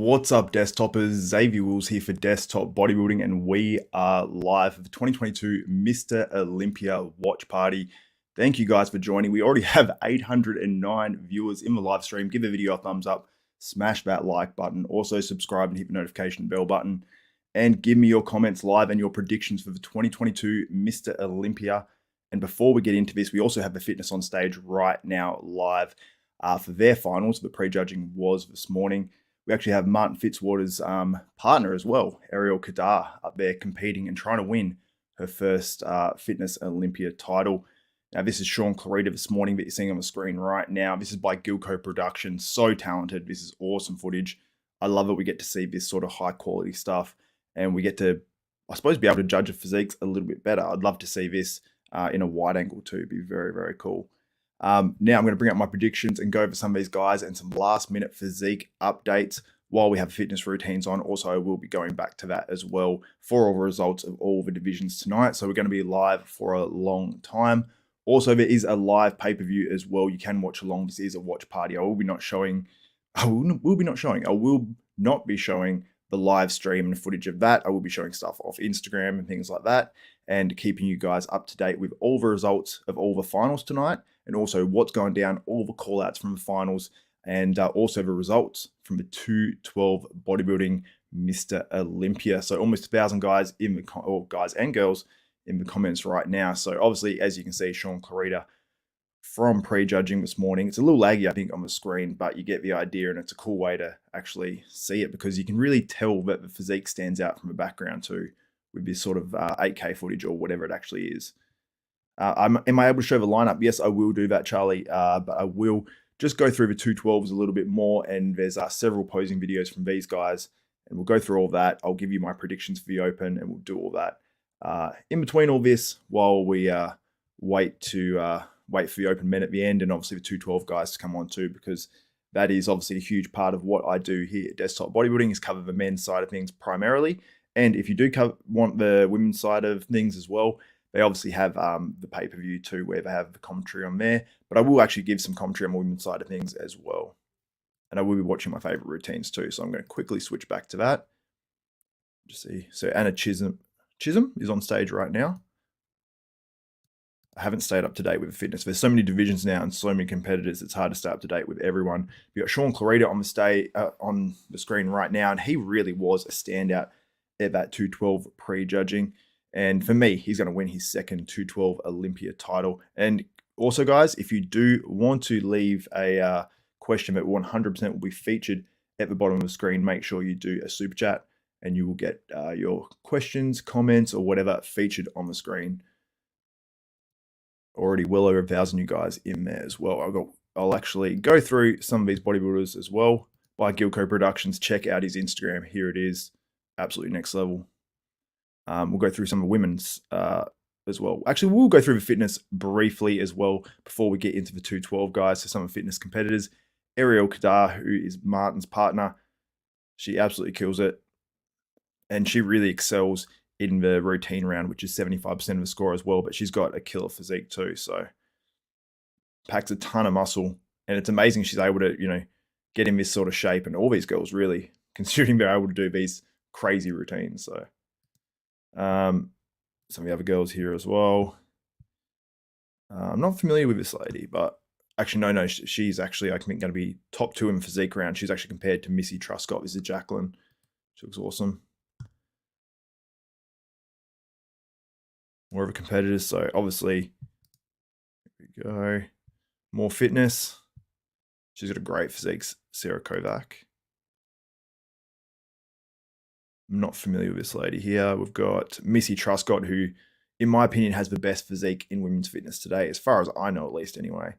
What's up, desktopers? Xavier Wills here for Desktop Bodybuilding, and we are live for the 2022 Mr Olympia Watch Party. Thank you guys for joining. We already have 809 viewers in the live stream. Give the video a thumbs up, smash that like button, also subscribe and hit the notification bell button, and give me your comments live and your predictions for the 2022 Mr Olympia. And before we get into this, we also have the fitness on stage right now live for their finals. The prejudging was this morning. We actually have Martin Fitzwater's partner as well, Ariel Kadar, up there competing and trying to win her first Fitness Olympia title. Now, this is Shaun Clarida this morning that you're seeing on the screen right now. This is by Gilco Productions. So talented. This is awesome footage. I love that we get to see this sort of high quality stuff, and we get to, I suppose, be able to judge the physiques a little bit better. I'd love to see this in a wide angle too. It'd be very, very cool. Now I'm going to bring up my predictions and go over some of these guys and some last minute physique updates while we have fitness routines on. Also, I will be going back to that as well for all the results of all the divisions tonight. So we're going to be live for a long time. Also, there is a live pay-per-view as well. You can watch along. This is a watch party. I will not be showing the live stream and footage of that. I will be showing stuff off Instagram and things like that, and keeping you guys up to date with all the results of all the finals tonight, and also what's going down, all the call outs from the finals, and also the results from the 212 bodybuilding Mr Olympia. So almost 1,000 guys guys and girls in the comments right now. So obviously, as you can see, Shaun Clarida from prejudging this morning. It's a little laggy, I think, on the screen, but you get the idea, and it's a cool way to actually see it because you can really tell that the physique stands out from the background too, with this sort of 8K footage or whatever it actually is. Am I able to show the lineup? Yes, I will do that, Charlie, but I will just go through the 212s a little bit more, and there's several posing videos from these guys, and we'll go through all that. I'll give you my predictions for the Open, and we'll do all that. In between all this, while we wait for the Open men at the end, and obviously the 212 guys to come on too, because that is obviously a huge part of what I do here at Desktop Bodybuilding, is cover the men's side of things primarily. And if you do want the women's side of things as well, they obviously have the pay-per-view too, where they have the commentary on there. But I will actually give some commentary on the women's side of things as well. And I will be watching my favorite routines too. So I'm going to quickly switch back to that. Just see. So Anna Chisholm is on stage right now. I haven't stayed up to date with the fitness. There's so many divisions now and so many competitors, it's hard to stay up to date with everyone. We've got Shaun Clarida on the screen right now, and he really was a standout at that 212 prejudging. And for me, he's going to win his second 212 Olympia title. And also, guys, if you do want to leave a question that 100% will be featured at the bottom of the screen, make sure you do a super chat, and you will get your questions, comments, or whatever featured on the screen. Already well over 1,000 you guys in there as well. I'll actually go through some of these bodybuilders as well by Gilco Productions. Check out his Instagram. Here it is. Absolutely next level. We'll go through some of the women's as well. Actually, we'll go through the fitness briefly as well before we get into the 212 guys. So some of the fitness competitors. Ariel Kadar, who is Martin's partner. She absolutely kills it. And she really excels in the routine round, which is 75% of the score as well. But she's got a killer physique too. So packs a ton of muscle. And it's amazing she's able to, get in this sort of shape. And all these girls really, considering they're able to do these crazy routines. So some of the other girls here as well. I'm not familiar with this lady, but actually, no, she's actually, I think, going to be top 2 in physique round. She's actually compared to Missy Truscott. This is Jacqueline. She looks awesome. More of a competitor. So obviously, here we go. More fitness. She's got a great physique, Sarah Kovac. I'm not familiar with this lady here. We've got Missy Truscott, who, in my opinion, has the best physique in women's fitness today, as far as I know, at least anyway.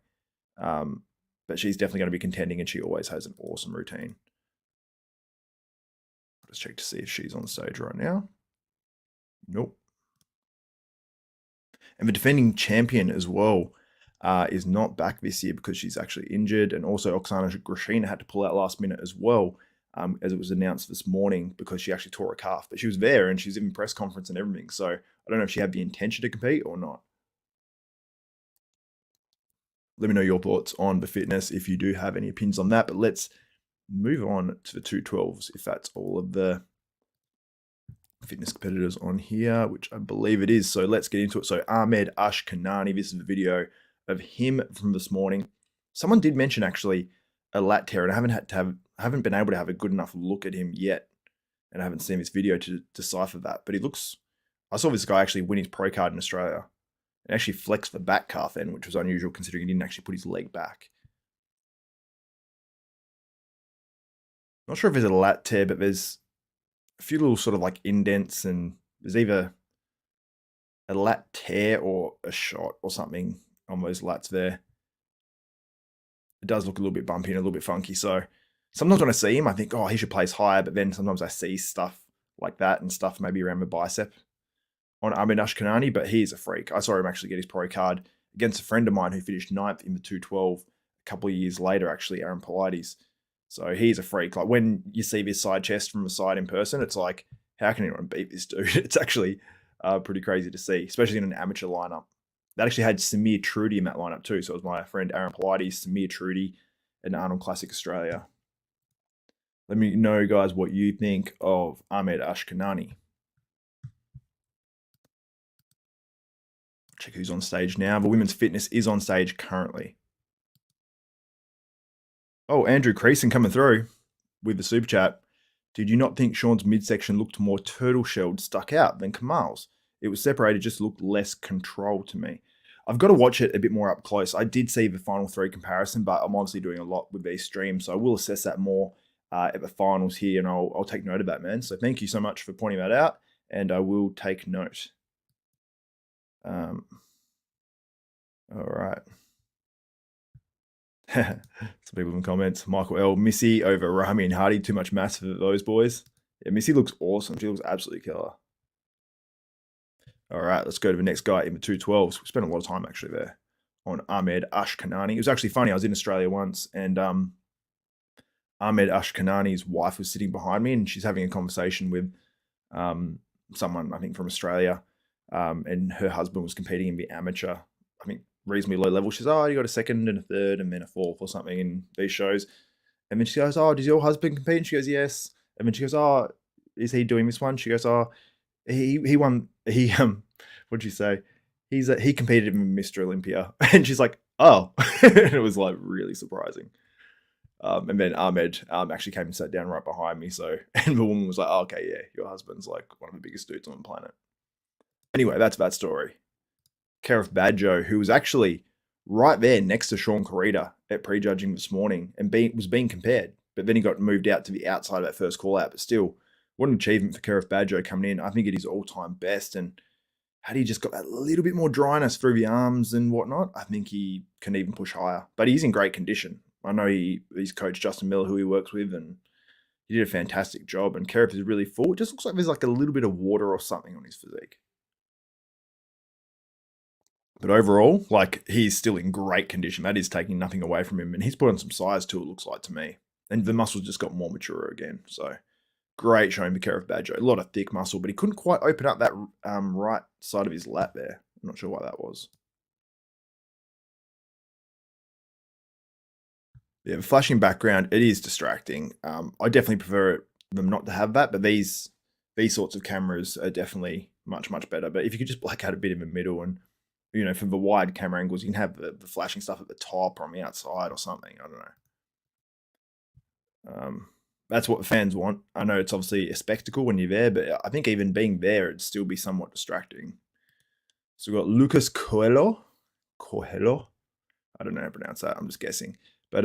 But she's definitely going to be contending, and she always has an awesome routine. Let's check to see if she's on stage right now. Nope. And the defending champion as well is not back this year because she's actually injured. And also Oksana Grashina had to pull out last minute as well, as it was announced this morning, because she actually tore a calf. But she was there, and she's in press conference and everything. So I don't know if she had the intention to compete or not. Let me know your thoughts on the fitness if you do have any opinions on that. But let's move on to the 212s, if that's all of the fitness competitors on here, which I believe it is. So let's get into it. So Ahmed Ashkanani, this is the video of him from this morning. Someone did mention actually a lat tear, and I haven't been able to have a good enough look at him yet, and I haven't seen this video to decipher that. But I saw this guy actually win his pro card in Australia and actually flex the back calf then, which was unusual considering he didn't actually put his leg back. Not sure if there's a lat tear, but there's a few little sort of like indents, and there's either a lat tear or a shot or something on those lats there. It does look a little bit bumpy and a little bit funky. So sometimes when I see him, I think, oh, he should place higher. But then sometimes I see stuff like that and stuff maybe around the bicep on Ahmed Ashkanani, but he's a freak. I saw him actually get his pro card against a friend of mine who finished 9th in the 212 a couple of years later, actually, Aaron Polides. So he's a freak. Like when you see this side chest from the side in person, it's like, how can anyone beat this dude? It's actually pretty crazy to see, especially in an amateur lineup. That actually had Samir Trudy in that lineup too. So it was my friend Aaron Polides, Samir Trudy, and Arnold Classic Australia. Let me know, guys, what you think of Ahmed Ashkanani. Check who's on stage now. The women's fitness is on stage currently. Oh, Andrew Creason coming through with the super chat. Did you not think Shaun's midsection looked more turtle-shelled, stuck out than Kamal's? It was separated, just looked less controlled to me. I've got to watch it a bit more up close. I did see the final 3 comparison, but I'm obviously doing a lot with these streams, so I will assess that more at the finals here, and I'll take note of that, man. So thank you so much for pointing that out, and I will take note. All right. Some people in the comments. Michael L. Missy over Ramy and Hadi. Too much mass for those boys. Yeah, Missy looks awesome. She looks absolutely killer. All right, let's go to the next guy in the 212s. We spent a lot of time actually there on Ahmed Ashkanani. It was actually funny. I was in Australia once, and Ahmed Ashkanani's wife was sitting behind me, and she's having a conversation with someone, I think, from Australia, and her husband was competing in the amateur, I think, reasonably low level. She's, oh, you got a 2nd and a 3rd and then a 4th or something in these shows. And then she goes, oh, does your husband compete? And she goes, yes. And then she goes, oh, is he doing this one? She goes, oh, he won. What'd she say? He competed in Mr Olympia. And she's like, oh. And it was like really surprising. And then Ahmed actually came and sat down right behind me. So, and the woman was like, oh, okay, yeah, your husband's like one of the biggest dudes on the planet. Anyway, that's that story. Karif Badjo, who was actually right there next to Shaun Clarida at prejudging this morning and was being compared, but then he got moved out to the outside of that first call out. But still, what an achievement for Karif Badjo coming in. I think it is all-time best. And had he just got that little bit more dryness through the arms and whatnot, I think he can even push higher. But he's in great condition. I know he's coach Justin Miller, who he works with, and he did a fantastic job. And Karif is really full. It just looks like there's like a little bit of water or something on his physique. But overall, like, he's still in great condition. That is taking nothing away from him. And he's put on some size too, it looks like to me. And the muscles just got more mature again. So great showing for Karif Badjo. A lot of thick muscle, but he couldn't quite open up that right side of his lat there. I'm not sure why that was. Yeah, the flashing background, it is distracting. I definitely prefer them not to have that, but these sorts of cameras are definitely much, much better. But if you could just black out a bit in the middle and, you know, from the wide camera angles, you can have the flashing stuff at the top or on the outside or something. I don't know. That's what the fans want. I know it's obviously a spectacle when you're there, but I think even being there, it'd still be somewhat distracting. So we've got Lucas Coelho. I don't know how to pronounce that. I'm just guessing. But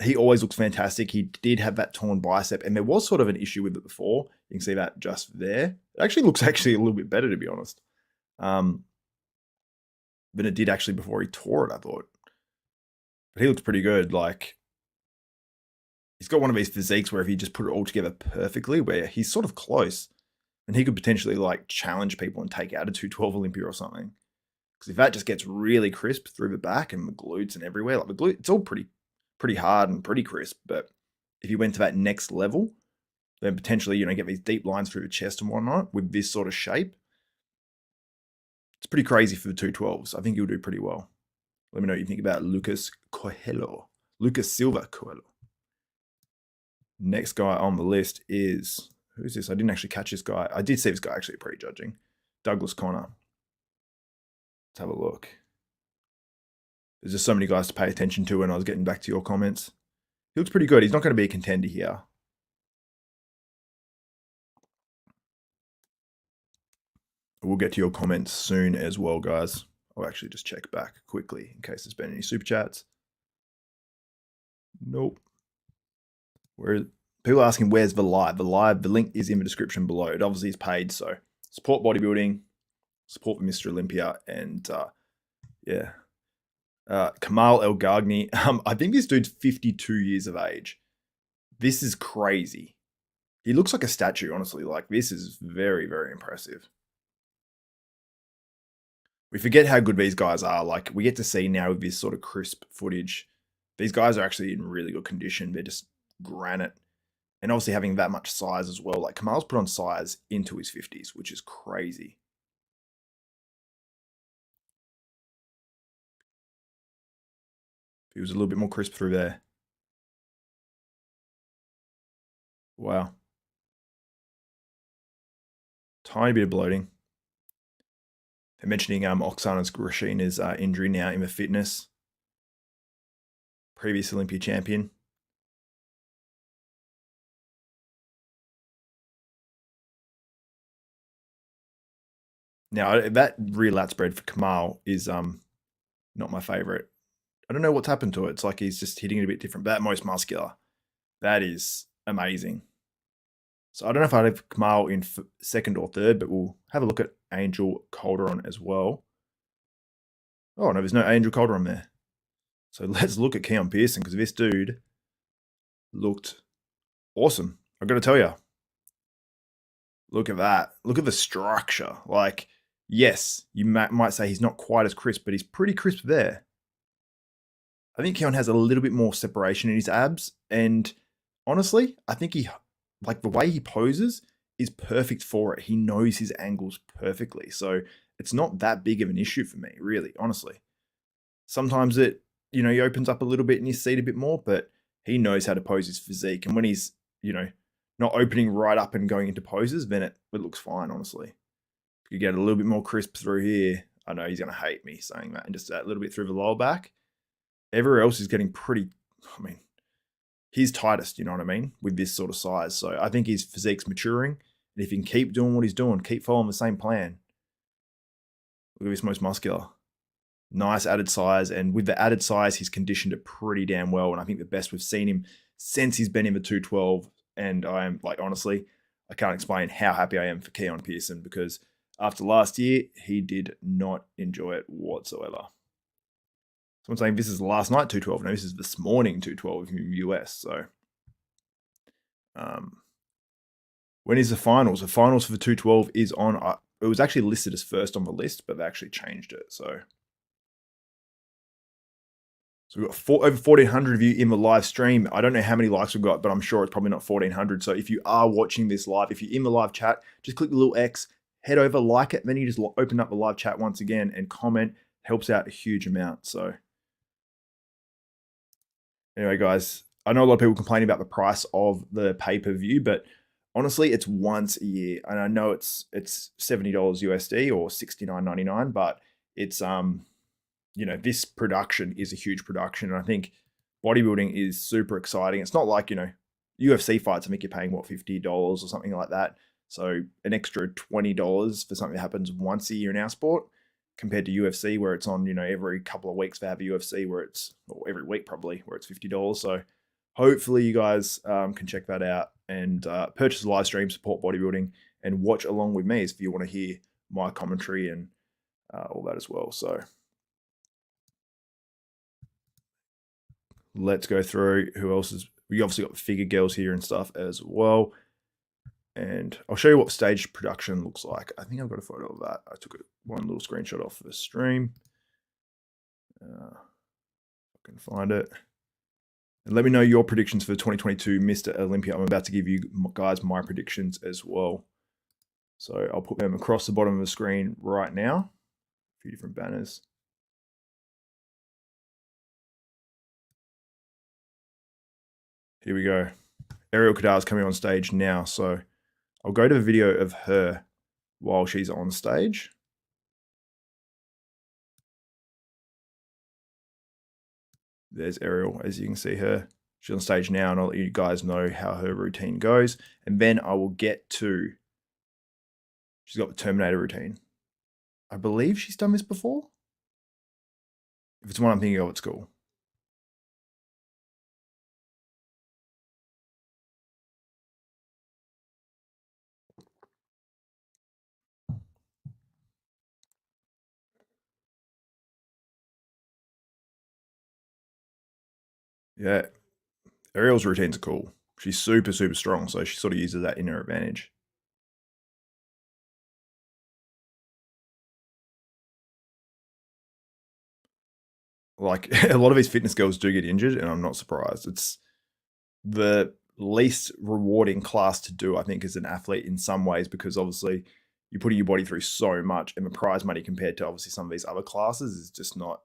he always looks fantastic. He did have that torn bicep, and there was sort of an issue with it before. You can see that just there. It actually looks a little bit better, to be honest. Than it did actually before he tore it, I thought. But he looks pretty good. Like, he's got one of these physiques where if he just put it all together perfectly, where he's sort of close, and he could potentially like challenge people and take out a 212 Olympia or something. Because if that just gets really crisp through the back and the glutes and everywhere, like the glute, it's all pretty hard and pretty crisp. But if you went to that next level, then potentially, you know, get these deep lines through the chest and whatnot with this sort of shape. It's pretty crazy for the 212s. I think he'll do pretty well. Let me know what you think about Lucas Coelho. Lucas Silva Coelho. Next guy on the list is, who's this? I didn't actually catch this guy. I did see this guy actually prejudging. Douglas Connor. Let's have a look. There's just so many guys to pay attention to when I was getting back to your comments. He looks pretty good. He's not going to be a contender here. We'll get to your comments soon as well, guys. I'll actually just check back quickly in case there's been any super chats. Nope. People are asking where's the live? The link is in the description below. It obviously is paid, so support bodybuilding, support for Mr Olympia, and yeah. Kamal El Gagni. I think this dude's 52 years of age. This is crazy. He looks like a statue, honestly. Like, this is very, very impressive. We forget how good these guys are. Like, we get to see now with this sort of crisp footage. These guys are actually in really good condition. They're just granite. And obviously having that much size as well. Like, Kamal's put on size into his 50s, which is crazy. He was a little bit more crisp through there. Wow. Tiny bit of bloating. They're mentioning Oksana Grashina's injury now in the fitness. Previous Olympia champion. Now, that rear lat spread for Kamal is not my favorite. I don't know what's happened to it. It's like he's just hitting it a bit different. That most muscular. That is amazing. So I don't know if I'd have Kamal in second or third, but we'll have a look at Angel Calderon as well. Oh, no, there's no Angel Calderon there. So let's look at Keon Pearson, because this dude looked awesome. I've got to tell you. Look at that. Look at the structure. Like, yes, you might say he's not quite as crisp, but he's pretty crisp there. I think Keon has a little bit more separation in his abs. And honestly, I think the way he poses is perfect for it. He knows his angles perfectly. So it's not that big of an issue for me, really, honestly. Sometimes he opens up a little bit and you see it a bit more, but he knows how to pose his physique. And when he's, not opening right up and going into poses, then it looks fine, honestly. If you get a little bit more crisp through here, I know he's going to hate me saying that, and just that little bit through the lower back. Everywhere else is getting pretty, he's tightest, you know what I mean, with this sort of size. So I think his physique's maturing. And if he can keep doing what he's doing, keep following the same plan. Look at this most muscular. Nice added size. And with the added size, he's conditioned it pretty damn well. And I think the best we've seen him since he's been in the 212. And I am, honestly, I can't explain how happy I am for Keon Pearson, because after last year, he did not enjoy it whatsoever. Someone's saying this is last night 212. No, this is this morning 212 in the US. So, when is the finals? The finals for the 212 is on. It was actually listed as first on the list, but they actually changed it. So we've got over 1,400 of you in the live stream. I don't know how many likes we've got, but I'm sure it's probably not 1,400. So if you are watching this live, if you're in the live chat, just click the little X, head over, like it, then you just open up the live chat once again and comment. Helps out a huge amount. So anyway, guys, I know a lot of people complain about the price of the pay-per-view, but honestly, it's once a year. And I know it's $70 USD or $69.99, but it's this production is a huge production. And I think bodybuilding is super exciting. It's not like, UFC fights, I think you're paying, $50 or something like that. So an extra $20 for something that happens once a year in our sport, compared to UFC, where it's on, every couple of weeks. They have a UFC where it's, or every week probably, where it's $50. So hopefully you guys can check that out and purchase a live stream, support bodybuilding, and watch along with me if you want to hear my commentary and all that as well. So let's go through who else is. We obviously got the figure girls here and stuff as well. And I'll show you what stage production looks like. I think I've got a photo of that. I took one little screenshot off the stream. I can find it. And let me know your predictions for 2022 Mr. Olympia. I'm about to give you guys my predictions as well. So I'll put them across the bottom of the screen right now. A few different banners. Here we go. Ariel Kadar is coming on stage now, so I'll go to the video of her while she's on stage. There's Ariel, as you can see her. She's on stage now, and I'll let you guys know how her routine goes. And then I will get to, she's got the Terminator routine. I believe she's done this before. If it's one I'm thinking of, it's cool. Yeah, Ariel's routines are cool. She's super, super strong, so she sort of uses that in her advantage. Like, a lot of these fitness girls do get injured, and I'm not surprised. It's the least rewarding class to do, I think, as an athlete in some ways, because obviously you're putting your body through so much, and the prize money compared to obviously some of these other classes is just not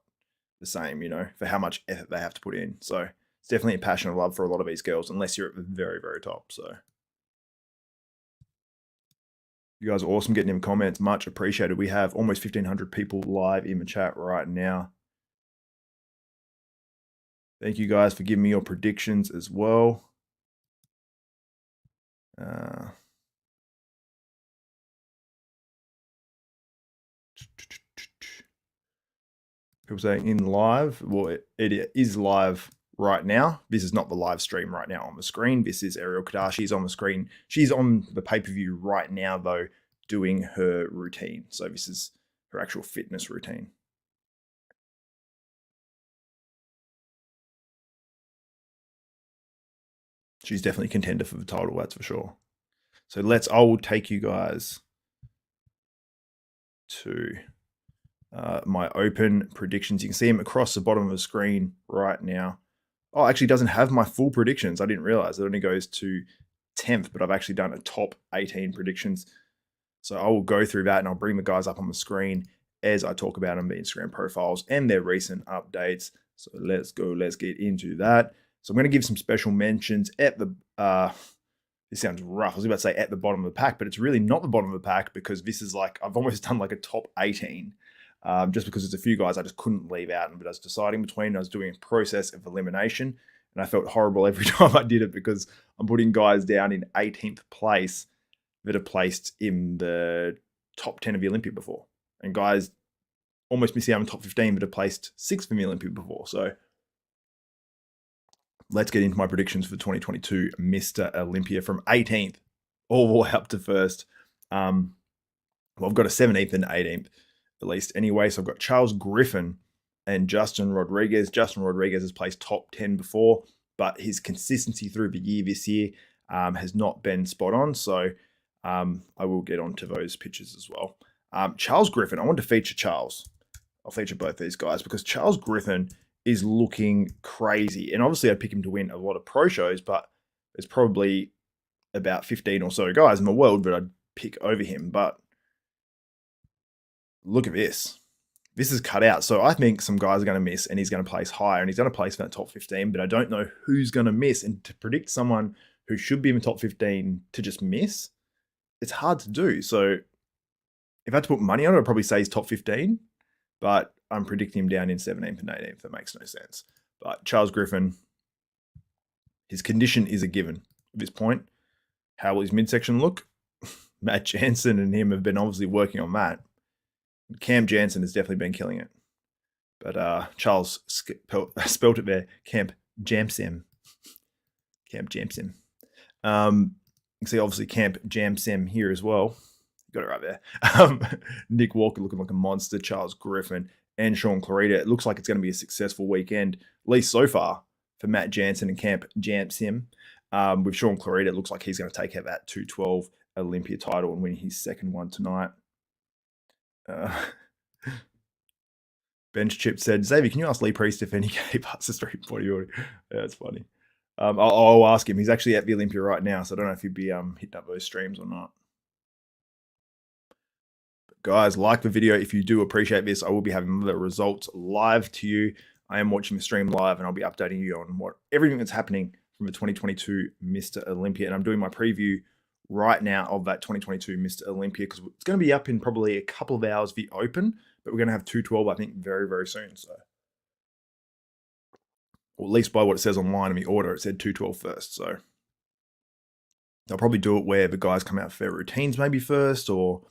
the same, you know, for how much effort they have to put in. So it's definitely a passion and love for a lot of these girls, unless you're at the very, very top. So you guys are awesome getting in comments. Much appreciated. We have almost 1,500 people live in the chat right now. Thank you guys for giving me your predictions as well. People saying in live. Well, it is live right now. This is not the live stream right now on the screen. This is Ariel Kadar. She's on the screen. She's on the pay-per-view right now, though, doing her routine. So this is her actual fitness routine. She's definitely a contender for the title, that's for sure. So I will take you guys to my open predictions. You can see them across the bottom of the screen right now. Oh, actually doesn't have my full predictions. I didn't realize it only goes to 10th, but I've actually done a top 18 predictions. So I will go through that and I'll bring the guys up on the screen as I talk about them, the Instagram profiles and their recent updates. So let's get into that. So I'm going to give some special mentions at the, this sounds rough. I was about to say at the bottom of the pack, but it's really not the bottom of the pack because this is like, I've almost done like a top 18. Just because there's a few guys I just couldn't leave out. But I was deciding between, I was doing a process of elimination, and I felt horrible every time I did it because I'm putting guys down in 18th place that are placed in the top 10 of the Olympia before, and guys almost missing out on top 15 that are placed 6th in the Olympia before. So let's get into my predictions for 2022 Mr. Olympia from 18th all the way up to first. Well, I've got a 17th and 18th. At least anyway. So I've got Charles Griffin and Justin Rodriguez. Justin Rodriguez has placed top 10 before, but his consistency through the year this year has not been spot on. So I will get onto those pictures as well. Charles Griffin, I want to feature Charles. I'll feature both these guys because Charles Griffin is looking crazy. And obviously I'd pick him to win a lot of pro shows, but there's probably about 15 or so guys in the world that I'd pick over him. But look at this. This is cut out. So I think some guys are going to miss and he's going to place higher and he's going to place in that top 15, but I don't know who's going to miss. And to predict someone who should be in the top 15 to just miss, it's hard to do. So if I had to put money on it, I'd probably say he's top 15, but I'm predicting him down in 17th and 18th. That makes no sense. But Charles Griffin, his condition is a given at this point. How will his midsection look? Matt Jansen and him have been obviously working on that. Cam Jansen has definitely been killing it. But Charles spelt it there. Camp Jamsem. Camp Jamsem. You can see obviously Camp Jamsem here as well. Got it right there. Nick Walker looking like a monster. Charles Griffin and Shaun Clarida. It looks like it's going to be a successful weekend, at least so far, for Matt Jansen and Camp Jamsim. With Shaun Clarida, it looks like he's going to take out that 212 Olympia title and win his second one tonight. Bench Chip said, Xavier, can you ask Lee Priest if any gay parts of street bodybuilding? Yeah, that's funny. I'll ask him. He's actually at the Olympia right now, so I don't know if he'd be hitting up those streams or not. But guys, like the video if you do appreciate this. I will be having the results live to you. I am watching the stream live, and I'll be updating you on everything that's happening from the 2022 Mr. Olympia. And I'm doing my preview right now of that 2022 Mr. Olympia because it's going to be up in probably a couple of hours the open, but we're going to have 212, I think, very, very soon. So, or at least by what it says online in the order, it said 212 first. So I'll probably do it where the guys come out for their routines maybe first, or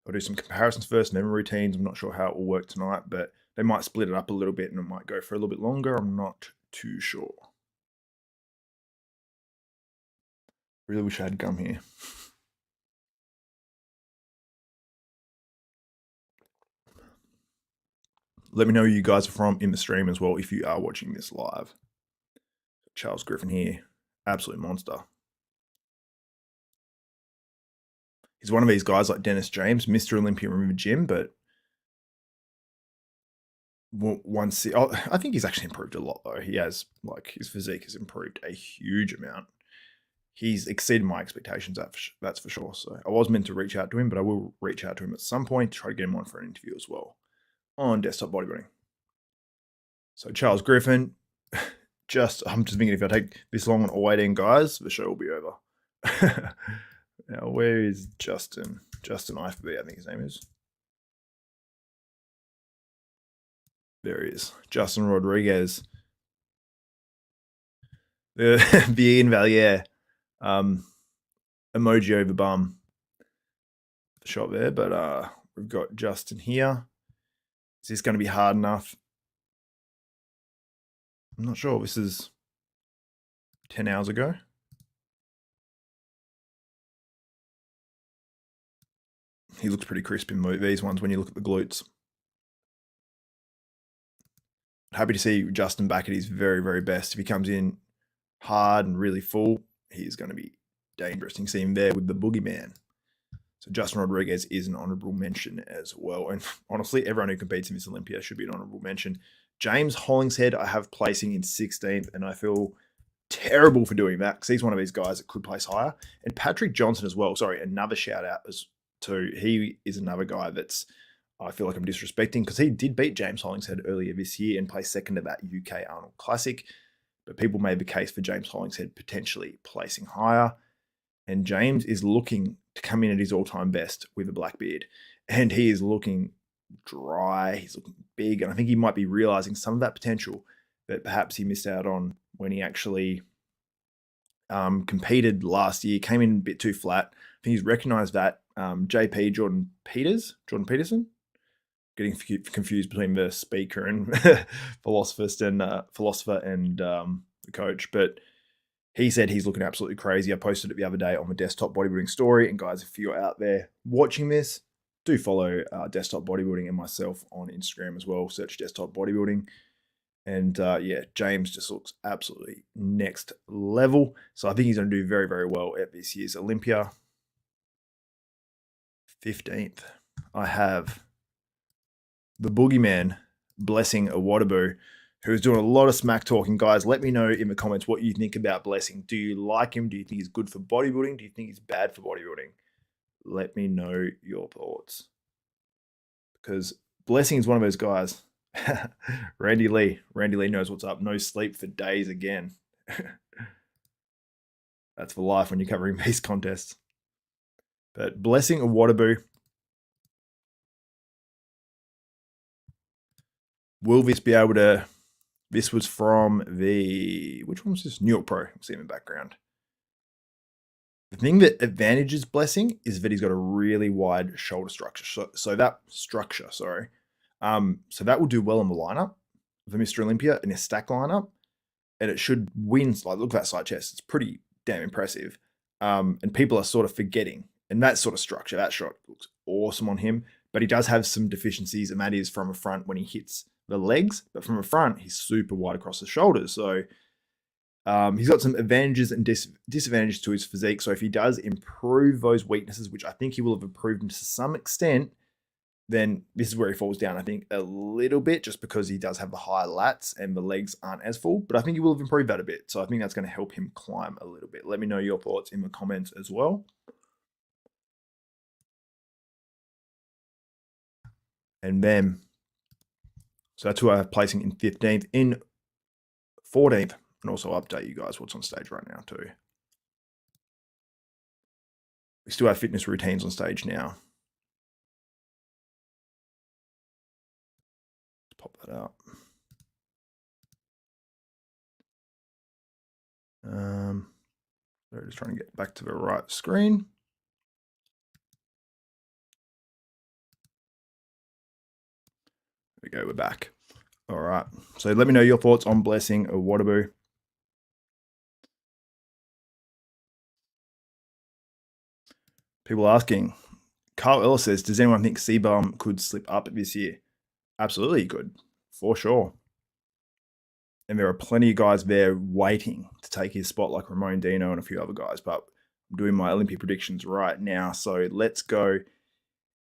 I'll do some comparisons first and then routines. I'm not sure how it will work tonight, but they might split it up a little bit and it might go for a little bit longer. I'm not too sure. Really wish I had gum here. Let me know who you guys are from in the stream as well if you are watching this live. Charles Griffin here, absolute monster. He's one of these guys like Dennis James, Mr. Olympia in the gym, but once I think he's actually improved a lot though. He has, like, his physique has improved a huge amount. He's exceeded my expectations, that's for sure. So I was meant to reach out to him, but I will reach out to him at some point to try to get him on for an interview as well on Desktop Bodybuilding. So Charles Griffin, I'm just thinking if I take this long on waiting, guys, the show will be over. Now, where is Justin? Justin IFB, I think his name is. There he is. Justin Rodriguez. The Ian Valier emoji over bum shot there, but we've got Justin here. Is this going to be hard enough? I'm not sure. This is 10 hours ago. He looks pretty crisp in these ones when you look at the glutes. Happy to see Justin back at his very, very best. If he comes in hard and really full, he's going to be dangerous. You can see him there with the boogeyman. So Justin Rodriguez is an honorable mention as well. And honestly, everyone who competes in this Olympia should be an honorable mention. James Hollingshead, I have placing in 16th, and I feel terrible for doing that because he's one of these guys that could place higher. And Patrick Johnson as well. Sorry, another shout out as to he is another guy that's I feel like I'm disrespecting because he did beat James Hollingshead earlier this year and placed second at that UK Arnold Classic. But people made the case for James Hollingshead potentially placing higher. And James is looking to come in at his all-time best with a black beard. And he is looking dry. He's looking big. And I think he might be realizing some of that potential that perhaps he missed out on when he actually competed last year. Came in a bit too flat. I think he's recognized that. JP, Jordan Peterson, getting confused between the speaker and philosopher and the coach. But he said he's looking absolutely crazy. I posted it the other day on the Desktop Bodybuilding story. And guys, if you're out there watching this, do follow Desktop Bodybuilding and myself on Instagram as well. Search Desktop Bodybuilding. And yeah, James just looks absolutely next level. So I think he's going to do very, very well at this year's Olympia. 15th, I have the boogeyman, Blessing Awadabu, who's doing a lot of smack talking. Guys, let me know in the comments what you think about Blessing. Do you like him? Do you think he's good for bodybuilding? Do you think he's bad for bodybuilding? Let me know your thoughts. Because Blessing is one of those guys. Randy Lee knows what's up. No sleep for days again. That's for life when you're covering these contests. But Blessing Awadabu, will this be able to... This was from the... Which one was this? New York Pro. See him in the background. The thing that advantages Blessing is that he's got a really wide shoulder structure. So that will do well in the lineup for Mr. Olympia in a stack lineup. And it should win. Like, look at that side chest. It's pretty damn impressive. And people are sort of forgetting. And that sort of structure, that shot looks awesome on him. But he does have some deficiencies, and that is from the front when he hits the legs. But from the front, he's super wide across the shoulders. So he's got some advantages and disadvantages to his physique. So if he does improve those weaknesses, which I think he will have improved them to some extent, then this is where he falls down, I think, a little bit, just because he does have the high lats and the legs aren't as full. But I think he will have improved that a bit. So I think that's going to help him climb a little bit. Let me know your thoughts in the comments as well. And then, so that's who I have placing in 15th. In 14th, and also update you guys what's on stage right now too. We still have fitness routines on stage now. Let's pop that out. So just trying to get back to the right screen. There we go, we're back. All right, so let me know your thoughts on Blessing or Waterloo. People asking. Carl Ellis says, does anyone think Seabaum could slip up this year? Absolutely he could, for sure. And there are plenty of guys there waiting to take his spot, like Ramon Dino and a few other guys. But I'm doing my Olympia predictions right now. So let's go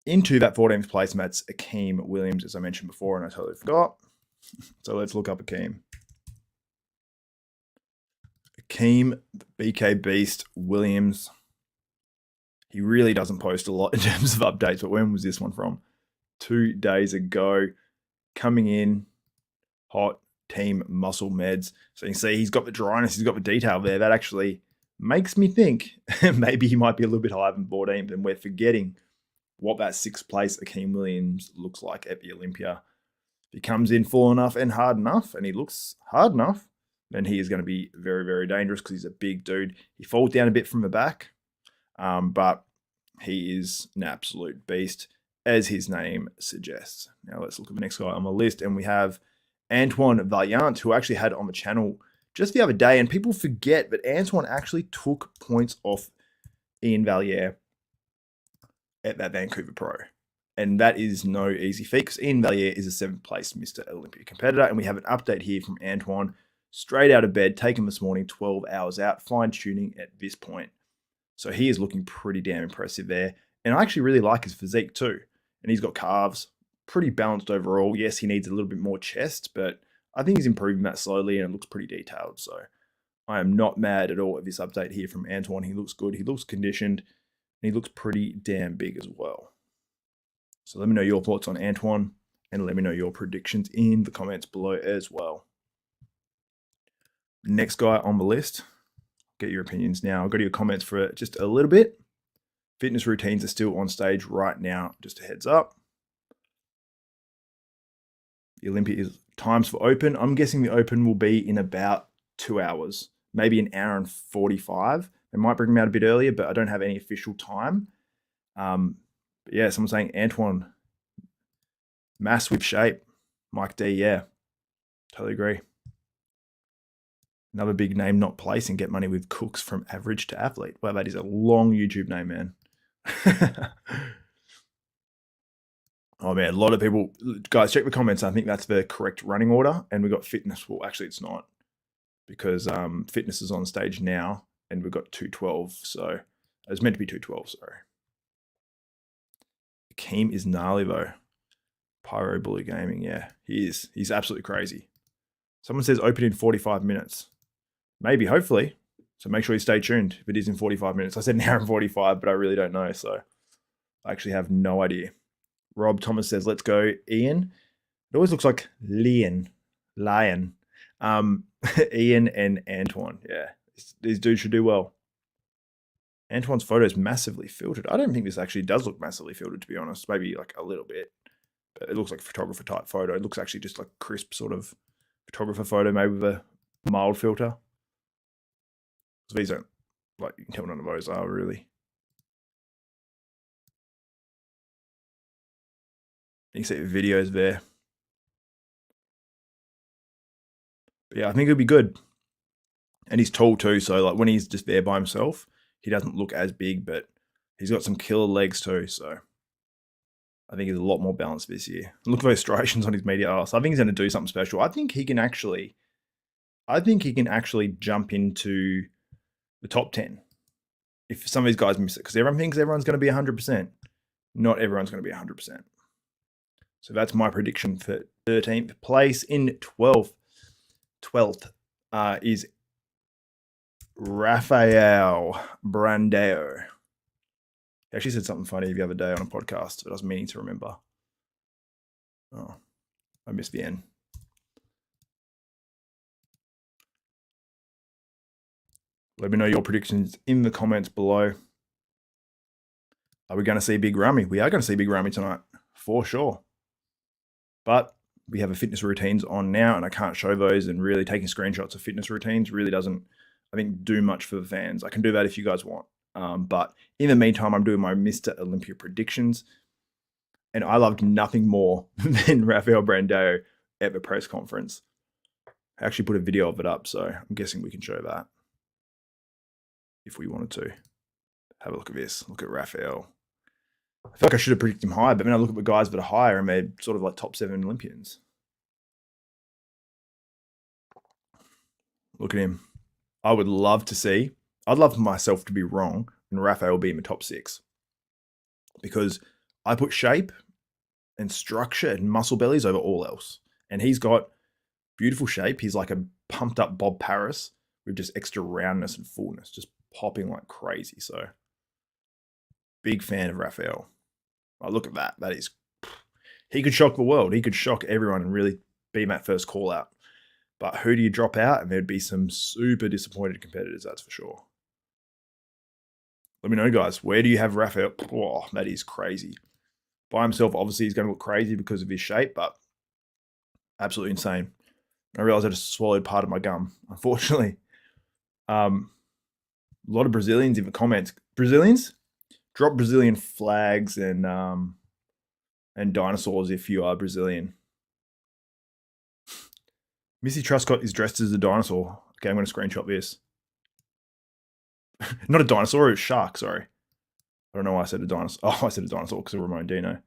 into that 14th place, and that's Akeem Williams, as I mentioned before, and I totally forgot. So let's look up Akeem. Akeem, BK Beast, Williams. He really doesn't post a lot in terms of updates, but when was this one from? 2 days ago. Coming in hot, Team Muscle Meds. So you can see he's got the dryness, he's got the detail there. That actually makes me think maybe he might be a little bit higher than 14th, and we're forgetting what that 6th place Akeem Williams looks like at the Olympia. If he comes in full enough and hard enough, and he looks hard enough, then he is going to be very, very dangerous because he's a big dude. He falls down a bit from the back, but he is an absolute beast, as his name suggests. Now let's look at the next guy on the list, and we have Antoine Vaillant, who I actually had on the channel just the other day, and people forget that Antoine actually took points off Ian Valliere at that Vancouver Pro. And that is no easy feat, because Ian Valliere is a 7th place Mr. Olympia competitor, and we have an update here from Antoine, straight out of bed, taken this morning, 12 hours out, fine-tuning at this point. So he is looking pretty damn impressive there. And I actually really like his physique too. And he's got calves, pretty balanced overall. Yes, he needs a little bit more chest, but I think he's improving that slowly, and it looks pretty detailed. So I am not mad at all at this update here from Antoine. He looks good, he looks conditioned, and he looks pretty damn big as well. So let me know your thoughts on Antoine, and let me know your predictions in the comments below as well. Next guy on the list, get your opinions now. I'll go to your comments for just a little bit. Fitness routines are still on stage right now, just a heads up. The Olympia is times for open. I'm guessing the open will be in about 2 hours, maybe an hour and 45. They might bring them out a bit earlier, but I don't have any official time. But yeah, someone's saying Antoine, mass with shape. Mike D, yeah, totally agree. Another big name not placing, get money with cooks from average to athlete. Wow, that is a long YouTube name, man. Oh man, a lot of people, guys, check the comments. I think that's the correct running order, and we got fitness. Well, actually, it's not, because fitness is on stage now, and we've got 212. So it's meant to be 212. Sorry. Akeem is gnarly though. Pyro Bully Gaming, yeah, he is. He's absolutely crazy. Someone says open in 45 minutes. Maybe, hopefully. So make sure you stay tuned if it is in 45 minutes. I said an hour and 45, but I really don't know. So I actually have no idea. Rob Thomas says, let's go, Ian. It always looks like Lion. Ian and Antoine. Yeah, these dudes should do well. Antoine's photo is massively filtered. I don't think this actually does look massively filtered, to be honest. Maybe like a little bit. But it looks like a photographer type photo. It looks actually just like crisp sort of photographer photo, maybe with a mild filter. So these don't, like, you can tell none of those are really. You can see the videos there. But yeah, I think it'll be good. And he's tall too, so like when he's just there by himself, he doesn't look as big, but he's got some killer legs too, so I think he's a lot more balanced this year. Look at those striations on his media arse. I think he's going to do something special. I think he can actually jump into the top 10 if some of these guys miss it, because everyone thinks everyone's going to be 100%. Not everyone's going to be 100%. So that's my prediction for 13th place. In 12th is Rafael Brandeo. He actually said something funny the other day on a podcast that I was meaning to remember. Oh, I missed the end. Let me know your predictions in the comments below. Are we going to see Big Ramy? We are going to see Big Ramy tonight, for sure. But we have a fitness routines on now, and I can't show those, and really taking screenshots of fitness routines really doesn't, I think, do much for the fans. I can do that if you guys want. But in the meantime, I'm doing my Mr. Olympia predictions. And I loved nothing more than Rafael Brandao at the press conference. I actually put a video of it up, so I'm guessing we can show that if we wanted to. Have a look at this. Look at Rafael. I feel like I should have predicted him higher, but then I look at the guys that are higher and they're sort of like top 7 Olympians. Look at him. I would love to see, I'd love for myself to be wrong and Rafael be in the top 6. Because I put shape and structure and muscle bellies over all else. And he's got beautiful shape. He's like a pumped up Bob Paris with just extra roundness and fullness, just popping like crazy. So big fan of Rafael. Oh, look at that. That is, he could shock the world. He could shock everyone and really be that first call out. But who do you drop out? And there'd be some super disappointed competitors, that's for sure. Let me know, guys. Where do you have Rafael? Oh, that is crazy. By himself, obviously, he's going to look crazy because of his shape, but absolutely insane. I realized I just swallowed part of my gum, unfortunately. A lot of Brazilians in the comments. Brazilians? Drop Brazilian flags and dinosaurs if you are Brazilian. Missy Truscott is dressed as a dinosaur. Okay, I'm going to screenshot this. Not a dinosaur, it's a shark, sorry. I don't know why I said a dinosaur. Oh, I said a dinosaur because of Ramon Dino.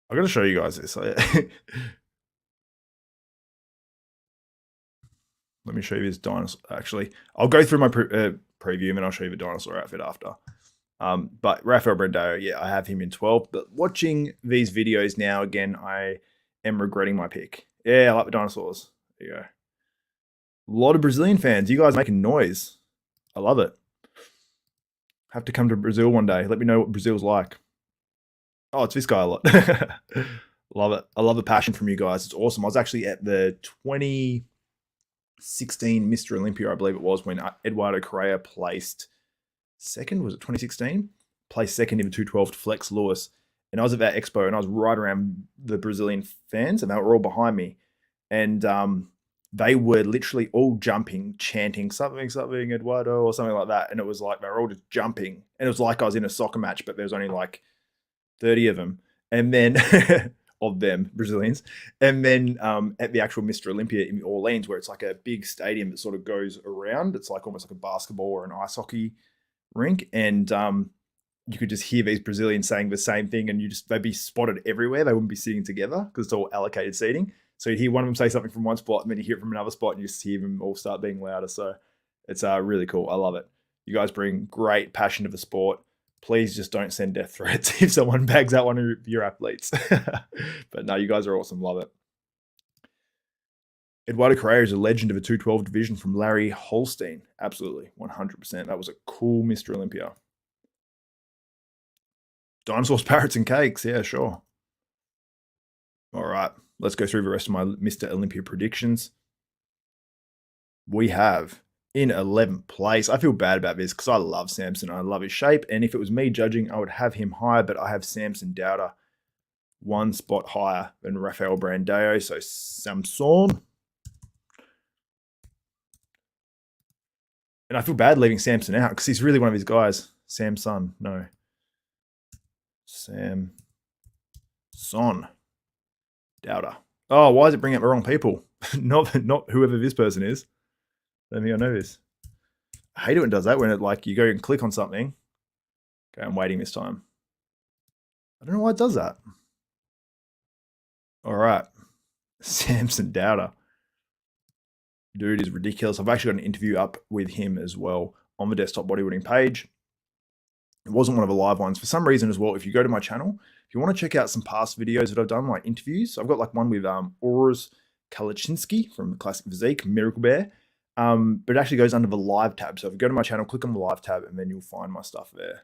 I'm going to show you guys this. Let me show you this dinosaur. Actually, I'll go through my preview and then I'll show you the dinosaur outfit after. But Rafael Brandao, yeah, I have him in 12. But watching these videos now, again, I am regretting my pick. Yeah, I like the dinosaurs. There you go. A lot of Brazilian fans. You guys making noise. I love it. Have to come to Brazil one day. Let me know what Brazil's like. Oh, it's this guy a lot. Love it. I love the passion from you guys. It's awesome. I was actually at the 2016 Mr. Olympia, I believe it was, when Eduardo Correa placed second. Was it 2016? Placed second in the 212 to Flex Lewis. And I was at that expo and I was right around the Brazilian fans and they were all behind me. And they were literally all jumping, chanting something, Eduardo, or something like that. And it was like they were all just jumping. And it was like I was in a soccer match, but there was only like 30 of them. And then of them, Brazilians. And then at the actual Mr. Olympia in Orleans, where it's like a big stadium that sort of goes around, it's like almost like a basketball or an ice hockey rink. And you could just hear these Brazilians saying the same thing and they'd be spotted everywhere. They wouldn't be sitting together because it's all allocated seating. So you'd hear one of them say something from one spot and then you hear it from another spot and you just hear them all start being louder. So it's really cool. I love it. You guys bring great passion to the sport. Please just don't send death threats if someone bags out one of your athletes. But no, you guys are awesome. Love it. Eduardo Correa is a legend of a 212 division from Larry Holstein. Absolutely. 100%. That was a cool Mr. Olympia. Dinosaurs, parrots, and cakes. Yeah, sure. All right. Let's go through the rest of my Mr. Olympia predictions. We have in 11th place. I feel bad about this because I love Samson. I love his shape. And if it was me judging, I would have him higher, but I have Samson Dowder one spot higher than Rafael Brandao. So Samson. And I feel bad leaving Samson out because he's really one of his guys. Samson. No. Samson Dowder. Oh, why is it bringing up the wrong people? not whoever this person is. I don't think I know this. I hate it when it does that, when it like you go and click on something. Okay, I'm waiting this time. I don't know why it does that. All right. Samson Dowder. Dude is ridiculous. I've actually got an interview up with him as well on the desktop bodybuilding page. It wasn't one of the live ones. For some reason as well, if you go to my channel, if you want to check out some past videos that I've done, like interviews, I've got like one with Auras Kalachinsky from Classic Physique, Miracle Bear. But it actually goes under the live tab. So if you go to my channel, click on the live tab, and then you'll find my stuff there.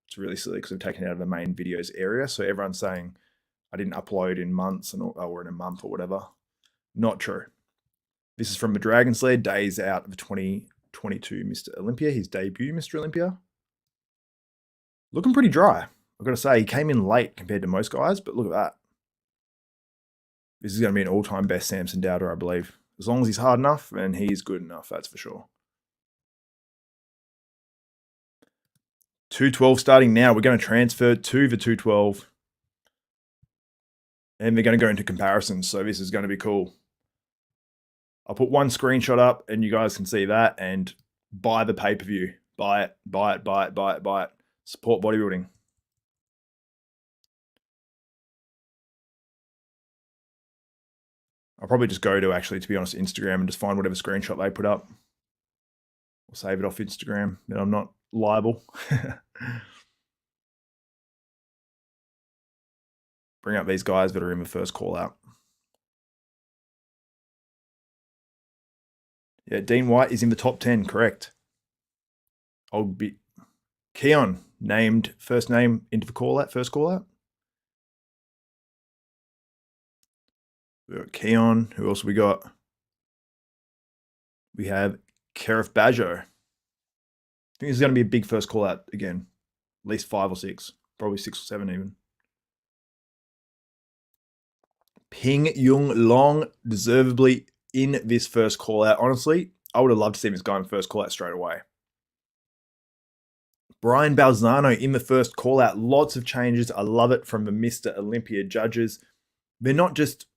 It's really silly because I've taken it out of the main videos area. So everyone's saying I didn't upload in months or in a month or whatever. Not true. This is from a Dragon Slayer, days out of 2022 Mr. Olympia, his debut Mr. Olympia. Looking pretty dry. I've got to say, he came in late compared to most guys, but look at that. This is going to be an all-time best Samson doubter, I believe. As long as he's hard enough, and he's good enough, that's for sure. 212 starting now. We're going to transfer to the 212. And they're going to go into comparisons, so this is going to be cool. I'll put one screenshot up, and you guys can see that, and buy the pay-per-view. Buy it, buy it, buy it, buy it, buy it. Support bodybuilding. I'll probably just go to, actually, to be honest, Instagram and just find whatever screenshot they put up. Or save it off Instagram, then I'm not liable. Bring up these guys that are in the first call out. Yeah, Dean White is in the top 10, correct. I'll be Keon named first name into the call out, first call out. We got Keon. Who else we got? We have Kerif Bajo. I think this is going to be a big first call out again. At least 5 or 6. Probably 6 or 7 even. Ping Yung Long deservedly in this first call out. Honestly, I would have loved to see this guy in first call out straight away. Brian Balzano in the first call out. Lots of changes. I love it from the Mr. Olympia judges. They're not just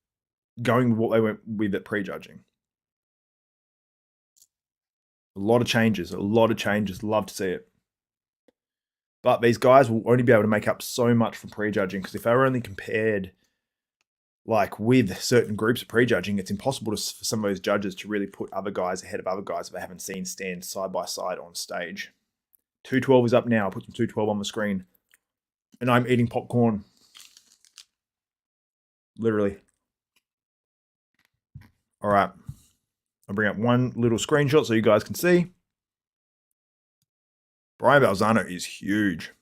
going with what they went with at prejudging. A lot of changes. Love to see it. But these guys will only be able to make up so much from prejudging, because if they were only compared like with certain groups of prejudging, it's impossible for some of those judges to really put other guys ahead of other guys if they haven't seen stand side by side on stage. 212 is up now. I'll put some 212 on the screen. And I'm eating popcorn. Literally. All right. I'll bring up one little screenshot so you guys can see. Brian Balzano is huge.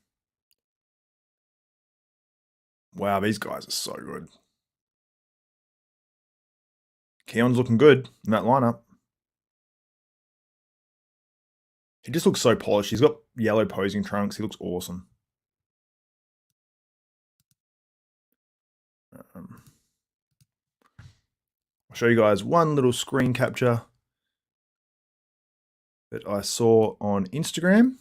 Wow, these guys are so good. Keon's looking good in that lineup. He just looks so polished. He's got yellow posing trunks. He looks awesome. I'll show you guys one little screen capture that I saw on Instagram.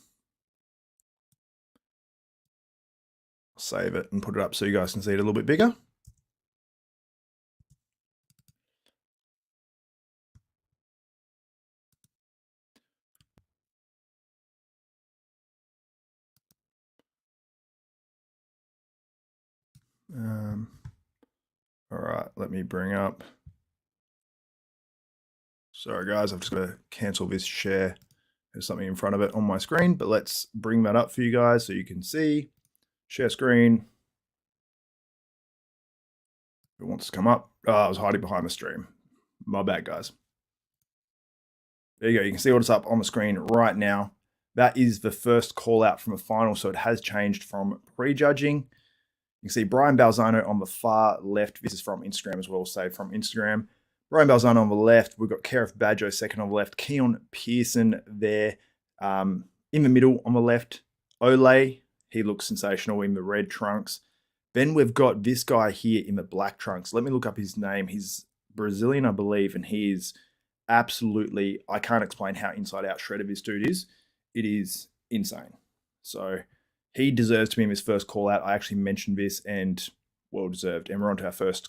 I'll save it and put it up so you guys can see it a little bit bigger. All right, let me bring up. Sorry guys, I've just got to cancel this share. There's something in front of it on my screen, but let's bring that up for you guys so you can see. Share screen. If it wants to come up. Oh, I was hiding behind the stream. My bad, guys. There you go. You can see what's up on the screen right now. That is the first call out from a final, so it has changed from prejudging. You can see Brian Balzano on the far left. This is from Instagram as well, saved from Instagram. Brian Balzano on the left. We've got Kerif Bajo second on the left. Keon Pearson there in the middle on the left. Ole, he looks sensational in the red trunks. Then we've got this guy here in the black trunks. Let me look up his name. He's Brazilian, I believe, and he's absolutely, I can't explain how inside out shredded this dude is. It is insane. So he deserves to be in his first call out. I actually mentioned this, and well deserved. And we're on to our first.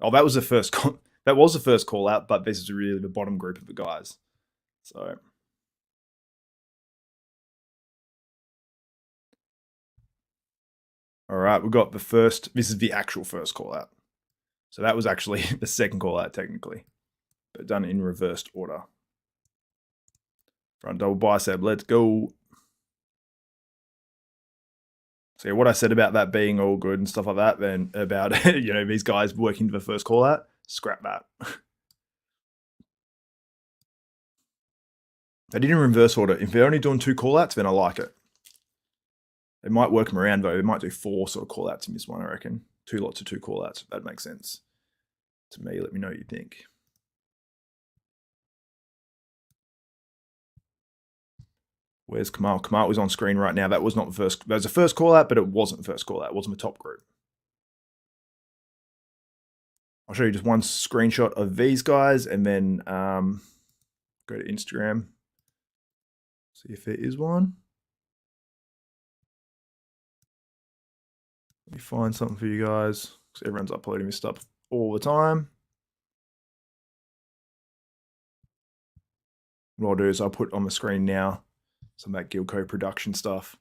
Oh, that was the first. That was the first call out, but this is really the bottom group of the guys. So. All right, we've got the first. This is the actual first call out. So that was actually the second call out technically, but done in reversed order. Front double bicep, let's go. So yeah, what I said about that being all good and stuff like that, then about these guys working to the first call out, scrap that. They did in reverse order. If they're only doing 2 call outs, then I like it. They might work them around though. They might do 4 sort of call outs in this one, I reckon. 2 lots of 2 call outs. That makes sense to me. Let me know what you think. Where's Kamal? Kamal is on screen right now. That was not the first. That was the first call out, but it wasn't the first call out. It wasn't the top group. I'll show you just one screenshot of these guys and then go to Instagram. See if there is one. Let me find something for you guys because everyone's uploading this stuff all the time. What I'll do is I'll put on the screen now some of that Gilco production stuff.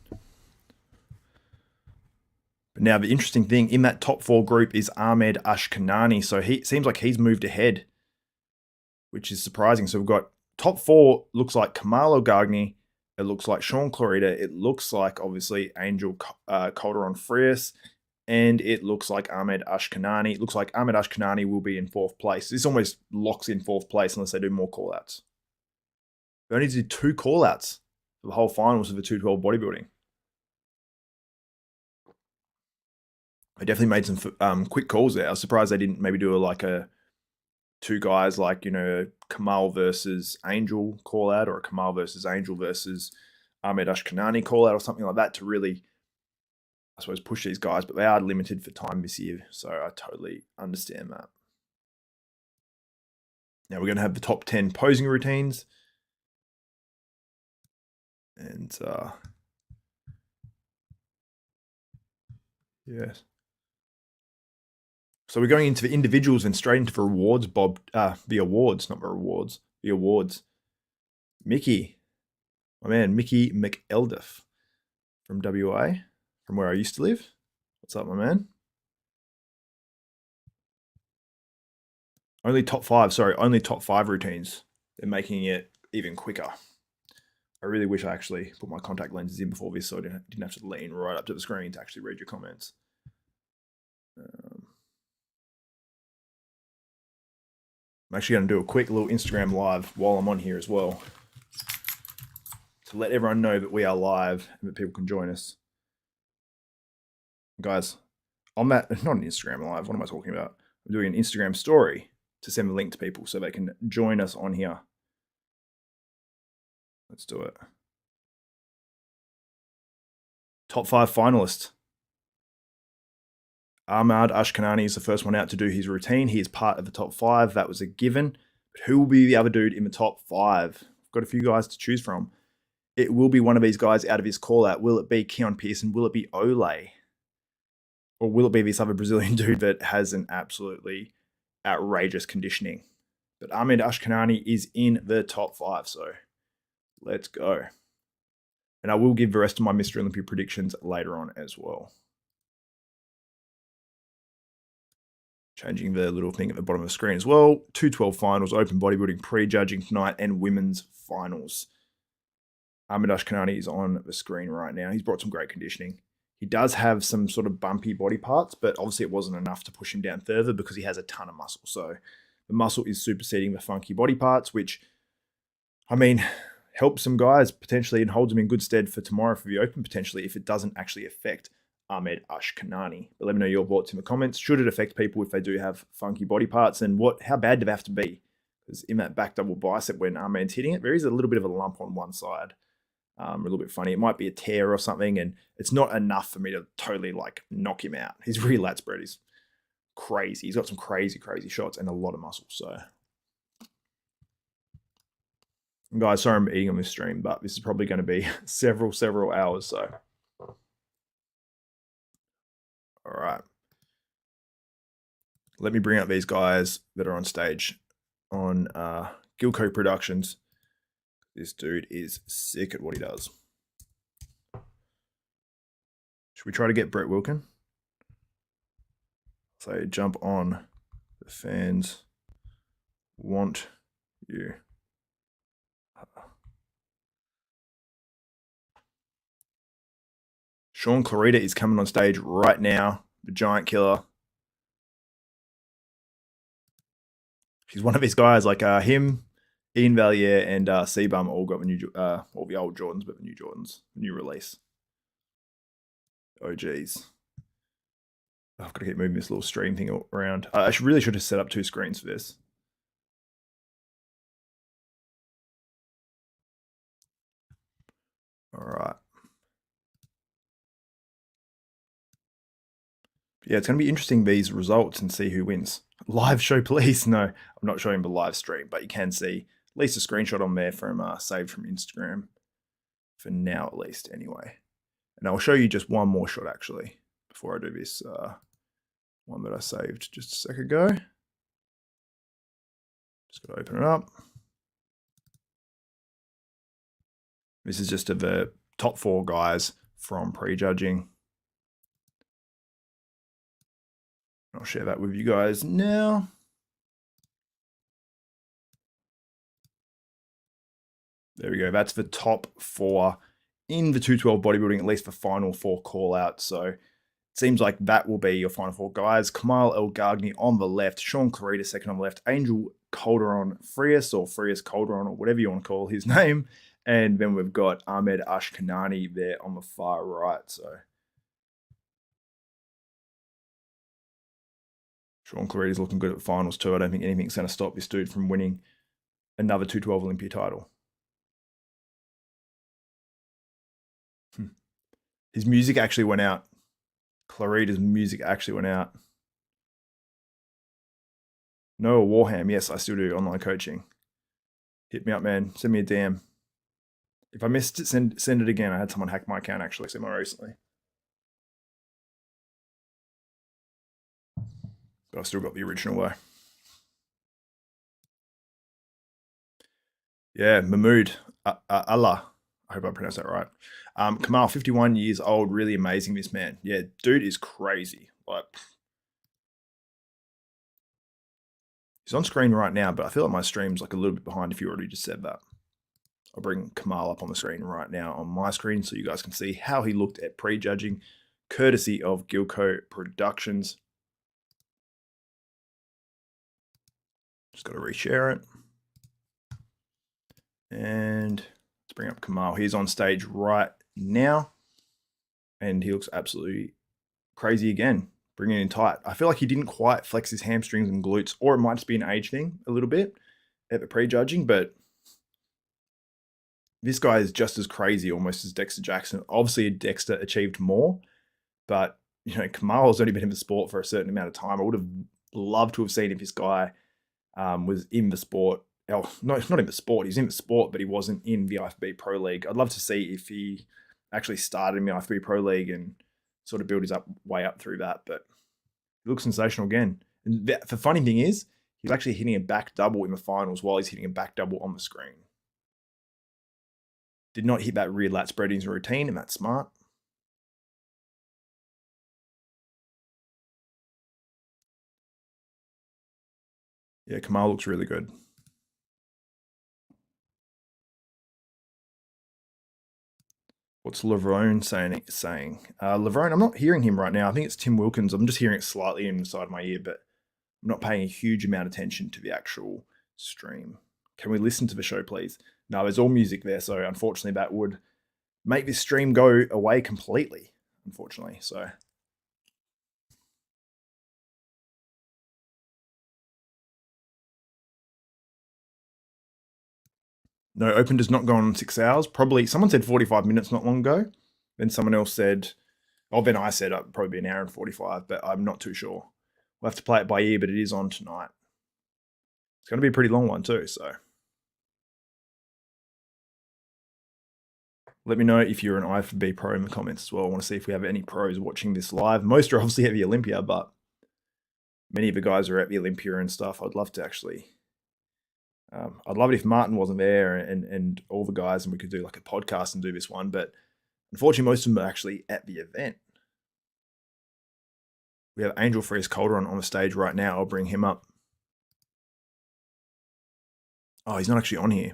But now the interesting thing in that top 4 group is Ahmed Ashkanani. So he seems like he's moved ahead, which is surprising. So we've got top 4 looks like Kamal Ogagni. It looks like Shaun Clarida. It looks like obviously Angel Calderon Frias. And it looks like Ahmed Ashkanani. It looks like Ahmed Ashkanani will be in 4th place. This almost locks in 4th place unless they do more call-outs. They only did 2 call-outs for the whole finals of the 212 bodybuilding. They definitely made some quick calls there. I was surprised they didn't maybe do like a 2 guys like, you know, Kamal versus Angel call-out or a Kamal versus Angel versus Ahmed Ashkanani call-out or something like that to really, I suppose, push these guys, but they are limited for time this year, so I totally understand that. Now we're going to have the top 10 posing routines. And, yes. So we're going into the individuals and straight into the rewards, Bob. The awards, not the rewards. The awards. Mickey. My man, Mickey McElduff from WA, from where I used to live. What's up, my man? Only top 5 routines. They're making it even quicker. I really wish I actually put my contact lenses in before this so I didn't have to lean right up to the screen to actually read your comments. I'm actually going to do a quick little Instagram live while I'm on here as well to let everyone know that we are live and that people can join us. Guys, on that, not an Instagram live, what am I talking about? I'm doing an Instagram story to send the link to people so they can join us on here. Let's do it. Top 5 finalists. Ahmad Ashkanani is the first one out to do his routine. He is part of the top 5. That was a given. But who will be the other dude in the top 5? I've got a few guys to choose from. It will be one of these guys out of his call-out. Will it be Keon Pearson? Will it be Ole? Or will it be this other Brazilian dude that has an absolutely outrageous conditioning? But Ahmed Ashkanani is in the top 5, so let's go. And I will give the rest of my Mr. Olympia predictions later on as well. Changing the little thing at the bottom of the screen as well. 212 finals, open bodybuilding prejudging tonight, and women's finals. Ahmed Ashkanani is on the screen right now. He's brought some great conditioning. He does have some sort of bumpy body parts, but obviously it wasn't enough to push him down further because he has a ton of muscle. So the muscle is superseding the funky body parts, which, I mean, helps some guys potentially and holds them in good stead for tomorrow for the open potentially if it doesn't actually affect Ahmed Ashkanani. But let me know your thoughts in the comments. Should it affect people if they do have funky body parts, and how bad do they have to be? Because in that back double bicep when Ahmed's hitting it, there is a little bit of a lump on one side. A little bit funny. It might be a tear or something, and it's not enough for me to totally like knock him out. His rear lat spread is crazy. He's got some crazy shots and a lot of muscle. So, guys, sorry I'm eating on this stream, but this is probably going to be several hours. So, all right. Let me bring out these guys that are on stage on Gilco Productions. This dude is sick at what he does. Should we try to get Brett Wilkin? So jump on. The fans want you. Shaun Clarida is coming on stage right now. The giant killer. He's one of these guys like him, Ian Valier, and C-Bum all got the new, all the old Jordans, but the new Jordans, the new release. Oh, geez. I've got to keep moving this little stream thing around. I really should have set up 2 screens for this. All right. Yeah, it's going to be interesting, these results, and see who wins. Live show, please. No, I'm not showing the live stream, but you can see at least a screenshot on there from saved from Instagram for now, at least, anyway. And I'll show you just one more shot, actually, before I do this one that I saved just a sec ago. Just got to open it up. This is just of the top 4 guys from Prejudging. I'll share that with you guys now. There we go. That's the top 4 in the 212 bodybuilding, at least for final 4 call out. So it seems like that will be your final 4 guys. Kamal El Gagni on the left, Shaun Clarida second on the left, Angel Calderon Frias, or Frias Calderon, or whatever you want to call his name. And then we've got Ahmed Ashkanani there on the far right. So Shaun Clarida's looking good at the finals too. I don't think anything's going to stop this dude from winning another 212 Olympia title. His music actually went out. Clarida's music actually went out. Noah Warham, yes, I still do online coaching. Hit me up, man. Send me a DM. If I missed it, send it again. I had someone hack my account actually more recently. But I've still got the original though. Yeah, Mahmood Allah. I hope I pronounced that right. Kamal, 51 years old, really amazing, this man. Yeah, dude is crazy. Like, he's on screen right now, but I feel like my stream's like a little bit behind if you already just said that. I'll bring Kamal up on the screen right now on my screen so you guys can see how he looked at Prejudging, courtesy of Gilco Productions. Just got to reshare it. And let's bring up Kamal. He's on stage right now, and he looks absolutely crazy again, bringing it in tight. I feel like he didn't quite flex his hamstrings and glutes, or it might just be an age thing a little bit at the Prejudging, but this guy is just as crazy almost as Dexter Jackson. Obviously, Dexter achieved more, but you know, Kamal's only been in the sport for a certain amount of time. I would have loved to have seen if this guy was in the sport. Oh, no, not in the sport. He's in the sport, but he wasn't in the IFBB Pro League. I'd love to see if he actually started in the IFBB Pro League and sort of build his way up through that. But he looks sensational again. And the funny thing is, he's actually hitting a back double in the finals while he's hitting a back double on the screen. Did not hit that rear lat spread in his routine, and that's smart. Yeah, Kamal looks really good. What's Lavrone saying? Lavrone, I'm not hearing him right now. I think it's Tim Wilkins. I'm just hearing it slightly inside my ear, but I'm not paying a huge amount of attention to the actual stream. Can we listen to the show, please? No, there's all music there, so unfortunately that would make this stream go away completely, unfortunately. So no, Open does not go on 6 hours. Probably someone said 45 minutes not long ago. Then someone else said, oh, then I said it'd probably be an hour and 45, but I'm not too sure. We'll have to play it by ear, but it is on tonight. It's going to be a pretty long one too, so. Let me know if you're an IFBB pro in the comments as well. I want to see if we have any pros watching this live. Most are obviously at the Olympia, but many of the guys are at the Olympia and stuff. I'd love to actually... I'd love it if Martin wasn't there and all the guys and we could do like a podcast and do this one, but unfortunately most of them are actually at the event. We have Angel Frias Calderon on the stage right now. I'll bring him up. Oh, he's not actually on here.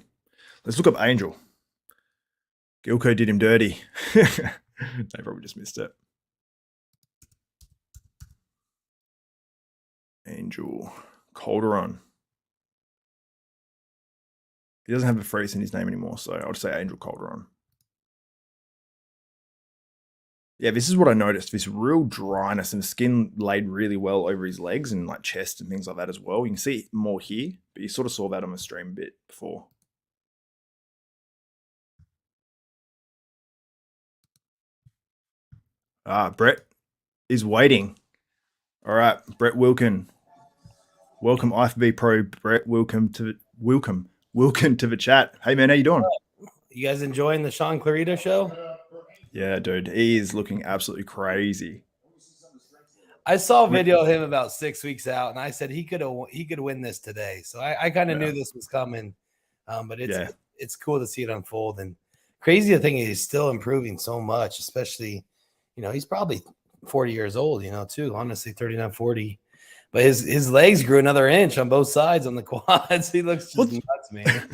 Let's look up Angel. Gilco did him dirty. They probably just missed it. Angel Calderon. He doesn't have a Frias in his name anymore, so I'll just say Angel Calderon. Yeah, this is what I noticed. This real dryness, and the skin laid really well over his legs and like chest and things like that as well. You can see it more here, but you sort of saw that on the stream a bit before. Brett is waiting. All right, Brett Wilkin. Welcome, IFB Pro. Brett, welcome to the chat. Hey man, how you doing? You guys enjoying the Shaun Clarida show? Yeah, dude, he is looking absolutely crazy. I saw a video of him about 6 weeks out, and I said he could win this today. So I kind of knew this was coming, but it's cool to see it unfold. And crazy to think he's still improving so much, especially, he's probably 40 years old, too. Honestly, 39, 40. But his legs grew another inch on both sides on the quads. He looks just nuts, man.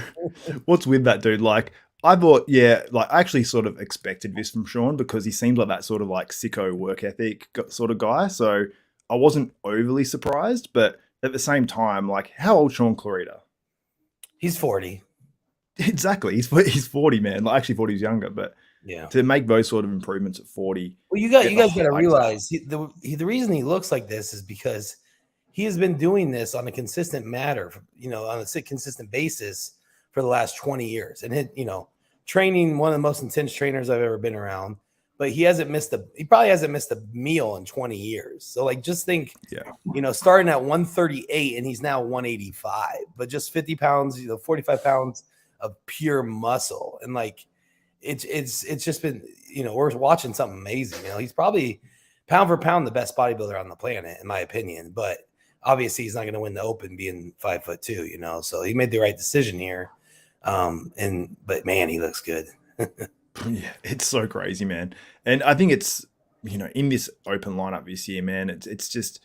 What's with that, dude? Like, I thought, I actually sort of expected this from Shaun because he seemed like that sort of like sicko work ethic sort of guy. So I wasn't overly surprised, but at the same time, like, how old Shaun Clarida? He's 40. Exactly. He's 40, man. Like, actually 40 is younger, but yeah, to make those sort of improvements at 40. Well, you guys got to realize the reason he looks like this is because he has been doing this on a consistent on a consistent basis for the last 20 years. And, training one of the most intense trainers I've ever been around, but he probably hasn't missed a meal in 20 years. So like, just think, starting at 138 and he's now 185, but just 50 pounds, 45 pounds of pure muscle. And like, it's just been, we're watching something amazing. He's probably pound for pound the best bodybuilder on the planet, in my opinion, but obviously he's not going to win the open being 5'2", so he made the right decision here. But man, he looks good. Yeah, it's so crazy, man. And I think it's, in this open lineup this year, man, it's just,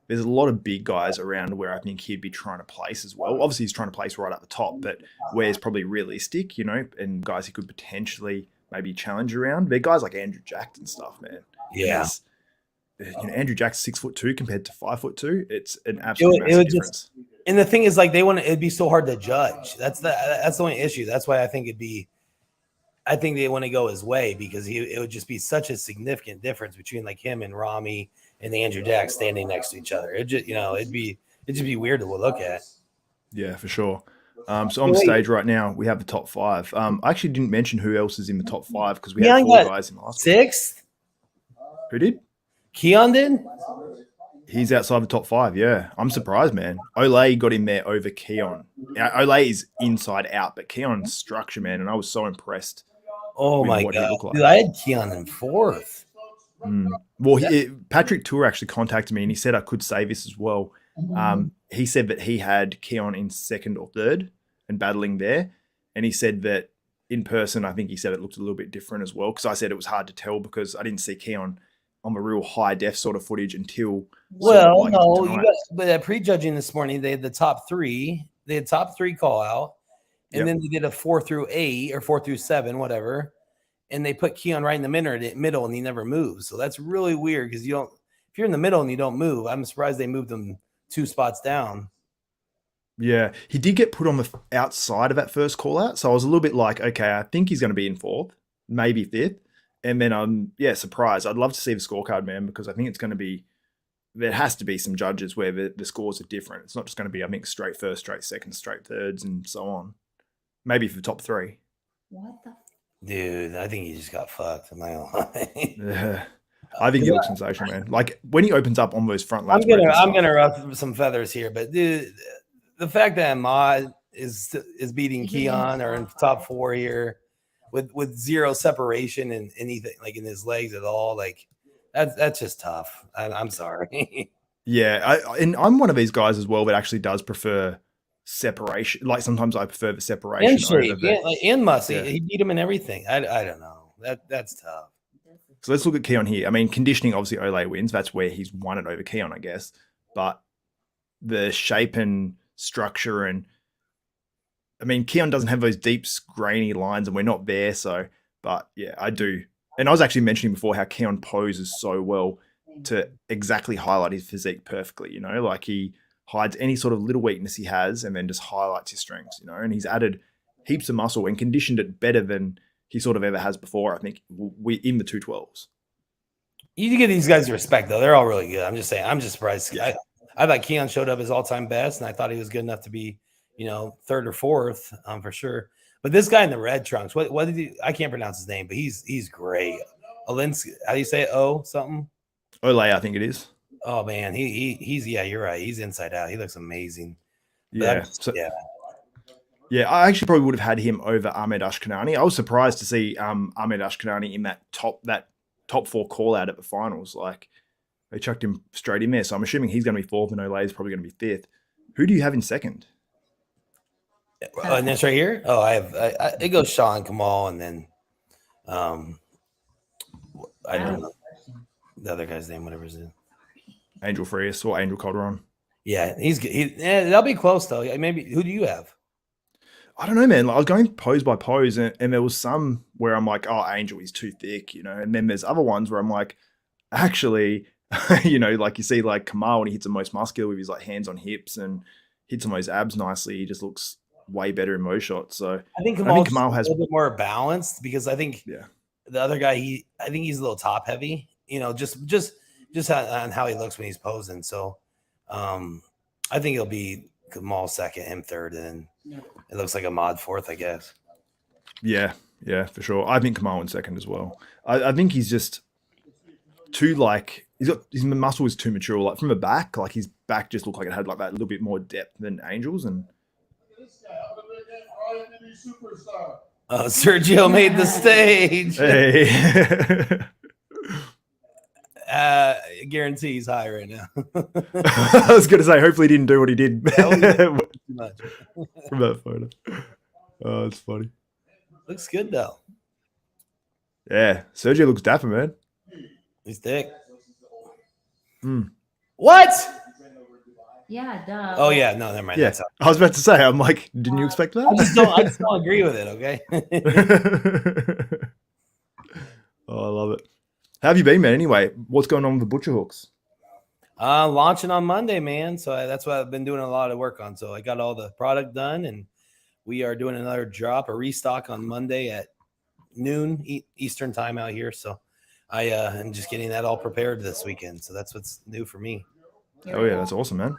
there's a lot of big guys around where I think he'd be trying to place as well. Obviously he's trying to place right at the top, but where it's probably realistic, and guys he could potentially maybe challenge around. They're guys like Andrew Jack and stuff, man. Yeah. Andrew Jack's 6'2" compared to 5'2". It's an absolute massive difference. And the thing is, like, it'd be so hard to judge. That's the only issue. That's why I think they want to go his way, because it would just be such a significant difference between like him and Ramy and Andrew Jack standing next to each other. It just, it'd just be weird to look at. Yeah, for sure. So on stage right now, we have the top 5. I actually didn't mention who else is in the top 5 because we had 4 guys in the last 6th. Who did? Keon did? He's outside the top 5, yeah. I'm surprised, man. Olay got him there over Keon. Olay is inside out, but Keon's structure, man, and I was so impressed. Oh my God. Like. Dude, I had Keon in 4th. Well, Patrick Tour actually contacted me and he said I could say this as well. He said that he had Keon in 2nd or 3rd and battling there. And he said that in person, I think he said it looked a little bit different as well, because I said it was hard to tell because I didn't see Keon on the real high def sort of footage until. Well, but at prejudging this morning, they had the top 3. They had top 3 call out, and then they did a 4 through 8 or 4 through 7, whatever. And they put Keon right in the middle, and he never moves. So that's really weird because if you're in the middle and you don't move, I'm surprised they moved him 2 spots down. Yeah, he did get put on the outside of that first call out. So I was a little bit like, okay, I think he's going to be in 4th, maybe 5th. And then I'm, surprised. I'd love to see the scorecard, man, because I think it's going to be, there has to be some judges where the scores are different. It's not just going to be, I think, straight 1st, straight 2nd, straight 3rds, and so on. Maybe for the top 3. What the? Dude, I think he just got fucked. Am I lying? Yeah. I think he looks sensational, man. Like, when he opens up on those front lines. I'm gonna ruffle some feathers here, but dude, the fact that Ahmad is beating Keon or in top 4 here with 0 separation and anything like in his legs at all, like that's just tough. I'm sorry. Yeah, and I'm one of these guys as well that actually does prefer separation. Like, sometimes I prefer the separation and shape, and muscle. He beat him in everything. I don't know. That's tough. So let's look at Keon here. I mean, conditioning, obviously Olay wins. That's where he's won it over Keon, I guess. But the shape and structure, and I mean, Keon doesn't have those deep, grainy lines, and we're not there. So, but yeah, I do. And I was actually mentioning before how Keon poses so well to exactly highlight his physique perfectly. Like, he hides any sort of little weakness he has and then just highlights his strengths, and he's added heaps of muscle and conditioned it better than he sort of ever has before, I think, in the 212s. You need to give these guys respect, though. They're all really good. I'm just saying. I'm just surprised. Yeah. I thought Keon showed up his all-time best, and I thought he was good enough to be, 3rd or 4th, for sure. But this guy in the red trunks, what did he? I can't pronounce his name, but he's great. Olinsky. How do you say it? O something? Olay, I think it is. Oh man, he's yeah, you're right. He's inside out. He looks amazing. Yeah. Yeah, I actually probably would have had him over Ahmed Ashkanani. I was surprised to see Ahmed Ashkanani in that top 4 call out at the finals. Like they chucked him straight in there. So I'm assuming he's going to be 4th and Olay is probably going to be 5th. Who do you have in 2nd? And that's right here. Oh, I have. It goes Shaun, Kamal, and then I don't know the other guy's name, whatever his name. Angel Frias or Angel Calderon. Yeah, he's good. That'll be close though. Maybe who do you have? I don't know, man. Like, I was going pose by pose, and there was some where I'm like, oh, Angel, he's too thick, and then there's other ones where I'm like, actually, like you see like Kamal when he hits the most muscular with his like hands on hips and hits on those abs nicely, he just looks way better in most shots. So I think Kamal has a little bit more balanced because I think the other guy, I think he's a little top heavy, just on how he looks when he's posing. So I think it'll be Kamal 2nd, him 3rd, and it looks like Ahmad 4th, I guess. Yeah, for sure. I think Kamal in 2nd as well. I think he's just too his muscle is too mature. Like from the back, like his back just looked like it had like that little bit more depth than Angel's. And Sergio made the stage. Hey. I guarantee he's high right now. I was going to say, hopefully he didn't do what he did from that photo. Oh, it's funny. Looks good though. Yeah, Sergio looks dapper, man. He's thick. What? Yeah, duh. Oh yeah, no, never mind. Yeah, I was about to say, I'm like, didn't you expect that? I just don't agree with it. Okay. Oh, I love it. How have you been, man? Anyway, what's going on with the butcher hooks? Launching on Monday, man. So that's what I've been doing a lot of work on. So I got all the product done, and we are doing another drop, a restock on Monday at noon Eastern time out here. So I am just getting that all prepared this weekend. So that's what's new for me. Oh yeah, that's awesome, man.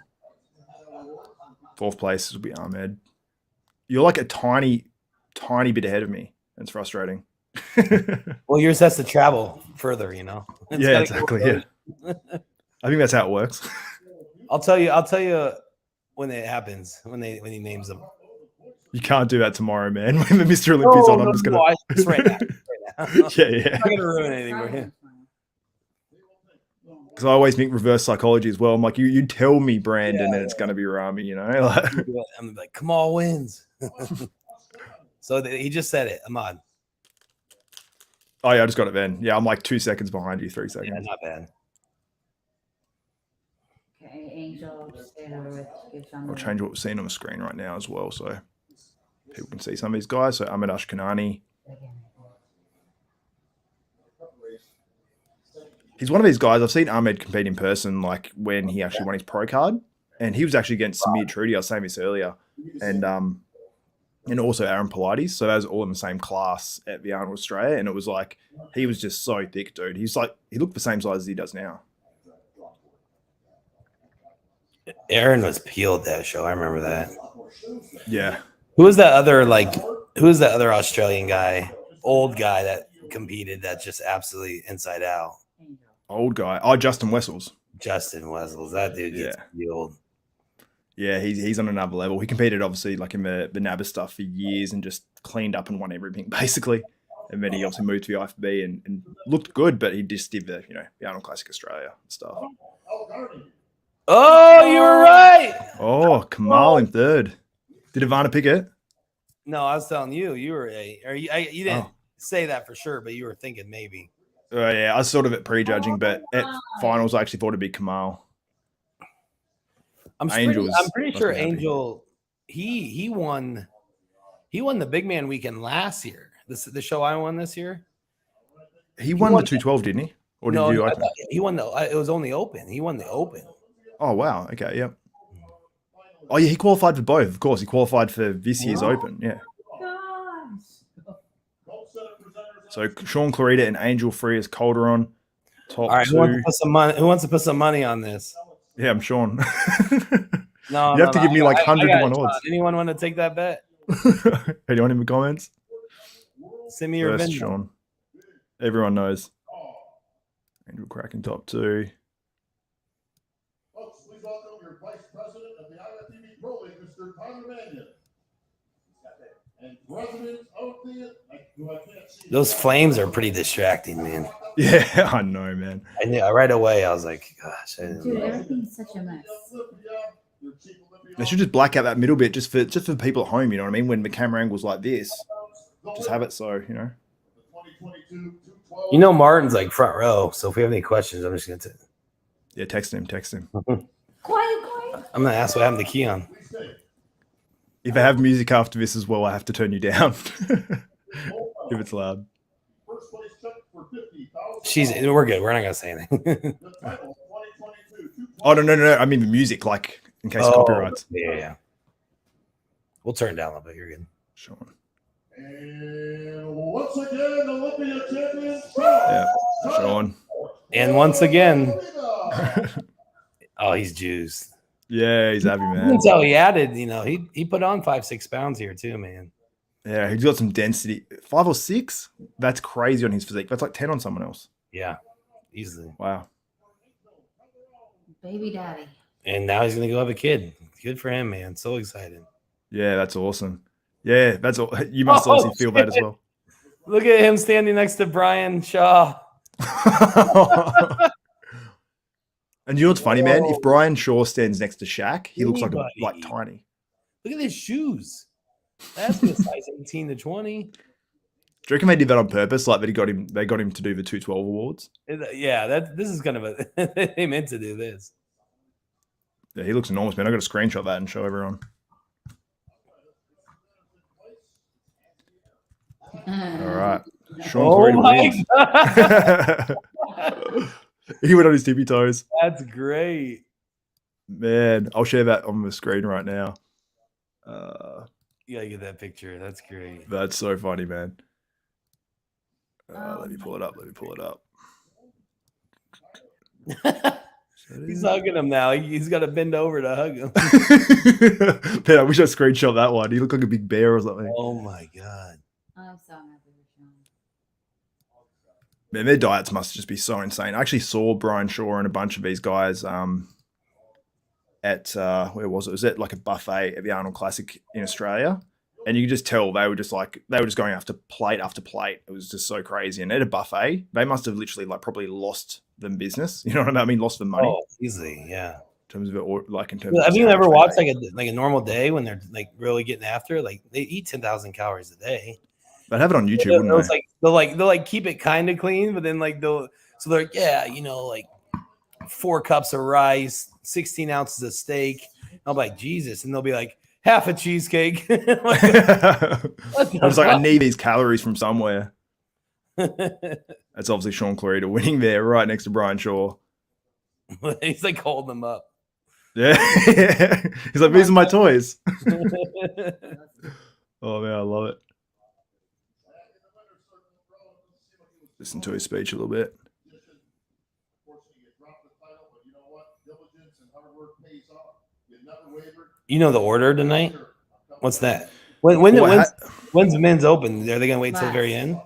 4th place will be Ahmed. You're like a tiny bit ahead of me. It's frustrating. Well, yours has to travel further, Yeah, exactly. Yeah. I think that's how it works. I'll tell you when it happens, when he names them. You can't do that tomorrow, man. When the Mr. Olympia's on, I'm just gonna. It's right now. Yeah. I'm not gonna ruin anything for him. Because I always think reverse psychology as well. I'm like, you tell me Brandon, and it's gonna be Ramy, I'm like, Kamal wins. So he just said it, Ahmad. Oh yeah, I just got it then. Yeah, I'm like 2 seconds behind you, 3 seconds. Yeah, not bad. Okay, Angel, I'll change what we're seeing on the screen right now as well, so people can see some of these guys. So Ahmed Ashkanani. He's one of these guys. I've seen Ahmed compete in person, like when he actually won his pro card, and he was actually against Samir Trudy. I was saying this earlier, and also Aaron Pilates. So that was all in the same class at the Arnold Australia, and it was like he was just so thick, dude. He looked the same size as he does now. Aaron was peeled that show. I remember that. Yeah. Who was that other Australian guy, old guy that competed that's just absolutely inside out? Old guy. Oh, Justin Wessels. That dude gets peeled. Yeah, he's on another level. He competed obviously like in the NABBA stuff for years and just cleaned up and won everything basically. And then he obviously moved to the IFB and looked good, but he just did the Arnold Classic Australia stuff. Oh, you were right. Oh, Kamal in 3rd. Did Ivana pick it? No, I was telling you. You were you didn't say that for sure, but you were thinking maybe. Yeah, I was sort of at prejudging, but at finals I actually thought it'd be Kamal. I'm pretty sure Angel he won the big man weekend last year. The show I won this year. He won the 212, didn't he? Or did you open? He won it was only open. He won the open. Oh wow. Okay, yep. Oh yeah, he qualified for both, of course. He qualified for this year's open, yeah. So Shaun Clarida and Angel Frias Calderon. Top all right, 2. Who wants to put some money on this? Yeah, I'm Sean. No, you have to give me like 100 to 1 odds. Anyone want to take that bet? Anyone in the comments? Send me your First, Venmo. Sean. Everyone knows. Angel cracking top 2. Folks, please welcome your Vice President of the IFPB Pro League, Mr. Tyler Mannion. And President of the... Those flames are pretty distracting, man. Yeah, I know, man. I knew right away. I was like, gosh. Dude, everything's such a mess. They should just black out that middle bit just for people at home, you know what I mean? When the camera angle's like this, just have it so, you know. You know Martin's like front row, so if we have any questions, I'm just going to... Yeah, text him. Quiet. I'm going to ask what happened to Keon. If I have music after this as well, I have to turn you down. If it's loud. We're good. We're not going to say anything. Oh, no. I mean the music, like, in case of copyrights. Yeah. We'll turn it down a little bit. You're good. Sean. And once again, Olympia champion, Yeah, Sean. And once again, he's juiced. Yeah, he's happy, You man. can tell he added, he put on 5-6 pounds here too, man. Yeah, he's got some density. 5 or 6? That's crazy on his physique. That's like 10 on someone else. Yeah, easily. Wow. Baby daddy. And now he's going to go have a kid. Good for him, man. So excited. Yeah, that's awesome. Yeah, that's all. You must obviously feel that as well. Look at him standing next to Brian Shaw. And you know what's funny, man? If Brian Shaw stands next to Shaq, he looks like tiny. Look at his shoes. That's a size 18 to 20. Do you reckon they did that on purpose? Like that they got him to do the 212 awards? Yeah, this is kind of a they meant to do this. Yeah, he looks enormous, man. I got to screenshot that and show everyone. All right. Shaun Clarida wins. He went on his tippy toes. That's great. Man, I'll share that on the screen right now. You gotta get that picture. That's great. That's so funny, man. Let me pull it up. He's hugging him now. He's got to bend over to hug him. Man, I wish I screenshot that one. He looked like a big bear or something. Oh my god. I'm so happy with Sean. Man, their diets must just be so insane. I actually saw Brian Shaw and a bunch of these guys at where was it? It was at like a buffet at the Arnold Classic in Australia. And you could just tell they were just going after plate after plate. It was just so crazy. And at a buffet, they must have literally probably lost them business. You know what I mean? Lost them money. Oh, easily, yeah. In terms of it, or have you ever watched like a normal day when they're like really getting after it? Like they eat 10,000 calories a day. They'd have it on YouTube, wouldn't they? They'll keep it kind of clean, but then they're like, yeah, like 4 cups of rice, 16 ounces of steak. I'm like, Jesus, and they'll be like, half a cheesecake. I was like, I need these calories from somewhere. That's obviously Shaun Clarida winning there, right next to Brian Shaw. He's like holding them up. Yeah. He's like, these are my toys. Oh, man, I love it. Listen to his speech a little bit. You know the order tonight? What's that? When's the men's open? Are they going to wait till the very end?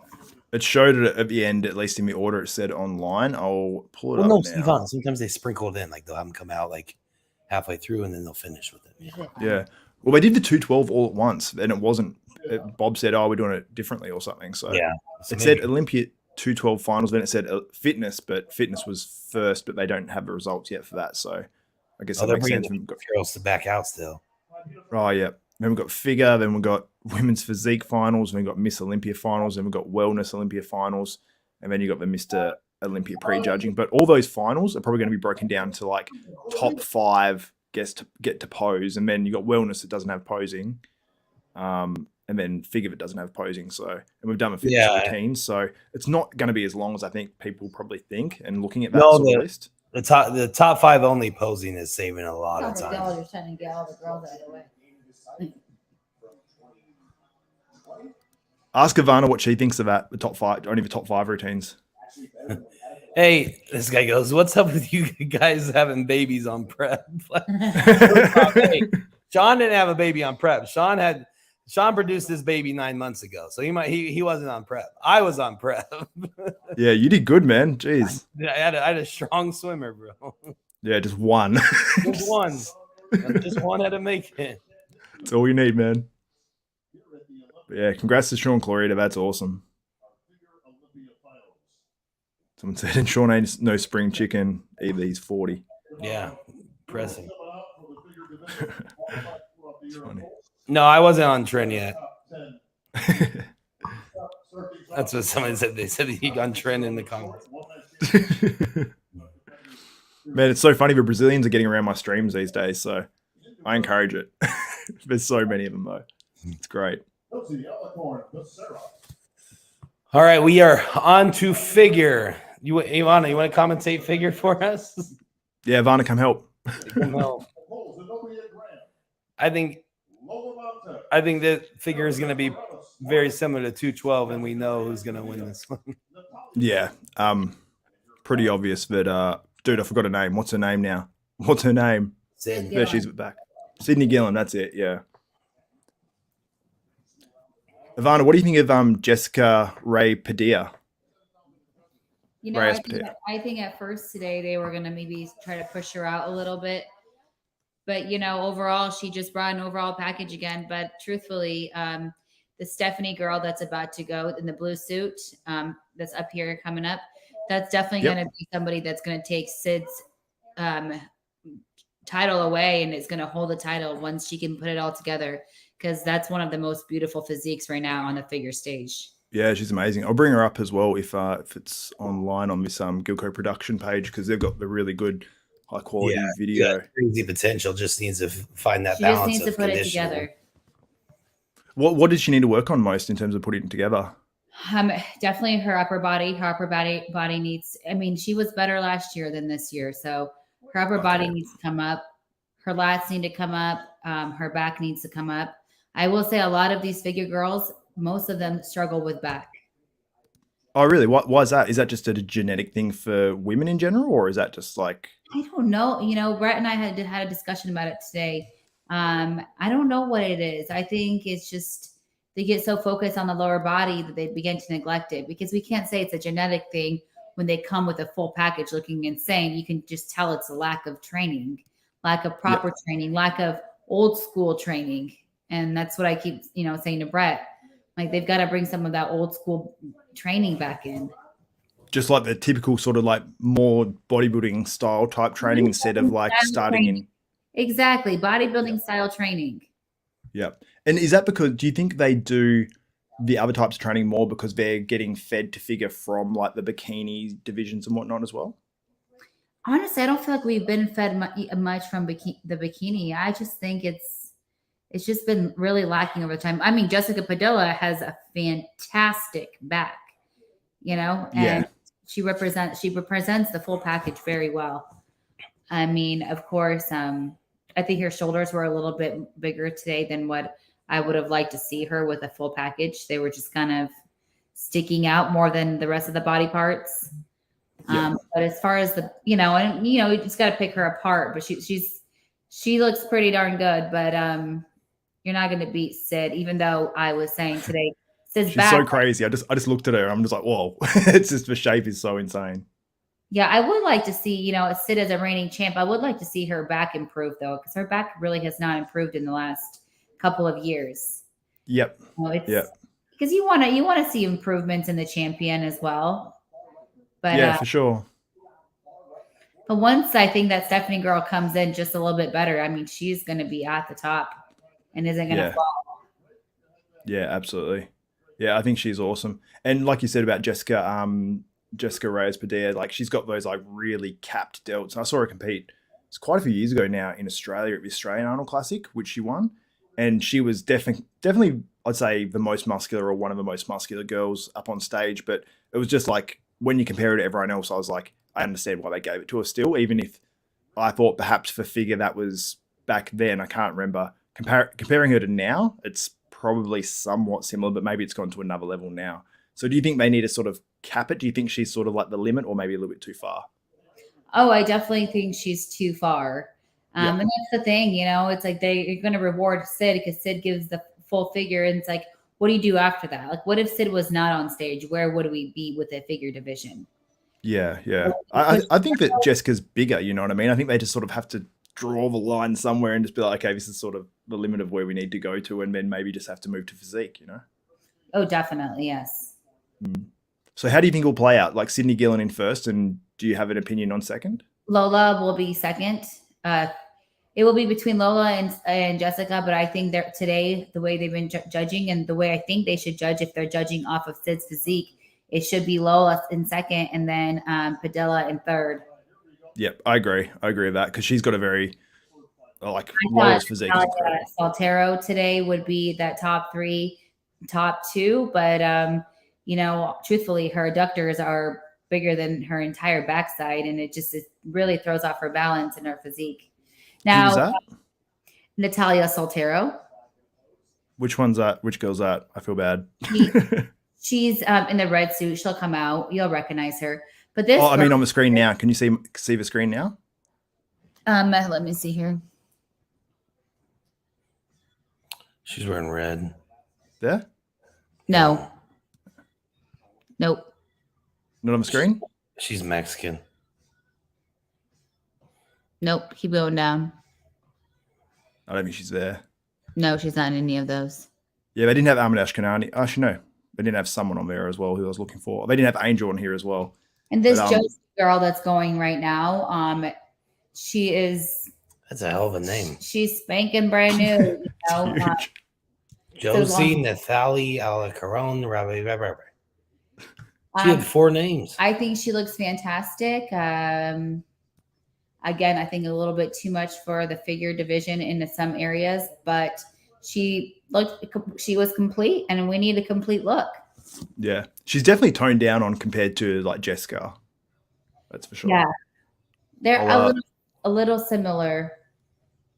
It showed it at the end, at least in the order it said online. I'll pull it up now. Stefan, sometimes they sprinkle it in. Like they'll have them come out like halfway through and then they'll finish with it. Yeah. Well, they did the 212 all at once. And it wasn't, Bob said, we're doing it differently or something. So yeah, it said Olympia 212 finals. Then it said fitness, but fitness was first, but they don't have the results yet for that. So I guess that makes sense. We've got girls to back out still. Oh, yeah. Then we've got figure, then we've got women's physique finals, then we've got Miss Olympia finals, then we've got wellness Olympia finals, and then you got the Mr Olympia prejudging. But all those finals are probably going to be broken down to like top 5 guests to get to pose, and then you got wellness that doesn't have posing, and then figure that doesn't have posing. So, and we've done the fitness routines, so it's not going to be as long as I think people probably think. And looking at that list, the top 5 only posing is saving a lot of time. You're trying to get all the girls out of the way. Ask Ivana what she thinks of that. The top 5, only the top 5 routines. Hey, this guy goes, "What's up with you guys having babies on prep?" Hey, Sean didn't have a baby on prep. Sean Shaun produced this baby 9 months ago, so he wasn't on prep. I was on prep. Yeah, you did good, man. Jeez. I had a strong swimmer, bro. Yeah, just one. Just one. Just one had to make it. That's all you need, man. But yeah, congrats to Shaun Clarida. That's awesome. Someone said, and Shaun ain't no spring chicken, either. He's 40. Yeah, pressing. It's funny. No, I wasn't on trend yet. That's what somebody said. They said he got on trend in the comments. Man, it's so funny. The Brazilians are getting around my streams these days, so I encourage it. There's so many of them, though. It's great. All right, we are on to figure. Ivana, you want to commentate figure for us? Yeah, Ivana, come help. Come help. I think that figure is going to be very similar to 212, and we know who's going to win this one. Yeah, pretty obvious. But dude, I forgot her name. What's her name now? What's her name? Sid. There, she's back. Sydney Gillen. That's it. Yeah. Ivana, what do you think of Jessica Ray Padilla? You know, Reyes I think at first today they were going to maybe try to push her out a little bit. But, you know, overall, she just brought an overall package again. But truthfully, the Stephanie girl that's about to go in the blue suit that's up here coming up, that's definitely going to be somebody that's going to take Sid's title away and is going to hold the title once she can put it all together, because that's one of the most beautiful physiques right now on the figure stage. Yeah, she's amazing. I'll bring her up as well if it's online on this Gilco production page, because they've got the really good high quality video. Crazy potential. Just needs to find that She balance. just needs to put it together. What does she need to work on most in terms of putting it together? Definitely her upper body. Her upper body needs. I mean, she was better last year than this year, so her upper body needs to come up. Her lats need to come up. Her back needs to come up. I will say a lot of these figure girls, most of them struggle with back. Oh, really? Why is that? Is that just a genetic thing for women in general, or is that just like? I don't know. You know, Brett and I had a discussion about it today. I don't know what it is. I think it's just they get so focused on the lower body that they begin to neglect it, because we can't say it's a genetic thing when they come with a full package looking insane. You can just tell it's a lack of training, lack of proper training, lack of old school training. And that's what I keep, saying to Brett. Like, they've got to bring some of that old school training back in. Just like the typical sort of like more bodybuilding style type training instead of like starting in. Exactly. Bodybuilding style training. Yeah. And is that because, do you think they do the other types of training more because they're getting fed to figure from like the bikini divisions and whatnot as well? Honestly, I don't feel like we've been fed much from the bikini. I just think it's just been really lacking over time. I mean, Jessica Padilla has a fantastic back, and she represents the full package very well. I mean, of course, I think her shoulders were a little bit bigger today than what I would have liked to see her with a full package. They were just kind of sticking out more than the rest of the body parts. But as far as you just got to pick her apart. But she looks pretty darn good. But you're not going to beat Sid, even though I was saying today, Sid's She's back. so crazy. I just looked at her. I'm just like, whoa! It's just the shape is so insane. Yeah, I would like to see, Sid as a reigning champ. I would like to see her back improve, though, because her back really has not improved in the last couple of years. Yep. Because you want to see improvements in the champion as well. But yeah, for sure. But once I think that Stephanie girl comes in just a little bit better, I mean, she's going to be at the top and isn't going to fall. Yeah, absolutely. Yeah, I think she's awesome. And like you said about Jessica Reyes Padilla, like she's got those like really capped delts. And I saw her compete. It's quite a few years ago now in Australia at the Australian Arnold Classic, which she won. And she was definitely, I'd say, the most muscular or one of the most muscular girls up on stage. But it was just like, when you compare her to everyone else, I was like, I understand why they gave it to her still, even if I thought perhaps for figure that was back then. I can't remember. Comparing her to now, it's probably somewhat similar, but maybe it's gone to another level now. So do you think they need to sort of cap it? Do you think she's sort of like the limit or maybe a little bit too far? Oh, I definitely think she's too far. And that's the thing, it's like they're going to reward Sid because Sid gives the full figure. And it's like, what do you do after that? Like, what if Sid was not on stage? Where would we be with a figure division? Yeah, yeah. I think that Jessica's bigger, you know what I mean? I think they just sort of have to draw the line somewhere and just be like, okay, this is sort of the limit of where we need to go to, and then maybe just have to move to physique, you know? Oh, definitely. Yes. So how do you think it'll play out? Like Sydney Gillen in first, and do you have an opinion on second? Lola will be second. It will be between Lola and Jessica, but I think that today, the way they've been judging and the way I think they should judge if they're judging off of Sid's physique, it should be Lola in second and then Padilla in third. Yep, I agree. I agree with that because she's got a very Lola's physique. Saltero today would be that top 3, top 2, but truthfully, her adductors are bigger than her entire backside, and it really throws off her balance and her physique. Now, who's that? Natalia Saltero. Which one's that? Which girl's that? I feel bad. She's in the red suit. She'll come out. You'll recognize her. But this. I mean, on the screen now. Can you see the screen now? Let me see here. She's wearing red. There? No. Nope. Not on the screen? She's Mexican. Nope. Keep going down. I don't think she's there. No, she's not in any of those. Yeah, they didn't have Ahmed Ashkenani. Actually, no. They didn't have someone on there as well who I was looking for. They didn't have Angel on here as well. And this Josie girl that's going right now, she is. That's a hell of a name. She's spanking brand new. Josie Nathalie Alacaron. She had 4 names. I think she looks fantastic. Again, I think a little bit too much for the figure division in some areas, but she was complete, and we need a complete look. Yeah, she's definitely toned down on compared to like Jessica. That's for sure. Yeah, they're a little similar.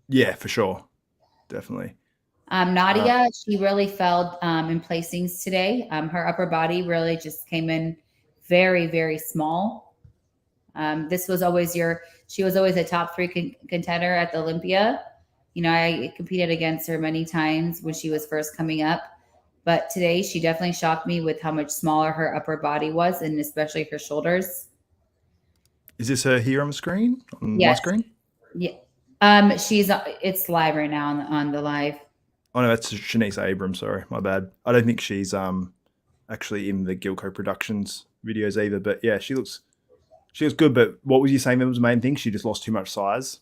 Yeah, for sure, definitely. Nadia, she really fell in placings today. Her upper body really just came in very, very small. She was always a top 3 contender at the Olympia. You know, I competed against her many times when she was first coming up, but today she definitely shocked me with how much smaller her upper body was, and especially her shoulders. Is this her here on the screen? On my screen? Yeah. It's live right now on the live. Oh no, that's Shanice Abrams. Sorry, my bad. I don't think she's actually in the Gilco Productions videos either. But yeah, she looks good. But what was you saying? That was the main thing. She just lost too much size.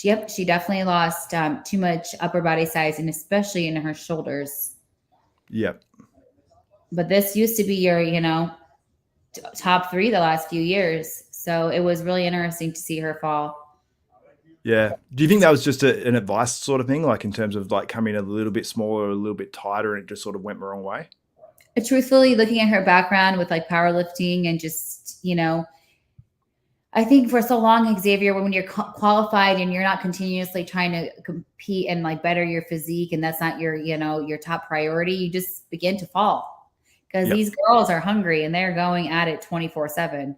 Yep, she definitely lost too much upper body size, and especially in her shoulders. Yep. But this used to be your, top 3 the last few years. So it was really interesting to see her fall. Yeah. Do you think that was just an advice sort of thing, like in terms of like coming a little bit smaller, a little bit tighter, and it just sort of went the wrong way? Truthfully, looking at her background with like powerlifting and just, I think for so long, Xavier, when you're qualified and you're not continuously trying to compete and like better your physique, and that's not your top priority, you just begin to fall because these girls are hungry and they're going at it 24/7.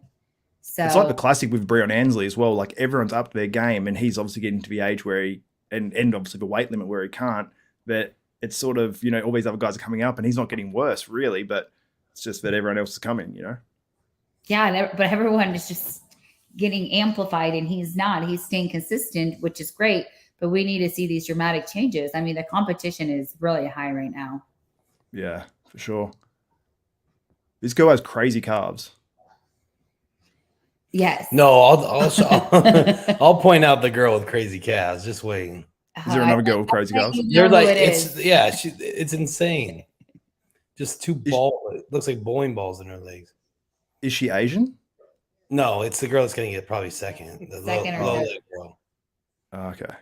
So it's like the classic with Breon Ansley as well. Like everyone's up to their game, and he's obviously getting to the age where he and obviously the weight limit where he can't. That it's sort of all these other guys are coming up, and he's not getting worse really, but it's just that everyone else is coming. Yeah, but everyone is just getting amplified, and he's not. He's staying consistent, which is great. But we need to see these dramatic changes. I mean, the competition is really high right now. Yeah, for sure. This girl has crazy calves. Yes. No, I'll point out the girl with crazy calves. Just waiting. Is there another girl with crazy calves? They're like it's insane. Just 2 balls. It looks like bowling balls in her legs. Is she Asian? No, it's the girl that's going to get probably second. The low leg girl. Okay.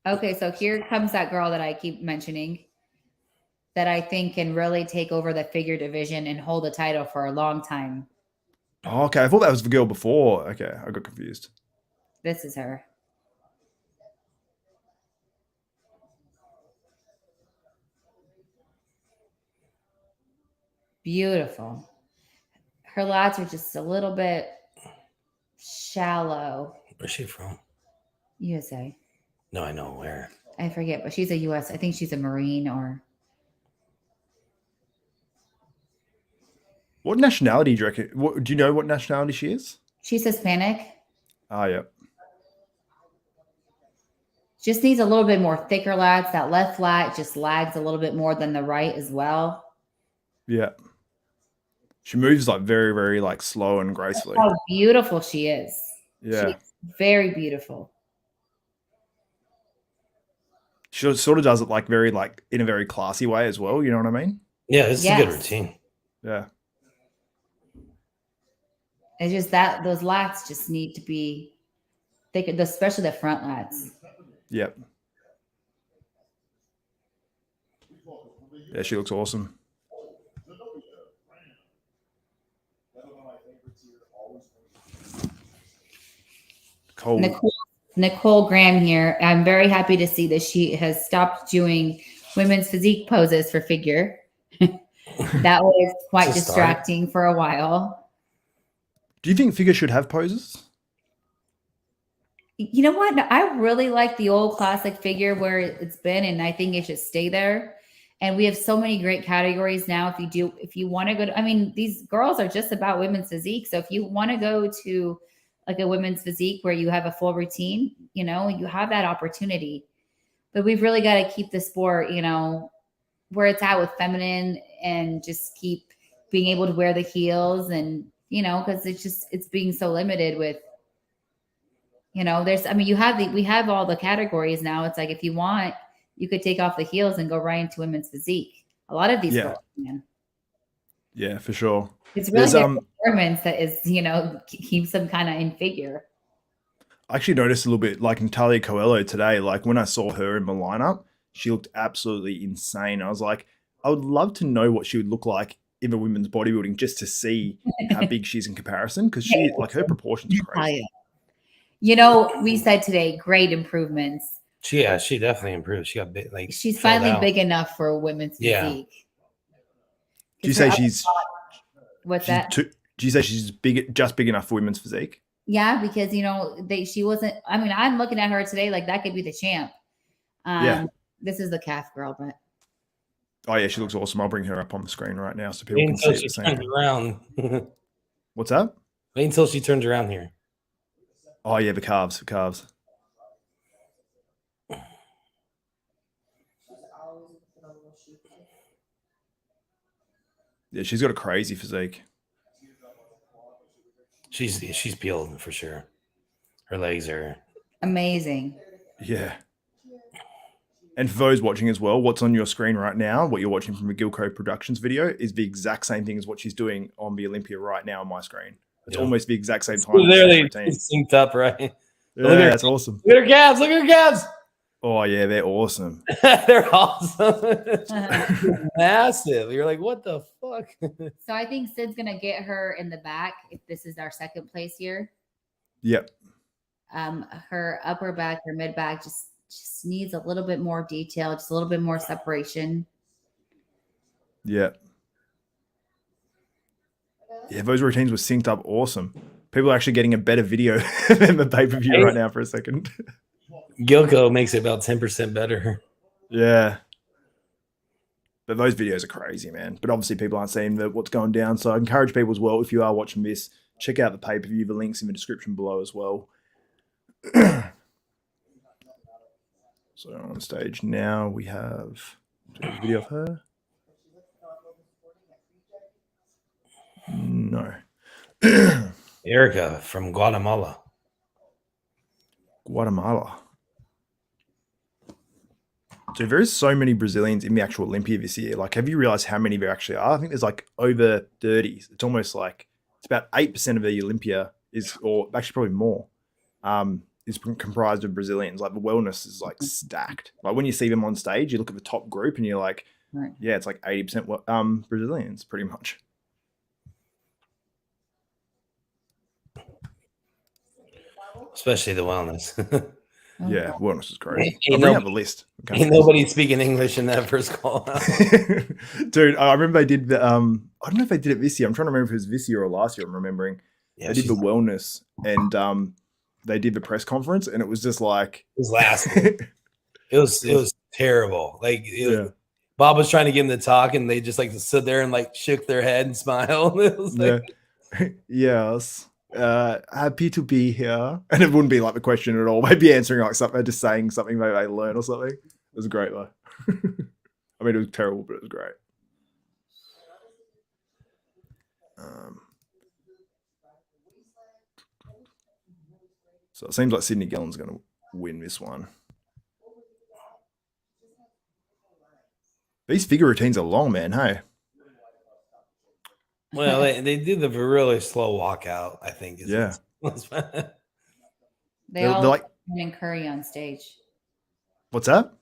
Okay, so here comes that girl that I keep mentioning that I think can really take over the figure division and hold the title for a long time. Oh, okay. I thought that was the girl before. Okay, I got confused. This is her. Beautiful. Her lats are just a little bit shallow. Where's she from? USA. No, I know where. I forget, but she's a U.S. I think she's a Marine or. What nationality do you reckon? Do you know what nationality she is? She's Hispanic. Oh, yeah. Just needs a little bit more thicker lats. That left lat just lags a little bit more than the right as well. Yeah. She moves like very, very like slow and gracefully. How beautiful she is. Yeah. She's very beautiful. She sort of does it like very like in a very classy way as well. You know what I mean? Yeah, it's a good Yes. routine. Yeah. It's just that those lats just need to be thicker, especially the front lats. Yep. Yeah, she looks awesome. Cool. Nicole Graham here. I'm very happy to see that she has stopped doing women's physique poses for figure. That was quite distracting for a while. Do you think figure should have poses? You know what? I really like the old classic figure where it's been, and I think it should stay there. And we have so many great categories now. If you want to go to, I mean, these girls are just about women's physique. So if you want to go to like a women's physique where you have a full routine, you know, you have that opportunity. But we've really got to keep the sport, you know, where it's at with feminine, and just keep being able to wear the heels, and, you know, because it's being so limited with, you know, we have all the categories now. It's like, if you want, you could take off the heels and go right into women's physique. A lot of these girls, man. Yeah, for sure. It's really the performance that is, you know, keeps them kind of in figure. I actually noticed a little bit like Natalia Coelho today. Like when I saw her in my lineup, she looked absolutely insane. I was like, I would love to know what she would look like in the women's bodybuilding, just to see how big she's in comparison, because she like her proportions are crazy. You know, we said today, great improvements. She definitely improved. She got big, like she's finally big enough for a women's physique. Do you say she's what's that? Do you say she's just big enough for women's physique? Yeah, because you know she wasn't. I mean, I'm looking at her today like that could be the champ. This is the calf girl, but oh yeah, she looks awesome. I'll bring her up on the screen right now so people can see it the same. Around. What's that? Wait until she turns around here. Oh yeah, the calves. Yeah, she's got a crazy physique. She's peeled for sure. Her legs are amazing. Yeah. And for those watching as well, what's on your screen right now, what you're watching from the Gilco Productions video, is the exact same thing as what she's doing on the Olympia right now on my screen. It's almost the exact same time. Literally synced up, right? Yeah, that's awesome. Look at her calves. Look at her calves. Oh yeah, they're awesome. They're awesome. Massive. You're like, what the fuck? So I think Sid's gonna get her in the back if this is our second place here. Yep. Her upper back, her mid back just needs a little bit more detail, just a little bit more separation. Yeah. Yeah, those routines were synced up awesome. People are actually getting a better video than the pay-per-view right now for a second. Gilco makes it about 10% better. Yeah. But those videos are crazy, man. But obviously people aren't seeing what's going down. So I encourage people as well, if you are watching this, check out the pay-per-view. The link's in the description below as well. So on stage now we have a video of her. No. Erica from Guatemala. So there's so many Brazilians in the actual Olympia this year. Like, have you realized how many there actually are? I think there's like over 30. It's almost like it's about 8% of the Olympia is, or actually probably more, is comprised of Brazilians. Like the wellness is like stacked. Like when you see them on stage, you look at the top group and you're like, right. Yeah, it's like 80% Brazilians pretty much. Especially the wellness. Yeah, wellness is great. I'll bring up the list. Okay. Ain't nobody speaking English in that first call. Dude, I remember they did the, I don't know if they did it this year. I'm trying to remember if it was this year or last year. I'm remembering. Yeah, they did the wellness and they did the press conference and it was just like. It was last. It was terrible. Like Bob was trying to get him to talk, and they just like stood there and like shook their head and smiled. It was like, Yes. Happy to be here. And it wouldn't be like the question at all. Maybe answering like something, just saying something maybe they learn or something. It was great though. I mean, it was terrible, but it was great. So it seems like Sydney Gillen's going to win this one. These figure routines are long, man. Hey. well, they did the really slow walkout, I think. Yeah. They all like Curry on stage. What's that?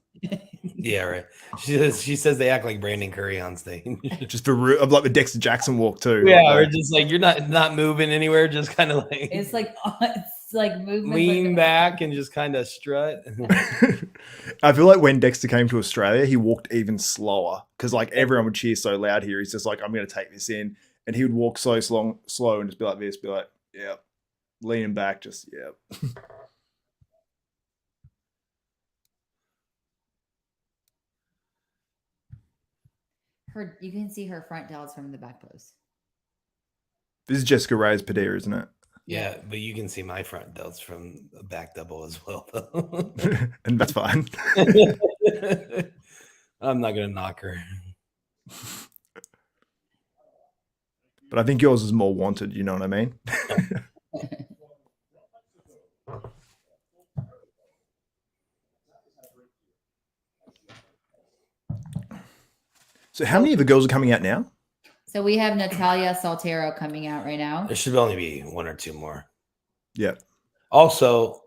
Yeah, right. She says they act like Brandon Curry on stage. Just for like the Dexter Jackson walk too. Yeah, or just like you're not moving anywhere, just kind of like it's like movement, lean back and just kind of strut. I feel like when Dexter came to Australia, he walked even slower because like everyone would cheer so loud here. He's just like, I'm going to take this in, and he would walk so slow and just be like this, be like, yeah, leaning back, just yeah. You can see her front delts from the back pose. This is Jessica Reyes Padilla, isn't it? Yeah, but you can see my front delts from a back double as well, though. And that's fine. I'm not gonna knock her. But I think yours is more wanted, you know what I mean? So how many of the girls are coming out now? So we have Natalia Saltero coming out right now. There should only be one or two more. Yeah. Also,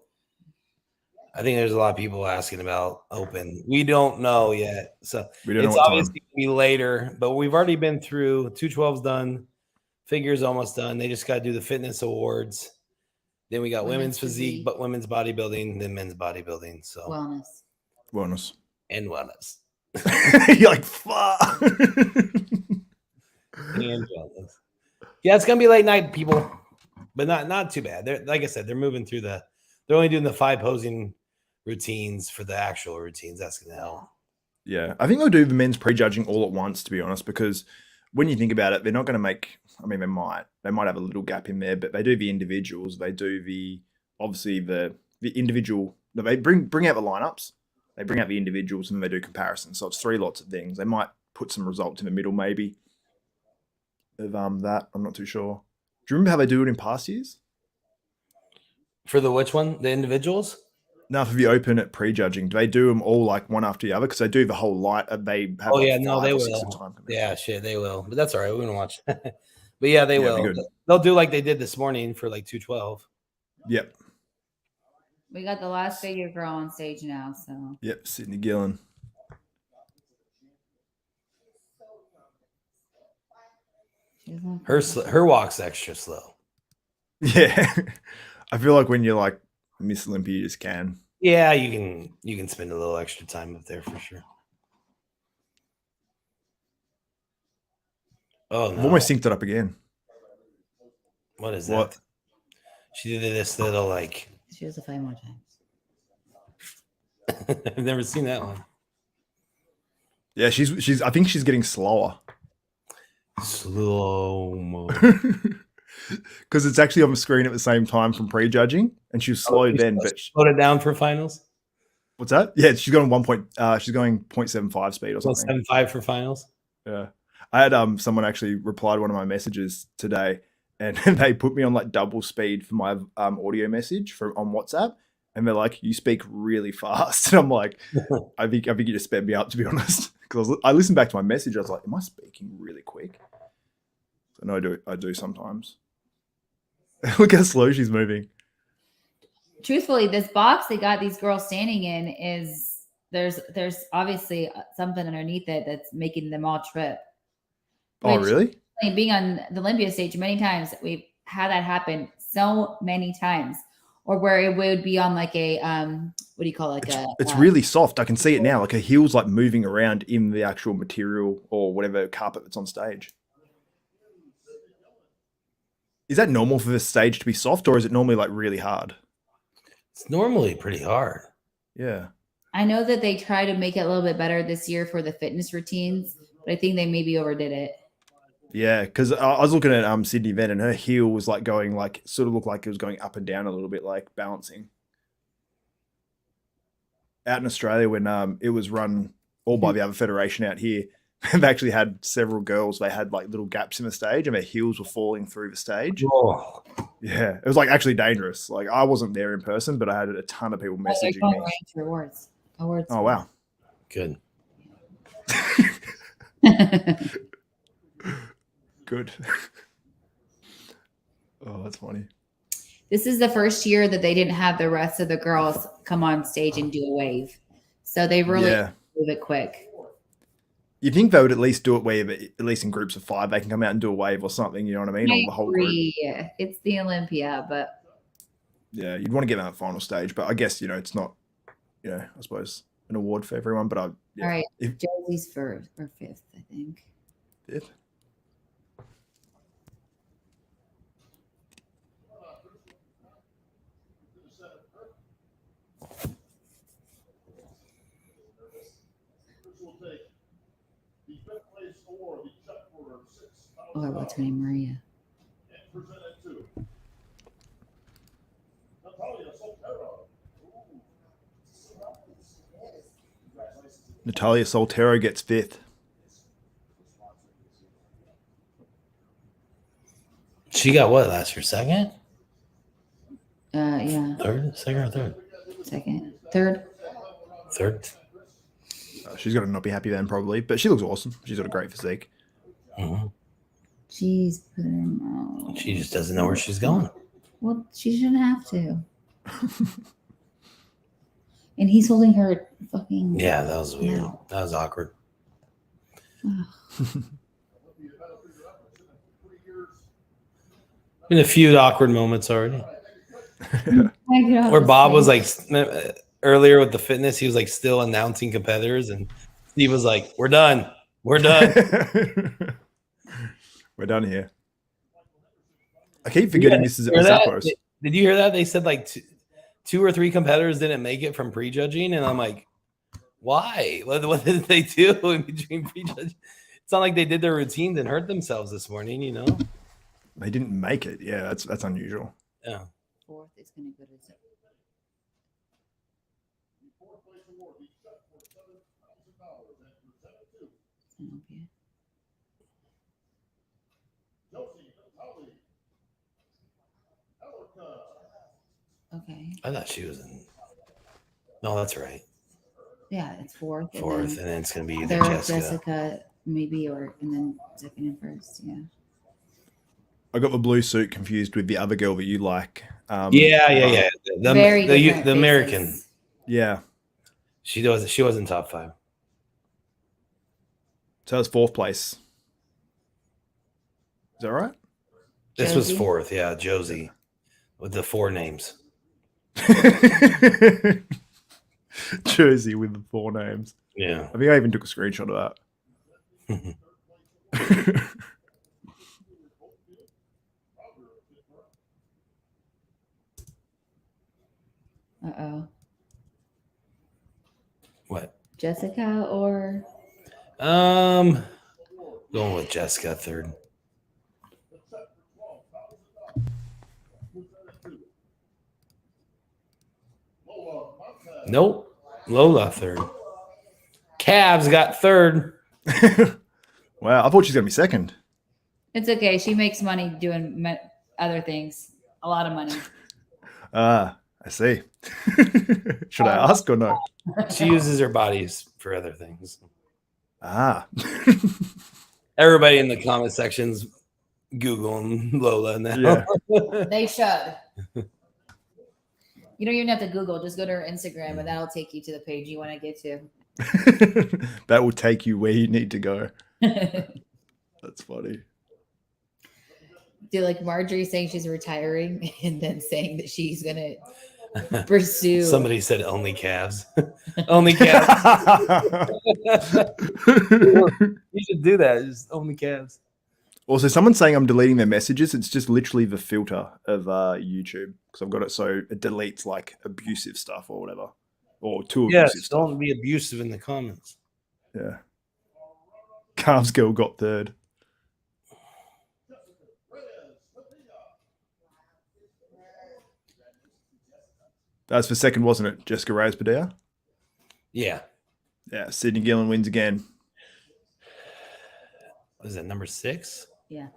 I think there's a lot of people asking about open. We don't know yet. So it's obviously going to be later, but we've already been through 212's done. Figures almost done. They just got to do the fitness awards. Then we got women's physique, but women's bodybuilding, then men's bodybuilding. So Wellness. And wellness. You're like, fuck. Yeah, it's gonna be late night, people, but not too bad. They're like I said, they're moving through they're only doing the 5 posing routines for the actual routines. That's gonna help. Yeah, I think they'll do the men's prejudging all at once, to be honest, because when you think about it, they're not going to make. I mean, they might have a little gap in there, but they do the individuals. They do the individual. They bring out the lineups. They bring out the individuals and then they do comparisons. So it's 3 lots of things. They might put some results in the middle, maybe. Of that, I'm not too sure. Do you remember how they do it in past years? For the which one? The individuals? No, for the open at prejudging, do they do them all like one after the other? Because they do the whole light. They have they will. Yeah, shit, they will. But that's all right. We're gonna watch. But yeah, they will. They'll do like they did this morning for like 212. Yep. We got the last figure girl on stage now. So. Yep, Sydney Gillen. Her walk's extra slow. Yeah, I feel like when you're like Miss Olympia, you just can. Yeah, you can spend a little extra time up there for sure. Oh no! I've almost synced it up again. What is that? She did this little like. She has to 5 more times. I've never seen that one. Yeah, she's. I think she's getting slower. Slow mo. Because it's actually on the screen at the same time from prejudging, and she was slow then. But slowed it down for finals. What's that? Yeah, she's going 0.75 speed or something. 0.75 for finals. Yeah, I had someone actually reply to one of my messages today, and they put me on like double speed for my audio message on WhatsApp, and they're like, "You speak really fast," and I'm like, "I think you just sped me up, to be honest." Because I listened back to my message, I was like, "Am I speaking really quick?" So no, I do sometimes. Look how slow she's moving. Truthfully, this box they got these girls standing in is there's obviously something underneath it that's making them all trip. Oh, really? Being on the Olympia stage many times, we've had that happen so many times. Or where it would be on like a what do you call it? It's really soft. I can see it now. Like her heel's like moving around in the actual material or whatever carpet that's on stage. Is that normal for the stage to be soft, or is it normally like really hard? It's normally pretty hard. Yeah. I know that they try to make it a little bit better this year for the fitness routines, but I think they maybe overdid it. Yeah, because I was looking at Sydney Ven, and her heel was like going like sort of looked like it was going up and down a little bit, like balancing. Out in Australia, when it was run all by the other federation out here, they've actually had several girls. They had like little gaps in the stage, and their heels were falling through the stage. Oh. Yeah, it was like actually dangerous. Like I wasn't there in person, but I had a ton of people messaging me. Awards. Oh wow, Good. good. Oh, that's funny. This is the first year that they didn't have the rest of the girls come on stage and do a wave. So they really move it quick. You think they would at least do it where, at least in groups of 5, they can come out and do a wave or something, you know what I mean? Or the whole group. It's the Olympia, but yeah, you'd want to get that final stage, but I guess, it's not, I suppose an award for everyone, but all right. Josie's 1st or 5th, I think. 5th. Oh, what's her name? Maria. Natalia Soltero gets 5th. She got what last year? 2nd? Yeah. 3rd? 2nd or 3rd? 2nd. 3rd. 3rd. She's got to not be happy then, probably, but she looks awesome. She's got a great physique. Mm-hmm. Jeez, put her mouth. She just doesn't know where she's going. Well, she shouldn't have to. And he's holding her fucking. Yeah, that was weird. No. That was awkward. Been a few awkward moments already. Where Bob was like earlier with the fitness, he was like still announcing competitors, and Steve was like, "We're done. We're done. We're done here." I keep forgetting this is Zappos. Did you hear that? They said like two or 3 competitors didn't make it from prejudging, and I'm like, why? What did they do in between prejudging? It's not like they did their routines and hurt themselves this morning, They didn't make it. Yeah, that's unusual. Yeah. 4th is going to go to Olympia. Okay. I thought she was in. No, that's right. Yeah, it's 4th. 4th, and then it's going to be either 3rd, Jessica, maybe, and then 2nd and 1st. Yeah. I got the blue suit confused with the other girl that you like. Yeah. The American. Yeah. She was in top 5. So that's 4th place. Is that right? This was 4th, yeah, Josie, with the 4 names. Jersey with the 4 names. Yeah. I think I even took a screenshot of that. Uh-oh. What? Jessica or? Going with Jessica 3rd. Nope. Lola 3rd. Cavs got 3rd. Wow, I thought she's gonna be 2nd. It's okay. She makes money doing other things. A lot of money. I see. Should I ask or no? She uses her bodies for other things. Everybody in the comment sections Googling Lola now. Yeah. They should. You don't even have to Google. Just go to her Instagram, and that'll take you to the page you want to get to. That will take you where you need to go. That's funny. Do like Marjorie saying she's retiring and then saying that she's going to pursue. Somebody said only calves. Only calves. You should do that. Just only calves. Also, someone's saying I'm deleting their messages. It's just literally the filter of YouTube because I've got it so it deletes like abusive stuff or whatever. or too Yes, abusive stuff. don't be abusive in the comments. Yeah. Calves girl got third. That's for second, wasn't it? Jessica Reyes Padilla. Yeah. Yeah, Sydney Gillen wins again. What is that, number 6? Yeah.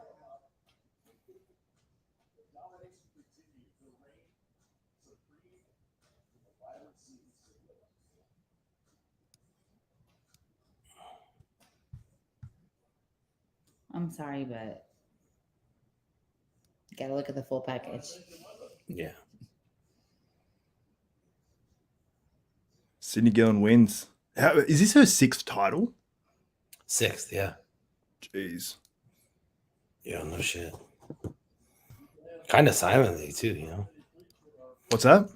I'm sorry, but you gotta look at the full package. Yeah. Sydney Gillen wins. Is this her 6th title? 6th, yeah. Jeez. Yeah, no shit. Kind of silently too, you know. What's that?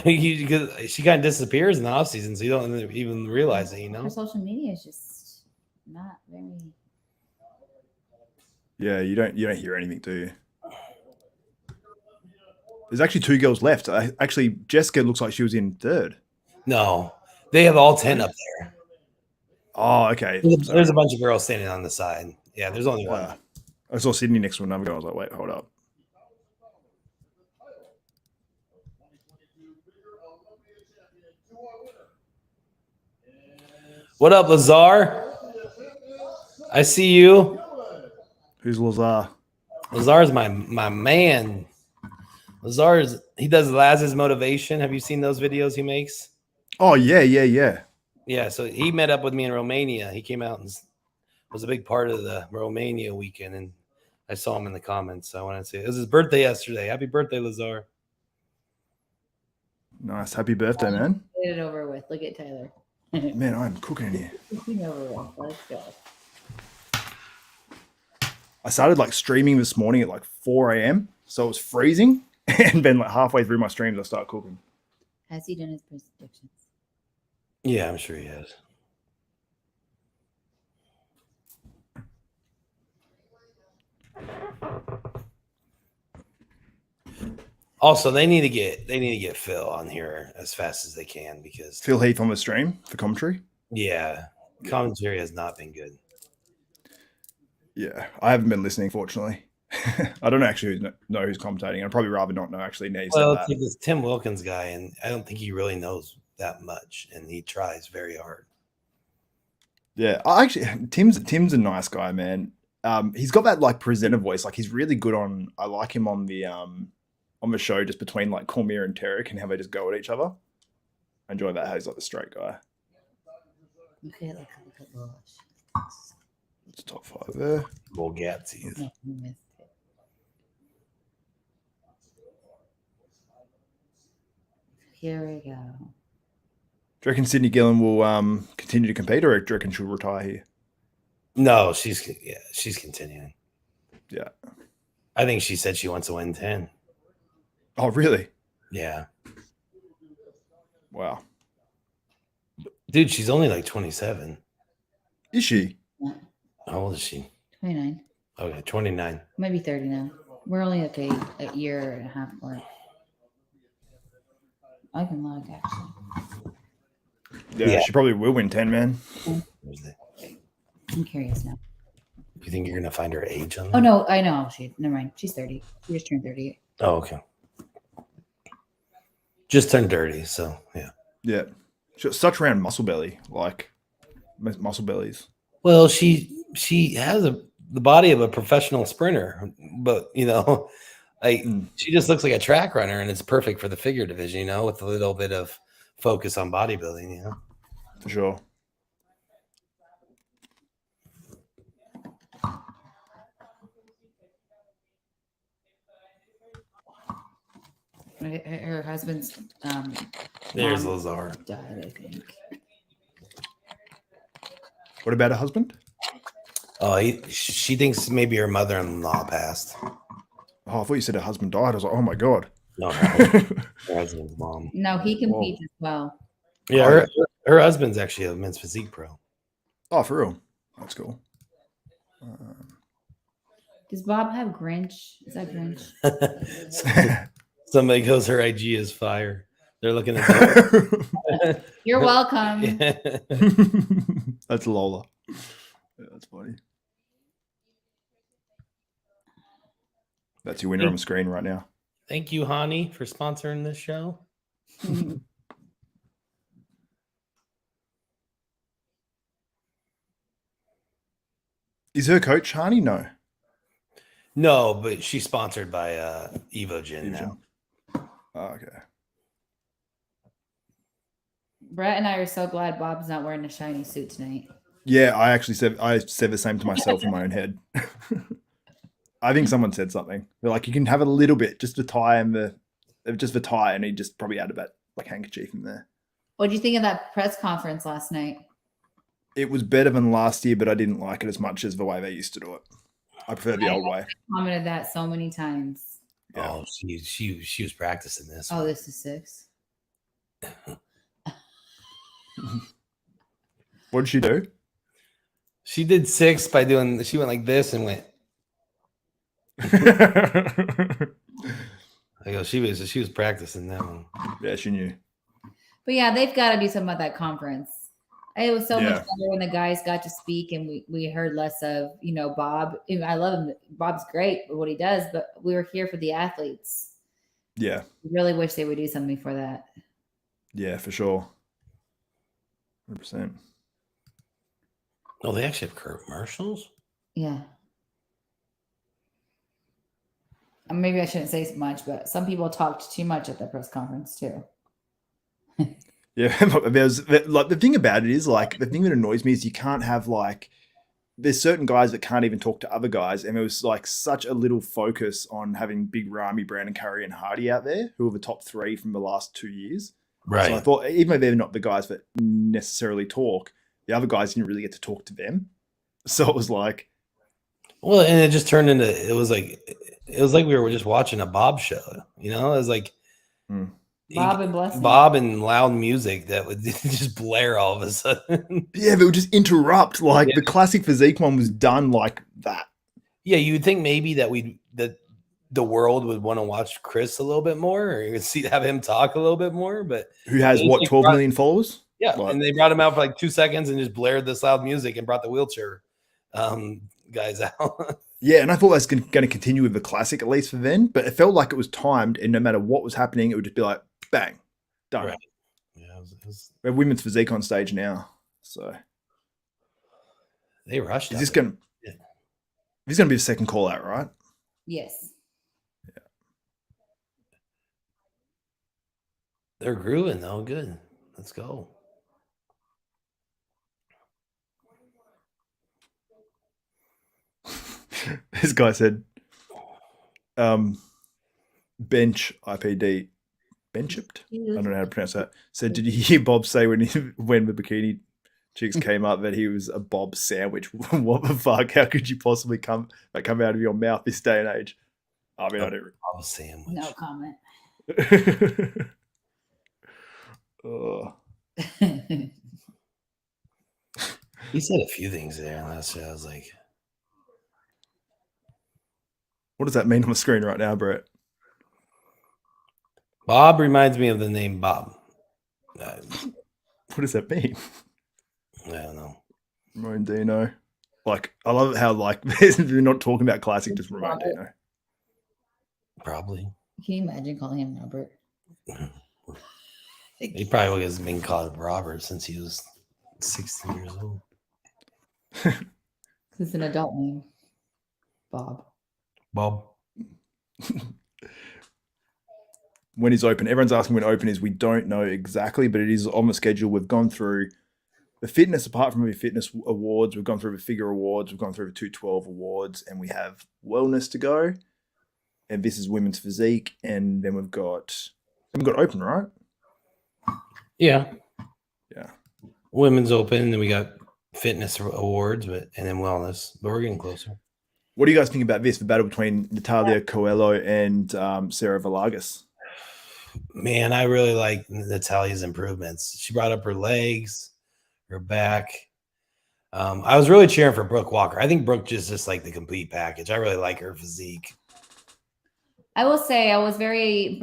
Because she kind of disappears in the off season, so you don't even realize it, you know. Her social media is just not very. Yeah, you don't hear anything, do you? There's actually 2 girls left. Actually, Jessica looks like she was in 3rd. No, they have all 10 up there. Oh, okay. There's a bunch of girls standing on the side. Yeah, there's only one. I saw Sydney next to another girl. I was like, wait, hold up. What up, Lazar? I see you. Who's Lazar? Lazar's my man. He does Laz's motivation. Have you seen those videos he makes? Oh, yeah. Yeah, so he met up with me in Romania. He came out and was a big part of the Romania weekend, and I saw him in the comments. So I want to say it was his birthday yesterday. Happy birthday, Lazar. Nice. Happy birthday, man. Get it over with. Look at Tyler. Man, I'm cooking in here. Cooking over with. Let's go. I started like streaming this morning at like 4 a.m. So it was freezing. And then like halfway through my streams, I start cooking. Has he done his predictions? Yeah, I'm sure he has. Also, they need to get Phil on here as fast as they can because Phil Heath on the stream for commentary. Yeah, commentary has not been good. Yeah, I haven't been listening, fortunately. I don't actually know who's commentating. I'd probably rather not know actually. Well, it's like this Tim Wilkins guy, and I don't think he really knows that much, and he tries very hard. Yeah, Tim's a nice guy, man. He's got that like presenter voice. Like he's really good on. I like him on the show just between like Cormier and Tarek and how they just go at each other. I enjoy that how he's like the straight guy. Okay, look at It's top 5 there. Bulgazzi. No, you missed it. Here we go. Do you reckon Sydney Gillen will continue to compete, or do you reckon she'll retire here? No, she's continuing. Yeah. I think she said she wants to win 10. Oh, really? Yeah. Wow. Dude, she's only like 27. Is she? Yeah. How old is she? 29. Okay, 29. Maybe 30 now. We're only like a year and a half more. I can look actually. Yeah, she probably will win 10, man. I'm curious now. You think you're gonna find her age on that? Oh no, I know. Never mind. She's 30. She just turned 30. Oh, okay. Just turned 30, so yeah. Yeah. She's such round muscle belly, like muscle bellies. Well, she has the body of a professional sprinter, but she just looks like a track runner, and it's perfect for the figure division, with a little bit of focus on bodybuilding, For sure. Her husband's There's mom Lazar. died, I think. What about her husband? Oh, she thinks maybe her mother-in-law passed. Oh, I thought you said her husband died. I was like, oh my God. No, her husband's mom. No, he competes as well. Yeah, her husband's actually a men's physique pro. Oh, for real? That's cool. Does Bob have Grinch? Is that Grinch? Somebody goes, her IG is fire. They're looking at You're welcome. That's Lola. Yeah, that's funny. That's your winner on the screen right now. Thank you, Hani, for sponsoring this show. Is her coach Hani? No. No, but she's sponsored by Evogen now. Oh, okay. Brett and I are so glad Bob's not wearing a shiny suit tonight. Yeah, I said the same to myself in my own head. I think someone said something. They're like, you can have a little bit, just the tie and just the tie, and he just probably added that like handkerchief in there. What did you think of that press conference last night? It was better than last year, but I didn't like it as much as the way they used to do it. I prefer the old way. Commented that so many times. Yeah. Oh, she was practicing this. Oh, this is 6. What did she do? She did 6 by doing. She went like this and went. I go. She was practicing that one. Yeah, she knew. But yeah, they've got to do something about that conference. It was so much Yeah. better when the guys got to speak and we heard less of, Bob. I love him. Bob's great for what he does, but we were here for the athletes. Yeah. I really wish they would do something for that. Yeah, for sure. 100%. Oh, they actually have commercials? Yeah. Maybe I shouldn't say much, but some people talked too much at the press conference too. Yeah, the thing about it is the thing that annoys me is you can't have there's certain guys that can't even talk to other guys, and there was such a little focus on having Big Ramy, Brandon Curry, and Hadi out there, who are the top 3 from the last 2 years. Right. So I thought, even though they're not the guys that necessarily talk, the other guys didn't really get to talk to them. So it was like, well, and it just turned into it was like we were just watching a Bob show. It was like Bob and Blessing. Bob and loud music that would just blare all of a sudden. Yeah, they would just interrupt. The classic physique one was done like that. Yeah, you would think maybe that the world would want to watch Chris a little bit more, or you would have him talk a little bit more. But who has 12 million followers? Yeah, and they brought him out for 2 seconds and just blared this loud music and brought the wheelchair guys out. Yeah, and I thought that's going to continue with the classic, at least for then. But it felt like it was timed, and no matter what was happening, it would just be like, bang, done. Right. Yeah, we have women's physique on stage now, so they rushed. Is this going to be a second call out, right? Yes. Yeah. They're grooving though. Good. Let's go. This guy said, bench IPD, benchipped? I don't know how to pronounce that. Said, did you hear Bob say when the bikini chicks came up that he was a Bob sandwich? What the fuck? How could you possibly come out of your mouth this day and age? I mean, I don't. Bob sandwich. No comment. Oh. He said a few things there last year. I was like, what does that mean on the screen right now, Brett? Bob reminds me of the name Bob. What does that mean? I don't know. Ramon Dino. I love how we're not talking about classic, just Ramon Dino. Probably. Can you imagine calling him Robert? He probably has been called Robert since he was 16 years old. It's an adult name. Bob. When is open? Everyone's asking when open is. We don't know exactly, but it is on the schedule. We've gone through the fitness, apart from the fitness awards. We've gone through the figure awards. We've gone through the 212 awards, and we have wellness to go. And this is women's physique, and then we've got open, right? Yeah. Yeah. Women's open, and then we got fitness awards, and then wellness. But we're getting closer. What do you guys think about this? The battle between Natalia Coelho and Sarah Valagas. Man, I really like Natalia's improvements. She brought up her legs, her back. I was really cheering for Brooke Walker. I think Brooke just like the complete package. I really like her physique. I will say I was very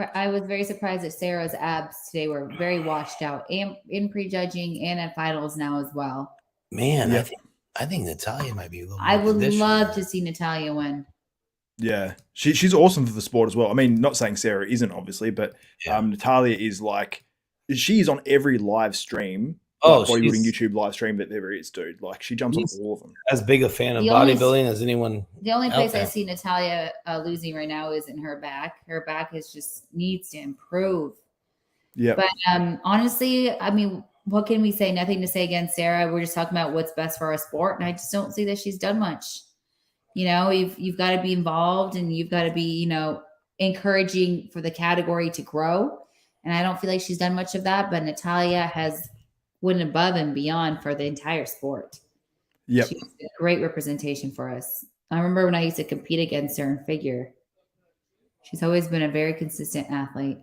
surprised that Sarah's abs today were very washed out, and in prejudging and at finals now as well. Man, Yep. I think Natalia might be a little. I more would conditioned love than to her. see Natalia win. Yeah, she's awesome for the sport as well. I mean, not saying Sarah isn't obviously, but Yeah. Natalia is like, she's on every live stream, Oh, like bodybuilding she's- YouTube live stream that there is, dude. Like she jumps on She's- all of them. as big a fan of The only- bodybuilding as anyone. The only out place I there. see Natalia losing right now is in her back. Her back is just needs to improve. Yeah, But honestly, I mean, what can we say? Nothing to say against Sarah. We're just talking about what's best for our sport, and I just don't see that she's done much. You know, you've got to be involved, and you've got to be, you know, encouraging for the category to grow. And I don't feel like she's done much of that. But Natalia has went above and beyond for the entire sport. yep. She's a great representation for us. I remember when I used to compete against her in figure. She's always been a very consistent athlete.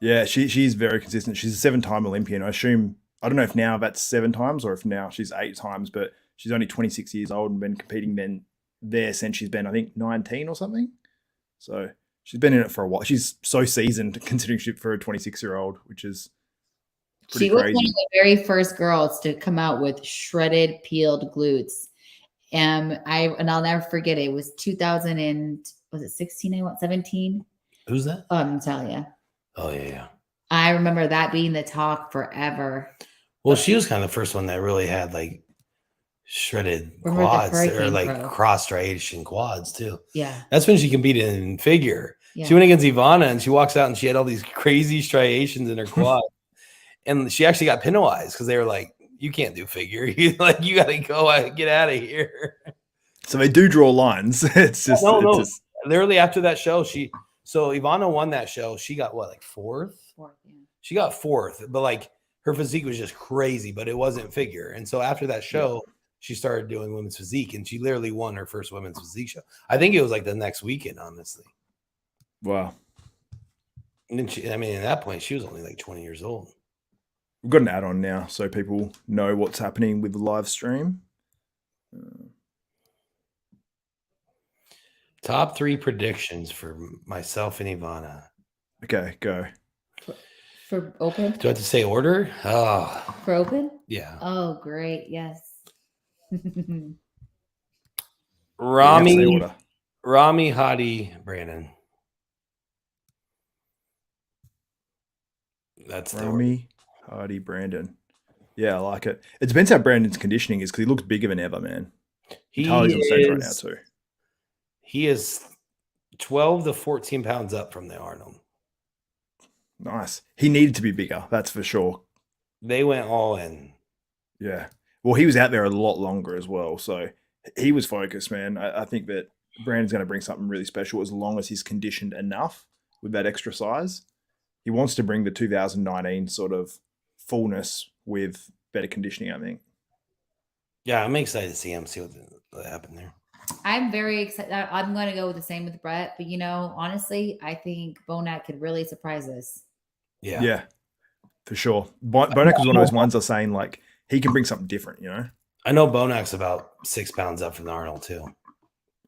Yeah, she's very consistent. She's a 7-time Olympian. I don't know if now that's 7 times or if now she's 8 times, but she's only 26 years old and been competing there since she's been, I think, 19 or something. So she's been in it for a while. She's so seasoned considering she for a 26-year-old, which is pretty She was crazy. one of the very first girls to come out with shredded, peeled glutes. And I'll never forget it. It was 2000 and was it 16? I want 17. Who's that? Natalia. Oh yeah. I remember that being the talk forever. Well, she was kind of the first one that really had like shredded Remember the quads or Hurricane like Pro. cross striation quads too. Yeah. That's when she competed in figure. Yeah. She went against Ivana and she walks out and she had all these crazy striations in her quad. And she actually got penalized because they were like, you can't do figure. You got to go get out of here. So they do draw lines. It's just, No. just Literally after that show, so Ivana won that show. She got what, like fourth? Fourth, yeah. She got fourth, but like her physique was just crazy, but it wasn't figure. And so after that show, she started doing women's physique and she literally won her first women's physique show. I think it was like the next weekend, honestly. wow. And then at that point, she was only like 20 years old. We've got an add-on now so people know what's happening with the live stream. Top 3 predictions for myself and Ivana. Okay, go. For open? Do I have to say order? Oh, For open? yeah. Oh, great. Yes. Ramy, Hadi, Brandon. That's the order. Ramy, Hadi, Brandon. Yeah, I like it. It depends how Brandon's conditioning is because he looks bigger than ever, man. Charlie's on stage right now too. He is 12 to 14 pounds up from the Arnold. Nice. He needed to be bigger, that's for sure. They went all in. Yeah. Well, he was out there a lot longer as well, so he was focused, man. I think that Brandon's going to bring something really special as long as he's conditioned enough with that extra size. He wants to bring the 2019 sort of fullness with better conditioning, I think. Yeah, I'm excited to see him, see what happened there. I'm very excited. I'm going to go with the same with Brett, but honestly, I think Bonac could really surprise us. Yeah. Yeah, for sure. Bonac was one of those ones I was saying, like, he can bring something different, I know Bonac's about 6 pounds up from the Arnold too.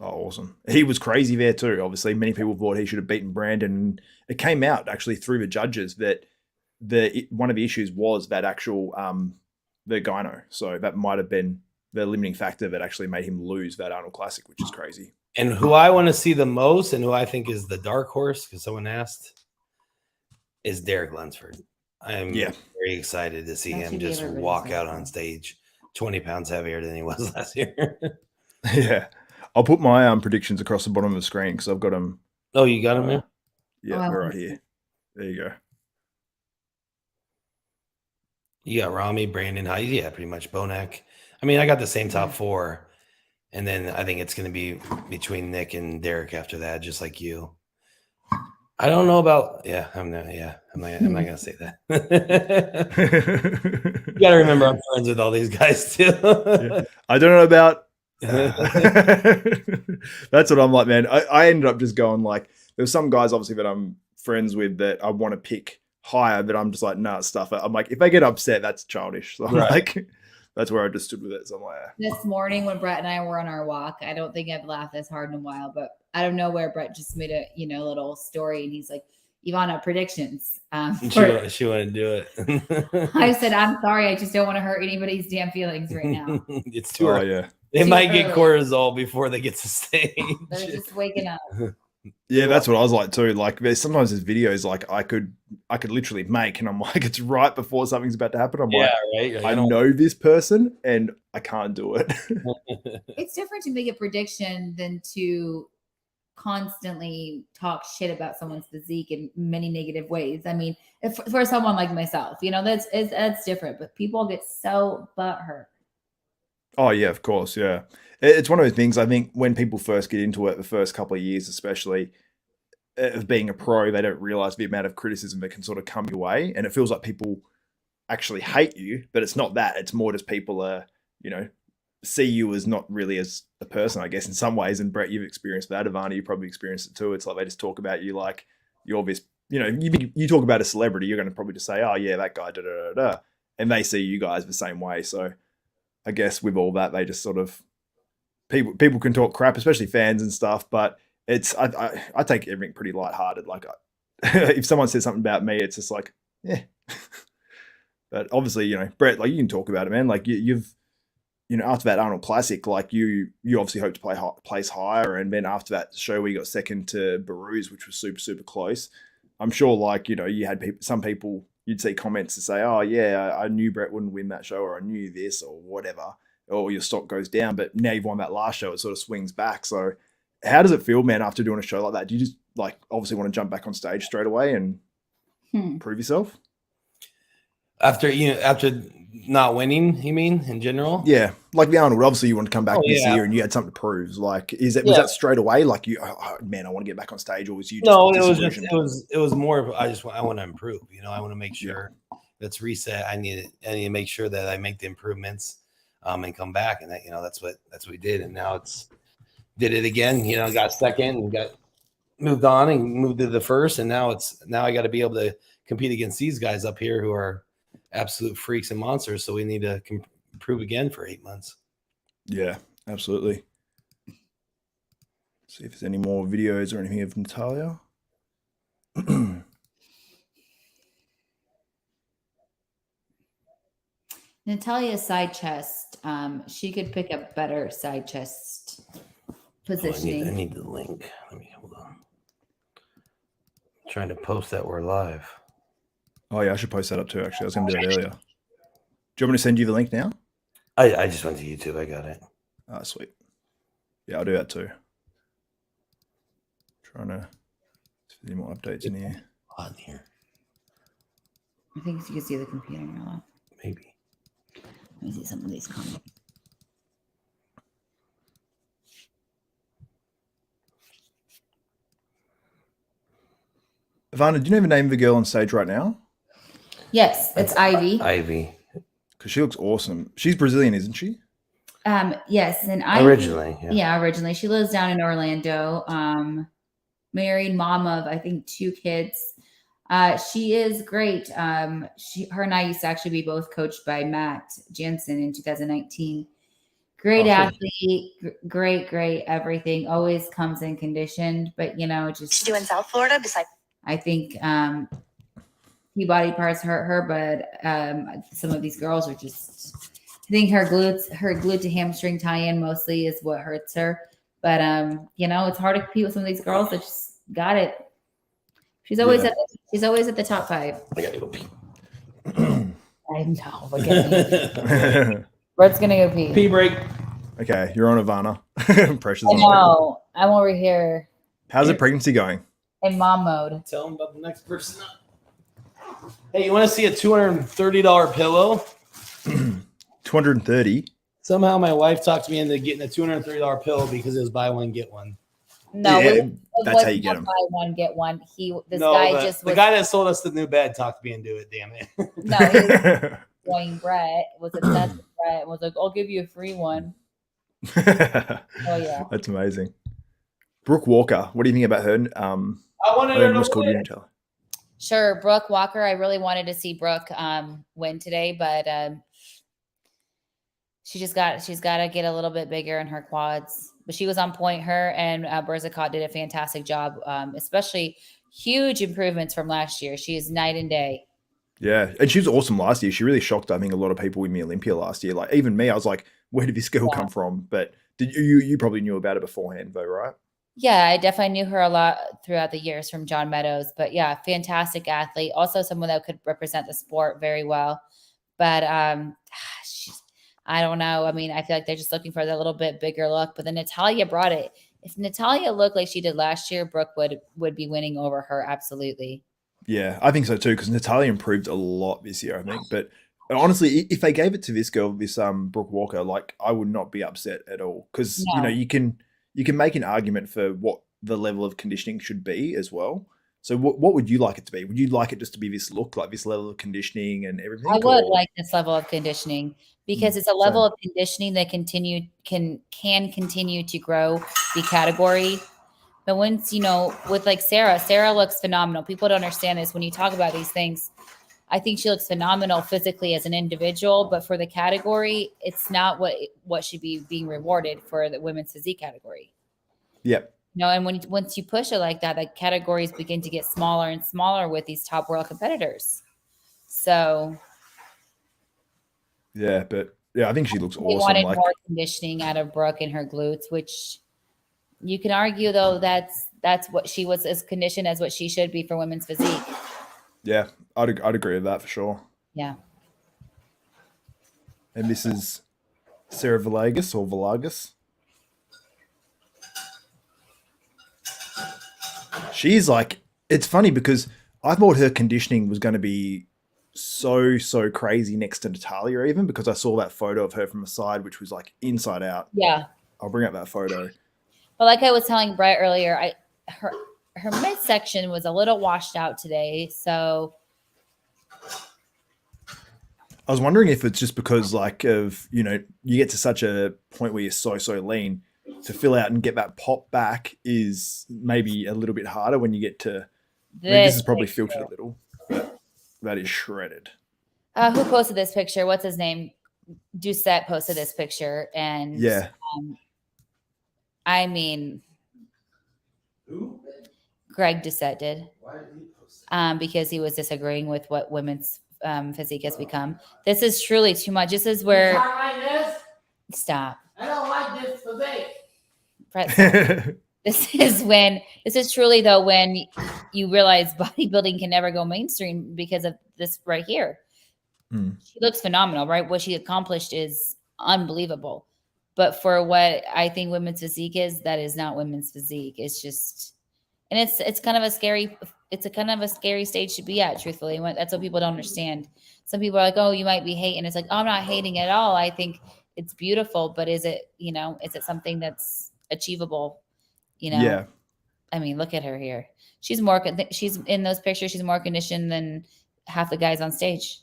Oh, awesome. He was crazy there too. Obviously, many people thought he should have beaten Brandon. It came out actually through the judges that one of the issues was that actual the gyno. So that might have been the limiting factor that actually made him lose that Arnold Classic, which is crazy. And who I want to see the most and who I think is the dark horse, because someone asked, is Derek Lunsford. I am very excited to see That him should be just everybody's walk favorite. out on stage 20 pounds heavier than he was last year. Yeah. I'll put my predictions across the bottom of the screen because I've got them. Oh, you got him there? Yeah, Oh, I they're want right here. There you go. You got Ramy, Brandon, Hadi, yeah, pretty much Bonac. I mean, I got the same top 4. And then I think it's going to be between Nick and Derek after that, just like you. I don't know about, I'm not going to say that. You got to remember I'm friends with all these guys too. Yeah. I don't know about. That's what I'm like, man. I ended up just going like, there's some guys obviously that I'm friends with that I want to pick higher, but I'm just like, nah, stuff. I'm like, if they get upset, that's childish. So I'm like, that's where I just stood with it. So I'm like, This morning when Brett and I were on our walk, I don't think I've laughed this hard in a while, but out of nowhere, Brett just made a little story, and he's like, Ivana, predictions. She wouldn't do it. I said, I'm sorry, I just don't want to hurt anybody's damn feelings right now. It's too Oh early. yeah. They Too might get early. cortisol before they get to stage. They're just waking up. Yeah, that's what I was like too. Like sometimes there's videos like I could literally make, and I'm like, it's right before something's about to happen. I'm like, right. I know this person and I can't do it. It's different to make a prediction than to constantly talk shit about someone's physique in many negative ways. I mean, if, for someone like myself, that's different. But people get so butthurt. Oh yeah, of course, yeah. It's one of those things. I think when people first get into it, the first couple of years, especially of being a pro, they don't realize the amount of criticism that can sort of come your way, and it feels like people actually hate you, but it's not that. It's more just people are, see you as not really as a person, I guess, in some ways. And Brett, you've experienced that. Ivana, you probably experienced it too. It's like they just talk about you like you're this, you talk about a celebrity, you're going to probably just say, oh yeah, that guy, da da da da, and they see you guys the same way. So I guess with all that, they just sort of people can talk crap, especially fans and stuff. But it's I take everything pretty lighthearted. Like if someone says something about me, it's just like, yeah. But obviously, Brett, like you can talk about it, man. Like you've after that Arnold Classic, like you obviously hope to place higher, and then after that show we got second to Baruz, which was super super close. I'm sure, like you had some people. You'd see comments to say, oh, yeah, I knew Brett wouldn't win that show, or I knew this, or whatever, or your stock goes down. But now you've won that last show, it sort of swings back. So how does it feel, man, after doing a show like that? Do you just, like, obviously want to jump back on stage straight away and prove yourself? After not winning, you mean, in general? Yeah. Like the Arnold, obviously you want to come back this yeah. year and you had something to prove. Like, was that straight away? Like man, I want to get back on stage, or was you just it was more of I want to improve. I want to make sure that's reset. I need to make sure that I make the improvements and come back. And that, that's what we did. And now did it again, got second and got moved on and moved to the first. And now I got to be able to compete against these guys up here who are absolute freaks and monsters. So we need to improve again for 8 months. Yeah, absolutely. See if there's any more videos or anything of Natalia. Natalia's side chest, she could pick up better side chest positioning. I need the link. Let me hold on. I'm trying to post that we're live. Oh yeah, I should post that up too. Actually, I was going to do it earlier. Do you want me to send you the link now? I just went to YouTube. I got it. Ah, sweet. Yeah, I'll do that too. Trying to see any more updates in here. On here. I think you can see the computer now. Maybe. Let me see some of these comments. Ivana, do you know the name of the girl on stage right now? Yes, it's Ivy. Ivy. Because she looks awesome. She's Brazilian, isn't she? Yes, and Ivy, originally. Yeah, originally. She lives down in Orlando. Married, mom of I think 2 kids. She is great. Her and I used to actually be both coached by Matt Jansen in 2019. Great athlete, great everything. Always comes in conditioned, but just She's doing South Florida besides. I think key body parts hurt her, but some of these girls are just. I think her glute to hamstring tie-in mostly is what hurts her. But it's hard to compete with some of these girls that just got it. She's always at the top 5. I gotta go pee. I know. Look at me. Brett's gonna go pee. Pee break. Okay, you're on Ivana. Pressure's I on. know. I'm over here How's the pregnancy going? in mom mode. Tell them about the next person up. Hey, you want to see a $230 pillow? 230. Somehow my wife talked me into getting a $230 pillow because it was buy one get one. No, Yeah, that's how you get them. Buy one get one. The guy that sold us the new bed talked me into it. Damn it. No, he was going Brett was obsessed with Brett and was like, "I'll give you a free one." Oh yeah, that's amazing. Brooke Walker, what do you think about her? I wanted her to win. Sure, Brooke Walker. I really wanted to see Brooke win today, but she's got to get a little bit bigger in her quads. But she was on point. Her and Berzakot did a fantastic job, especially huge improvements from last year. She is night and day. Yeah, and she was awesome last year. She really shocked, I think, a lot of people in the Olympia last year. Like even me, I was like, "Where did this girl come from?" But did you probably knew about it beforehand, though, right? Yeah, I definitely knew her a lot throughout the years from John Meadows. But yeah, fantastic athlete. Also someone that could represent the sport very well. But I don't know. I mean, I feel like they're just looking for the little bit bigger look. But then Natalia brought it. If Natalia looked like she did last year, Brooke would be winning over her. Absolutely. Yeah, I think so too. Because Natalia improved a lot this year, I think. But honestly, if they gave it to this girl, this Brooke Walker, like I would not be upset at all. Because No. you can make an argument for what the level of conditioning should be as well. So what would you like it to be? Would you like it just to be this look, like this level of conditioning and everything? I would like this level of conditioning because it's a level same. of conditioning that can continue to grow the category. But once, with like Sarah looks phenomenal. People don't understand this when you talk about these things. I think she looks phenomenal physically as an individual, but for the category, it's not what should be being rewarded for the women's physique category. Yep. And once you push it like that, the categories begin to get smaller and smaller with these top world competitors. So yeah, but yeah, I think she looks they awesome. wanted Like more conditioning out of Brooke in her glutes, which you can argue though that's what she was as conditioned as what she should be for women's physique. yeah, I'd agree with that for sure. Yeah. And this is Sarah Villegas or Villegas. She's like, it's funny because I thought her conditioning was going to be so crazy next to Natalia, even because I saw that photo of her from the side, which was like inside out. Yeah. I'll bring up that photo. But like I was telling Brett earlier, her midsection was a little washed out today. So I was wondering if it's just because like of, you get to such a point where you're so lean, to fill out and get that pop back is maybe a little bit harder when you get to, this is probably filtered a little, but that is shredded. Who posted this picture? What's his name? Doucette posted this picture. And yeah. I mean, Who? Greg Doucette did. Why did he post? Because he was disagreeing with what women's physique has become. This is truly too much. This is where. Stop. I don't like this physique. This is truly though when you realize bodybuilding can never go mainstream because of this right here. She looks phenomenal, right? What she accomplished is unbelievable. But for what I think women's physique is, that is not women's physique. It's just, and it's kind of a scary stage to be at, truthfully. That's what people don't understand. Some people are like, oh, you might be hating. It's like, oh, I'm not hating at all. I think it's beautiful, but is it something that's achievable? Yeah. I mean, look at her here. She's in those pictures. She's more conditioned than half the guys on stage.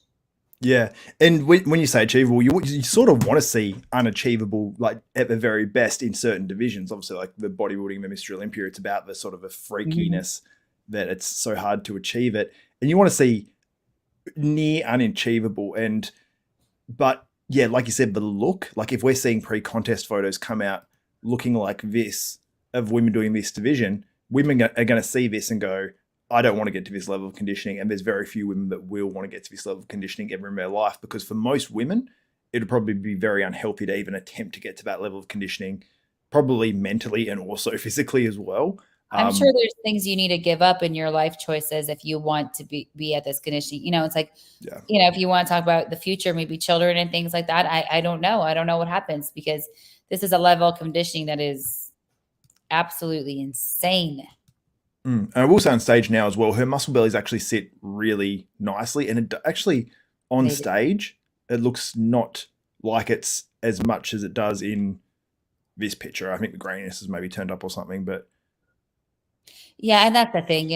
Yeah. And when you say achievable, you sort of want to see unachievable, like at the very best in certain divisions. Obviously, like the bodybuilding, the Mr Olympia, it's about the sort of a freakiness that it's so hard to achieve it. And you want to see near unachievable. But yeah, like you said, the look, like if we're seeing pre-contest photos come out looking like this of women doing this division, women are going to see this and go, I don't want to get to this level of conditioning. And there's very few women that will want to get to this level of conditioning ever in their life, because for most women, it would probably be very unhealthy to even attempt to get to that level of conditioning, probably mentally and also physically as well. I'm sure there's things you need to give up in your life choices if you want to be at this conditioning. It's like, if you want to talk about the future, maybe children and things like that. I don't know. I don't know what happens, because this is a level of conditioning that is absolutely insane. And I will say on stage now as well, her muscle bellies actually sit really nicely. And it actually on stage, it looks not like it's as much as it does in this picture. I think the graininess is maybe turned up or something, but. Yeah, and that's the thing,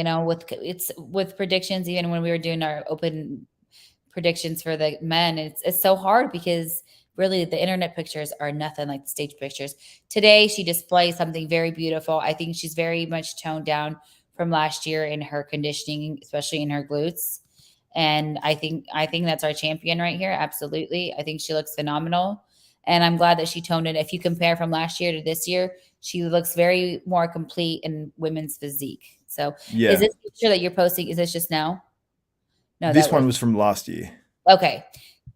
with predictions, even when we were doing our open predictions for the men, it's so hard because really the internet pictures are nothing like the stage pictures. Today, she displays something very beautiful. I think she's very much toned down from last year in her conditioning, especially in her glutes. And I think that's our champion right here. Absolutely. I think she looks phenomenal. And I'm glad that she toned it. If you compare from last year to this year, she looks very more complete in women's physique. So Yeah. is this picture that you're posting? Is this just now? No, This one was from last year. okay.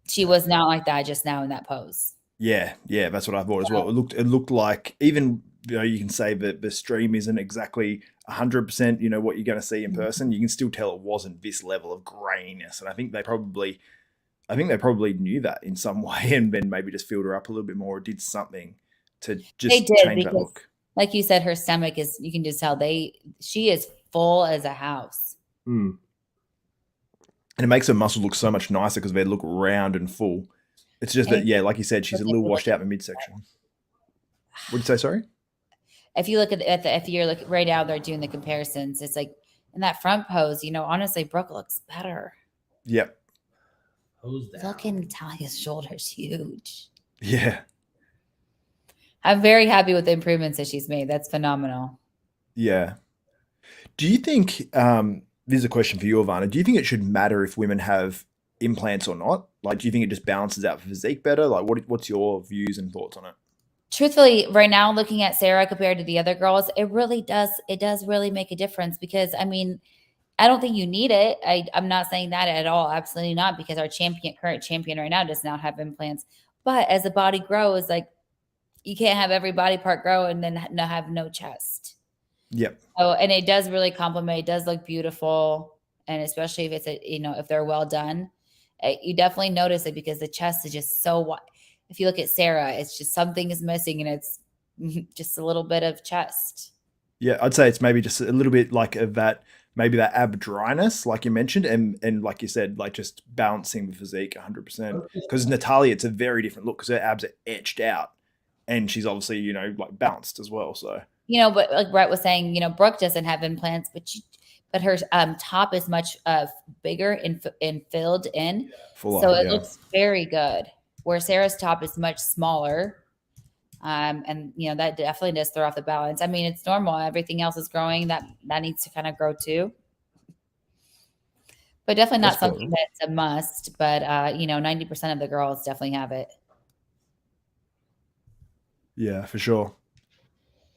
She was not like that just now in that pose. Yeah, that's what I thought as well. It looked like, even you can say that the stream isn't exactly 100%, what you're going to see in person. You can still tell it wasn't this level of grayness, and I think they probably knew that in some way, and then maybe just filled her up a little bit more, or did something to just change that look. Like you said, her stomach is, you can just tell she is full as a house. And it makes her muscles look so much nicer because they look round and full. It's just that, like you said, she's a little washed out in the midsection. What did you say, sorry? If you look if you're looking right now, they're doing the comparisons. It's like in that front pose, honestly, Brooke looks better. Yep. Look in Natalia's shoulders, huge. Yeah. I'm very happy with the improvements that she's made. That's phenomenal. Yeah. Do you think, this is a question for you, Ivana, do you think it should matter if women have implants or not? Like, do you think it just balances out physique better? Like, what's your views and thoughts on it? Truthfully, right now, looking at Sarah compared to the other girls, it really does really make a difference, because I don't think you need it. I'm not saying that at all. Absolutely not, because our current champion right now does not have implants. But as the body grows, like, you can't have every body part grow and then have no chest. Yep. Oh, and it does really complement. It does look beautiful. And especially if it's if they're well done, you definitely notice it, because the chest is just so wide. If you look at Sarah, it's just something is missing, and it's just a little bit of chest. Yeah, I'd say it's maybe just a little bit like of that, maybe that ab dryness, like you mentioned, and like you said, like just balancing the physique 100%. Because Natalia, it's a very different look, because her abs are etched out, and she's obviously like balanced as well. So but like Brett was saying, Brooke doesn't have implants, but her top is much bigger and filled in, so it looks very good. Where Sarah's top is much smaller. And that definitely does throw off the balance. I mean, it's normal. Everything else is growing. That needs to kind of grow too. But definitely not something that's a must. But 90% of the girls definitely have it. Yeah, for sure.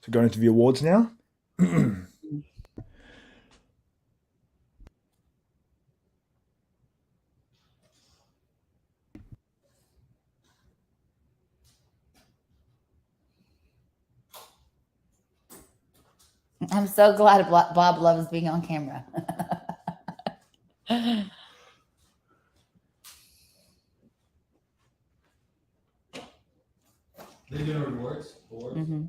So going into the awards now. I'm so glad Bob loves being on camera. They doing awards? Mm-hmm.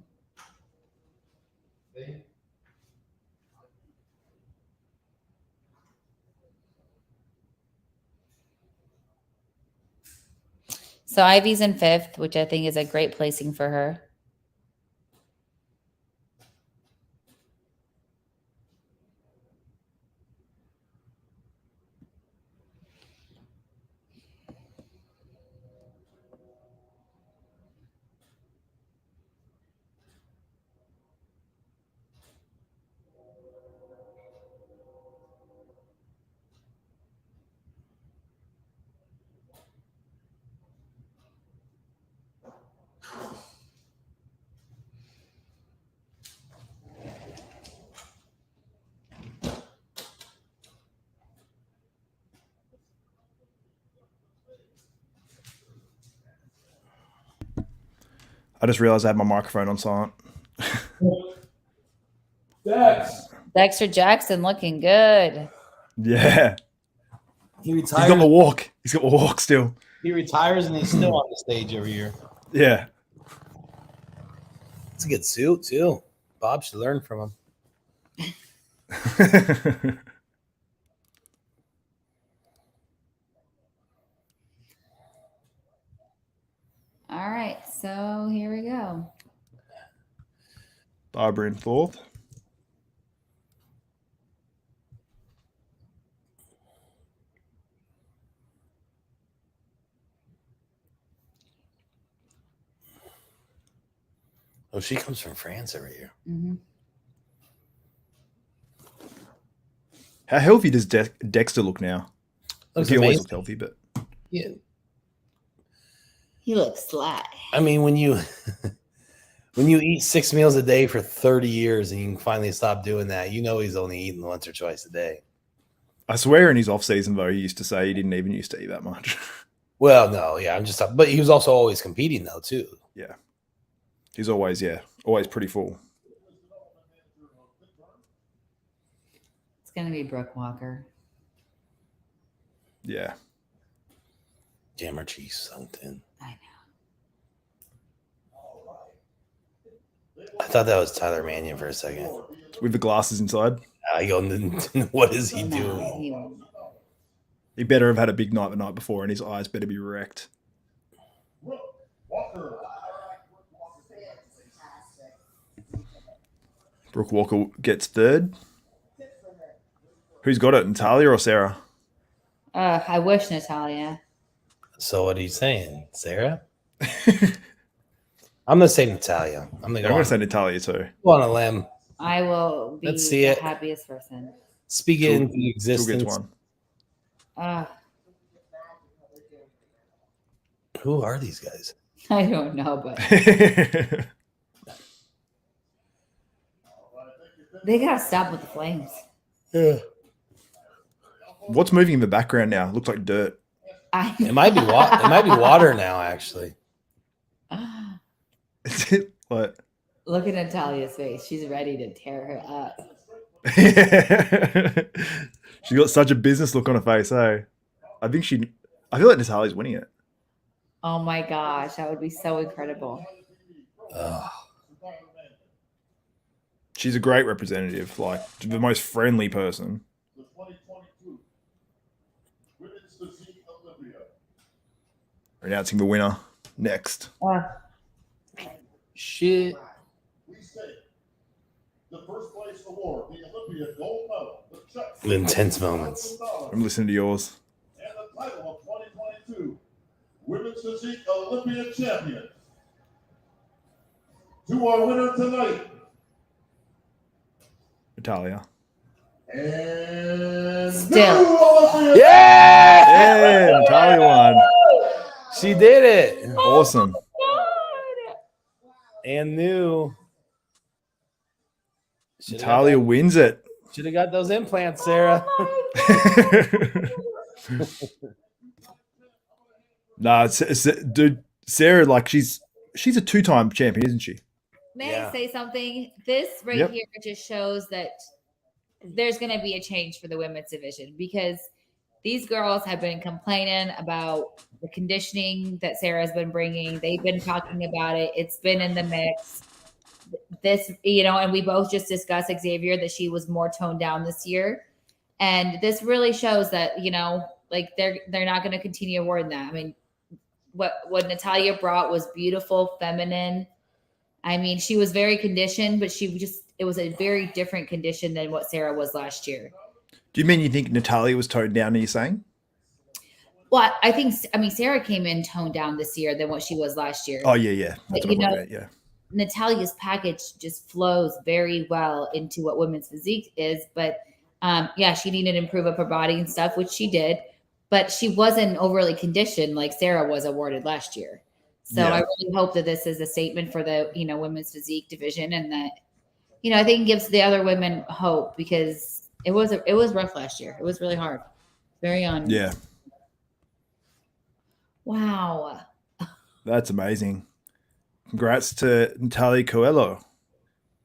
So Ivy's in 5th, which I think is a great placing for her. I just realized I had my microphone on silent. Dexter Jackson looking good. Yeah. He retires. He's got the walk. He's got the walk still. He retires and he's still on the stage every year. Yeah. It's a good suit too. Bob should learn from him. All right, so here we go. Barbara in 4th. Oh, she comes from France every year. Mm-hmm. How healthy does Dexter look now? Looks He always amazing. looked healthy, but Yeah. He looks sly. I mean, when you eat 6 meals a day for 30 years and you can finally stop doing that, you know he's only eating once or twice a day. I swear in his off season though, he used to say he didn't even used to eat that much. Well, no, yeah, I'm just talking, but he was also always competing though too. Yeah. He's always pretty full. It's gonna be Brooke Walker. Yeah. Damn, her cheese sunk in. I know. I thought that was Tyler Mannion for a second. With the glasses inside. I go, what is he No, doing? he won't. He better have had a big night the night before and his eyes better be wrecked. Brooke Walker gets third. Who's got it, Natalia or Sarah? I wish Natalia. So what are you saying, Sarah? I'm gonna say Natalia. I'm I'm gonna going to say Natalia too. go on a limb. I will be Let's see the it. happiest person. Speak it She'll- into She'll existence. get one. Who are these guys? I don't know, but they gotta stop with the flames. Yeah. What's moving in the background now? Looks like dirt. It might be it might be water now, actually. What? Look at Natalia's face. She's ready to tear her up. She got such a business look on her face, eh? I feel like Natalia's winning it. Oh my gosh, that would be so incredible. She's a great representative, like the most friendly person. The 2022 Women's Physique Olympia. Announcing the winner next. Shit. We say the first place award, the Olympia gold medal, the check. The intense moments. I'm listening to yours. And the title of 2022 Women's Physique Olympia champion. To our winner tonight. Natalia. And Still. new Olympia. Yeah, Natalia won. She did it. Awesome. And new. Natalia wins it. Should have got those implants, Sarah. Nah, dude, Sarah, like she's a two-time champion, isn't she? May Yeah. I say something? This right Yep. here just shows that there's going to be a change for the women's division because these girls have been complaining about the conditioning that Sarah's been bringing. They've been talking about it. It's been in the mix. This, and we both just discussed, Xavier, that she was more toned down this year. And this really shows that, like they're not going to continue awarding that. I mean, what Natalia brought was beautiful, feminine. I mean, she was very conditioned, but it was a very different condition than what Sarah was last year. Do you think Natalia was toned down, are you saying? Well, Sarah came in toned down this year than what she was last year. Oh, yeah. That's But, what I'm about, yeah. Natalia's package just flows very well into what women's physique is. But she needed to improve up her body and stuff, which she did. But she wasn't overly conditioned like Sarah was awarded last year. So Yeah. I really hope that this is a statement for the, women's physique division and that, I think it gives the other women hope because it was rough last year. It was really hard. Very on. Yeah. Wow. That's amazing. Congrats to Natalia Coelho.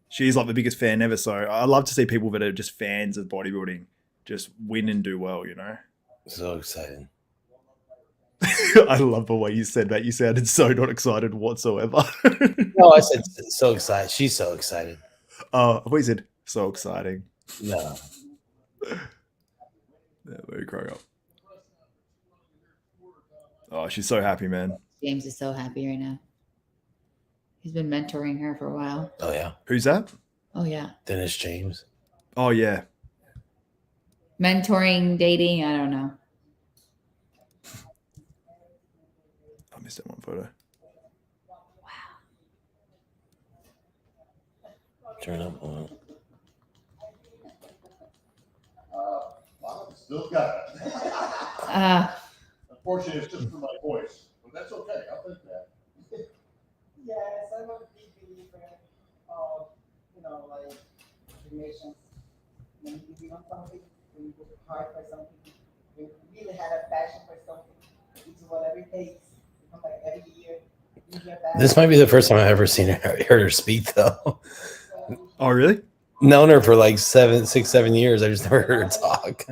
She's like the biggest fan ever. So I love to see people that are just fans of bodybuilding just win and do well, So excited. I love the way you said that. You sounded so not excited whatsoever. No, I said so excited. She's so excited. I thought you said so exciting. No. Yeah, let me cry up. Oh, she's so happy, man. James is so happy right now. He's been mentoring her for a while. Oh, yeah. Who's that? Oh, yeah. Dennis James. Oh, yeah. Mentoring, dating, I don't know. I missed that one photo. Turn up one. Still got it. Unfortunately, it's just for my voice, but that's okay. I'll take that. transformations. When you want something, when you work hard for something, when you really had a passion for something, you do whatever it takes. You come back every year. This might be the first time I've ever seen her, heard her speak, though. Oh, really? Known her for like 6, 7 years. I just never heard her talk.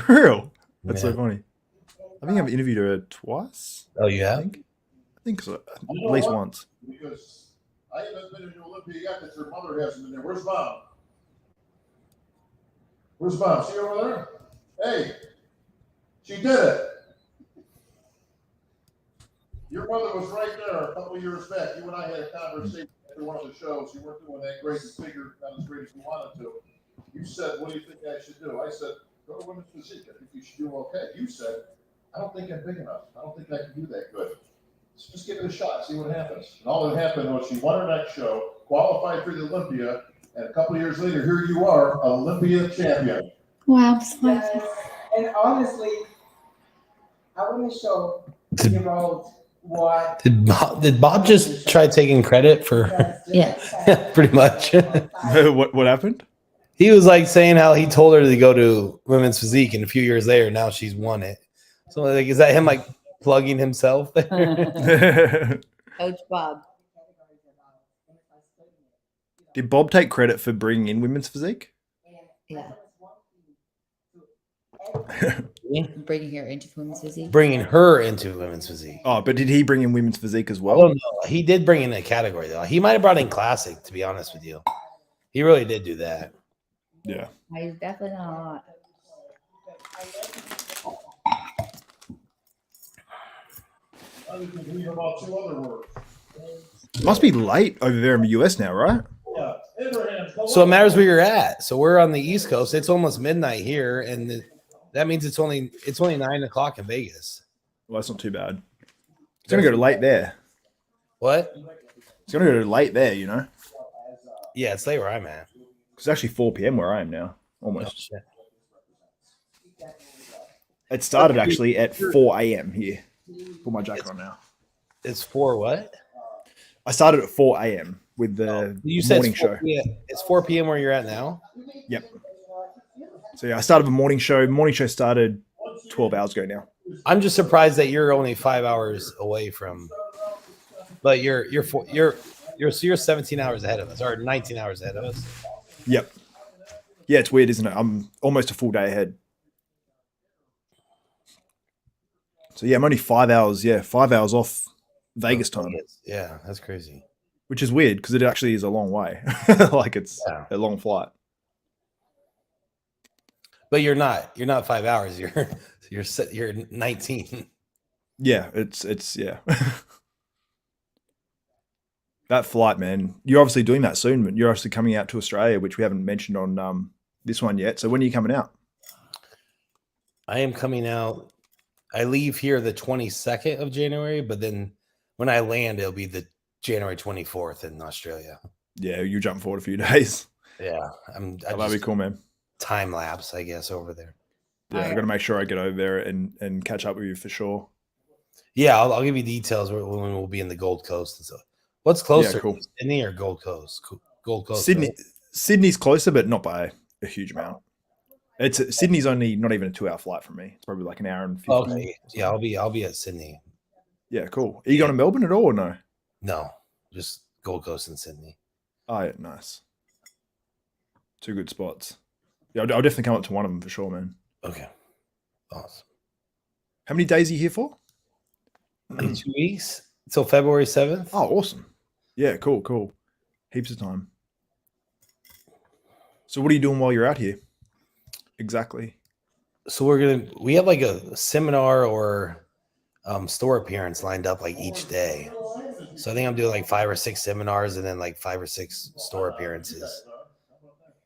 Real? That's so Yeah. funny. I think I've interviewed her twice. Oh, you I have? think so. You know At least what? once. Because I haven't been in Olympia yet, that your mother hasn't been there. Where's Mom? Where's Mom? See her over there? Hey, she did it. Your mother was right there a couple years back. You and I had a conversation after one of the shows. You weren't doing that great and figured not as great as you wanted to. You said, what do you think I should do? I said, go to Women's Physique. I think you should do okay. You said, I don't think I'm big enough. I don't think I can do that good. So just give it a shot, see what happens. And all that happened was she won her next show, qualified for the Olympia, and a couple years later, here you are, Olympia champion. Wow. Yes. And honestly, I want to show the road what. Did Bob just try taking credit for? Yeah. Pretty much. What happened? He was like saying how he told her to go to Women's Physique, and a few years later, now she's won it. So, like, is that him like plugging himself there? Coach Bob. Did Bob take credit for bringing in Women's Physique? Yeah. Bringing her into Women's Physique. Bringing her into Women's Physique. Oh, but did he bring in Women's Physique as I well? don't know. He did bring in a category, though. He might have brought in Classic, to be honest with you. He really did do that. Yeah. He's definitely not a lot. I can believe about 2 other words. Must be late over there in the US now, right? Yeah. Abraham, So it matters where you're at. So we're on the East Coast. It's almost midnight here, and that means it's only 9 o'clock in Vegas. Well, that's not too bad. It's gonna go to late there. What? It's gonna go to late there, you know. Yeah, it's late where I'm at. It's actually 4 p.m. where I am now, Oh, almost. shit. It started actually at 4 a.m. here. Put my jacket on now. It's 4 what? I started at 4 a.m. with the You said morning it's 4 show. p.m. It's 4 p.m. where you're at now? Yep. So yeah, I started the morning show. Morning show started 12 hours ago now. I'm just surprised that you're only 5 hours away from, but you're 17 hours ahead of us, or 19 hours ahead of us. Yep. Yeah, it's weird, isn't it? I'm almost a full day ahead. So yeah, I'm only 5 hours. Yeah, 5 hours off Vegas time, Yeah, that's crazy. which is weird because it actually is a long way. Like it's Yeah. a long flight. But you're not 5 hours. You're 19. Yeah, it's yeah. That flight, man. You're obviously doing that soon, but you're obviously coming out to Australia, which we haven't mentioned on this one yet. So when are you coming out? I am coming out. I leave here the 22nd of January, but then when I land, it'll be the January 24th in Australia. Yeah, you jump forward a few days. Yeah, That'd be cool, man. Time lapse, I guess, over there. Yeah, I got to make sure I get over there and catch up with you for sure. Yeah, I'll give you details when we'll be in the Gold Coast and stuff. What's closer, Yeah, cool. Sydney or Gold Coast? Gold Coast. Sydney, right? Sydney's closer, but not by a huge amount. Sydney's only not even a 2 hour flight from me. It's probably like an hour and 50. Okay, yeah, I'll be at Sydney. Yeah, cool. Are you going to Melbourne at all or no? No, just Gold Coast and Sydney. Oh, yeah, nice. 2 good spots. Yeah, I'll definitely come up to one of them for sure, man. Okay, awesome. How many days are you here for? Like 2 weeks until February 7th. Oh, awesome. Yeah, cool. Heaps of time. So what are you doing while you're out here? Exactly. So we have like a seminar or store appearance lined up like each day. So I think I'm doing like 5 or 6 seminars and then like 5 or 6 store appearances.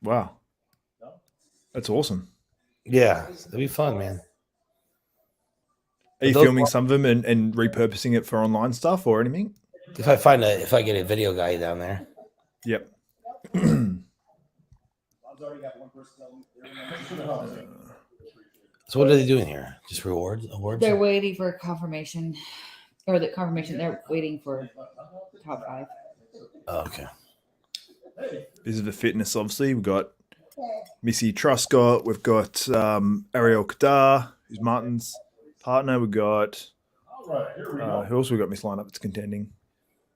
Wow. That's awesome. Yeah, it'll be fun, man. Are you Those- filming some of them and repurposing it for online stuff or anything? If I get a video guy down there. Yep. So what are they doing here? Just awards? They're waiting for confirmation, or the confirmation. They're waiting for top 5. Oh, okay. This is the fitness, obviously. We've got Missy Truscott. We've got Ariel Kadar, who's Martin's partner. We've got All right, here we go. who else we got Miss lineup that's contending?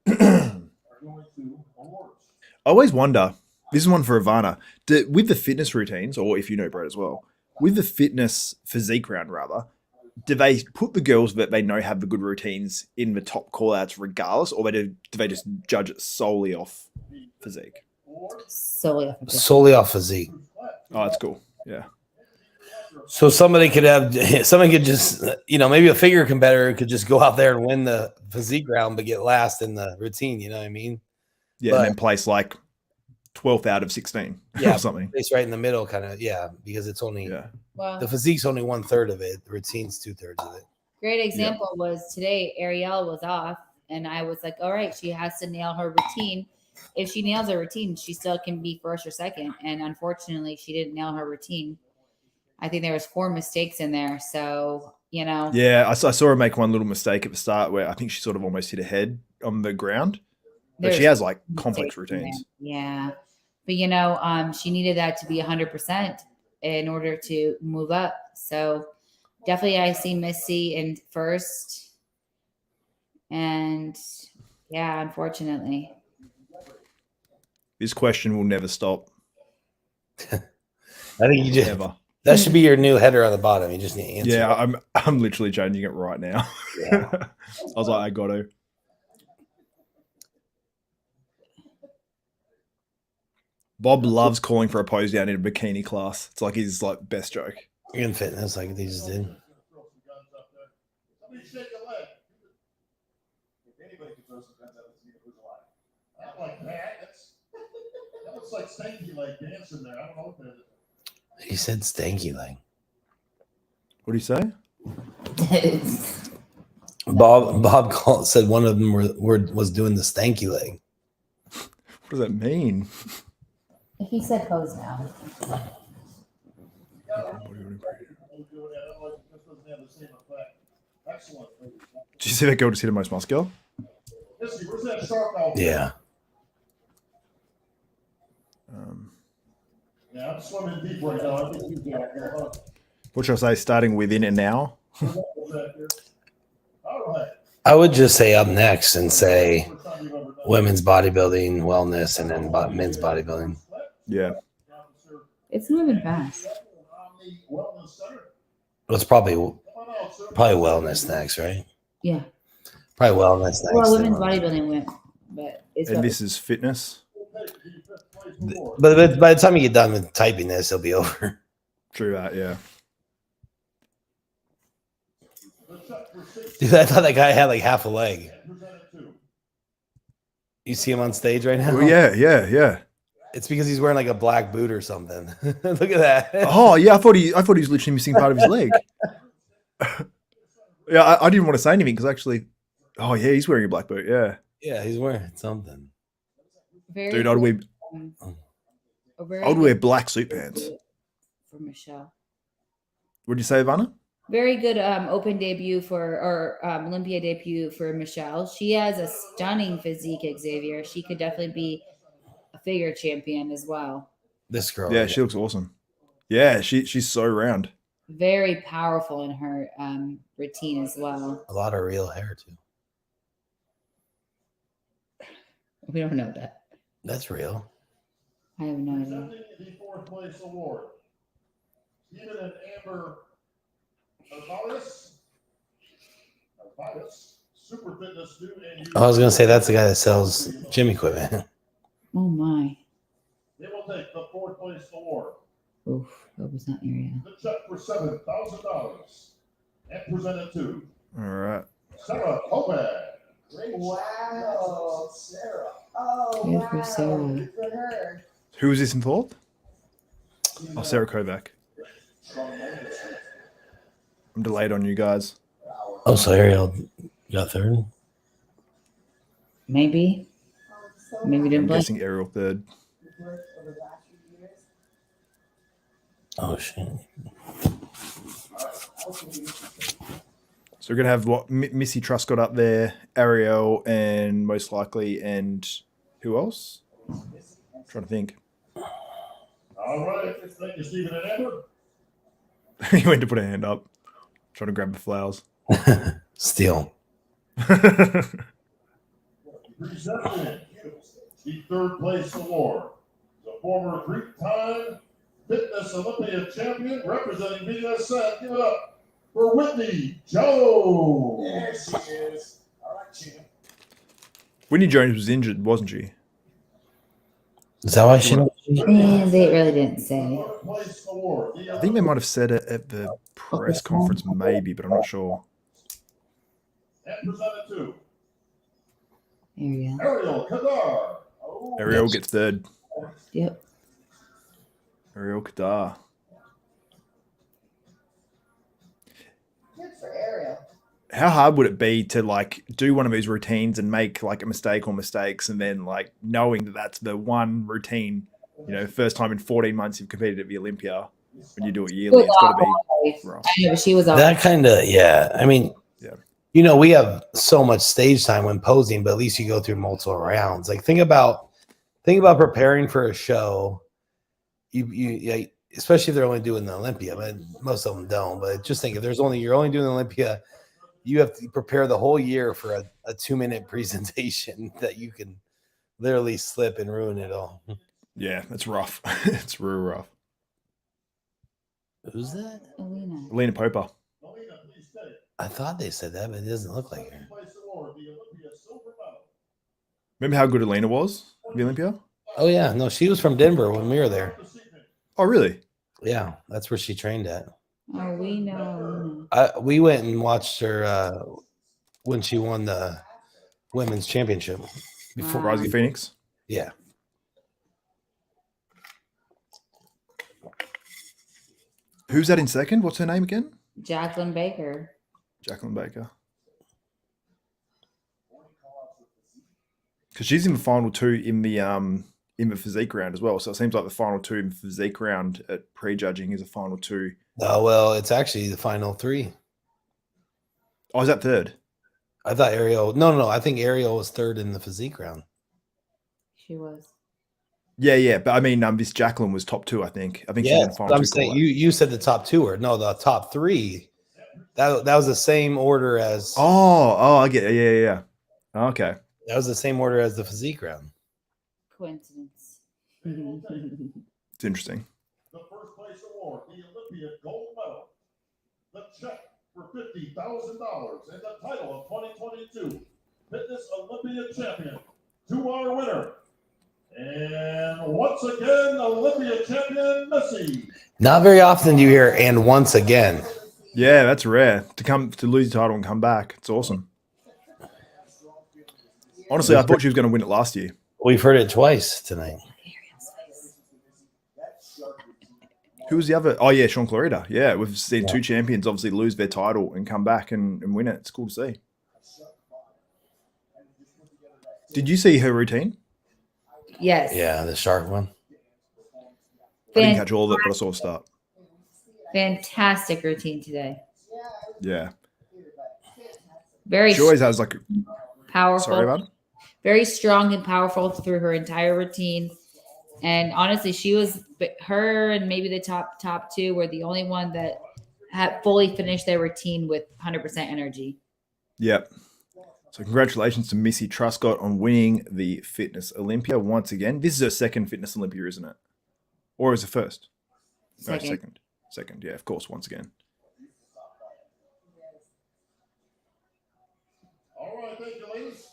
We're going to awards. I always wonder, this is one for Ivana, with the fitness routines, or if you know Brett as well, with the fitness physique round rather, do they put the girls that they know have the good routines in the top call-outs regardless, or do they just judge it solely off physique? Solely. Solely off physique. Oh, that's cool. Yeah. So somebody could just, maybe a figure competitor could just go out there and win the physique round, but get last in the routine. You know what I mean? Yeah, and then place like 12th out of 16 Yeah, or something. It's right in the middle, kind of. Yeah, because it's only Well, the physique's only 1/3 of it. The routine's 2/3 of it. great example was today. Ariel was off, and I was like, "All right, she has to nail her routine. If she nails her routine, she still can be first or second." And unfortunately, she didn't nail her routine. I think there was 4 mistakes in there. So Yeah, I saw her make one little mistake at the start where I think she sort of almost hit her head on the ground. But she has like complex routines. Yeah. But she needed that to be 100% in order to move up. So definitely I see Missy in first. And yeah, unfortunately. This question will never stop. I think you just Ever. that should be your new header on the bottom. You just need to answer. Yeah, I'm literally changing it right now. Yeah. I was like, I got to. Bob loves calling for a pose down in a bikini class. It's like his best joke. In fitness, like they just did. Somebody shake a leg. If anybody can throw some guns out, let's see who's alive. Not like that. That looks like stanky leg dancing there. I don't know what that is. He said stanky leg. What do you say? Bob said one of them was doing the stanky leg. What does that mean? He said pose now. Did you see that girl just hit her most muscular? Where's that shark out there? Yeah. Yeah, I'm swimming deep right now. I think you got here, huh? What should I say? Starting within an hour? All right. I would just say up next and say women's bodybuilding, wellness, and then men's bodybuilding. Yeah. It's moving fast. It's probably wellness next, right? Yeah. Probably wellness next. Well, women's bodybuilding went, but it's And this is fitness. But by the time you get done with typing this, it'll be over. True that, yeah. Dude, I thought that guy had like half a leg. You see him on stage right now? Oh, yeah. It's because he's wearing like a black boot or something. Look at that. Oh, yeah. I thought he was literally missing part of his leg. Yeah, I didn't want to say anything because actually, oh yeah, he's wearing a black boot. Yeah. Yeah, he's wearing something. Dude, I'd wear black suit pants. For Michelle. What did you say, Ivana? Very good open debut or Olympia debut for Michelle. She has a stunning physique, Xavier. She could definitely be a figure champion as well. This girl. Yeah, she looks awesome. Yeah, she's so round. Very powerful in her routine as well. A lot of real hair too. We don't know that. That's real. I have no idea. The fourth place award. Stephen and Amber Arvalis, Super Fitness Dude and I was gonna say that's the guy that sells gym equipment. Oh my. They will take the fourth place award. Oof, that was not area. The check for $7,000 and presented to All right. Sarah Kovac. Wow, Sarah. Oh, Good wow. for Sarah. Good for her. Who was this involved? Oh, Sarah Kovac. I'm delayed on you guys. Oh, so Ariel got third. Maybe. Maybe I'm didn't play. guessing Ariel third. Oh shit. So we're gonna have what Missy Truscott up there, Ariel, and most likely, and who else? trying to think. All right. Thank you, Stephen and Amber. He went to put a hand up, trying to grab the flowers. Steal. Presenting the third place award. The former three-time Fitness Olympia champion representing BSN. Give it up for Whitney Jones. There she is. All right, champ. Whitney Jones was injured, wasn't she? Is that why she? Yeah, they really didn't say. Third place award. I think they might have said it at the press conference, maybe, but I'm not sure. And presented to There you go. Ariel Kadar. Oh, Ariel gets third. Yep. Ariel Kadar. Good for Ariel. How hard would it be to like do one of these routines and make like a mistake or mistakes, and then like knowing that that's the one routine, you know, first time in 14 months you've competed at the Olympia, when you do it yearly, it's got to be rough. I know, but she was all That kind of, yeah. I mean, Yeah. you know, we have so much stage time when posing, but at least you go through multiple rounds. Like think about preparing for a show. You especially if they're only doing the Olympia, but most of them don't. But just think if you're only doing the Olympia, you have to prepare the whole year for a 2-minute presentation that you can literally slip and ruin it all. Yeah, that's rough. It's real rough. Who's that? Alina. Alina Popa. Melina, please stay. I thought they said that, but it doesn't look like her. Third place award. The Olympia silver medal. Remember how good Alina was at the Olympia? Oh yeah, no, she was from Denver when we were there. This evening, Oh, really? Yeah, that's where she trained at. Oh, we know. We went and watched her when she won the women's championship. Before Wow. Rising Phoenix? Yeah, Who's that in second? What's her name again? Jacqueline Baker. Jacqueline Baker. Because she's in the final two in the physique round as well. So it seems like the final two in the physique round at prejudging is a final two. oh well, it's actually the final 3. Oh, is that third? I thought Ariel. No, I think Ariel was third in the physique round. She was. Yeah. But I mean, this Jacqueline was top 2, I think. I think she's in Yeah, the final I'm two. saying call-out. you said the top 2 or no, the top 3. That was the same order as. Oh, I get it. Yeah. Okay. That was the same order as the physique round. Coincidence. It's interesting. the first place award, the Olympia gold medal, the check for $50,000, and the title of 2022 Fitness Olympia champion to our winner. And once again, Olympia champion Missy. Not very often do you hear "and once again." Yeah, that's rare. To lose the title and come back. It's awesome. Honestly, I thought she was going to win it last year. We've heard it twice tonight. Who was the other? Oh, yeah, Shaun Clarida. Yeah, we've seen 2 champions obviously lose their title and come back and win it. It's cool to see. Did you see her routine? Yes. Yeah, the shark one. I didn't catch all of it, but I saw a start. Fantastic routine today. Yeah. Very She always has like... powerful. Sorry about it? Very strong and powerful through her entire routine. And honestly, her and maybe the top 2 were the only one that had fully finished their routine with 100% energy. Yep. So congratulations to Missy Truscott on winning the Fitness Olympia once again. This is her second Fitness Olympia, isn't it? Or is it first? No, Second. second. Second, yeah, of course, once again. All right, thank you, ladies.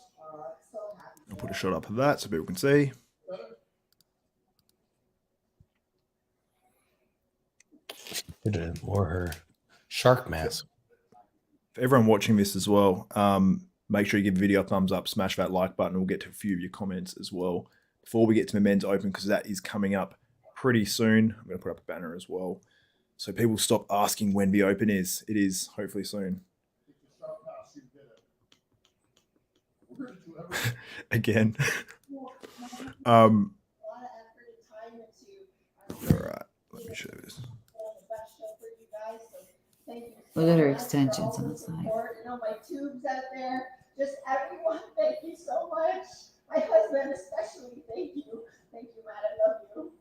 So happy. I'll put a shot up of that so people can see. Or her shark mask. For everyone watching this as well, make sure you give the video a thumbs up, smash that like button. We'll get to a few of your comments as well before we get to the men's open, because that is coming up pretty soon. I'm going to put up a banner as well, so people stop asking when the open is. It is hopefully soon. Again. A lot of effort and time into All right, let me show this. the best show for you guys. So thank you. Look at her much extensions for all on the the side. support. You know, my tubes out there, just everyone, thank you so much. My husband especially. Thank you. Thank you, man. I love you.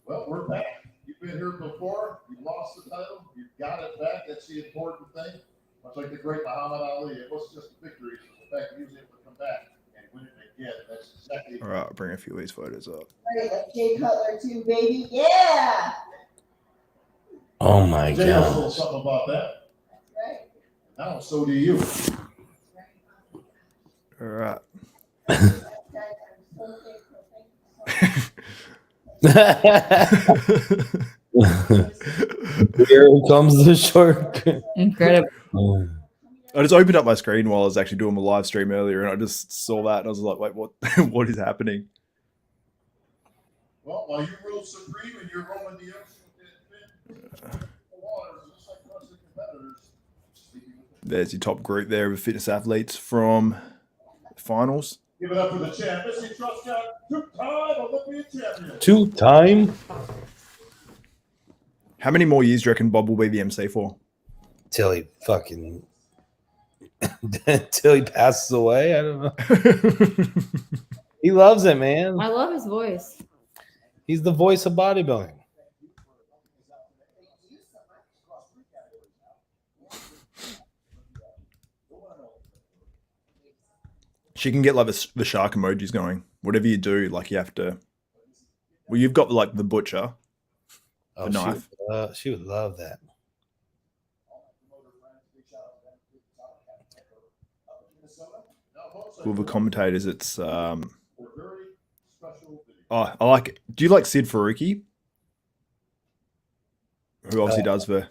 Well, we're back. You've been here before. You lost the title. You got it back. That's the important thing. Much like the great Muhammad Ali, it wasn't just a victory. It was the fact that he was able to come back and win it again. That's exactly. All right, I'll bring a few of these photos up. All right, that's Jay Cutler too, baby. Yeah. Oh my Jay knows a god. little something about that. That's right. Now, so do you. That's right. All right. Guys, I'm so thankful. Here comes the shark. Incredible. I just opened up my screen while I was actually doing my live stream earlier, and I just saw that, and I was like, "Wait, what? What is happening?" Well, while you rule supreme and you're rolling the ocean, the waters, just like us, the competitors. There's your top group there of fitness athletes from the finals. Give it up for the champ. Missy Truscott, two-time Olympian champion. 2-time How many more years do you reckon Bob will be the MC for? till he fucking till he passes away. I don't know. He loves it, man. I love his voice. He's the voice of bodybuilding. She can get like the shark emojis going. Whatever you do, like you have to. Well, you've got like the butcher. Oh, The knife. She would love that. With the commentators, it's oh, I like it. Do you like Sid Faruqi? Who obviously does the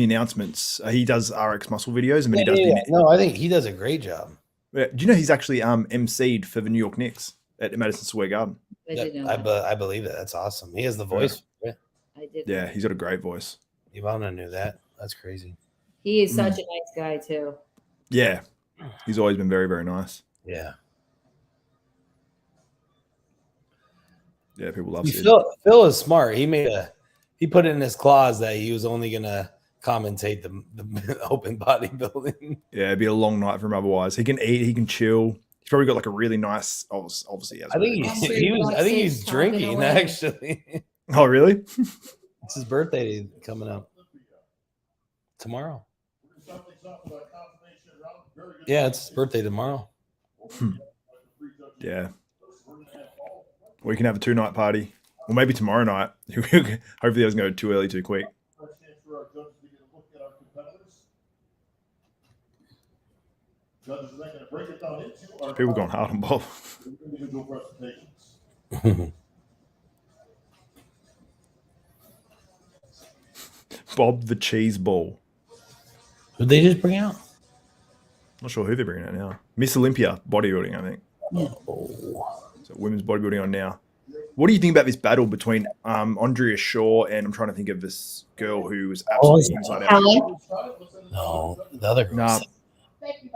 announcements. He does RX muscle videos, and then he does the No, I think he does a great job. Yeah, do you know he's actually MC'd for the New York Knicks at Madison Square Garden? I did know I, that. I believe it. That's awesome. He has the voice. Yeah. I did. Yeah, he's got a great voice. Ivana knew that. That's crazy. He is such a nice guy too. Yeah, he's always been very, very nice. Yeah. Yeah, people love Sid. Phil is smart. He put it in his clause that he was only gonna commentate the open bodybuilding. Yeah, it'd be a long night for him otherwise. He can eat, he can chill. He's probably got like a really nice. Obviously, he has I think really he's talking drinking away. actually. Oh, really? It's his birthday coming up tomorrow. Yeah, it's his birthday tomorrow. Yeah. We can have a 2-night party, or maybe tomorrow night. Hopefully, it doesn't go too early, too quick. People going hard on Bob. Bob the Cheese Ball. Who'd they just bring out? Not sure who they're bringing out now. Miss Olympia bodybuilding, I think. Oh. So women's bodybuilding on now. What do you think about this battle between Andrea Shaw and I'm trying to think of this girl who was absolutely inside out? Helen? No, the other girl. Nah,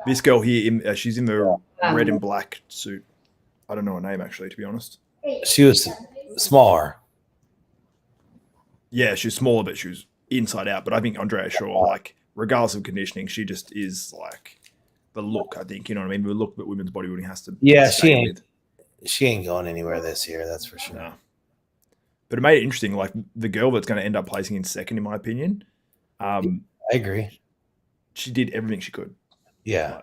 this girl here, she's in the red and black suit. I don't know her name actually, to be honest. She was smaller. Yeah, she's smaller, but she was inside out. But I think Andrea Shaw, like, regardless of conditioning, she just is like the look. I think, you know what I mean. The look that women's bodybuilding has to. Yeah, stay she ain't. with. She ain't going anywhere this year. That's for sure. No. But it made it interesting. Like the girl that's going to end up placing in second, in my opinion, I agree. she did everything she could. Yeah,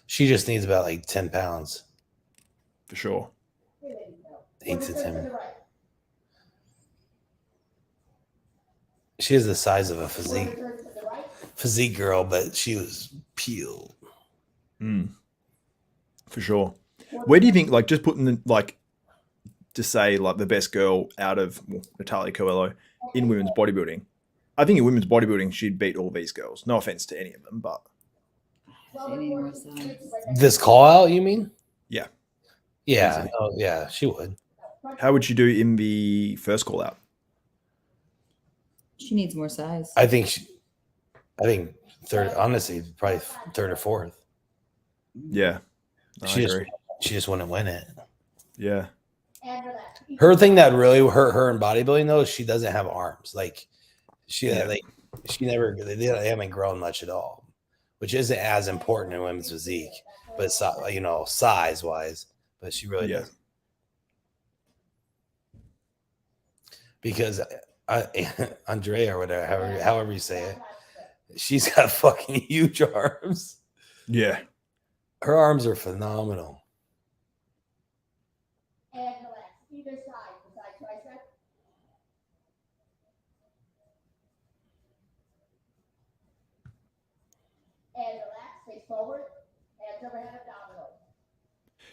she just needs about like 10 pounds. For sure. 8 to 10. She is the size of a physique girl, but she was peeled. For sure. Where do you think, like, just putting the, like, to say, like, the best girl out of Natalia Coelho in women's bodybuilding? I think in women's bodybuilding, she'd beat all these girls. No offense to any of them, but This call out, you mean? yeah. Yeah. Easily. Oh, yeah, she would. How would she do in the first call out? She needs more size. I think third, honestly, probably third or fourth. Yeah. I agree. She just wouldn't win it. Yeah. Her thing that really hurt her in bodybuilding though is she doesn't have arms. Like she they haven't grown much at all, which isn't as important in women's physique. but you know, size wise, but she really Yeah. does. Because Andrea or whatever, however you say it, she's got fucking huge arms. Yeah. Her arms are phenomenal. And relax. Either side, beside tricep. And relax, face forward, hands overhead, abdominal.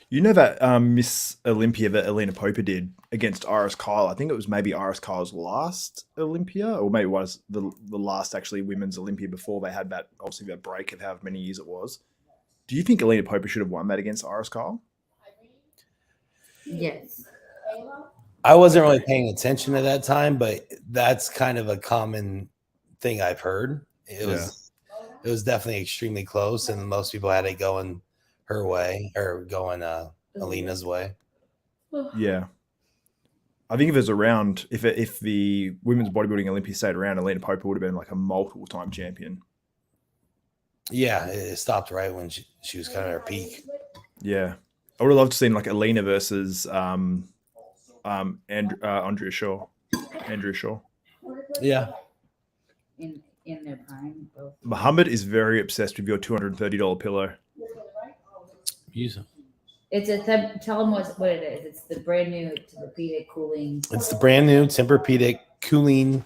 You know that Miss Olympia that Alina Popa did against Iris Kyle? I think it was maybe Iris Kyle's last Olympia, or maybe it was the last actually women's Olympia before they had that, obviously, that break of however many years it was. Do you think Alina Popa should have won that against Iris Kyle? Yes. I wasn't really paying attention at that time, but that's kind of a common thing I've heard. It was definitely extremely close, and most people had it going her way or going Alina's way. Yeah. I think if it was around, if the women's bodybuilding Olympia stayed around, Alina Popa would have been like a multiple time champion. Yeah, it stopped right when she was kind of at her peak. Yeah. I would have loved to see like Alina versus Andrea Shaw. Andrea Shaw. Yeah. In their prime, both. Muhammad is very obsessed with your $230 pillow. Use it. It's tell them what it is. It's the brand new Tempur-Pedic cooling It's the brand new Tempur-Pedic cooling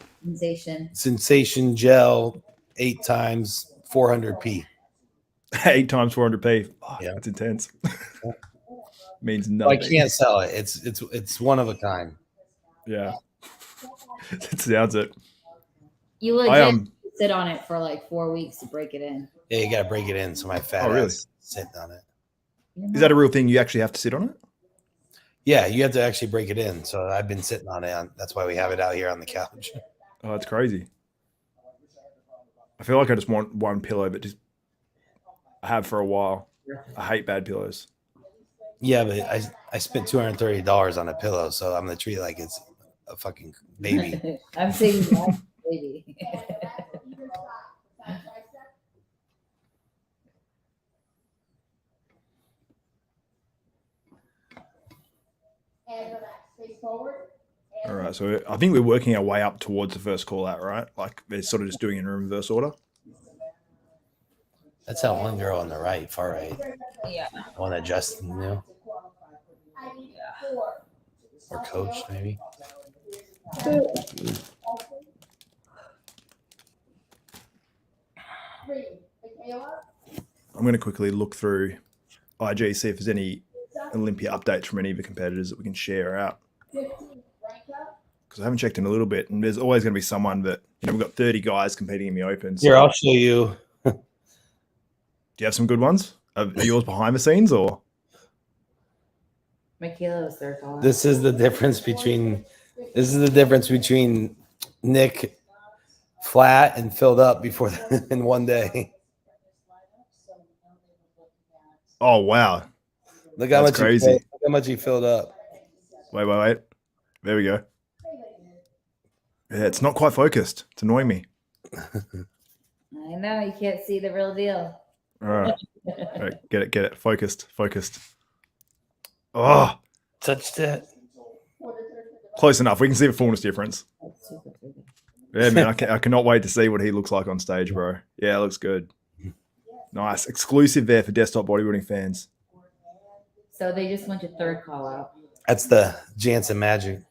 sensation gel, 8 times 400p. 8 times 400p. Oh, Yeah. That's intense. Means Well, nothing. I can't sell it. It's one of a kind. Yeah. It sounds it. You legit sit on it for like 4 weeks to break it in. Yeah, you got to break it in. So my fat ass sitting on it. Is that a real thing? You actually have to sit on it? Yeah, you have to actually break it in. So I've been sitting on it. That's why we have it out here on the couch. Oh, that's crazy. I feel like I just want one pillow that just I have for a while. I hate bad pillows. Yeah, but I spent $230 on a pillow, so I'm gonna treat it like it's a fucking baby. I'm saying that baby. And relax, face forward. All right, so I think we're working our way up towards the first call out, right? Like they're sort of just doing it in reverse order. That's that one girl on the right, far right. Yeah. The one that Justin knew. Or coach, maybe. I'm going to quickly look through IG, see if there's any Olympia updates from any of the competitors that we can share out. Because I haven't checked in a little bit, and there's always going to be someone that, you know, we've got 30 guys competing in the Open. So Here, I'll show you. do you have some good ones? Are yours behind the scenes or? Michaela was third call. This is the difference between Nick flat and filled up before in one day. Oh, wow. Look how That's much crazy. Look how much he filled up. Wait. There we go. Yeah, it's not quite focused. It's annoying me. I know you can't see the real deal. All right. Get it. Focused. Oh, Touched it. close enough. We can see the fullness difference. That's super pretty. Yeah, man, I cannot wait to see what he looks like on stage, bro. Yeah, it looks good. Nice. Exclusive there for desktop bodybuilding fans. So they just went to third call out. That's the Jansen magic.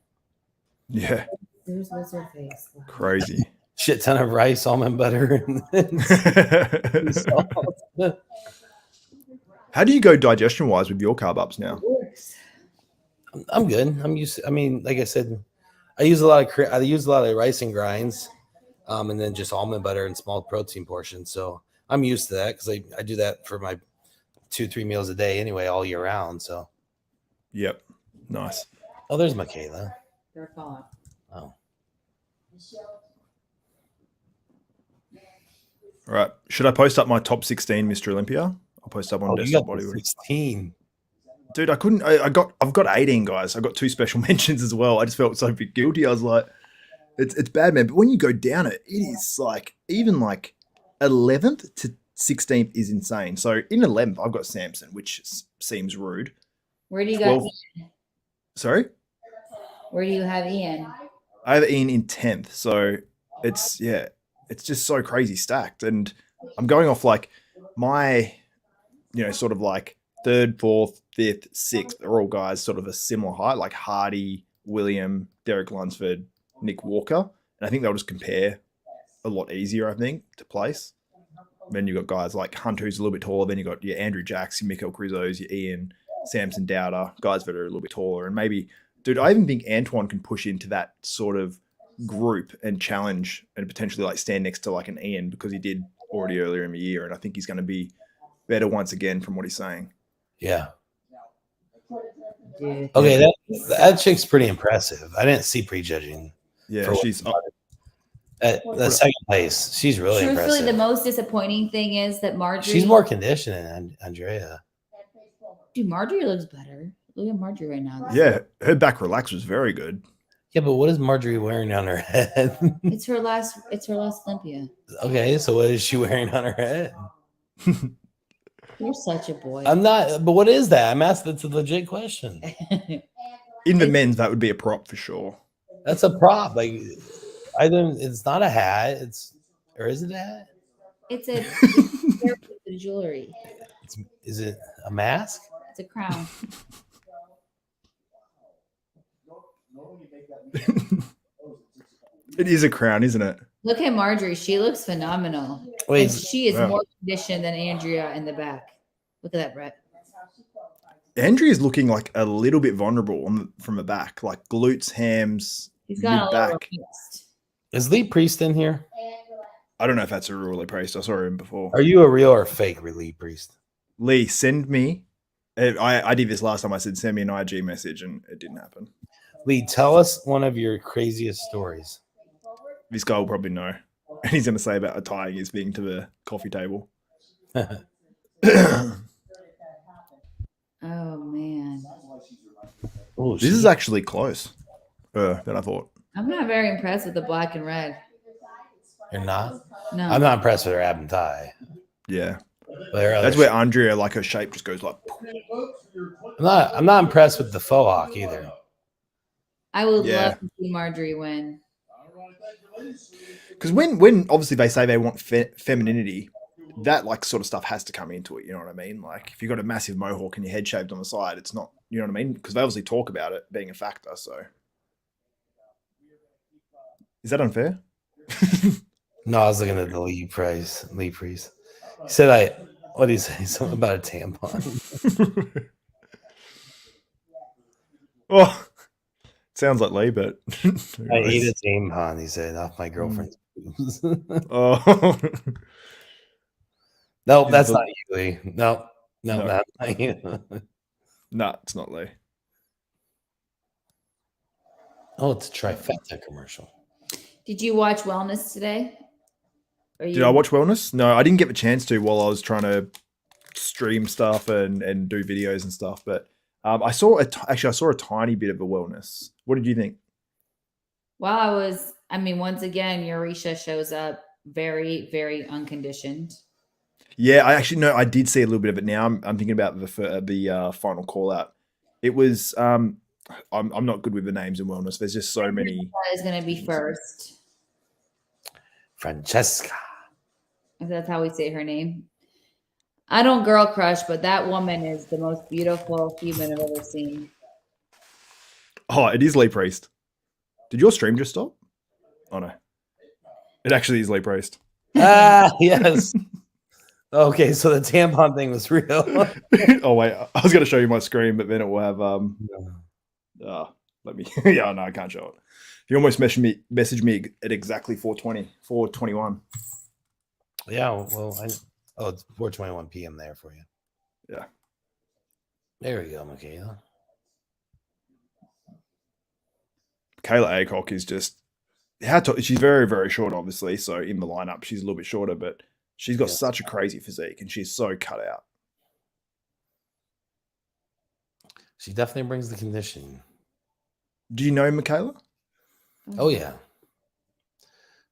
Yeah, There's wizard face. crazy. Shit ton of rice, almond butter, and salt. How do you go digestion-wise with your carb ups now? I'm good. I'm used to, I mean, like I said, I use a lot of rice and grinds, and then just almond butter and small protein portions. So I'm used to that because I do that for my 2-3 meals a day anyway, all year round. So Yep. Nice. oh, there's Michaela. Third call out. Oh, All right. Should I post up my top 16 Mr. Olympia? I'll post up on you desktop got the bodybuilding. 16. Dude, I couldn't. I've got 18 guys. I got 2 special mentions as well. I just felt so bit guilty. I was like, it's bad, man. But when you go down it, it is like even like 11th to 16th is insane. So in 11th, I've got Samson, which seems rude. Where do you got 12th Sorry? Where do you have Ian? I have Ian in 10th. So it's just so crazy stacked. And I'm going off like my, sort of like 3rd, 4th, 5th, 6th are all guys sort of a similar height, like Hardy, William, Derek Lunsford, Nick Walker. And I think they'll just compare a lot easier, I think, to place. Then you've got guys like Hunt, who's a little bit taller. Then you've got your Andrew Jacks, your Mikael Crizos, your Ian, Samson Dowder, guys that are a little bit taller. And maybe, dude, I even think Antoine can push into that sort of group and challenge and potentially like stand next to like an Ian, because he did already earlier in the year. And I think he's going to be better once again from what he's saying. Yeah. Dude. Okay, that chick's pretty impressive. I didn't see prejudging. Yeah, she's the second place. She's really Truthfully, impressive. the most disappointing thing is that Marjorie. She's more conditioned than Andrea. Dude, Marjorie looks better. Look at Marjorie right now. yeah, her back relax was very good. Yeah, but what is Marjorie wearing on her head? It's her last Olympia. Okay, so what is she wearing on her head? You're such a boy. I'm not, but what is that? I'm asking. That's a legit question. In the men's, that would be a prop for sure. That's a prop. Like, I don't. It's not a hat. Or is it a hat? It's a jewelry. Is it a mask? It's a crown. It is a crown, isn't it? Look at Marjorie. She looks phenomenal. Wait, And she is wow. more conditioned than Andrea in the back. Look at that, Brett. Andrea is looking like a little bit vulnerable from the back, like glutes, hams, He's got a little mid-back. relaxed. is Lee Priest in here? I don't know if that's a real Lee Priest. I saw him before. Are you a real or fake Lee Priest? Lee, send me. I did this last time. I said send me an IG message, and it didn't happen. Lee, tell us one of your craziest stories. This guy will probably know. And he's going to say about tying his thing to the coffee table. Oh man. Oh, This is actually close than I thought. I'm not very impressed with the black and red. You're not? No. I'm not impressed with her ab and thigh. Yeah. But her other That's where Andrea, like her shape just goes like. I'm not impressed with the faux hawk either. I would Yeah. love to see Marjorie win. Because when obviously they say they want femininity, that like sort of stuff has to come into it. You know what I mean? Like if you've got a massive mohawk and your head shaved on the side, it's not, you know what I mean? Because they obviously talk about it being a factor. So is that unfair? No, I was looking at the Lee Priest. He said what did he say? Something about a tampon. Oh, sounds like Lee, but I ate a tampon, he said, off my girlfriend's boobs. Oh, No, that's not you, Lee. No, No. that's not you. nah, it's not Lee. Oh, it's a trifecta commercial. Did you watch Wellness today? Did I watch Wellness? No, I didn't get the chance to while I was trying to stream stuff and do videos and stuff. But I saw a tiny bit of a Wellness. What did you think? Well, once again, Eurisha shows up very, very unconditioned. Yeah, I did see a little bit of it. Now I'm thinking about the final call out. It was I'm not good with the names in Wellness. There's just so many. That is going to be first. Francesca. If that's how we say her name. I don't girl crush, but that woman is the most beautiful human I've ever seen. Oh, it is Lee Priest. Did your stream just stop? Oh no, it actually is Lee Priest. Yes. Okay, so the tampon thing was real. Oh wait, I was going to show you my screen, but then it will have let me. Yeah, no, I can't show it. You almost messaged me at exactly 4:21. Yeah, well, it's 4:21 p.m. there for you. Yeah. There we go, Michaela. Kayla Acock is just she's very, very short, obviously. So in the lineup, she's a little bit shorter, but she's got such a crazy physique and she's so cut out. She definitely brings the conditioning. Do you know Michaela? Oh yeah.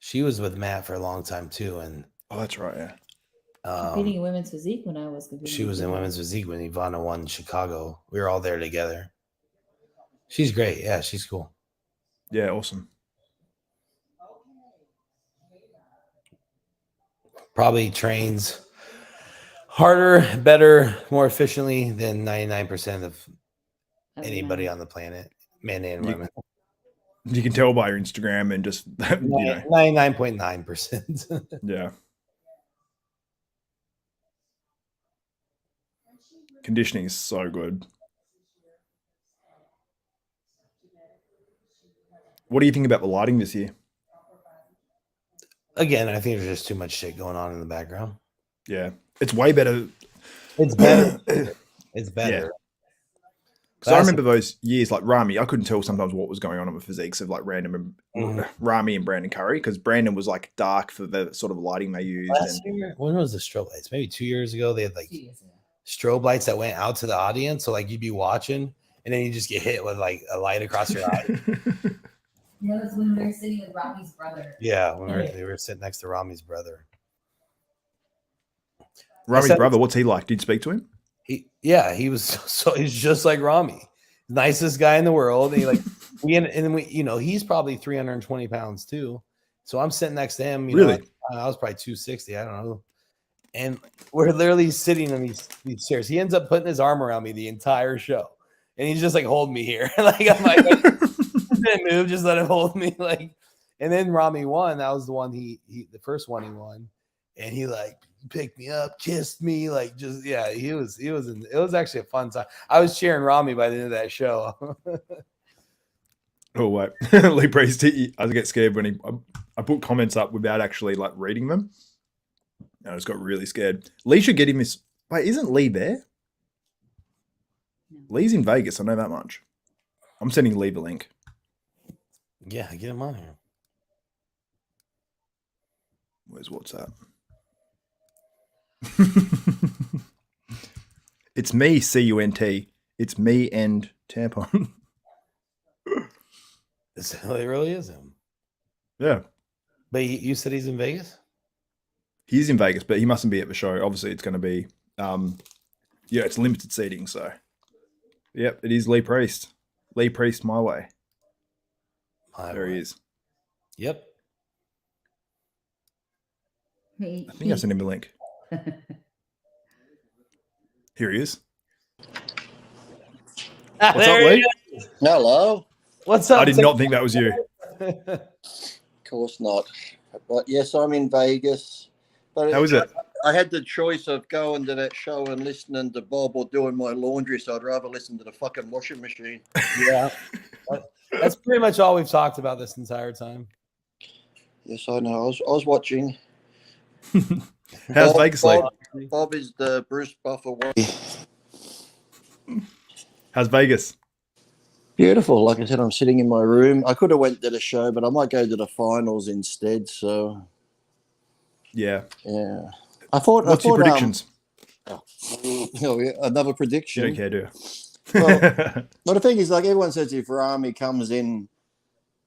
She was with Matt for a long time too, and Oh, that's right. Yeah. Competing in women's physique when I was competing. She was in women's physique when Ivana won Chicago. We were all there together. She's great. Yeah, she's cool. Yeah, awesome. Probably trains harder, better, more efficiently than 99% of anybody on the planet, men and women. You can tell by your Instagram and just, you know. 99.9%. Yeah. Conditioning is so good. What do you think about the lighting this year? Again, I think there's just too much shit going on in the background. Yeah. It's way better. It's better. It's better. Yeah. Because I remember those years like Ramy, I couldn't tell sometimes what was going on with physiques of like random Ramy and Brandon Curry, because Brandon was like dark for the sort of lighting they used. When was the strobe lights? Maybe 2 years ago. They had like strobe lights that went out to the audience. So like you'd be watching and then you just get hit with like a light across your eye. Yeah, it was when we were sitting with Ramy's brother. Yeah, we were sitting next to Ramy's brother. Ramy's brother, what's he like? Did you speak to him? He was he's just like Ramy, nicest guy in the world. And he like we you know, he's probably 320 pounds too. So I'm sitting next to him. You know, I was probably 260. I don't know. And we're literally sitting on these chairs. He ends up putting his arm around me the entire show, and he's just like holding me here. Like I'm like, didn't move, just let him hold me. Like, and then Ramy won. That was the one the first one he won, and he like picked me up, kissed me, like just it was actually a fun time. I was cheering Ramy by the end of that show. Oh wait, Lee Priest, I get scared when I put comments up without actually like reading them. I just got really scared. Lee should get him this. Wait, isn't Lee there? No. Lee's in Vegas. I know that much. I'm sending Lee the link. Yeah, get him on here. Where's WhatsApp? It's me, CUNT. It's me and tampon. It really is him. Yeah. But you said he's in Vegas? He's in Vegas, but he mustn't be at the show. Obviously, it's going to be, it's limited seating. So, yep, it is Lee Priest. Lee Priest, my way. There he is. Yep. I think I sent him a link. Here he is. What's up, Lee? Hello. What's up? I did not think that was you. Of course not. But yes, I'm in Vegas. But How is it? I had the choice of going to that show and listening to Bob or doing my laundry, so I'd rather listen to the fucking washing machine. Yeah. That's pretty much all we've talked about this entire time. Yes, I know. I was watching. How's Vegas like? Bob is the Bruce Buffer one. How's Vegas? Beautiful. Like I said, I'm sitting in my room. I could have went to the show, but I might go to the finals instead. So, yeah. What's your predictions? Another prediction. You don't care, do you? Well, the thing is, like everyone says, if Ramy comes in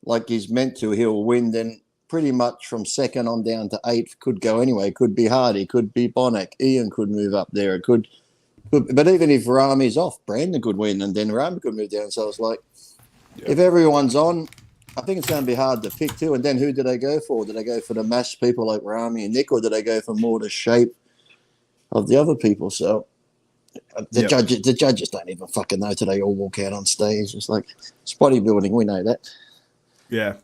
like he's meant to, he'll win. Then pretty much from second on down to eighth could go anyway. Could be Hadi, could be Bonek. Ian could move up there. It could, but even if Ramy's off, Brandon could win, and then Ramy could move down. So it's like, if everyone's on, I think it's going to be hard to pick too. And then who do they go for? Do they go for the mass people like Ramy and Nick, or do they go for more the shape of the other people? So the judges don't even fucking know till they all walk out on stage. It's like, it's bodybuilding. We know that. Yeah.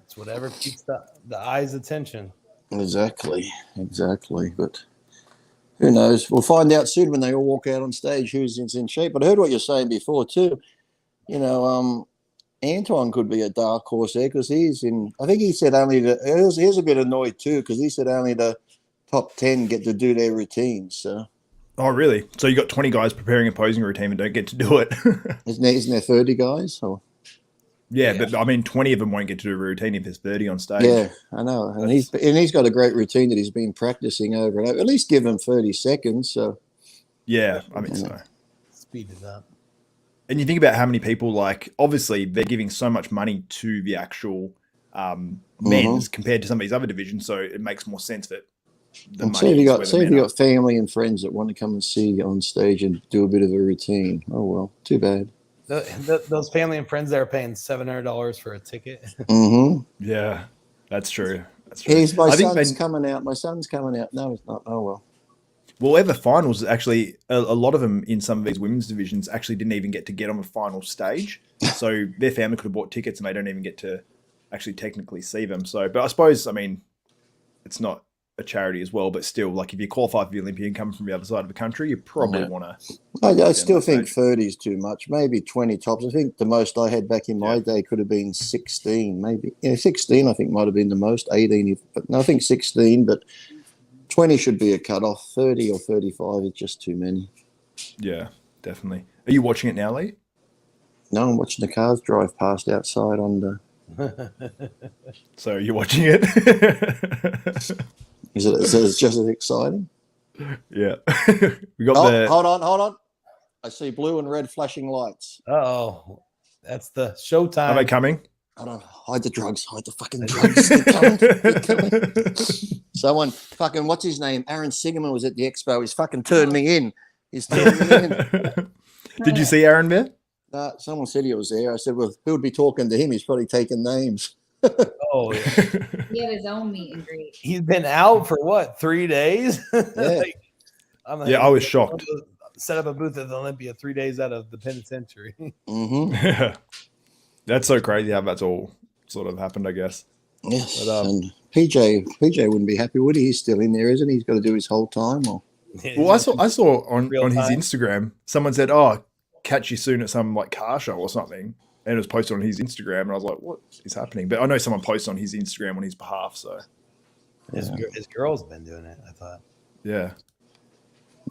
It's whatever keeps the eye's attention. Exactly. But who knows? We'll find out soon when they all walk out on stage who's in shape. But I heard what you're saying before too. You know, Antoine could be a dark horse there because he's in. I think he said only he was a bit annoyed too because he said only the top 10 get to do their routines. So. Oh, really? So you got 20 guys preparing a posing routine and don't get to do it? Isn't there 30 guys? Or? Yeah, but I mean, 20 of them won't get to do a routine if there's 30 on stage. Yeah, I know. And he's got a great routine that he's been practicing over and over. At least give him 30 seconds. So. Yeah, I mean, so. Speed it up. And you think about how many people, like, obviously they're giving so much money to the actual men's compared to some of these other divisions. So it makes more sense that the And money. see if you is got where the men are. family and friends that want to come and see you on stage and do a bit of a routine. Oh well, too bad. Those family and friends that are paying $700 for a ticket. Mm-hmm. Yeah, that's true. That's true. Here's my I think son's coming out. My son's coming out. No, it's not. Oh well. well, ever finals actually a lot of them in some of these women's divisions actually didn't even get to get on the final stage. So their family could have bought tickets and they don't even get to actually technically see them. So, but I suppose, I mean, it's not a charity as well, but still, like if you qualify for the Olympia and come from the other side of the country, you probably want to. I still think 30 is too much. Maybe 20 tops. I think the most I had back in my day could have been 16, maybe. Yeah, 16 I think might have been the most. 18, but no, I think 16. But 20 should be a cutoff. 30 or 35 is just too many. Yeah, definitely. Are you watching it now, Lee? No, I'm watching the cars drive past outside on the. So you're watching it? Is it just as exciting? Yeah. We got Hold on. I see blue and red flashing lights. Oh, that's the showtime. Are they coming? Hold on. Hide the drugs. Hide the fucking drugs. They're coming. Someone fucking, what's his name? Aaron Singerman was at the expo. He's fucking turned me in. He's turned me in. Did you see Aaron there? Someone said he was there. I said, well, who would be talking to him? He's probably taking names. Oh, yeah. He had his own meet and greet. He's been out for what, 3 days? Yeah. Yeah, I was shocked. Set up a booth at the Olympia 3 days out of the penitentiary. Mm-hmm. That's so crazy how that's all sort of happened, I guess. Yes. But, and PJ wouldn't be happy, would he? He's still in there, isn't he? He's got to do his whole time. Or well, I saw on his time. Instagram, someone said, "Oh, catch you soon at some like car show or something," and it was posted on his Instagram, and I was like, "What is happening?" But I know someone posted on his Instagram on his behalf, so His girl's been doing it, I thought. yeah.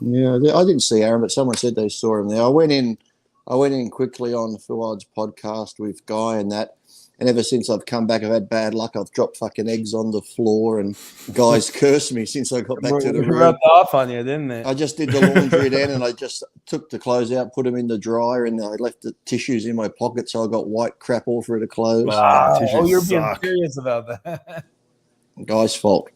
Yeah, I didn't see Aaron, but someone said they saw him there. I went in quickly on Fuad's podcast with Guy and that. And ever since I've come back, I've had bad luck. I've dropped fucking eggs on the floor, and guys cursed me since I got back to the room. Rubbed off on you, didn't it? I just did the laundry then, and I just took the clothes out, put them in the dryer, and I left the tissues in my pocket, so I got white crap all through the clothes. Oh, you're being suck. serious about that. Guy's fault.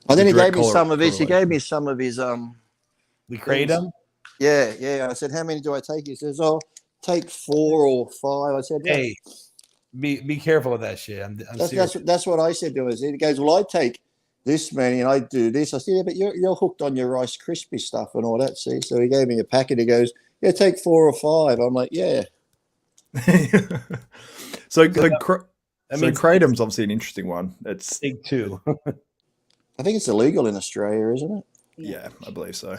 And then he gave me some of his. He gave me some of his. We kratom? Yeah. I said, "How many do I take?" He says, "Oh, take 4 or 5." I said, Hey, be careful with that shit. I'm serious. That's what I said to him. He goes, "Well, I take this many and I do this." I said, "Yeah, but you're hooked on your Rice Krispie stuff and all that." See, so he gave me a packet. He goes, "Yeah, take 4 or 5." I'm like, "Yeah." So kratom's obviously an interesting one. It's Take 2. I think it's illegal in Australia, isn't it? yeah, I believe so.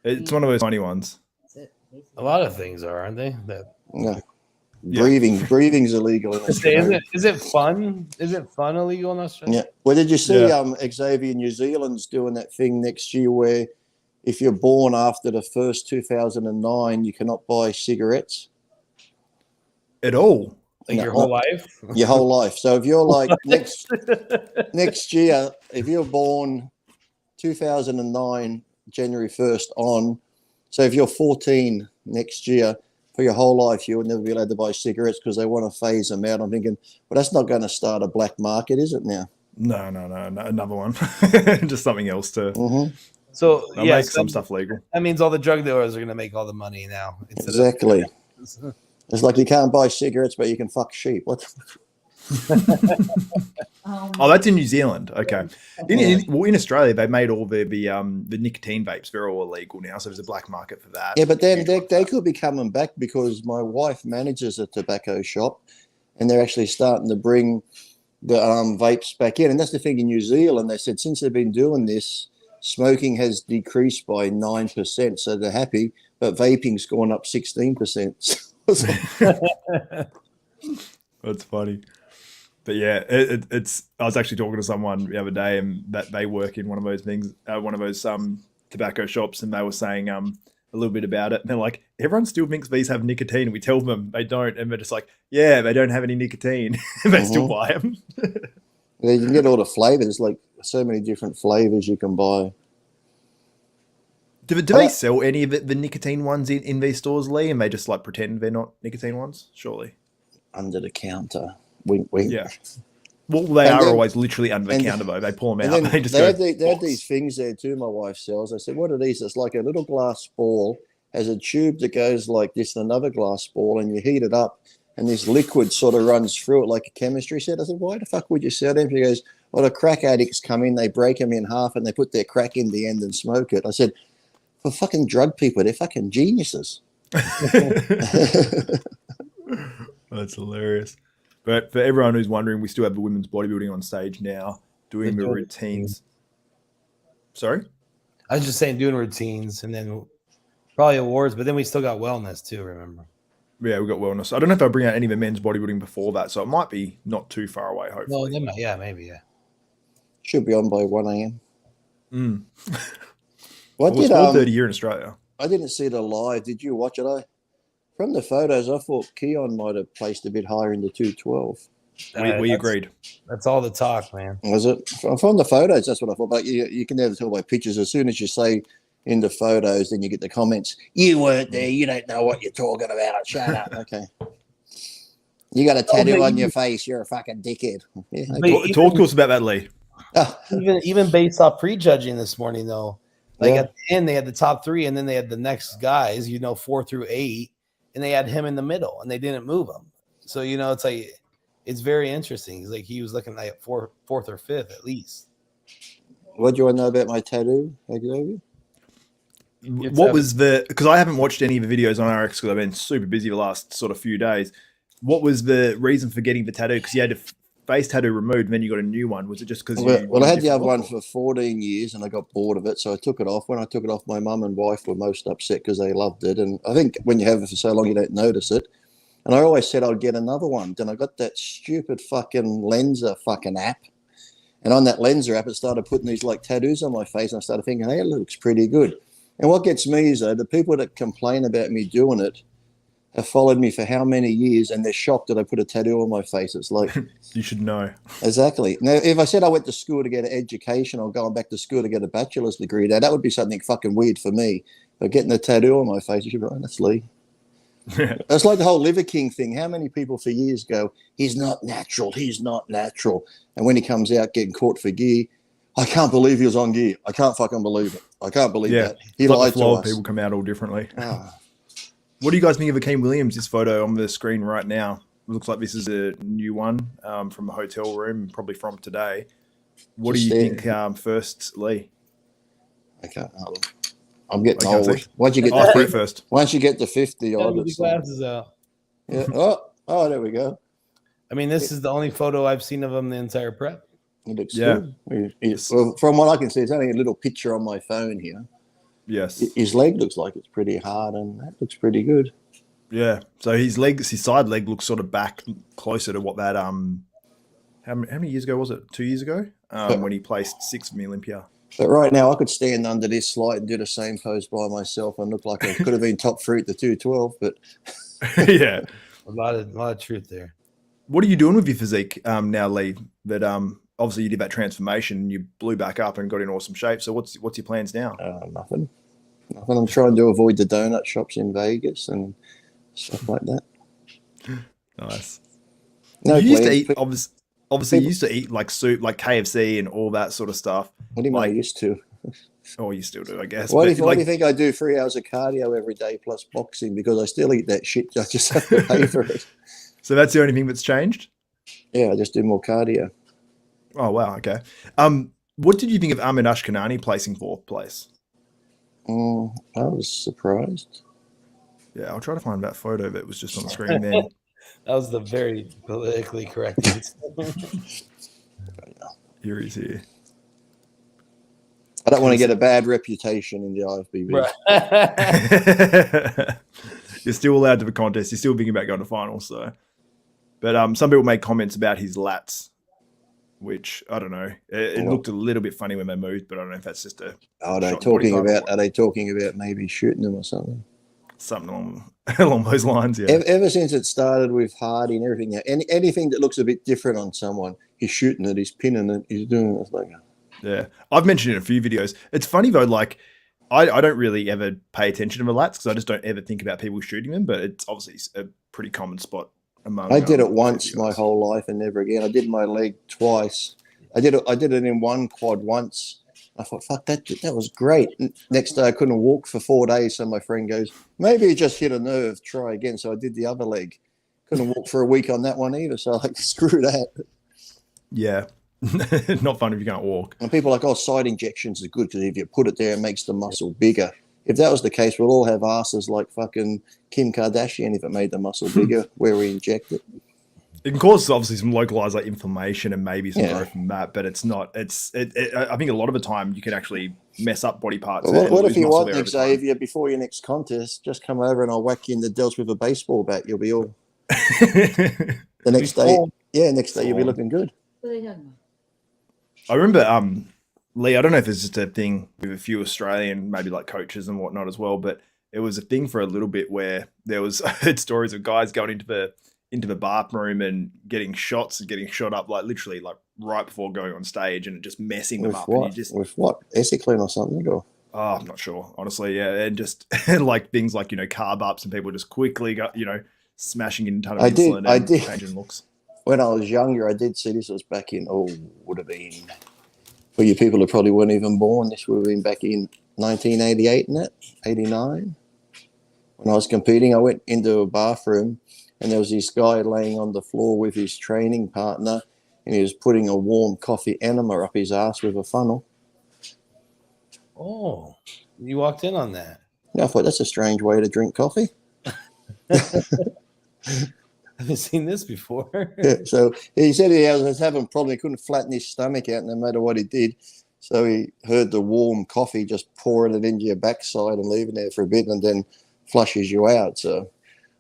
It's one of those funny ones. That's it, basically. A lot of things are, aren't they? No. Yeah. Breathing's illegal in Australia. Is it fun? Is it fun illegal in Australia? Yeah. Well, did you see Yeah. Xavier New Zealand's doing that thing next year where if you're born after the first 2009, you cannot buy cigarettes At all. Like No, your whole life? your whole life. So if you're like next year, if you're born 2009, January 1st on, so if you're 14 next year, for your whole life, you will never be allowed to buy cigarettes because they want to phase them out. I'm thinking, well, that's not going to start a black market, is it now? No, another one. Just something else to Mm-hmm. So, make some stuff legal. That means all the drug dealers are going to make all the money now. Exactly. It's like you can't buy cigarettes, but you can fuck sheep. What? Oh, that's in New Zealand. Okay. In Australia, they made all the nicotine vapes. They're all illegal now, so there's a black market for that. Yeah, but then they could be coming back because my wife manages a tobacco shop, and they're actually starting to bring the vapes back in. And that's the thing in New Zealand. They said since they've been doing this, smoking has decreased by 9%, so they're happy, but vaping's gone up 16%. That's funny. But yeah, it's. I was actually talking to someone the other day, and that they work in one of those things, one of those tobacco shops, and they were saying a little bit about it. And they're like, everyone still thinks these have nicotine, and we tell them they don't, and they're just like, yeah, they don't have any nicotine. They still buy them. Yeah, you can get all the flavors, like so many different flavors you can buy. Do they sell any of the nicotine ones in these stores, Lee? And they just like pretend they're not nicotine ones? Surely. Under the counter. Wink, wink. Yeah. Well, they And are then- always literally under the and- counter though. They pull them And out. then They just they go. had, they had box. these things there too. My wife sells. I said, "What are these?" It's like a little glass ball, has a tube that goes like this, and another glass ball, and you heat it up, and this liquid sort of runs through it like a chemistry set. I said, "Why the fuck would you sell them?" She goes, "Well, the crack addicts come in, they break them in half, and they put their crack in the end and smoke it." I said, "For fucking drug people, they're fucking geniuses." That's hilarious. But for everyone who's wondering, we still have the women's bodybuilding on stage now, doing the They're doing routines. Sorry? I was just saying doing routines and then probably awards, but then we still got wellness too, remember? Yeah, we've got wellness. I don't know if I'll bring out any of the men's bodybuilding before that, so it might be not too far away, Well, hopefully. they might, yeah, maybe, yeah. Should be on by 1 a.m. Mm. What Well, it's did 4:30 here in Australia. I didn't see the live. Did you watch it? From the photos, I thought Keon might have placed a bit higher in the 212. We That's- agreed. That's all the talk, man. Was it from the photos? That's what I thought. But you can never tell by pictures. As soon as you say in the photos, then you get the comments. You weren't there. You don't know what you're talking about. Shut up. Okay. You got a tattoo but on you- your face. You're a fucking dickhead. Yeah, But okay. Talk to us about that, Lee. Ah, even based off prejudging this morning, though, like Yeah. at the end, they had the top three, and then they had the next guys, 4 through 8, and they had him in the middle, and they didn't move him. So it's like it's very interesting. He's like he was looking like fourth or fifth at least. what do you want to know about my tattoo? Xavier? What was because I haven't watched any of the videos on RX because I've been super busy the last sort of few days. What was the reason for getting the tattoo? Because you had a face tattoo removed and then you got a new one. Was it just because Well, I had the other one for 14 years and I got bored of it, so I took it off. When I took it off, my mum and wife were most upset because they loved it. And I think when you have it for so long, you don't notice it. And I always said I'd get another one. Then I got that stupid fucking Lenser fucking app. And on that Lenser app, it started putting these like tattoos on my face. And I started thinking, hey, it looks pretty good. And what gets me is, though, the people that complain about me doing it have followed me for how many years, and they're shocked that I put a tattoo on my face. It's like, you should know. exactly. Now, if I said I went to school to get an education or going back to school to get a bachelor's degree, now that would be something fucking weird for me. But getting a tattoo on my face, you should be right, that's Lee. It's like the whole Liver King thing. How many people for years go, he's not natural, he's not natural. And when he comes out getting caught for gear, I can't believe he was on gear. I can't fucking believe it. I can't believe that. He It's like lied the flow to of us. people come out all differently. Ah. What do you guys think of Akeem Williams? This photo on the screen right now. It looks like this is a new one from a hotel room, probably from today. What Just do you there. think first, Lee? Okay, hold on. I'm getting I can't old. see. Once you get Oh, to Brett 50, first. once you get to 50, Gotta odd, get the it's like, glasses out. yeah. Oh, there we go. I mean, this is the only photo I've seen of him the entire prep. It looks Yeah. good. Well, from what I can see, it's only a little picture on my phone here. Yes. His leg looks like it's pretty hard, and that looks pretty good. Yeah. So his side leg looks sort of back closer to what that how many years ago was it? 2 years ago, when he placed 6th in the Olympia. But right now, I could stand under this light and do the same pose by myself and look like I could have been top three at the 212. But Yeah. A lot of truth there. What are you doing with your physique now, Lee? That obviously you did that transformation and you blew back up and got in awesome shape. So what's your plans now? nothing. I'm trying to avoid the donut shops in Vegas and stuff like that. Nice. No you used to plans. eat obviously you used to eat like soup, like KFC and all that sort of stuff. What do you mean I like- used to? Oh, you still do, I guess. Why do But, you think I do 3 hours of cardio every day plus boxing? Because I still eat that shit. I just have to pay for it. so that's the only thing that's changed? Yeah, I just do more cardio. Oh wow, okay. What did you think of Ahmed Ashkanani placing 4th place? I was surprised. Yeah, I'll try to find that photo that was just on the screen then. That was the very politically correct answer. Here he's here. I don't want to get a bad reputation in the IFBB. Right. You're still allowed to the contest. You're still thinking about going to finals, so. But some people made comments about his lats, which I don't know. It looked a little bit funny when they moved, but I don't know if that's just a Are they shot in body talking type about? or Are they talking about maybe shooting them or something? something along those lines. Yeah. Ever since it started with Hardy and everything, anything that looks a bit different on someone, he's shooting it, he's pinning it, he's doing it. It's like, Yeah, I've mentioned it in a few videos. It's funny though, like I don't really ever pay attention to the lats because I just don't ever think about people shooting them. But it's obviously a pretty common spot among. I did it once you my guys. whole life and never again. I did my leg twice. I did it in one quad once. I thought, fuck, that was great. Next day I couldn't walk for 4 days. So my friend goes, maybe you just hit a nerve, try again. So I did the other leg. Couldn't walk for a week on that one either. So I like, screw that. Yeah. Not fun if you can't walk. And people are like, oh, side injections are good because if you put it there, it makes the muscle bigger. If that was the case, we'll all have asses like fucking Kim Kardashian if it made the muscle bigger where we inject it. It can cause obviously some localized like inflammation and maybe some Yeah. growth from that, but it's not. I think a lot of the time you can actually mess up body parts. Well, and what lose if you muscle want, there over time. Xavier, before your next contest, just come over and I'll whack you in the delts with a baseball bat. You'll be all the next day. Yeah, next day you'll be looking good. What are they talking about? I remember, Lee, I don't know if it's just a thing with a few Australian, maybe like coaches and whatnot as well, but it was a thing for a little bit where there was, I heard stories of guys going into the bathroom and getting shots and getting shot up, like literally like right before going on stage and just messing them With up. And what? you just, With what? Esiclin or something? Or? oh, I'm not sure, honestly. Yeah. And just like things like, carb ups and people just quickly got, smashing in a ton of insulin and changing looks. When I was younger, I did see this was back in, would have been, for you people who probably weren't even born, this would have been back in 1988 and that, 89. When I was competing, I went into a bathroom and there was this guy laying on the floor with his training partner and he was putting a warm coffee enema up his ass with a funnel. Oh, you walked in on that. Yeah, I thought that's a strange way to drink coffee. I haven't seen this before. Yeah, so he said he was having a problem. He couldn't flatten his stomach out no matter what he did. So he heard the warm coffee just pouring it into your backside and leaving it for a bit and then flushes you out. So,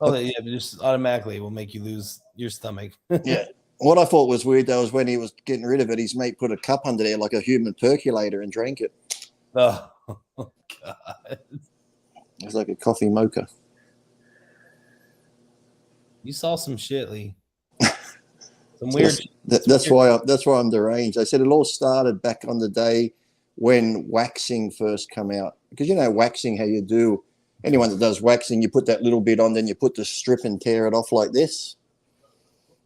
Oh, yeah, but just automatically will make you lose your stomach. yeah. What I thought was weird, though, was when he was getting rid of it, his mate put a cup under there like a human percolator and drank it. Oh, God. It was like a coffee mocha. You saw some shit, Lee. Some weird. That's why I'm deranged. I said it all started back on the day when waxing first come out. Because waxing, how you do, anyone that does waxing, you put that little bit on, then you put the strip and tear it off like this.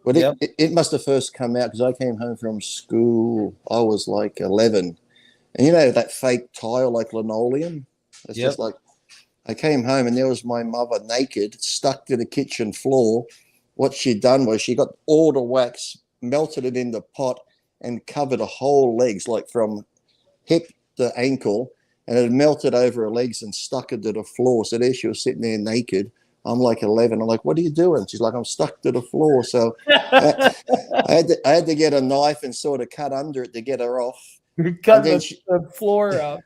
But it must have first come out because I came home from school. I was like 11. And that fake tile like linoleum? It's just like, I came home and there was my mother naked, stuck to the kitchen floor. What she'd done was she got all the wax, melted it in the pot, and covered her whole legs, like from hip to ankle, and it melted over her legs and stuck it to the floor. So there she was sitting there naked. I'm like 11. I'm like, what are you doing? She's like, I'm stuck to the floor. So I had to get a knife and sort of cut under it to get her off. Cut the floor up.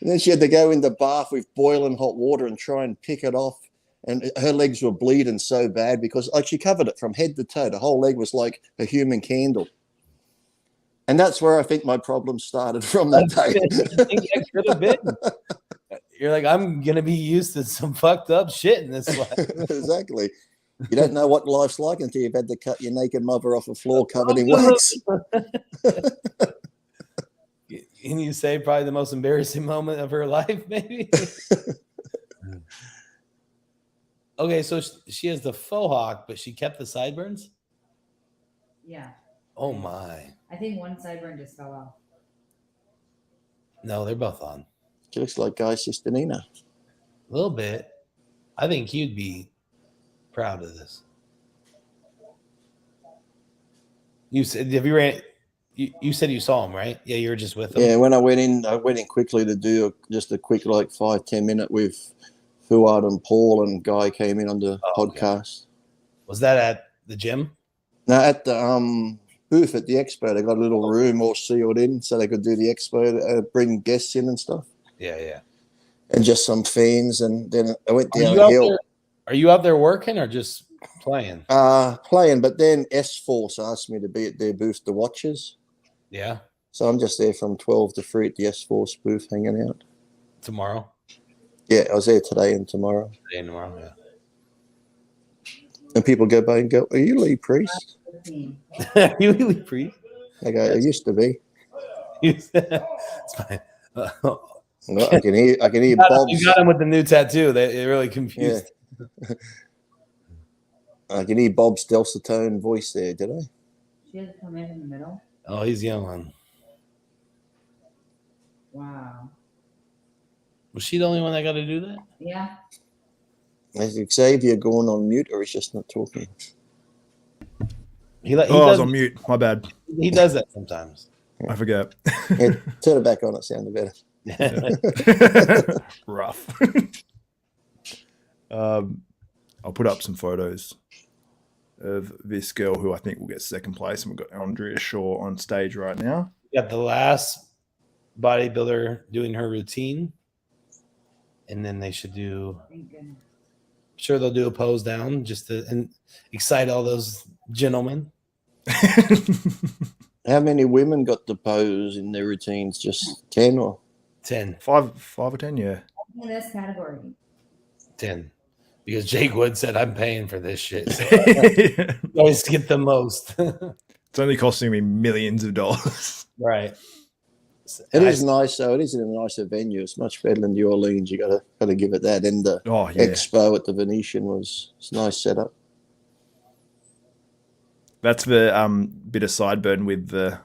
And then she had to go in the bath with boiling hot water and try and pick it off. And her legs were bleeding so bad because she covered it from head to toe. The whole leg was like a human candle. And that's where I think my problem started from that day. I think that could have been. You're like, I'm going to be used to some fucked up shit in this life. Exactly. You don't know what life's like until you've had to cut your naked mother off a floor covered in wax. Can you say probably the most embarrassing moment of her life, maybe? Okay, so she has the faux hawk, but she kept the sideburns? Yeah. Oh, my. I think one sideburn just fell off. No, they're both on. She looks like Guy Sistanina. A little bit. I think he'd be proud of this. You said, you said you saw him, right? Yeah, you were just with him. Yeah, when I went in quickly to do just a quick 5-10 minute with Fuad and Paul, and Guy came in on the podcast. Okay. Was that at the gym? No, at the booth at the expo. They got a little room all sealed in so they could do the expo, bring guests in and stuff. Yeah. And just some fans, and then I went down the hill. Are you out there working or just playing? Playing, but then S-Force asked me to be at their booth, the Watchers. Yeah. So I'm just there from 12 to 3 at the S-Force booth hanging out. Tomorrow? Yeah, I was there today and tomorrow. Today and tomorrow, yeah. And people go by and go, are you Lee Priest? Are you Lee Priest? I go, I used to be. It's fine. Well, I can hear Bob's. You got him with the new tattoo. They really confused. Yeah. I can hear Bob's dulcet voice there, did I? She has to come in the middle. Oh, he's yelling. Wow. Was she the only one that got to do that? Yeah. Is Xavier going on mute or he's just not talking? He I was on mute. My bad. He does that sometimes. I forget. Yeah, turn it back on. It sounded better. Rough. I'll put up some photos of this girl who I think will get second place, and we've got Andrea Shaw on stage right now. Got the last bodybuilder doing her routine, and then they should do. Thank goodness. Sure, they'll do a pose down just to excite all those gentlemen. How many women got the pose in their routines? Just 10 or 10. 5 or 10, yeah. In this category. 10. Because Jake Wood said, I'm paying for this shit. So It's always get the most. only costing me millions of dollars. Right. it is nice though. It is in a nicer venue. It's much better than New Orleans. You gotta give it that. And the Oh yeah, expo at the Venetian was a nice setup. that's the bit of sideburn with the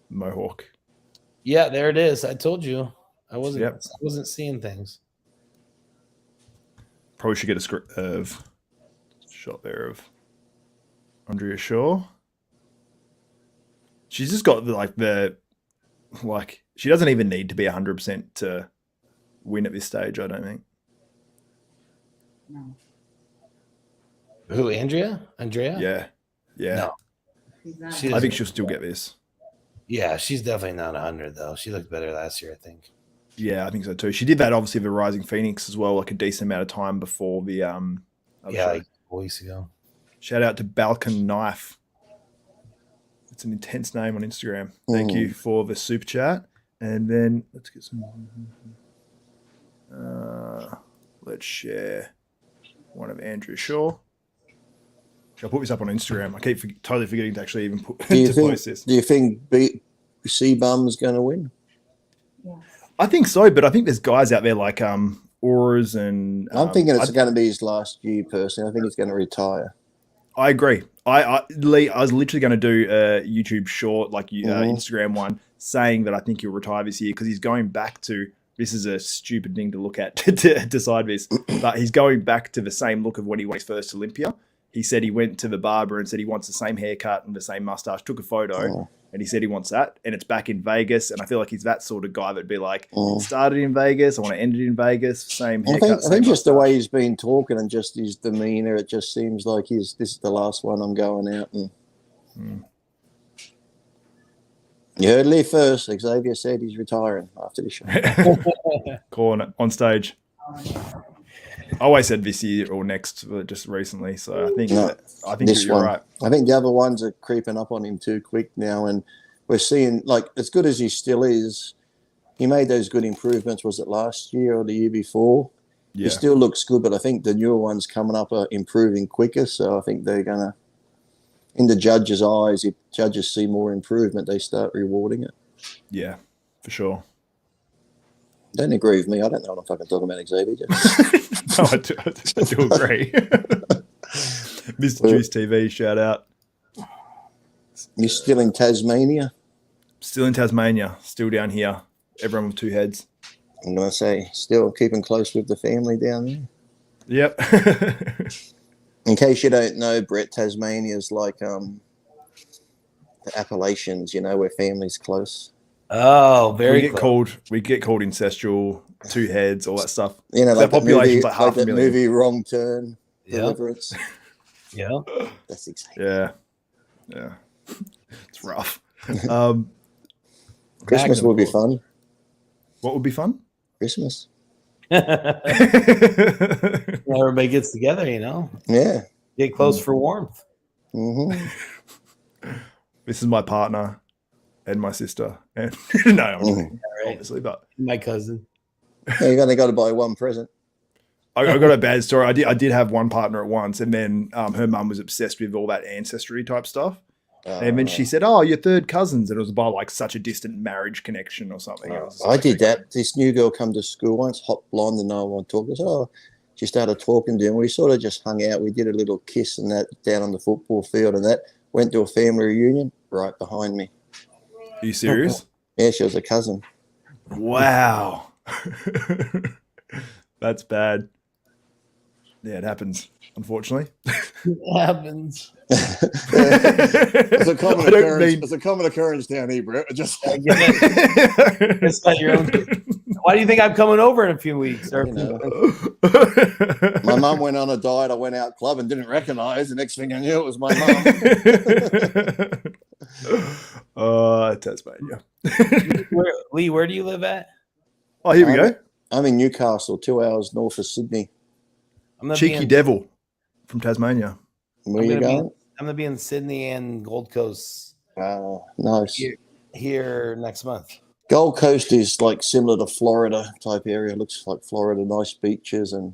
mohawk. Yeah, there it is. I told you. I wasn't Yep. I wasn't seeing things. Probably should get a script of shot there of Andrea Shaw. She's just got she doesn't even need to be 100% to win at this stage. I don't think. No. Who, Andrea? Yeah. No. She's not. She I think she'll still get this. Yeah, she's definitely not 100 though. She looked better last year, I think. Yeah, I think so too. She did that obviously for Rising Phoenix as well, like a decent amount of time before the other Yeah, show. like 4 weeks ago. Shout out to Balkan Knife. It's an intense name on Instagram. Thank you for the super chat. And then let's get some. Let's share one of Andrew Shaw. Shall I put this up on Instagram? I keep totally forgetting to actually even put Do you to think? post this. Do you think C-Bum's going to win? Yeah. I think so, but I think there's guys out there like Auras and. I'm thinking it's going to be his last year. Personally, I think he's going to retire. I agree. Lee, I was literally going to do a YouTube short, like Instagram one, saying that I think he'll retire this year because he's going back to. This is a stupid thing to look at to decide this, but he's going back to the same look of when he won his first Olympia. He said he went to the barber and said he wants the same haircut and the same mustache. Took a photo and he said he wants that, and it's back in Vegas. And I feel like he's that sort of guy that'd be like, started in Vegas, I want to end it in Vegas. Same haircut. I think just the way he's been talking and just his demeanor, it just seems like this is the last one I'm going out. And you heard Lee first. Xavier said he's retiring after the show. Calling it on stage. I always said this year or next, just recently. So I think This you're one. right. I think the other ones are creeping up on him too quick now, and we're seeing, like, as good as he still is, he made those good improvements. Was it last year or the year before? Yeah. He still looks good, but I think the newer ones coming up are improving quicker. So I think they're gonna, in the judges' eyes, if judges see more improvement, they start rewarding it. Yeah, for sure. Don't agree with me. I don't know what I'm fucking talking about, Xavier. No, I do agree. Mr. Juice TV, shout out. You're still in Tasmania? Still in Tasmania, still down here. Everyone with two heads. I'm going to say, still keeping close with the family down there. Yep. In case you don't know, Brett, Tasmania's like the Appalachians, where family's close. Oh, very we get called incestual, two heads, all that stuff. Like that that population's movie, like half a million. movie Wrong Turn, Yeah. Deliverance. Yeah. That's exactly. Yeah. It's rough. Christmas will be fun. What would be fun? Christmas. Everybody gets together, Yeah. Get close for warmth. Mm-hmm. This is my partner and my sister. And no, I'm not, obviously, but My cousin. Yeah, you only got to buy one present. I got a bad story. I did have one partner at once, and then her mum was obsessed with all that ancestry type stuff. And then she said, "Oh, you're third cousins," and it was by like such a distant marriage connection or something. I did that. This new girl come to school once, hot blonde, and no one talked. I said, she started talking to him. We sort of just hung out. We did a little kiss and that down on the football field and that. Went to a family reunion right behind me. Are you serious? Yeah, she was a cousin. Wow. That's bad. Yeah, it happens, unfortunately. It happens. It's a common I don't occurrence. mean- It's a common occurrence down here, Brett. Just It's not your own. Why do you think I'm coming over in a few weeks? Or, you know. My mum went on a diet. I went out club and didn't recognize. The next thing I knew, it was my mum. Tasmania. Lee, where do you live at? Oh, here we go. I'm in Newcastle, 2 hours north of Sydney. I'm gonna Cheeky devil from Tasmania. Where you going? I'm gonna be in Sydney and Gold Coast Nice. here next month. Gold Coast is like similar to Florida type area. Looks like Florida, nice beaches, and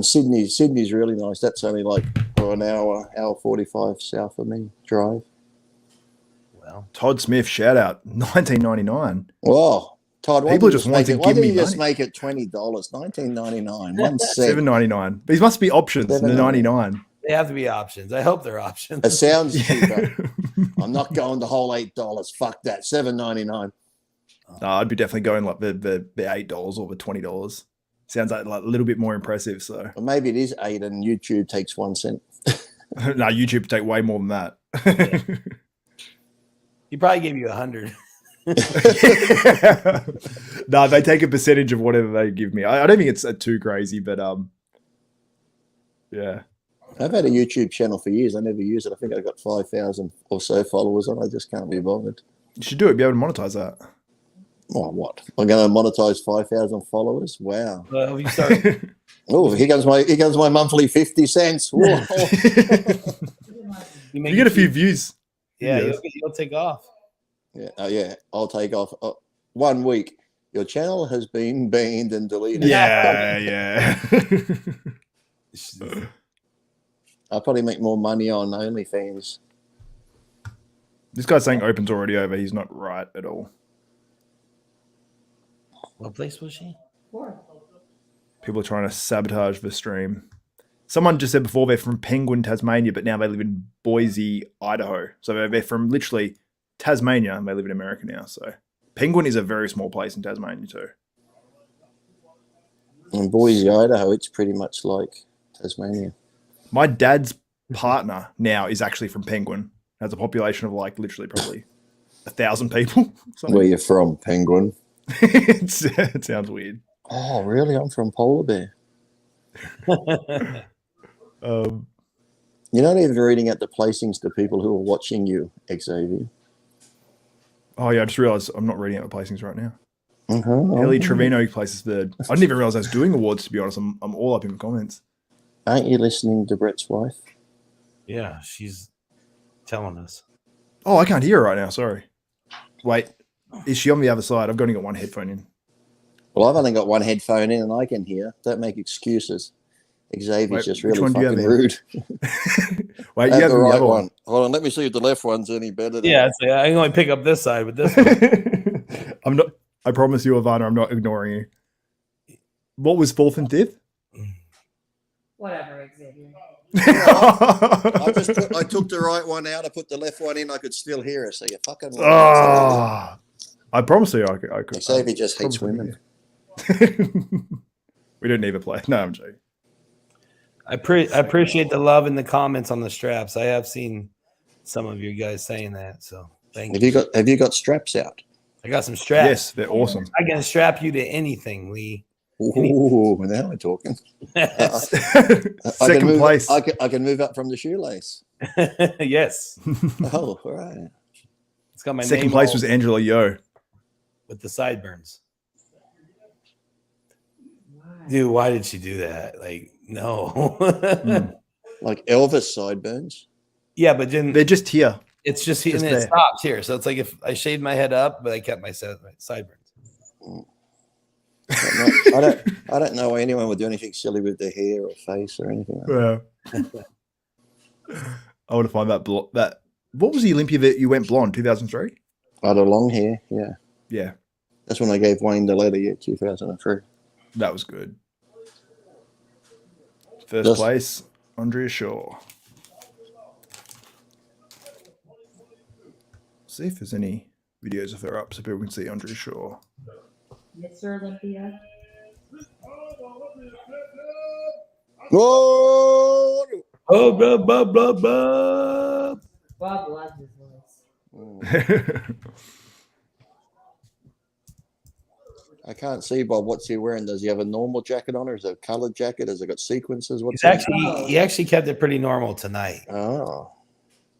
Sydney's really nice. That's only like an hour 45 south of me drive. Well, Todd Smith, shout out, 1999. Whoa, Todd, People just want to why give did me you just money. make it $20? $19.99. 1 cent. $7.99. These must be options. The $7.99. 99. they have to be options. I hope they're options. It sounds Yeah. cheaper. I'm not going the whole $8. Fuck that. $7.99. No, I'd be definitely going like the $8 or the $20. Sounds like a little bit more impressive. So Or maybe it is 8 and YouTube takes 1 cent. no, YouTube would take way more than that. He probably gave you 100. No, they take a percentage of whatever they give me. I don't think it's too crazy, but yeah. I've had a YouTube channel for years. I never use it. I think I got 5,000 or so followers on. I just can't be bothered. You should do it. Be able to monetize that. Oh, what? I'm going to monetize 5,000 followers? Wow. Well, if you start, Oh, here comes my monthly 50 cents. Whoa. You get a few views. Yeah, Yes. you'll take off. Yeah, I'll take off 1 week. Your channel has been banned and deleted. Yeah. I'll probably make more money on OnlyFans. This guy's saying open's already over. He's not right at all. What place was she? People are trying to sabotage the stream. Someone just said before they're from Penguin, Tasmania, but now they live in Boise, Idaho. So they're from literally Tasmania and they live in America now. So Penguin is a very small place in Tasmania too. In Boise, Idaho, it's pretty much like Tasmania. My dad's partner now is actually from Penguin. Has a population of like literally probably 1,000 people. Where you from, Penguin? It sounds weird. Oh, really? I'm from Polar Bear. You're not even reading out the placings to people who are watching you, Xavier. Oh yeah, I just realized I'm not reading out the placings right now. Uh-huh. Ellie Trevino places third. I didn't even realize I was doing awards, to be honest. I'm all up in the comments. Aren't you listening to Brett's wife? Yeah, she's telling us. Oh, I can't hear her right now. Sorry. Wait, is she on the other side? I've only got one headphone in. Well, I've only got one headphone in and I can hear. Don't make excuses. Xavier's Wait, just which really one do you have fucking there? rude. Wait, you Have have the the right other one. Hold on, let me see if the left one's any better. Than Yeah, so I can only pick up this side, but this one. I'm not. I promise you, Ivana, I'm not ignoring you. What was fourth and fifth? Whatever, Xavier. I took the right one out. I put the left one in. I could still hear her. So you fucking. Oh, I promise you, I could. Xavier just hates Probably. women. We don't need a play. No, I'm joking. I appreciate the love in the comments on the straps. I have seen some of you guys saying that, so thank you. Have you got straps out? I got some straps. Yes, they're awesome. I can strap you to anything, Lee. Ooh, now we're talking. Second place. I can move up from the shoelace. Yes. Oh, all right. It's got my Second name place all was Angela Yo. with the sideburns. Dude, why did she do that? Like, no. Like Elvis sideburns. Yeah, but then They're just here. it's just, just and it there. stops here. So it's like if I shaved my head up, but I kept my sideburns. I don't know why anyone would do anything silly with their hair or face or anything like that. Yeah. I want to find that. That. What was the Olympia that you went blonde? 2003. I had a long hair, yeah. Yeah, That's when I gave Wayne the letter, 2003. that was good. First Just- place, Andrea Shaw. See if there's any videos of her up so people can see Andrea Shaw. Mr. Olympia. Whoa! Oh, blah, blah, blah, blah. Bob loves his voice. I can't see Bob. What's he wearing? Does he have a normal jacket on, or is it a colored jacket? Has it got sequences? He actually kept it pretty normal tonight. Oh,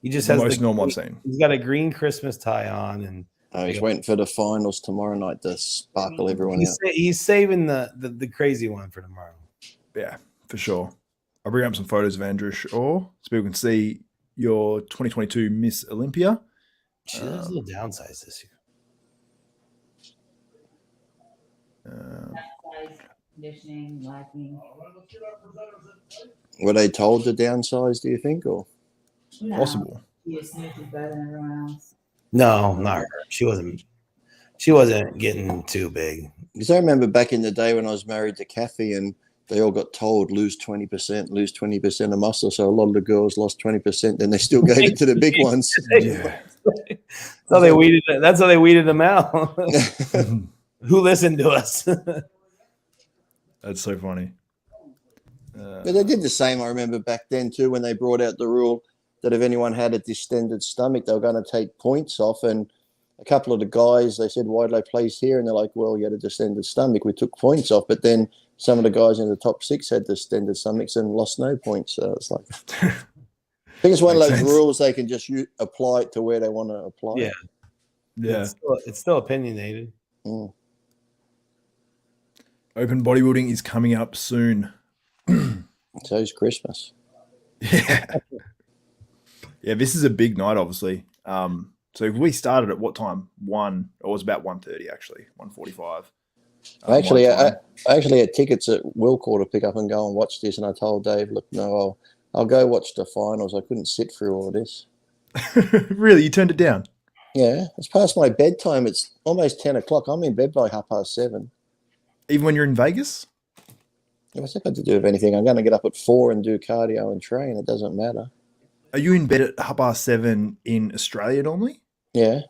He just The has most normal I've seen. He's got a green Christmas tie on, and he's waiting for the finals tomorrow night to sparkle everyone out. he's saving the crazy one for tomorrow. Yeah, for sure. I'll bring up some photos of Andrea Shaw so people can see your 2022 Miss Olympia. She has a little downsize this year. Size, conditioning, lacking. Were they told to downsize? Do you think, or No, Possible. He just sniffed better than everyone else. No, not her. She wasn't getting too big. because I remember back in the day when I was married to Kathy, and they all got told lose 20% of muscle. So a lot of the girls lost 20%, then they still gave it to the big ones. Yeah. That's how they weeded them out. Who listened to us? That's so funny. But they did the same, I remember back then too, when they brought out the rule that if anyone had a distended stomach, they were going to take points off. And a couple of the guys, they said, why did I place here? And they're like, well, you had a distended stomach. We took points off. But then some of the guys in the top 6 had distended stomachs and lost no points. So it's like, I think it's one of Makes those sense. rules they can just apply it to where they want to apply Yeah. it. Yeah. It's still opinionated. Mm. Open bodybuilding is coming up soon. So is Christmas. Yeah. Yeah, this is a big night, obviously. So if we started at what time? It was about 1:30 actually, 1:45. I actually had tickets at Wilcore to pick up and go and watch this, and I told Dave, look, no, I'll go watch the finals. I couldn't sit through all this. Really? You turned it down? Yeah, it's past my bedtime. It's almost 10 o'clock. I'm in bed by 7:30. Even when you're in Vegas? What's that got to do with anything? I'm going to get up at 4 and do cardio and train. It doesn't matter. Are you in bed at 7:30 in Australia normally? Yeah.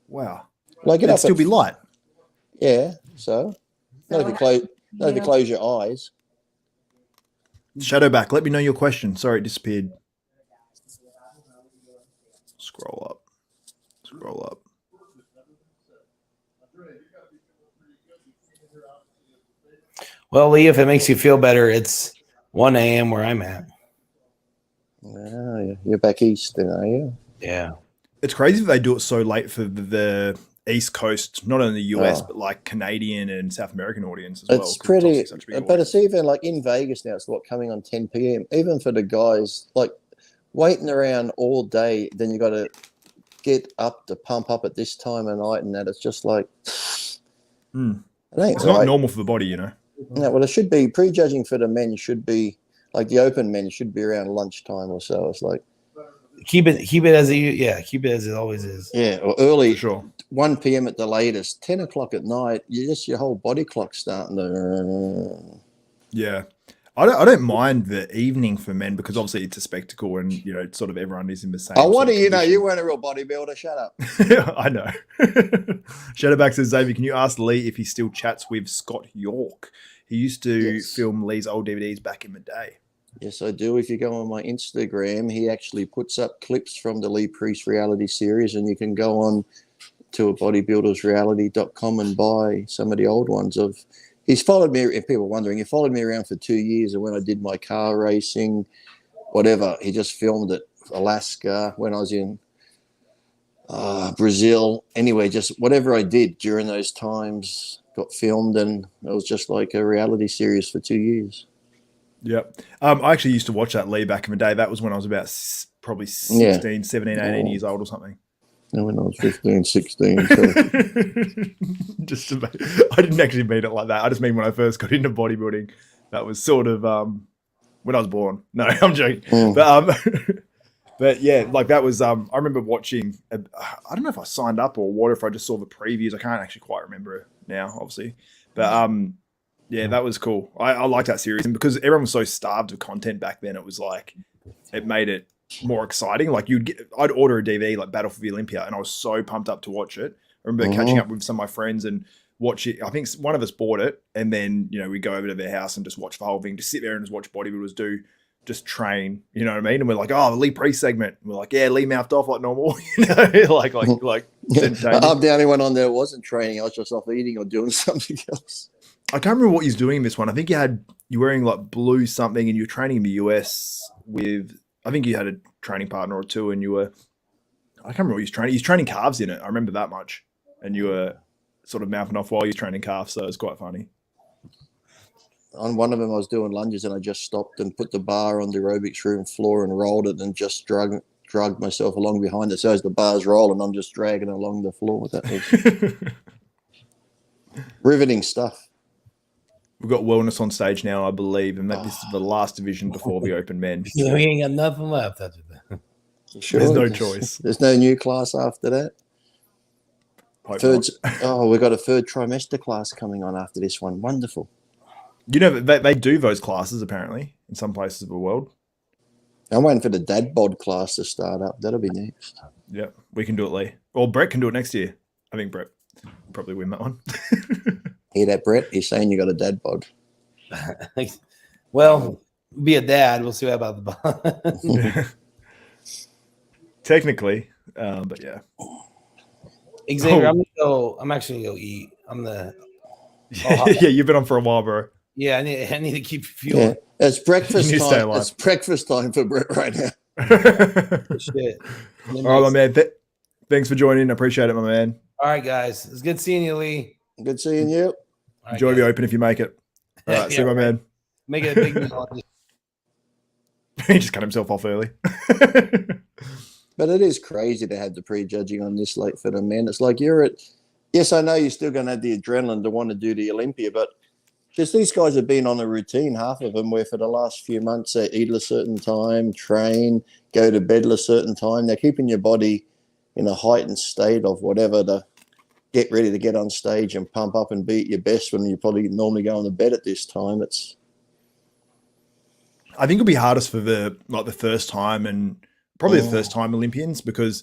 Wow. Well, I get It'd up still at, be light. Yeah, so not if you close your eyes. Shadow back. Let me know your question. Sorry, it disappeared. Scroll up. Scroll up. Well, Lee, if it makes you feel better, it's 1 a.m. where I'm at. Oh, you're back east then, are you? Yeah. It's crazy that they do it so late for the East Coast, not only the US, Oh. but like Canadian and South American audience as well. It's 'cause pretty, obviously such a big but audience. it's even like in Vegas now, it's coming on 10 p.m. Even for the guys, like waiting around all day, then you got to get up to pump up at this time of night and that. It's just like, Mm. it ain't It's not right. normal for the body, you know. No, well, it should be prejudging for the men should be like the open men should be around lunchtime or so. It's like, Keep it as it always is. yeah, or early, For sure. 1 p.m. at the latest, 10 o'clock at night, your whole body clock's starting to. Yeah. I don't mind the evening for men because obviously it's a spectacle and, you know, sort of everyone is in the same. Oh, what sort do of you know? condition. You weren't a real bodybuilder. Shut up. I know. Shadowback says, Xavier, can you ask Lee if he still chats with Scott York? He used to Yes. film Lee's old DVDs back in the day. Yes, I do. If you go on my Instagram, he actually puts up clips from the Lee Priest reality series, and you can go on to bodybuildersreality.com and buy some of the old ones. He's followed me, if people are wondering, he followed me around for 2 years, and when I did my car racing, whatever, he just filmed it. Alaska, when I was in Brazil. Anyway, just whatever I did during those times got filmed, and it was just like a reality series for 2 years. Yep. I actually used to watch that Lee back in the day. That was when I was about probably 16, 17, 18 years old or something. And when I was 15, 16. So. Just I didn't actually mean it like that. I just mean when I first got into bodybuilding. That was sort of when I was born. No, I'm joking. But yeah, like that was I remember watching I don't know if I signed up or what, if I just saw the previews. I can't actually quite remember now, obviously. But Yeah, that was cool. I liked that series, and because everyone was so starved of content back then, it was like it made it more exciting. Like I'd order a DVD like Battle for the Olympia, and I was so pumped up to watch it. I remember catching up with some of my friends and watch it. I think one of us bought it, and then we go over to their house and just watch the whole thing. Just sit there and just watch bodybuilders just train. You know what I mean? And we're like, oh, the Lee Priest segment. And we're like, yeah, Lee mouthed off like normal. like. I'm the only one on there that wasn't training. I was just off eating or doing something else. I can't remember what he's doing in this one. I think you're wearing like blue something, and you're training in the US with. I think you had a training partner or two, and you were. I can't remember what he's training. He's training calves in it. I remember that much, and you were sort of mouthing off while you're training calves, so it's quite funny. On one of them, I was doing lunges, and I just stopped and put the bar on the aerobics room floor and rolled it, and just dragged myself along behind it. So as the bar's rolling, I'm just dragging along the floor. That was riveting stuff. We've got wellness on stage now, I believe, and this is the last division before the open men. We ain't got nothing left after that. Sure, there's no choice. There's no new class after that. We've got a third trimester class coming on after this one. Wonderful. They do those classes apparently in some places of the world. I'm waiting for the dad bod class to start up. That'll be next. Yeah, we can do it, Lee. Well, Brett can do it next year. I think Brett will probably win that one. Hear that, Brett? He's saying you got a dad bod. Well, be a dad. We'll see about the bod. Technically, but yeah. Xavier, I'm actually gonna go eat. Yeah, you've been on for a while, bro. Yeah, I need to keep fueling. Yeah. It's breakfast time. It's breakfast time for Brett right now. Shit. All right, my man. Thanks for joining. I appreciate it, my man. All right, guys. It's good seeing you, Lee. Good seeing you. Right, enjoy the open if you make it. All right, see you, my man. Make it a big meal. He just cut himself off early. But it is crazy to have the prejudging on this late for the men. It's like yes, I know you're still going to have the adrenaline to want to do the Olympia, but just these guys have been on a routine, half of them, where for the last few months they eat at a certain time, train, go to bed at a certain time. They're keeping your body in a heightened state of whatever to get ready to get on stage and pump up and be at your best when you probably normally go to bed at this time. I think it'll be hardest for the first time and probably the first time Olympians, because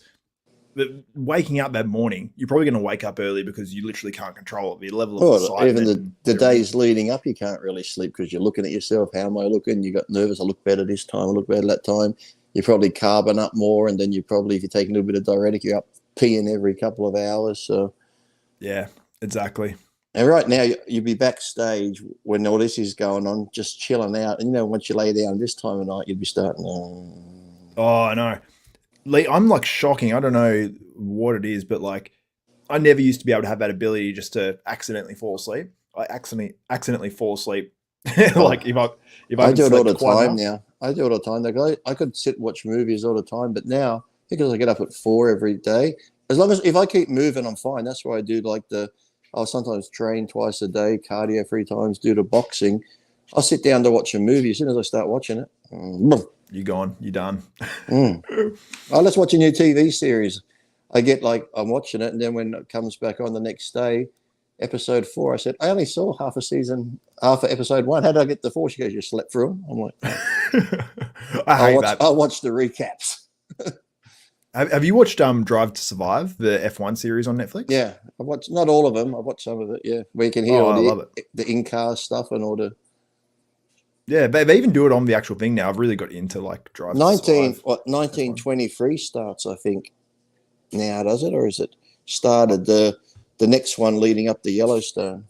waking up that morning, you're probably going to wake up early because you literally can't control it. The level of excitement. Even the days leading up, you can't really sleep because you're looking at yourself. How am I looking? You got nervous. I look better this time. I look better that time. You're probably carbon up more, and then you probably, if you take a little bit of diuretic, you're up peeing every couple of hours. So yeah, exactly. And right now, you'll be backstage when all this is going on, just chilling out. And once you lay down this time of night, you'll be starting. Oh, I know. Lee, I'm like shocking. I don't know what it is, but like I never used to be able to have that ability just to accidentally fall asleep. I accidentally fall asleep. Like if I do it all the time now. I do it all the time. Like I could sit and watch movies all the time, but now because I get up at 4 every day, as long as if I keep moving, I'm fine. That's why I do like I'll sometimes train twice a day, cardio 3 times, do the boxing. I'll sit down to watch a movie. As soon as I start watching it, you're gone. You're done. Let's watch a new TV series. I get I'm watching it, and then when it comes back on the next day, episode 4, I said, I only saw half of episode 1. How did I get to 4? She goes, you slept through them. I'm like, I'll watch the recaps. Have you watched Drive to Survive, the F1 series on Netflix? Yeah, I watched not all of them. I watched some of it. Yeah, where you can hear all the in-car stuff and all the. Yeah, they even do it on the actual thing now. I've really got into Drive to Survive. 1923 starts, I think. Now does it, or is it started the next one leading up to Yellowstone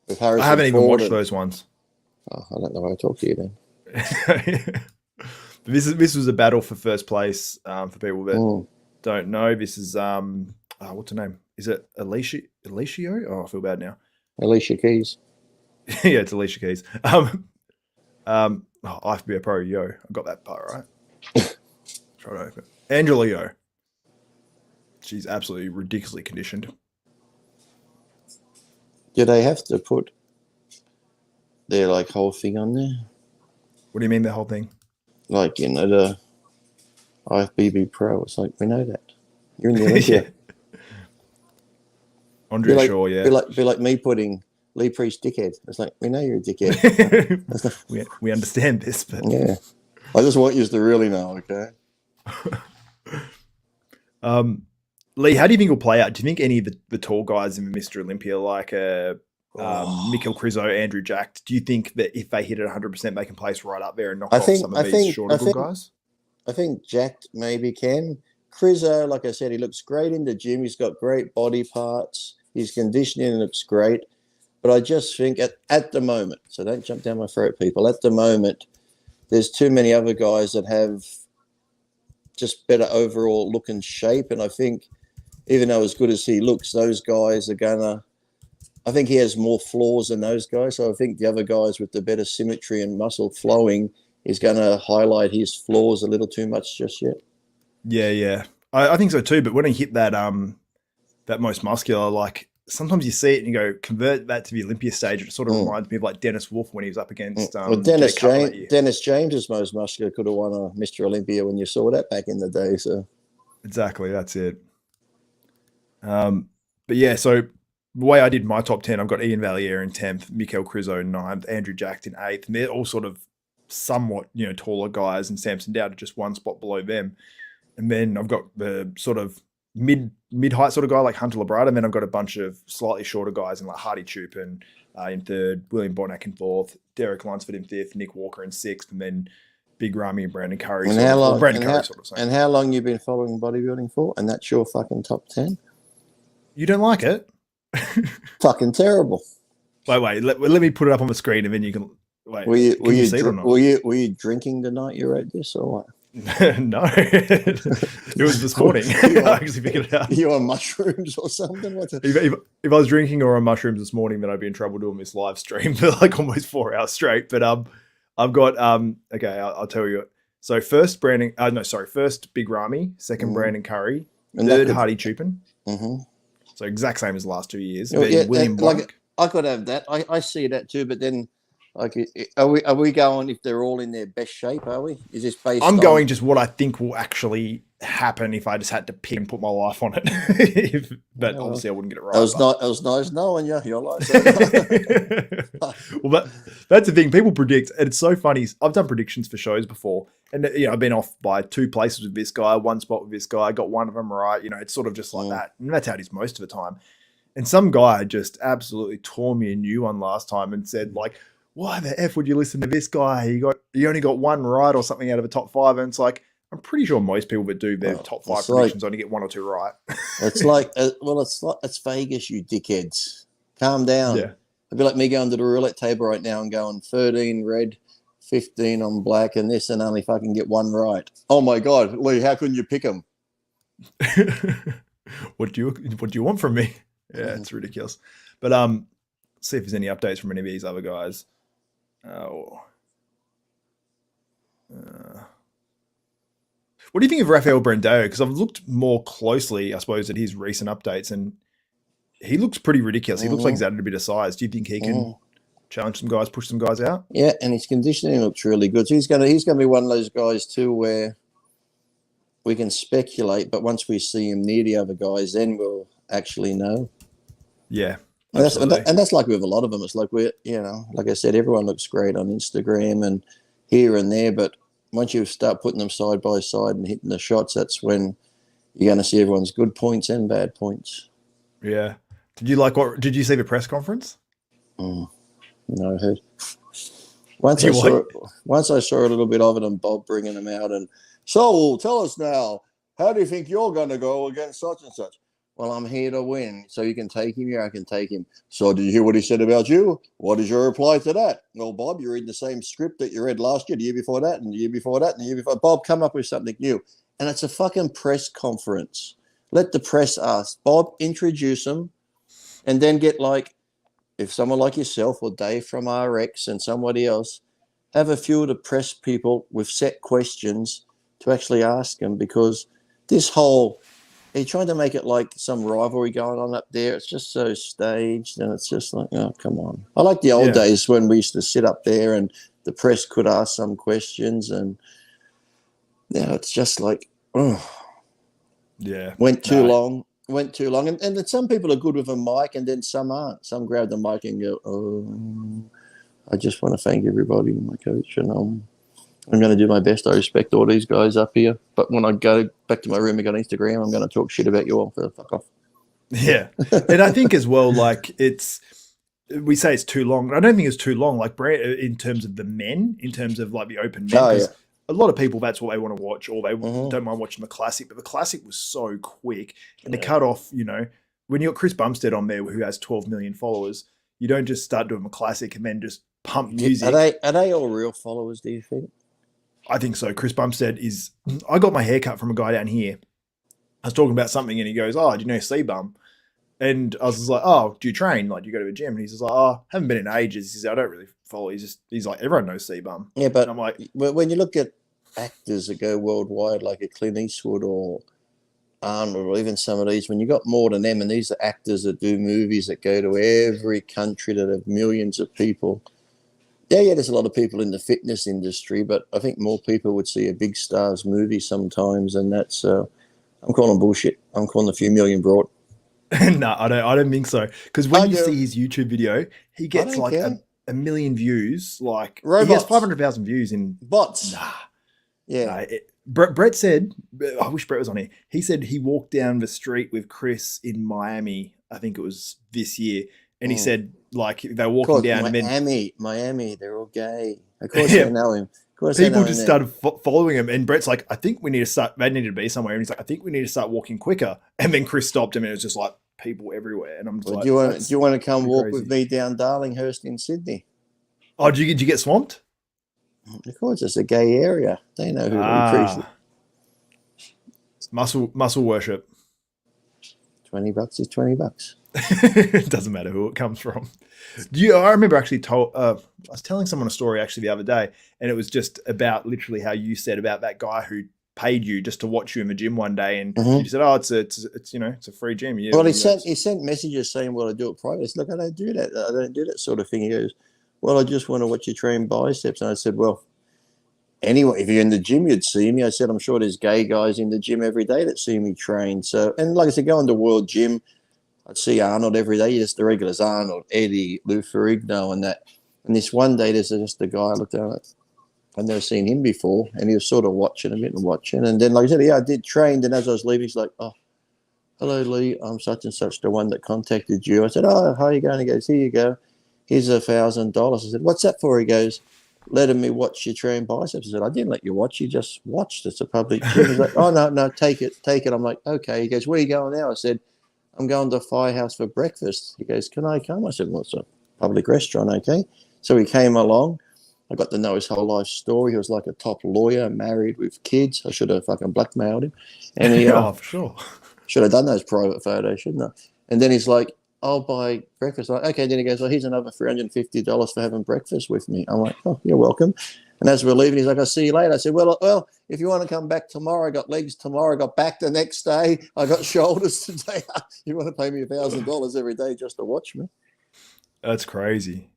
with Harrison? I haven't even Ford watched those ones. Oh, I don't know why I talk to you then. This was a battle for first place for people that don't know. This is what's her name? Is it Alicia? Oh, I feel bad now. Alicia Keys. Yeah, it's Alicia Keys. I have to be a pro. Yo, I got that part right. Try to open. Angela Yo. She's absolutely ridiculously conditioned. Do they have to put their whole thing on there? What do you mean the whole thing? The IFBB Pro. It's we know that. You're in the Olympia. Andre Shaw, yeah. Be like me putting Lee Priest dickhead. It's like, we know you're a dickhead. we understand this, but Yeah. I just want you to really know, okay? Lee, how do you think it'll play out? Do you think any of the tall guys in Mr. Olympia, like Mikkel Krizo, Andrew Jack, do you think that if they hit it 100%, they can place right up there and knock off some of these shorter good guys? I think Jack maybe can. Krizo, like I said, he looks great in the gym. He's got great body parts. His conditioning looks great. But I just think at the moment, so don't jump down my throat, people. At the moment, there's too many other guys that have just better overall look and shape. And I think even though as good as he looks, those guys are going to, I think he has more flaws than those guys. So I think the other guys with the better symmetry and muscle flowing is going to highlight his flaws a little too much just yet. Yeah. I think so too. But when he hit that that most muscular, like sometimes you see it and you go, convert that to the Olympia stage. It sort of reminds me of like Dennis Wolf when he was up against well, Dennis James's most muscular could have won a Mr. Olympia when you saw that back in the day. So exactly, that's it. But yeah, so the way I did my top 10, I've got Ian Valier in 10th, Mikkel Krizo in 9th, Andrew Jack in 8th, and they're all sort of somewhat, taller guys, and Samson Dowd just one spot below them. And then I've got the sort of mid-height sort of guy like Hunter Labrada, and then I've got a bunch of slightly shorter guys in like Hadi Choopan in 3rd, William Bonac in 4th, Derek Lunsford in 5th, Nick Walker in 6th, and then Big Ramy and Brandon Curry. And how long you been following bodybuilding for? And that's your fucking top 10? You don't like it? Fucking terrible. Wait. Let me put it up on the screen, and then you can. Wait, were you see it or not? Were you drinking the night you wrote this, or what? No, it was this morning. I actually figured it out. You on mushrooms or something? If I was drinking or on mushrooms this morning, then I'd be in trouble doing this live stream for like almost 4 hours straight. But I've got okay, I'll tell you. So first Big Ramy, second Brandon Curry, and third Hadi Choopan. So exact same as the last 2 years. William Blanc. I could have that. I see that too, but then. Like, are we going if they're all in their best shape? Are we? Is this based? I'm going just what I think will actually happen if I just had to pick and put my life on it. But obviously, I wouldn't get it right. It was nice knowing you. You're like, well, that's the thing. People predict, and it's so funny. I've done predictions for shows before, and I've been off by 2 places with this guy, 1 spot with this guy. I got one of them right. It's sort of just like that, and that's how it is most of the time. And some guy just absolutely tore me a new one last time and said like, why the F would you listen to this guy? You only got 1 right or something out of a top 5. And it's like, I'm pretty sure most people that do their top 5 predictions only get 1 or 2 right. It's like, it's Vegas, you dickheads. Calm down. Yeah. It'd be like me going to the roulette table right now and going 13 red, 15 on black and this and only fucking get 1 right. Oh my God, Lee, how couldn't you pick them? What do you want from me? Yeah, it's ridiculous. But see if there's any updates from any of these other guys. What do you think of Rafael Brandao? Because I've looked more closely, I suppose, at his recent updates, and he looks pretty ridiculous. He looks like he's added a bit of size. Do you think he can challenge some guys, push some guys out? Yeah, and his conditioning looks really good. So he's gonna be one of those guys too where we can speculate, but once we see him near the other guys, then we'll actually know. Yeah. And that's like with a lot of them. It's like like I said, everyone looks great on Instagram and here and there, but once you start putting them side by side and hitting the shots, that's when you're going to see everyone's good points and bad points. Yeah. Did you see the press conference? No, I heard. Once I saw a little bit of it and Bob bringing them out and, so tell us now, how do you think you're going to go against such and such? Well, I'm here to win, so you can take him. Yeah, I can take him. So did you hear what he said about you? What is your reply to that? Well, Bob, you're reading the same script that you read last year, the year before that, and the year before that, and the year before. Bob, come up with something new. And it's a fucking press conference. Let the press ask. Bob, introduce them, and then get if someone like yourself or Dave from RX and somebody else, have a few of the press people with set questions to actually ask them, because this whole... Are you trying to make it like some rivalry going on up there? It's just so staged, and it's just like, oh, come on. I like the old days when we used to sit up there and the press could ask some questions, and now it's just like, oh. Yeah. Went too long. went too long. And then some people are good with a mic, and then some aren't. Some grab the mic and go, "Oh, I just want to thank everybody, my coach, and I'm going to do my best. I respect all these guys up here, but when I go back to my room and go on Instagram, I'm going to talk shit about you all. So fuck off." Yeah. And I think as well, like we say it's too long. I don't think it's too long, like Brett, in terms of the men, in terms of like the open men. Oh, yeah. A lot of people, that's what they want to watch, or they Mhm. don't mind watching the classic, but the classic was so quick. And the cutoff, you know, when you've got Chris Bumstead on there who has 12 million followers, you don't just start doing a classic and then just pump music. Are they all real followers, do you think? I think so. Chris Bumstead is. I got my haircut from a guy down here. I was talking about something and he goes, "Oh, do you know C-Bum?" And I was just like, "Oh, do you train? Like, do you go to a gym?" And he's just like, "Oh, haven't been in ages." He said, "I don't really follow." He's like, "Everyone knows C-Bum." Yeah, but And I'm like, when you look at actors that go worldwide, like a Clint Eastwood or Arnold, or even some of these, when you got more than them, and these are actors that do movies that go to every country that have millions of people. Yeah, there's a lot of people in the fitness industry, but I think more people would see a big star's movie sometimes, and that's I'm calling bullshit. I'm calling a few million broad. no, I don't think so. Because when I you do. see his YouTube video, he gets don't like care. a million views. Like he Robots. has 500,000 views in. Bots. Nah. Yeah. Brett said, I wish Brett was on here. He said he walked down the street with Chris in Miami. I think it was this year. And he said, like, they were walking down. And then Miami, they're all gay. Of course Yeah. I know him. Of course people I know just him started following him. And Brett's like, I think we need to start, they need to be somewhere. And he's like, I think we need to start walking quicker. And then Chris stopped him and it was just like people everywhere. And I'm just like, do you want to come walk crazy. with me down Darlinghurst in Sydney? Oh, did you get swamped? Of course, it's a gay area. They know who they appreciate. Muscle worship. $20 is $20. It doesn't matter who it comes from. I remember actually I was telling someone a story actually the other day, and it was just about literally how you said about that guy who paid you just to watch you in the gym one day, and you said, "Oh, it's a free gym." Yeah, well, he sent messages saying, "Well, I do it private." I said, "Look, I don't do that. I don't do that sort of thing." He goes, "Well, I just want to watch you train biceps." And I said, "Well, anyway, if you're in the gym, you'd see me." I said, "I'm sure there's gay guys in the gym every day that see me train." So, and like I said, going to World Gym, I'd see Arnold every day. Just the regulars, Arnold, Eddie, Lou Ferrigno, and that. And this one day, there's just a guy I looked at. I'd never seen him before, and he was sort of watching a bit and watching. And then, like I said, yeah, I did train. And as I was leaving, he's like, "Oh, hello, Lee. I'm such and such, the one that contacted you." I said, "Oh, how are you going?" He goes, "Here you go. Here's $1,000. I said, "What's that for?" He goes, "Letting me watch you train biceps." I said, "I didn't let you watch. You just watched. It's a public gym." He's like, "Oh, no, take it. I'm like, "Okay." He goes, "Where are you going now?" I said, "I'm going to Firehouse for breakfast." He goes, "Can I come?" I said, "Well, it's a public restaurant, okay." So he came along. I got to know his whole life story. He was like a top lawyer, married with kids. I should have fucking blackmailed him. And he for sure. should have done those private photos, shouldn't I? And then he's like, "I'll buy breakfast." I'm like, okay. Then he goes, "Well, here's another $350 for having breakfast with me." I'm like, "Oh, you're welcome." And as we're leaving, he's like, "I'll see you later." I said, well, if you want to come back tomorrow, I got legs tomorrow, I got back the next day, I got shoulders today. You want to pay me $1,000 every day just to watch me? That's crazy.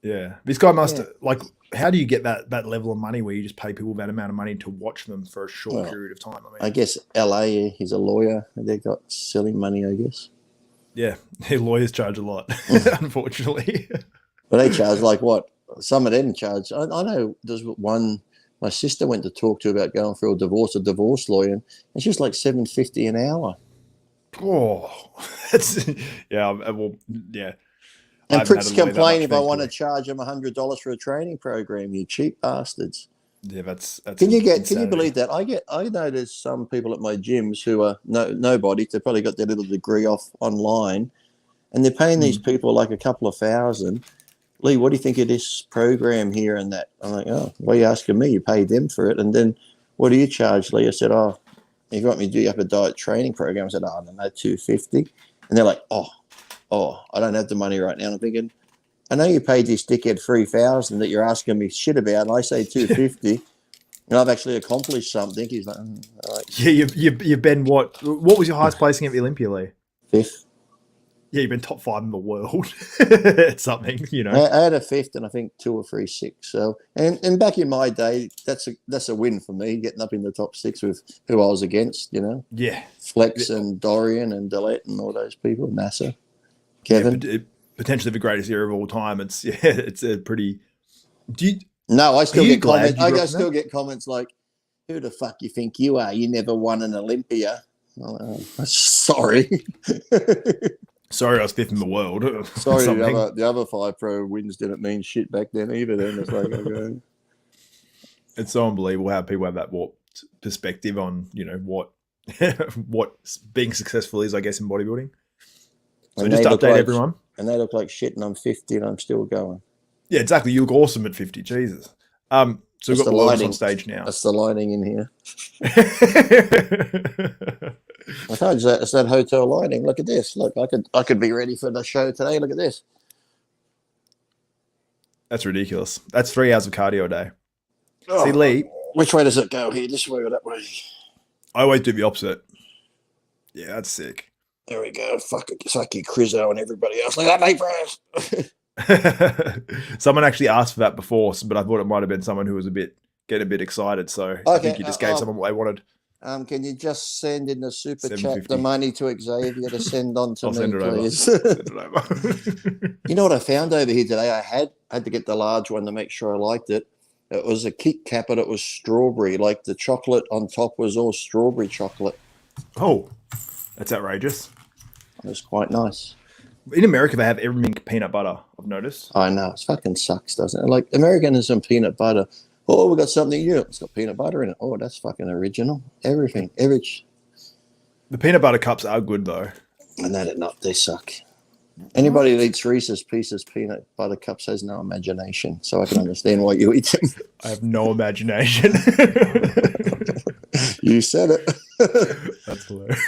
Yeah. This guy must like, how do you get that level of money where you just pay people that amount of money to watch them for a short period of time? I guess LA, he's a lawyer. They got silly money, I guess. Yeah. Lawyers charge a lot, unfortunately. But they charge like what? Some of them charge. I know there's one my sister went to talk to about going through a divorce lawyer, and she was like $750 an hour. Oh, that's well, yeah. And pricks complain if I want to charge them $100 for a training program. You cheap bastards. Yeah, that's. Can you believe that? I know there's some people at my gyms who are nobody. They've probably got their little degree off online, and they're paying these people like a couple of $1,000. Lee, what do you think of this program here and that? I'm like, "Oh, why are you asking me? You paid them for it." And then, "What do you charge, Lee?" I said, "Oh, you got me to do up a diet training program." I said, "Oh, no, $250." And they're like, oh, I don't have the money right now. And I'm thinking, I know you paid this dickhead $3,000 that you're asking me shit about, and I say $250, and I've actually accomplished something. He's like, all right. Yeah, you've been what was your highest placing at the Olympia, Lee? 5th. Yeah, you've been top 5 in the world. It's something, you know. I had a 5th and I think 2 or 3 6th. So, and back in my day, that's a win for me, getting up in the top 6 with who I was against. You know, Yeah. Flex and Dorian and Dillette and all those people, NASA, Kevin. Yeah, potentially the greatest era of all time. It's a pretty. No, I still Are you get glad comments. you grew I up in still that? get comments like, "Who the fuck you think you are? You never won an Olympia." Oh, sorry. Sorry, I was 5th in the world. Sorry, Something. the other 5 pro wins didn't mean shit back then either. Then it's like, okay. It's so unbelievable how people have that warped perspective on, you know, what what being successful is, I guess, in bodybuilding. So And just they to look update like- everyone. And they look like shit, and I'm 50 and I'm still going. Yeah, exactly. You look awesome at 50. Jesus. So we've That's got the the lights lighting. on stage now. That's the lighting in here. I told you that it's that hotel lighting. Look at this. Look, I could be ready for the show today. Look at this. That's ridiculous. That's 3 hours of cardio a day. Oh, See, Lee, which way does it go here? This way or that way? I always do the opposite. Yeah, that's sick. There we go. Fuck you, Crizzo and everybody else. Look at that, mate, bros. Someone actually asked for that before, but I thought it might have been someone who was getting a bit excited. So I think you just gave someone what they wanted. Can you just send in the super chat $7.50. the money to Xavier to send on to I'll me, send it over. please? Send it over. You know what I found over here today? I had to get the large one to make sure I liked it. It was a Kit Kat, but it was strawberry. Like the chocolate on top was all strawberry chocolate. Oh, that's outrageous. It was quite nice. In America, they have everything peanut butter, I've noticed. I know. It fucking sucks, doesn't it? Like Americanism peanut butter. Oh, we got something new. It's got peanut butter in it. Oh, that's fucking original. Everything. The peanut butter cups are good, though. And they suck. Anybody that eats Reese's Pieces peanut butter cups has no imagination. So I can understand why you eat them. I have no imagination. You said it. That's hilarious.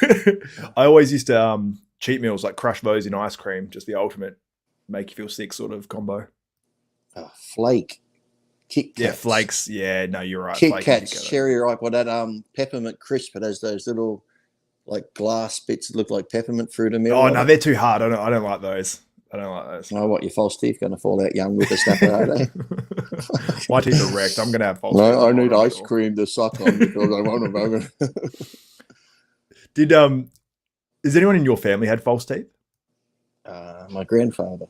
I always used to cheat meals, like crush those in ice cream, just the ultimate make you feel sick sort of combo. Oh, flake. Kit Kats. Yeah, flakes. Yeah, no, you're right. Kit Flake Kats, together. cherry ripe. Well, that peppermint crisp. It has those little like glass bits that look like peppermint through the middle. Oh no, they're too hard. I don't like those. I don't like those. Oh, what, your false teeth going to fall out young with the stuff, are they? My teeth are wrecked. I'm gonna have false teeth. No, I need I'm ice sure. cream to suck on because I want them. Did is anyone in your family had false teeth? My grandfather.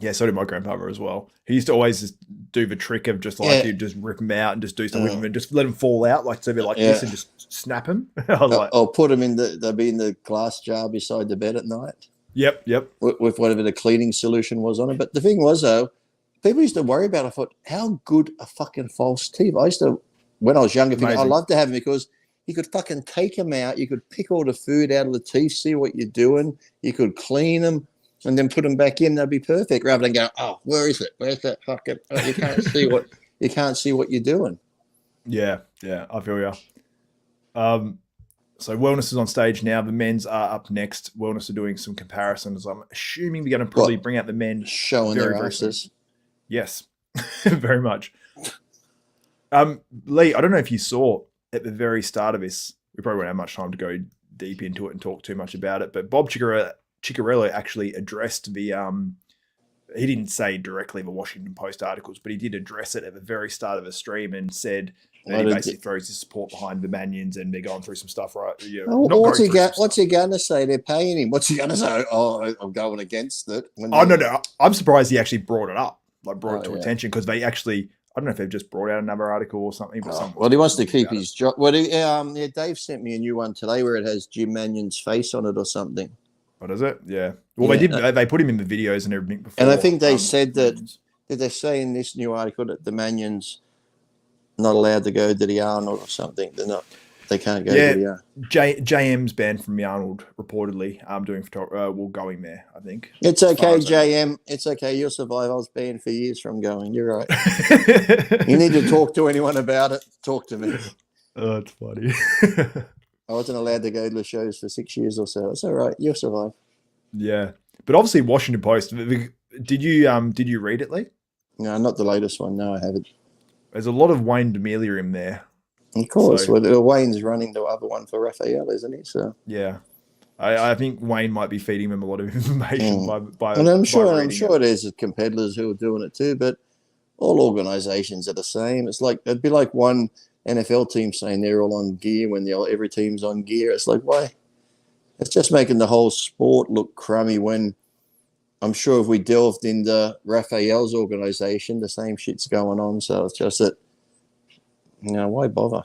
Yeah, so did my grandfather as well. He used to always just do the trick of just like you just rip them out and just do something with them and just let them fall out, like so they're like this and just snap them. I was like, I'll put them in they'll be in the glass jar beside the bed at night. yep. With whatever the cleaning solution was on it. But the thing was, though, people used to worry about it. I thought, how good are fucking false teeth? I used to, when I was younger, think, I Amazing. loved to have them because you could fucking take them out. You could pick all the food out of the teeth, see what you're doing. You could clean them and then put them back in. They'd be perfect rather than go, oh, where is it? Where's that fucking, oh, you can't see what you're doing. Yeah, I feel you. So Wellness is on stage now. The men's are up next. Wellness are doing some comparisons. I'm assuming they're going to probably bring out the men Showing very, their very asses. Yes, very much. Lee, I don't know if you saw at the very start of this, we probably won't have much time to go deep into it and talk too much about it, but Bob Ciccarello actually addressed the, he didn't say directly the Washington Post articles, but he did address it at the very start of the stream and said that he basically throws his support behind the Manions and they're going through some stuff, right? Yeah, What's he going to say? They're paying him. What's he going to say? Oh, I'm going against it. No. I'm surprised he actually brought it up, like brought it to yeah. attention, because they actually, I don't know if they've just brought out another article or something. But Well, he wants to keep his job. Well, Dave sent me a new one today where it has Jim Mannion's face on it or something. What is it? Yeah. Well, they put him in the videos and everything before. And I think they said that, did they say in this new article that the Manions not allowed to go to the Arnold or something? They can't go to the Arnold. JM's banned from the Arnold, reportedly, doing going there, I think. It's okay, JM. It's okay. You'll survive. I was banned for years from going. You're right. You need to talk to anyone about it. Talk to me. Oh, that's funny. I wasn't allowed to go to the shows for 6 years or so. It's all right. You'll survive. Yeah. But obviously Washington Post, did you read it, Lee? No, not the latest one. No, I haven't. There's a lot of Wayne D'Amelia in there. Of course. So- Well, Wayne's running the other one for Raphael, isn't he? So Yeah. I think Wayne might be feeding them a lot of information by and I'm sure it. there's competitors who are doing it too, but all organizations are the same. It's like it'd be like one NFL team saying they're all on gear when every team's on gear. It's like, why? It's just making the whole sport look crummy when I'm sure if we delved into Raphael's organization, the same shit's going on. So it's just that, why bother?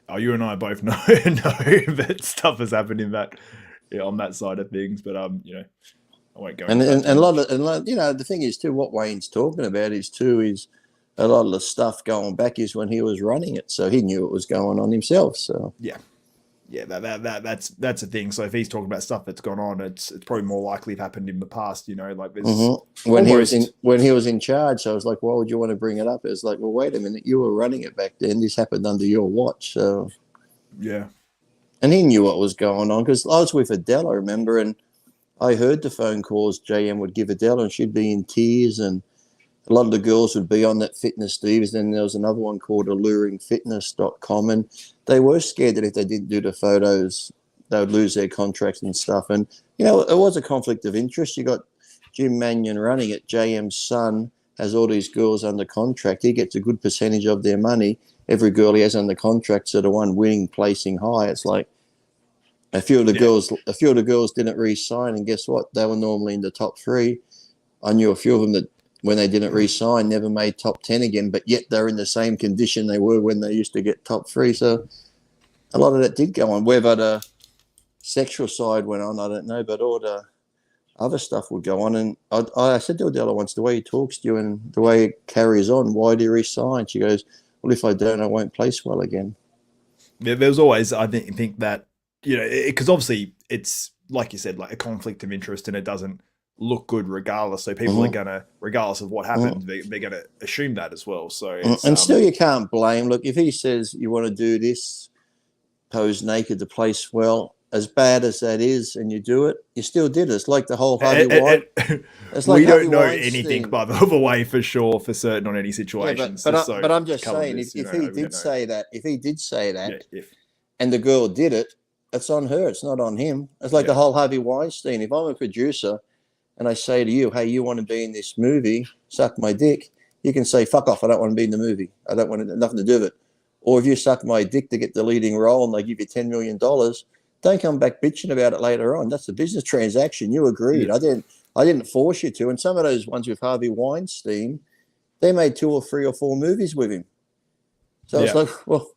Oh, you and I both know that stuff has happened in that, on that side of things. But I won't go. And a lot, the thing is too, what Wayne's talking about is a lot of the stuff going back is when he was running it, so he knew it was going on himself. So yeah, that's a thing. So if he's talking about stuff that's gone on, it's probably more likely it happened in the past. Like there's when he was in charge. So I was like, why would you want to bring it up? It's like, well, wait a minute, you were running it back then. This happened under your watch. So yeah, and he knew what was going on because I was with Adele, I remember, and I heard the phone calls JM would give Adele, and she'd be in tears, and a lot of the girls would be on that Fitness Steves. Then there was another one called alluringfitness.com, and they were scared that if they didn't do the photos, they would lose their contracts and stuff. And, it was a conflict of interest. You got Jim Mannion running it. JM's son has all these girls under contract. He gets a good percentage of their money. Every girl he has under contract, so the one winning, placing high. It's like a few of the girls didn't re-sign, and guess what? They were normally in the top 3. I knew a few of them that when they didn't re-sign, never made top 10 again, but yet they're in the same condition they were when they used to get top 3. So a lot of that did go on. Whether the sexual side went on, I don't know, but all the other stuff would go on. And I said to Adela once, the way he talks to you and the way it carries on, why do you resign? She goes, well, if I don't, I won't place well again. Yeah, there's always, I think that, because obviously it's, like you said, like a conflict of interest and it doesn't look good regardless. So people are going to, regardless of what happens, they're going to assume that as well. So and still you can't blame. Look, if he says you want to do this, pose naked to place well, as bad as that is, and you do it, you still did it. It's like the whole Harvey Weinstein. We don't know anything, by the way, for sure, for certain on any situation. Yeah, but I'm just saying, if he did say that, and the girl did it, it's on her. It's not on him. It's like the whole Harvey Weinstein. If I'm a producer and I say to you, hey, you want to be in this movie, suck my dick, you can say, fuck off, I don't want to be in the movie. I don't want nothing to do with it. Or if you suck my dick to get the leading role and they give you $10 million, don't come back bitching about it later on. That's a business transaction. You agreed. Yeah. I didn't force you to. And some of those ones with Harvey Weinstein, they made 2 or 3 or 4 movies with him. So it's like, well.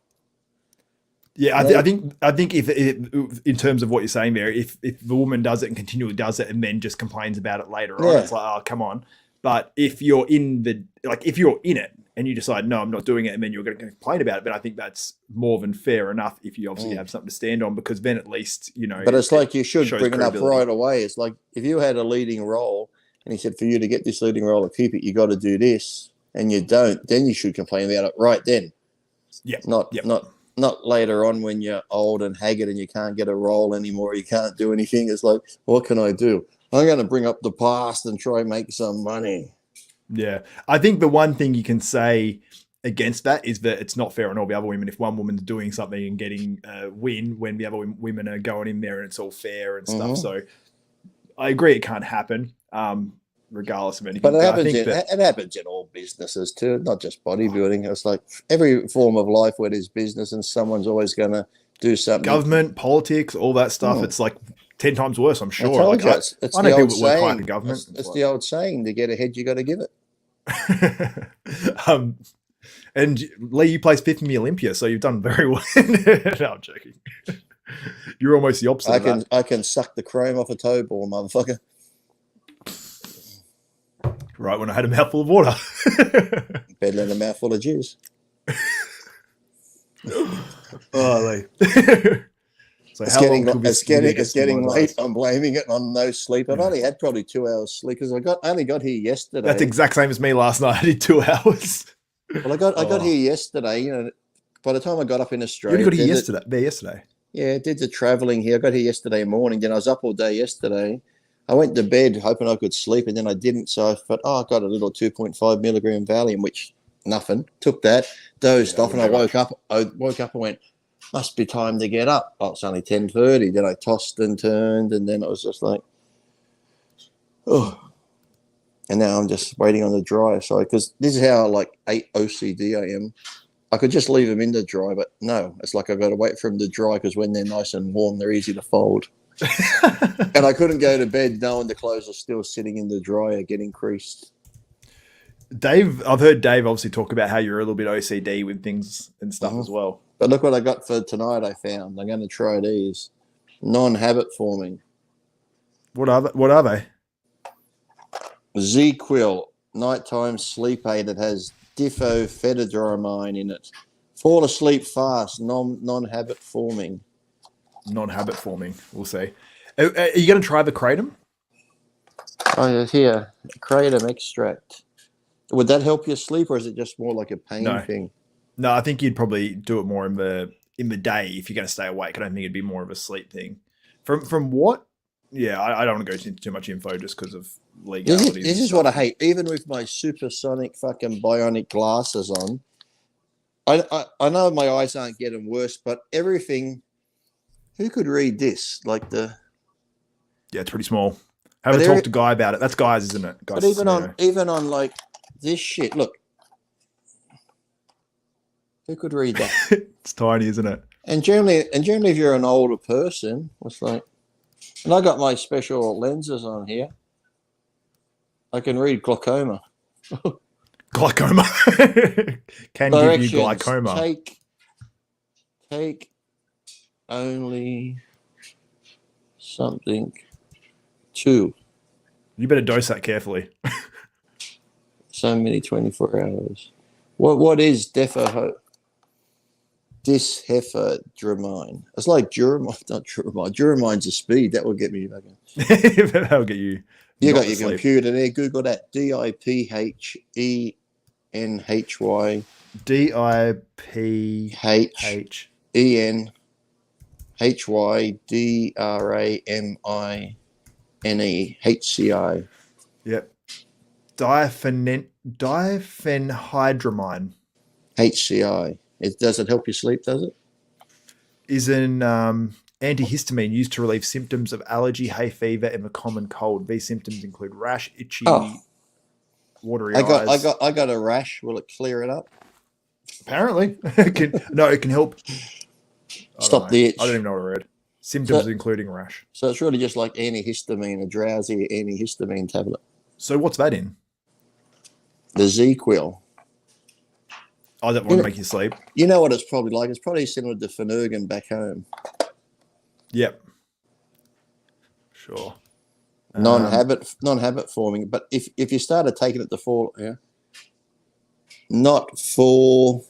Yeah, I think if in terms of what you're saying there, if the woman does it and continually does it and then just complains about it later on, it's like, oh, come on. But if you're in it and you decide, no, I'm not doing it, and then you're going to complain about it, but I think that's more than fair enough if you obviously have something to stand on, because then at least, But it's like you should bring it up right away. It's like if you had a leading role and he said, for you to get this leading role or keep it, you got to do this, and you don't, then you should complain about it right then. Yeah. Not later on when you're old and haggard and you can't get a role anymore, you can't do anything. It's like, what can I do? I'm going to bring up the past and try and make some money. Yeah. I think the one thing you can say against that is that it's not fair on all the other women if one woman's doing something and getting a win when the other women are going in there and it's all fair and stuff. So I agree it can't happen. Regardless of anything. But it happens in all businesses too, not just bodybuilding. It's like every form of life where there's business and someone's always going to do something. Government, politics, all that stuff. It's like 10 times worse, I'm sure. I know people that work hard in government. It's the old saying, to get ahead, you got to give it. And Lee, you placed 5th in the Olympia, so you've done very well. No, I'm joking. You're almost the opposite. I can suck the chrome off a toe ball, motherfucker. Right when I had a mouthful of water. Better than a mouthful of juice. Oh, Lee. So it's getting late. I'm blaming it on no sleep. I've only had probably 2 hours sleep because I only got here yesterday. That's exact same as me last night. I did 2 hours. Well, I got here yesterday. By the time I got up in Australia, you got here yesterday. Yeah, did the traveling here. I got here yesterday morning. Then I was up all day yesterday. I went to bed hoping I could sleep, and then I didn't. So I thought, I got a little 2.5 milligram Valium, which nothing. Took that, dozed off, and I woke up. And went, must be time to get up. Oh, it's only 10:30. Then I tossed and turned, and then it was just like, oh. And now I'm just waiting on the dryer. So, because this is how like OCD I am. I could just leave them in the dry, but no, it's like I've got to wait for them to dry because when they're nice and warm, they're easy to fold. And I couldn't go to bed knowing the clothes are still sitting in the dryer getting creased. Dave, I've heard Dave obviously talk about how you're a little bit OCD with things and stuff as well. But look what I got for tonight. I found I'm going to try these non-habit forming. What are they? Z-Quill nighttime sleep aid that has diphenhydramine in it. Fall asleep fast, non-habit forming. Non-habit forming. We'll see. Are you going to try the kratom? Oh, yeah, here, kratom extract. Would that help you sleep, or is it just more like a pain thing? No, I think you'd probably do it more in the day if you're going to stay awake. I don't think it'd be more of a sleep thing. From what? Yeah, I don't want to go into too much info just because of legalities. This is what I hate. Even with my supersonic fucking bionic glasses on, I know my eyes aren't getting worse, but everything. Who could read this? Like the. Yeah, it's pretty small. Haven't talked to Guy about it. That's Guy's, isn't it? Guy's, but even on like this shit, look. Who could read that? It's tiny, isn't it? And generally, if you're an older person, it's like, and I got my special lenses on here. I can read glaucoma. Glaucoma. Can give you glaucoma. Take only something 2. You better dose that carefully. So many 24 hours. What is diphenhydramine? It's like Duramine, not Duramine. Duramine's a speed. That will get me back in. That'll get you. You got your computer there. Google that. DIPHENHY. DIPHENHYDRAMINE Yep. Diphenhydramine. HCI. Does it help you sleep, does it? Is an antihistamine used to relieve symptoms of allergy, hay fever, and the common cold. These symptoms include rash, itchy, watery eyes. I got a rash. Will it clear it up? Apparently. It can help. Stop the itch. I don't even know what I read. Symptoms including rash. So it's really just like antihistamine, a drowsy antihistamine tablet. So what's that in? The Z-Quill. Oh, that won't make you sleep. You know what it's probably like? It's probably similar to Phenergan back home. Yep. Sure. Non-habit forming. But if you started taking it to fall, not for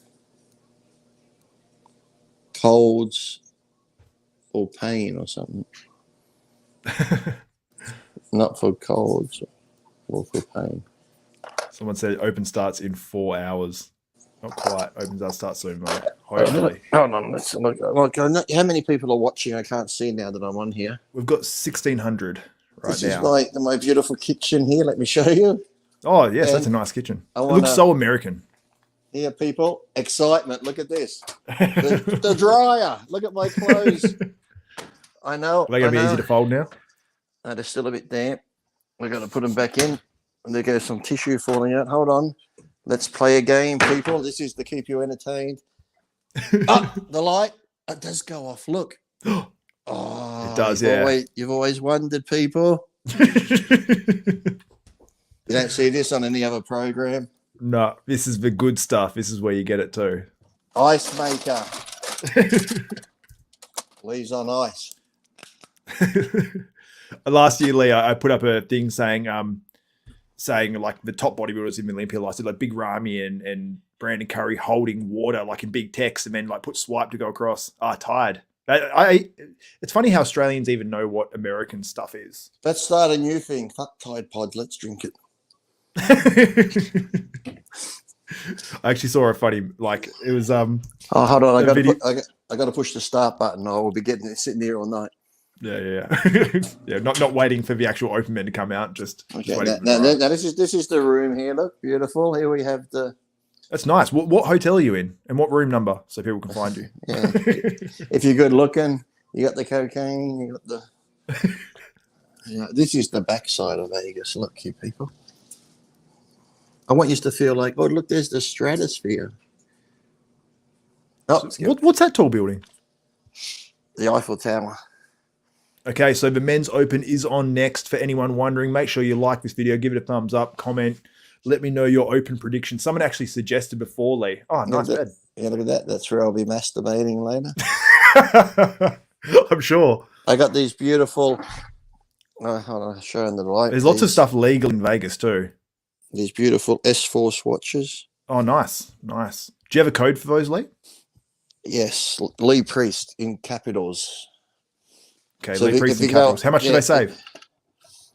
colds or pain or something. Not for colds or for pain. Someone said open starts in 4 hours. Not quite. Open does start soon, mate. Hopefully. Hold on. Let's look. How many people are watching? I can't see now that I'm on here. We've got 1,600 right this now. This is my beautiful kitchen here. Let me show you. Oh, yes. That's a nice kitchen. It looks so American. Here, people. Excitement. Look at this. The dryer. Look at my clothes. I know. Are they going to be easy to fold now? No, they're still a bit damp. We've got to put them back in. And there goes some tissue falling out. Hold on. Let's play a game, people. This is to keep you entertained. The light. It does go off. Look. Oh, it does, you've always wondered, people. You don't see this on any other program. No, this is the good stuff. This is where you get it too. Ice maker. Leaves on ice. Last year, Lee, I put up a thing saying like the top bodybuilders in the Olympia, like Big Ramy and Brandon Curry holding water like in big text, and then like put swipe to go across. Tired. It's funny how Australians even know what American stuff is. Let's start a new thing. Fuck Tide Pod. Let's drink it. I actually saw a funny, like it was hold on, I got to push the start button. I will be sitting here all night. Yeah. Yeah, not waiting for the actual open men to come out. Just okay. Now, this is the room here. Look, beautiful. Here we have the That's nice. What hotel are you in, and what room number, so people can find you? Yeah. If you're good looking, you got the cocaine, you got the. Yeah, this is the backside of Vegas. Look, you people. I want you to feel like, oh, look, there's the stratosphere. Oh, What's that tall building? the Eiffel Tower. Okay, so the men's open is on next. For anyone wondering, make sure you like this video, give it a thumbs up, comment, let me know your open prediction. Someone actually suggested before, Lee. Oh, nice bed. Yeah, look at that. That's where I'll be masturbating later. I'm sure. I got these beautiful. Hold on, showing the light. There's lots of stuff legal in Vegas too. These beautiful S-Force watches. Oh, nice. Nice. Do you have a code for those, Lee? Yes, Lee Priest in capitals. Okay, so Lee Priest in capitals. How much do they save?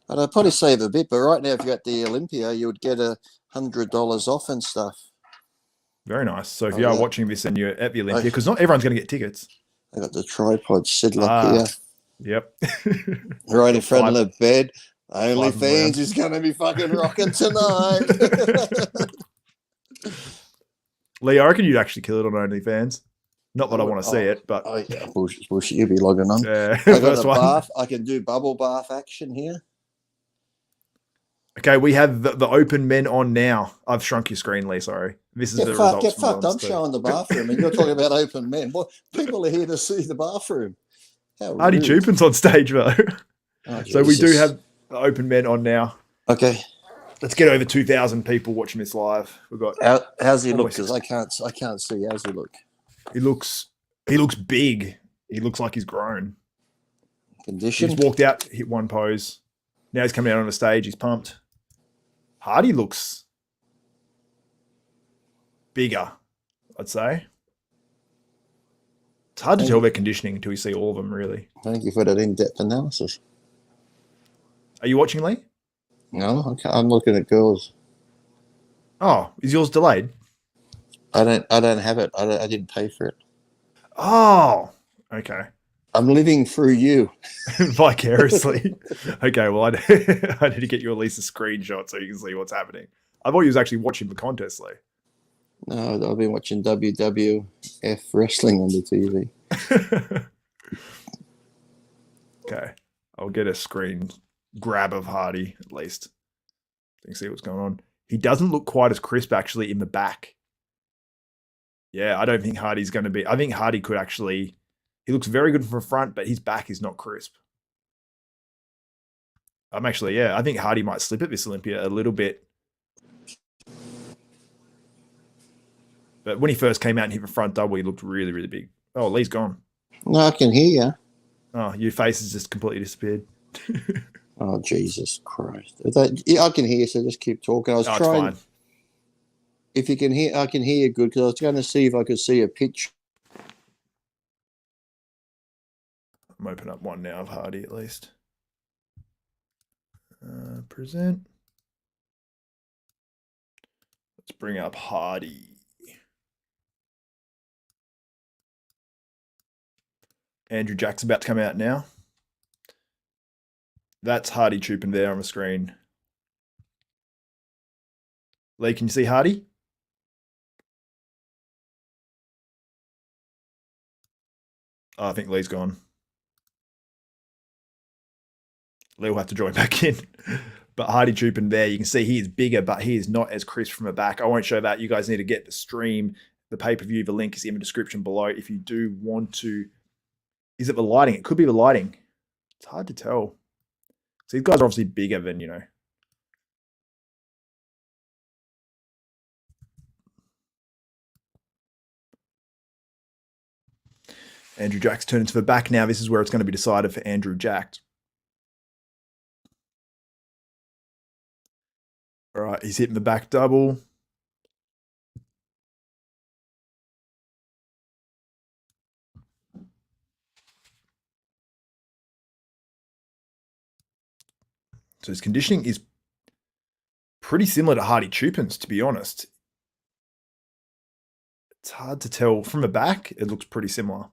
I'd probably save a bit, but right now, if you got the Olympia, you would get $100 off and stuff. Very nice. So if you are watching this and you're at the Olympia, because not everyone's going to get tickets. I got the tripod sidlock here. Yep. Right in front of the bed. OnlyFans is going to be fucking rocking tonight. Lee, I reckon you'd actually kill it on OnlyFans. Not that I want to see it, but yeah, bullshit. You'll be logging on. Yeah, I got a bath. I can do bubble bath action here. Okay, we have the open men on now. I've shrunk your screen, Lee. Sorry. This is the results. Get fucked. I'm showing the bathroom, and you're talking about open men. Well, people are here to see the bathroom. Hadi Choopan's on stage though. So we do have the open men on now. Okay. Let's get over 2,000 people watching this live. We've got. How's he look? Because I can't see. How's he look? He looks big. He looks like he's grown. Condition. He's walked out, hit one pose. Now he's coming out on the stage. He's pumped. Hadi looks bigger, I'd say. It's hard to tell their conditioning until you see all of them, really. Thank you for that in-depth analysis. Are you watching, Lee? No, I'm looking at girls. Oh, is yours delayed? I don't have it. I didn't pay for it. Oh, okay. I'm living through you. Vicariously. Okay, well, I need to get you at least a screenshot so you can see what's happening. I thought you was actually watching the contest, Lee. No, I've been watching WWF wrestling on the TV. Okay. I'll get a screen grab of Hadi, at least. So you can see what's going on. He doesn't look quite as crisp, actually, in the back. Yeah, I don't think Hadi's going to be... I think Hadi could actually... He looks very good from the front, but his back is not crisp. I think Hadi might slip at this Olympia a little bit. But when he first came out and hit the front double, he looked really, really big. Oh, Lee's gone. No, I can hear you. Oh, your face has just completely disappeared. Oh, Jesus Christ. I can hear you, so just keep talking. I was trying... It's fine. If you can hear, I can hear you good, because I was going to see if I could see a pitch. I'm opening up one now of Hadi at least. Present. Let's bring up Hadi. Andrew Jack's about to come out now. That's Hadi Choopan there on the screen. Lee, can you see Hadi? Oh, I think Lee's gone. Lee will have to join back in. But Hadi Choopan there, you can see he is bigger, but he is not as crisp from the back. I won't show that. You guys need to get the stream, the pay-per-view. The link is in the description below if you do want to. Is it the lighting? It could be the lighting. It's hard to tell. So these guys are obviously bigger than, Andrew Jack's turned into the back now. This is where it's going to be decided for Andrew Jack. All right, he's hitting the back double. So his conditioning is pretty similar to Hadi Choopan's, to be honest. It's hard to tell. From the back, it looks pretty similar.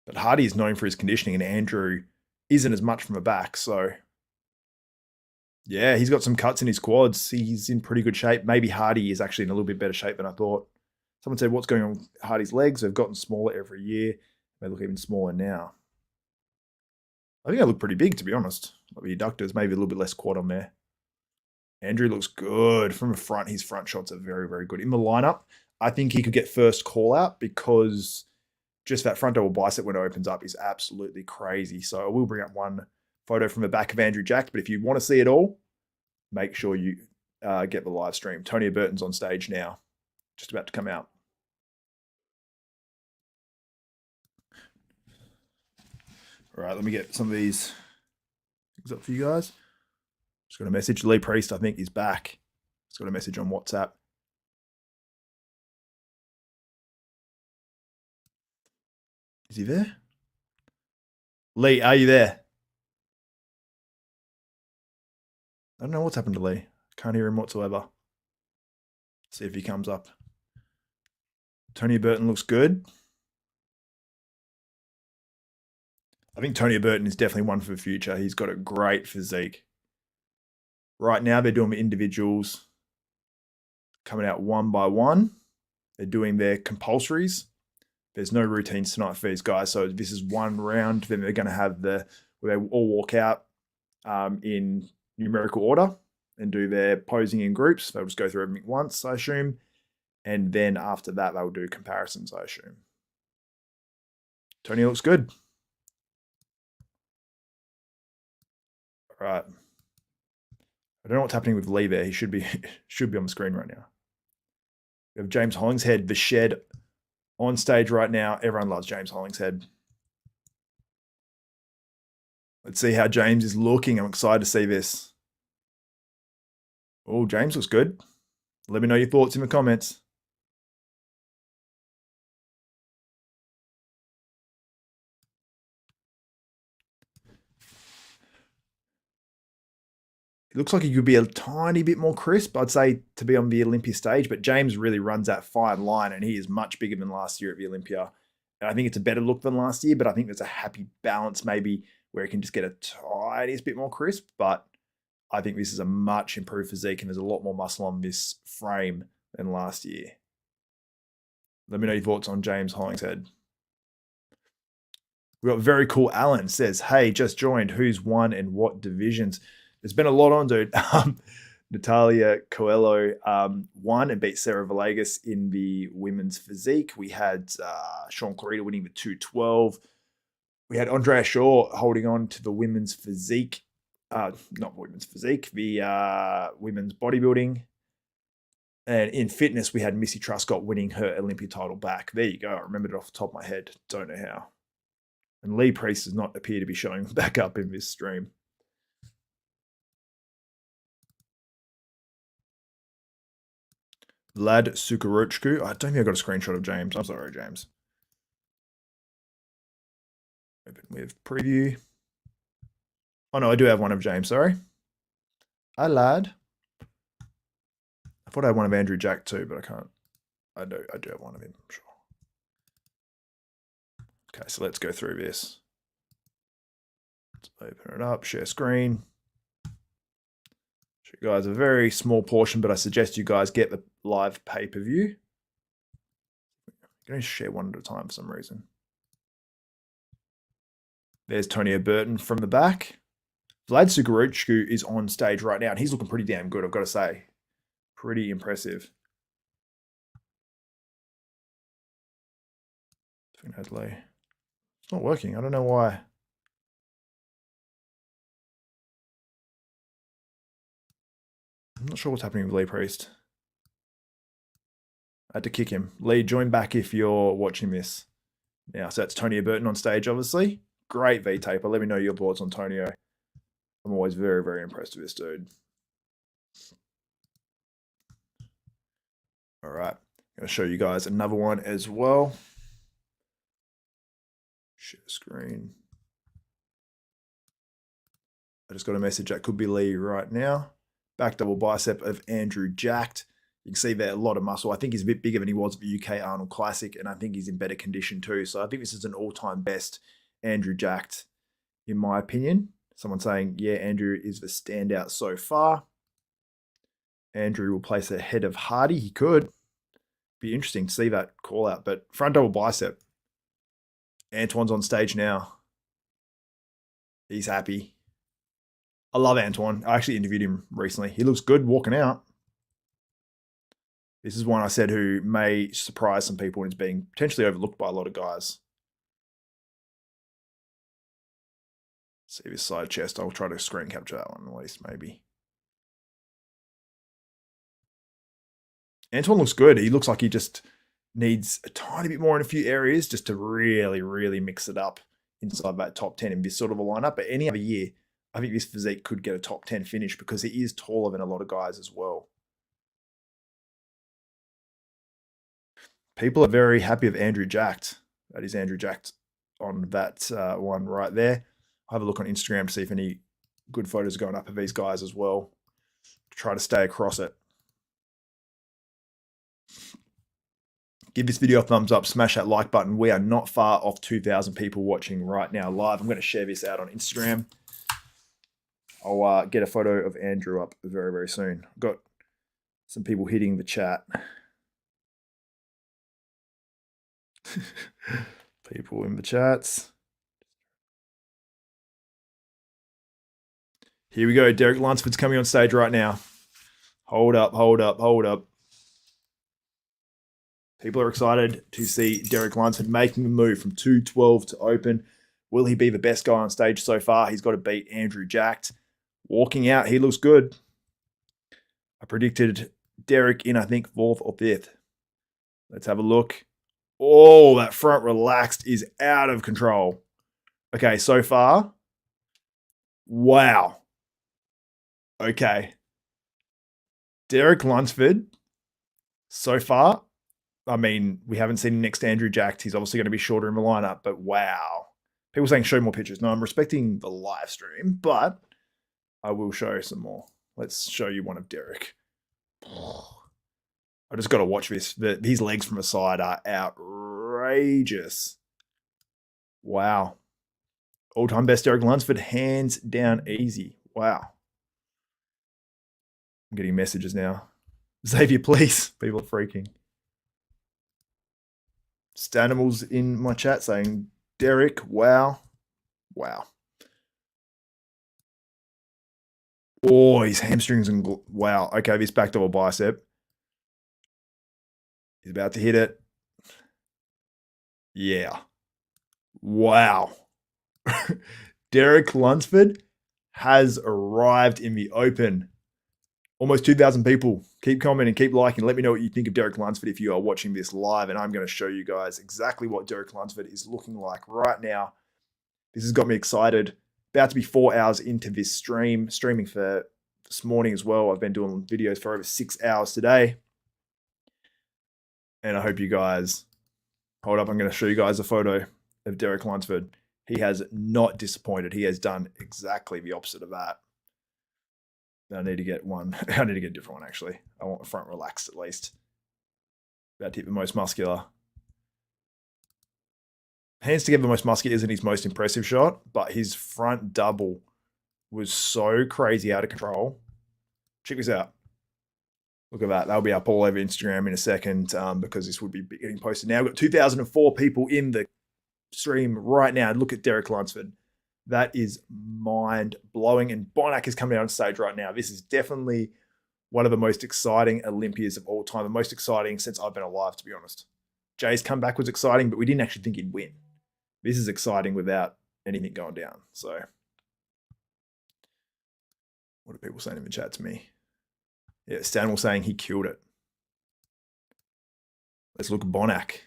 But Hadi is known for his conditioning, and Andrew isn't as much from the back. So, Yeah, he's got some cuts in his quads. He's in pretty good shape. Maybe Hadi is actually in a little bit better shape than I thought. Someone said, what's going on with Hardy's legs? They've gotten smaller every year. They look even smaller now. I think they look pretty big, to be honest. Like the adductors, maybe a little bit less quad on there. Andrew looks good from the front. His front shots are very, very good. In the lineup, I think he could get first call out because just that front double bicep when it opens up is absolutely crazy. So I will bring up one photo from the back of Andrew Jack. But if you want to see it all, make sure you get the live stream. Tony Burton's on stage now, just about to come out. All right, let me get some of these things up for you guys. Just got a message. Lee Priest, I think, is back. Just got a message on WhatsApp. Is he there? Lee, are you there? I don't know what's happened to Lee. Can't hear him whatsoever. See if he comes up. Tony Burton looks good. I think Tony Burton is definitely one for the future. He's got a great physique. Right now, they're doing the individuals coming out one by one. They're doing their compulsories. There's no routines tonight for these guys. So this is one round. Then they're going to have where they all walk out in numerical order and do their posing in groups. They'll just go through everything once, I assume. And then after that, they'll do comparisons, I assume. Tony looks good. All right. I don't know what's happening with Lee there. He should be on the screen right now. We have James Hollingshead, the Shed, on stage right now. Everyone loves James Hollingshead. Let's see how James is looking. I'm excited to see this. Oh, James looks good. Let me know your thoughts in the comments. It looks like he could be a tiny bit more crisp, I'd say, to be on the Olympia stage, but James really runs that fine line, and he is much bigger than last year at the Olympia. And I think it's a better look than last year, but I think there's a happy balance maybe where he can just get a tiniest bit more crisp, but I think this is a much improved physique, and there's a lot more muscle on this frame than last year. Let me know your thoughts on James Hollingshead. We've got very cool Alan says, hey, just joined. Who's won and what divisions? There's been a lot on, dude. Natalia Coelho won and beat Sarah Villegas in the women's physique. We had Shaun Clarida winning the 212. We had Andrea Shaw holding on to the women's physique. Not women's physique, the women's bodybuilding. And in fitness, we had Missy Truscott winning her Olympia title back. There you go. I remembered it off the top of my head. Don't know how. And Lee Priest does not appear to be showing back up in this stream. Vlad Sukaruchku. I don't think I got a screenshot of James. I'm sorry, James. Open with preview. Oh, no, I do have one of James. Sorry. Hi, lad. I thought I had one of Andrew Jack too, but I can't. I do have one of him, I'm sure. Okay, so let's go through this. Let's open it up, share screen. Show you guys a very small portion, but I suggest you guys get the live pay-per-view. I'm going to share one at a time for some reason. There's Tony Burton from the back. Vlad Sukaruchku is on stage right now, and he's looking pretty damn good, I've got to say. Pretty impressive. It's not working. I don't know why. I'm not sure what's happening with Lee Priest. I had to kick him. Lee, join back if you're watching this. Now, so that's Tony Burton on stage, obviously. Great V-taper. Let me know your thoughts on Tonio. I'm always very, very impressed with this dude. All right. I'm going to show you guys another one as well. Share screen. I just got a message that could be Lee right now. Back double bicep of Andrew Jacked. You can see there a lot of muscle. I think he's a bit bigger than he was at the UK Arnold Classic, and I think he's in better condition too. So I think this is an all-time best Andrew Jacked, in my opinion. Someone saying, yeah, Andrew is the standout so far. Andrew will place ahead of Hadi. He could. Be interesting to see that call out. But front double bicep. Antoine's on stage now. He's happy. I love Antoine. I actually interviewed him recently. He looks good walking out. This is one I said who may surprise some people and is being potentially overlooked by a lot of guys. See this side chest. I'll try to screen capture that one at least, maybe. Antoine looks good. He looks like he just needs a tiny bit more in a few areas just to really, really mix it up inside that top 10 in this sort of a lineup. But any other year, I think this physique could get a top 10 finish because he is taller than a lot of guys as well. People are very happy with Andrew Jacked. That is Andrew Jacked on that one right there. I'll have a look on Instagram to see if any good photos are going up of these guys as well. Try to stay across it. Give this video a thumbs up, smash that like button. We are not far off 2,000 people watching right now live. I'm going to share this out on Instagram. I'll get a photo of Andrew up very, very soon. I've got some people hitting the chat. People in the chats. Here we go. Derek Lunsford's coming on stage right now. Hold up, hold up, hold up. People are excited to see Derek Lunsford making the move from 212 to open. Will he be the best guy on stage so far? He's got to beat Andrew Jacked. Walking out, he looks good. I predicted Derek in, I think, 4th or 5th. Let's have a look. Oh, that front relaxed is out of control. Okay, so far. Wow. Okay. Derek Lunsford, so far, I mean, we haven't seen him next to Andrew Jacked. He's obviously going to be shorter in the lineup, but wow. People saying show more pictures. No, I'm respecting the live stream, but I will show some more. Let's show you one of Derek. I just got to watch this. His legs from the side are outrageous. Wow. All-time best Derek Lunsford, hands down easy. Wow. I'm getting messages now. Xavier, please. People are freaking. Stanimals in my chat saying, Derek, wow. Wow. Oh, his hamstrings and wow. Okay, this back double bicep. He's about to hit it. Yeah. Wow. Derek Lunsford has arrived in the open. Almost 2,000 people. Keep commenting, keep liking. Let me know what you think of Derek Lunsford if you are watching this live, and I'm going to show you guys exactly what Derek Lunsford is looking like right now. This has got me excited. About to be 4 hours into this streaming for this morning as well. I've been doing videos for over 6 hours today. And I hope you guys, hold up, I'm going to show you guys a photo of Derek Lunsford. He has not disappointed. He has done exactly the opposite of that. I need to get one. I need to get a different one, actually. I want the front relaxed at least. About to hit the most muscular. Hands together, the most muscular isn't his most impressive shot, but his front double was so crazy out of control. Check this out. Look at that. That'll be up all over Instagram in a second because this would be getting posted now. We've got 2,004 people in the stream right now. Look at Derek Lunsford. That is mind-blowing. And Bonak is coming out on stage right now. This is definitely one of the most exciting Olympias of all time. The most exciting since I've been alive, to be honest. Jay's comeback was exciting, but we didn't actually think he'd win. This is exciting without anything going down. So, what are people saying in the chat to me? Yeah, Stan was saying he killed it. Let's look at Bonak.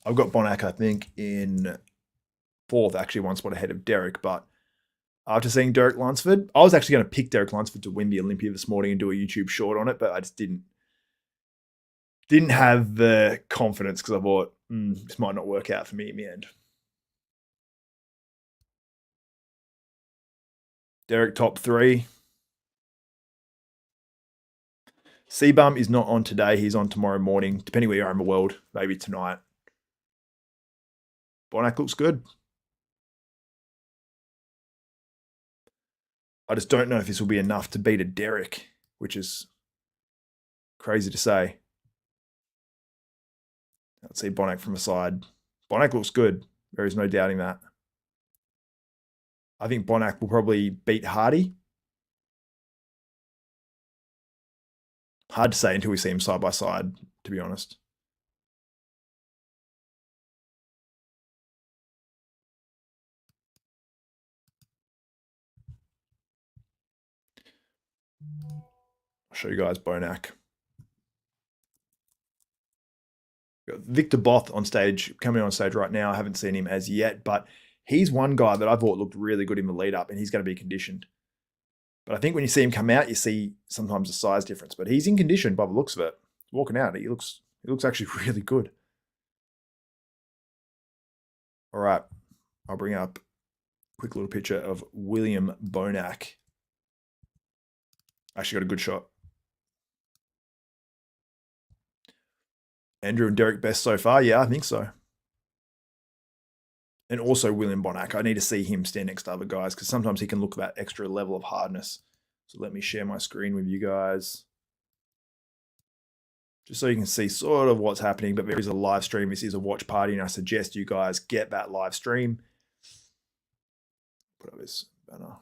I've got Bonak, I think, in 4th, actually, one spot ahead of Derek. But after seeing Derek Lunsford, I was actually going to pick Derek Lunsford to win the Olympia this morning and do a YouTube short on it, but I just didn't have the confidence because I thought this might not work out for me in the end. Derek top 3. C-Bum is not on today. He's on tomorrow morning, depending where you are in the world, maybe tonight. Bonak looks good. I just don't know if this will be enough to beat a Derek, which is crazy to say. Let's see Bonac from the side. Bonac looks good. There is no doubting that. I think Bonac will probably beat Hadi. Hard to say until we see him side by side, to be honest. I'll show you guys Bonac. Got Victor Both on stage, coming on stage right now. I haven't seen him as yet, but he's one guy that I thought looked really good in the lead up, and he's going to be conditioned. But I think when you see him come out, you see sometimes a size difference. But he's in condition by the looks of it. Walking out, he looks actually really good. All right, I'll bring up a quick little picture of William Bonac. Actually got a good shot. Andrew and Derek best so far? Yeah, I think so. And also William Bonac. I need to see him stand next to other guys because sometimes he can look that extra level of hardness. So let me share my screen with you guys. Just so you can see sort of what's happening, but there is a live stream. This is a watch party, and I suggest you guys get that live stream. Put up this banner.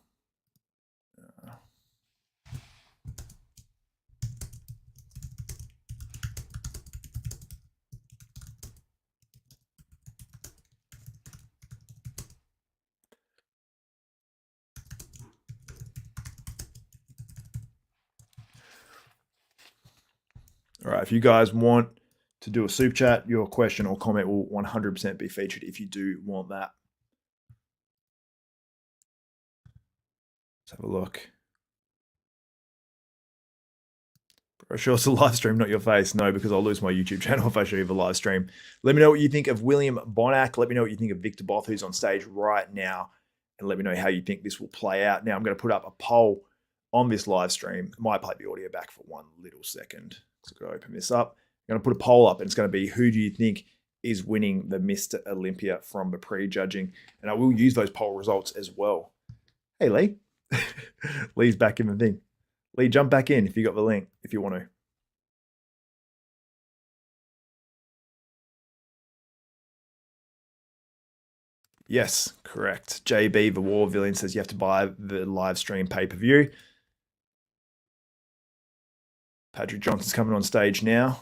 All right, if you guys want to do a super chat, your question or comment will 100% be featured if you do want that. Let's have a look. Bro, sure it's a live stream, not your face. No, because I'll lose my YouTube channel if I show you the live stream. Let me know what you think of William Bonac. Let me know what you think of Victor Both, who's on stage right now. And let me know how you think this will play out. Now, I'm going to put up a poll on this live stream. I might play the audio back for one little second. So I'm going to open this up. I'm going to put a poll up, and it's going to be, who do you think is winning the Mr Olympia from the prejudging? And I will use those poll results as well. Hey, Lee. Lee's back in the thing. Lee, jump back in if you got the link, if you want to. Yes, correct. JB, the War Villain, says you have to buy the live stream pay-per-view. Patrick Johnson's coming on stage now.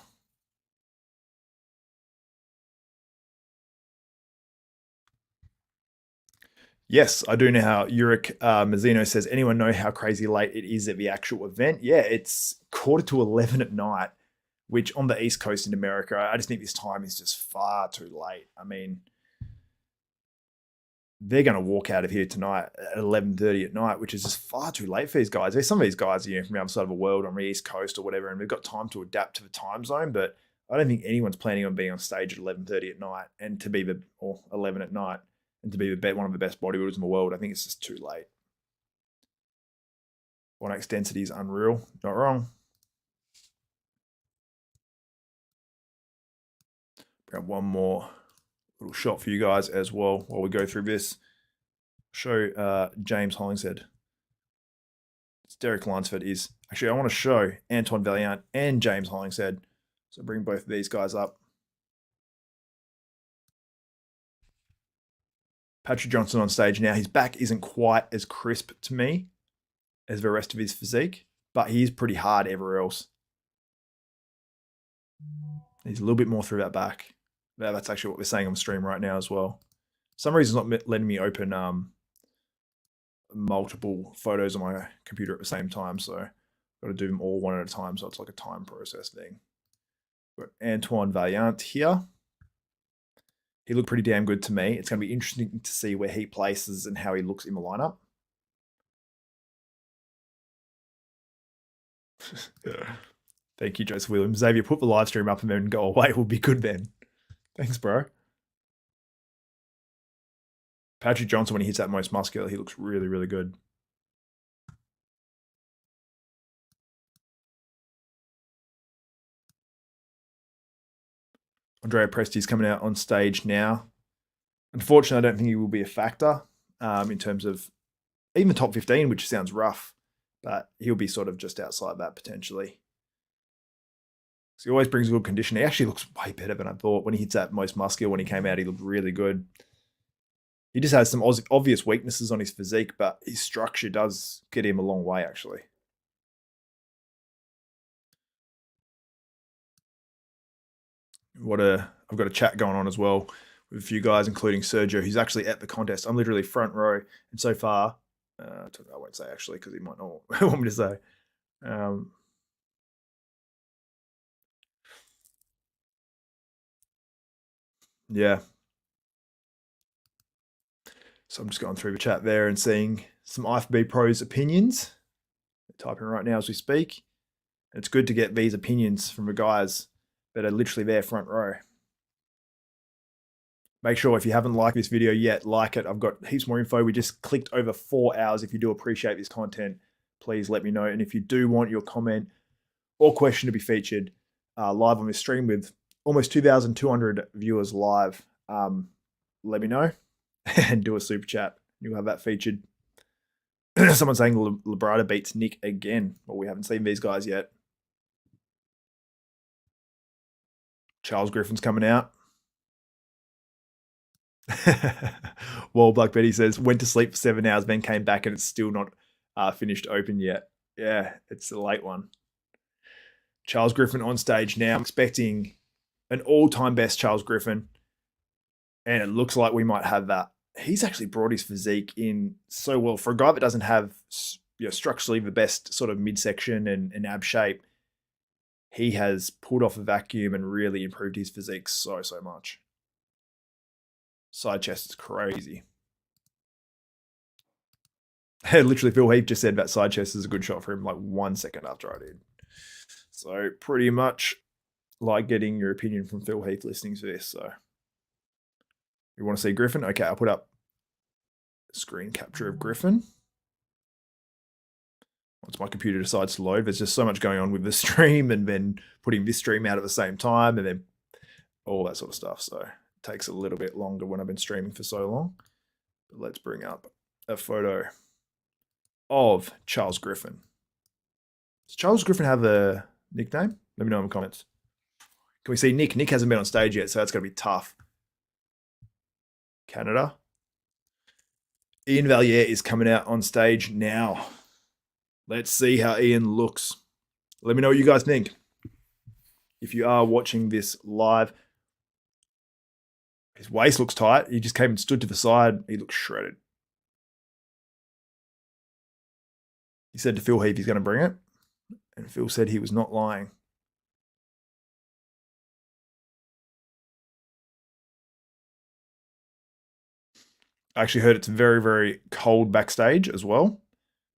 Yes, I do know how. Uric Mazzino says, anyone know how crazy late it is at the actual event? Yeah, it's 11:15 at night, which on the East Coast in America, I just think this time is just far too late. I mean, they're going to walk out of here tonight at 11:30 at night, which is just far too late for these guys. There's some of these guys, from the other side of the world on the East Coast or whatever, and they've got time to adapt to the time zone, but I don't think anyone's planning on being on stage at 11:30 at night and to be or 11 at night and to be one of the best bodybuilders in the world. I think it's just too late. Bonac's density is unreal. Not wrong. Grab one more little shot for you guys as well while we go through this. Show James Hollingshead. It's Derek Lunsford is. Actually, I want to show Antoine Vaillant and James Hollingshead. So bring both of these guys up. Patrick Johnson on stage now. His back isn't quite as crisp to me as the rest of his physique, but he is pretty hard everywhere else. He's a little bit more through that back. That's actually what we're saying on the stream right now as well. For some reason, it's not letting me open multiple photos on my computer at the same time, so I've got to do them all one at a time, so it's like a time process thing. Got Antoine Vaillant here. He looked pretty damn good to me. It's going to be interesting to see where he places and how he looks in the lineup. Thank you, Joseph Williams. Xavier, put the live stream up and then go away. Will be good then. Thanks, bro. Patrick Johnson, when he hits that most muscular, he looks really, really good. Andrea Presti's coming out on stage now. Unfortunately, I don't think he will be a factor in terms of even top 15, which sounds rough, but he'll be sort of just outside that potentially. So he always brings good condition. He actually looks way better than I thought. When he hits that most muscular, when he came out, he looked really good. He just has some obvious weaknesses on his physique, but his structure does get him a long way, actually. I've got a chat going on as well with a few guys, including Sergio, who's actually at the contest. I'm literally front row, and so far, I won't say actually because he might not want me to say. Yeah. So I'm just going through the chat there and seeing some IFBB pros' opinions. They're typing right now as we speak. It's good to get these opinions from the guys that are literally there front row. Make sure if you haven't liked this video yet, like it. I've got heaps more info. We just clicked over 4 hours. If you do appreciate this content, please let me know. And if you do want your comment or question to be featured live on this stream with almost 2,200 viewers live, let me know and do a super chat. You'll have that featured. Someone saying Labrada beats Nick again. Well, we haven't seen these guys yet. Charles Griffin's coming out. Well, Black Betty says, went to sleep for 7 hours, then came back and it's still not finished open yet. Yeah, it's a late one. Charles Griffin on stage now. I'm expecting an all-time best Charles Griffin, and it looks like we might have that. He's actually brought his physique in so well. For a guy that doesn't have, you know, structurally the best sort of midsection and ab shape, he has pulled off a vacuum and really improved his physique so much. Side chest is crazy. Literally, Phil Heath just said that side chest is a good shot for him like 1 second after I did. So pretty much like getting your opinion from Phil Heath listening to this. So you want to see Griffin? Okay, I'll put up a screen capture of Griffin. Once my computer decides to load, there's just so much going on with the stream and then putting this stream out at the same time and then all that sort of stuff. So takes a little bit longer when I've been streaming for so long. But let's bring up a photo of Charles Griffin. Does Charles Griffin have a nickname? Let me know in the comments. Can we see Nick? Nick hasn't been on stage yet, so that's going to be tough. Canada. Ian Valier is coming out on stage now. Let's see how Ian looks. Let me know what you guys think. If you are watching this live, his waist looks tight. He just came and stood to the side. He looks shredded. He said to Phil Heath he's going to bring it. And Phil said he was not lying. I actually heard it's very, very cold backstage as well.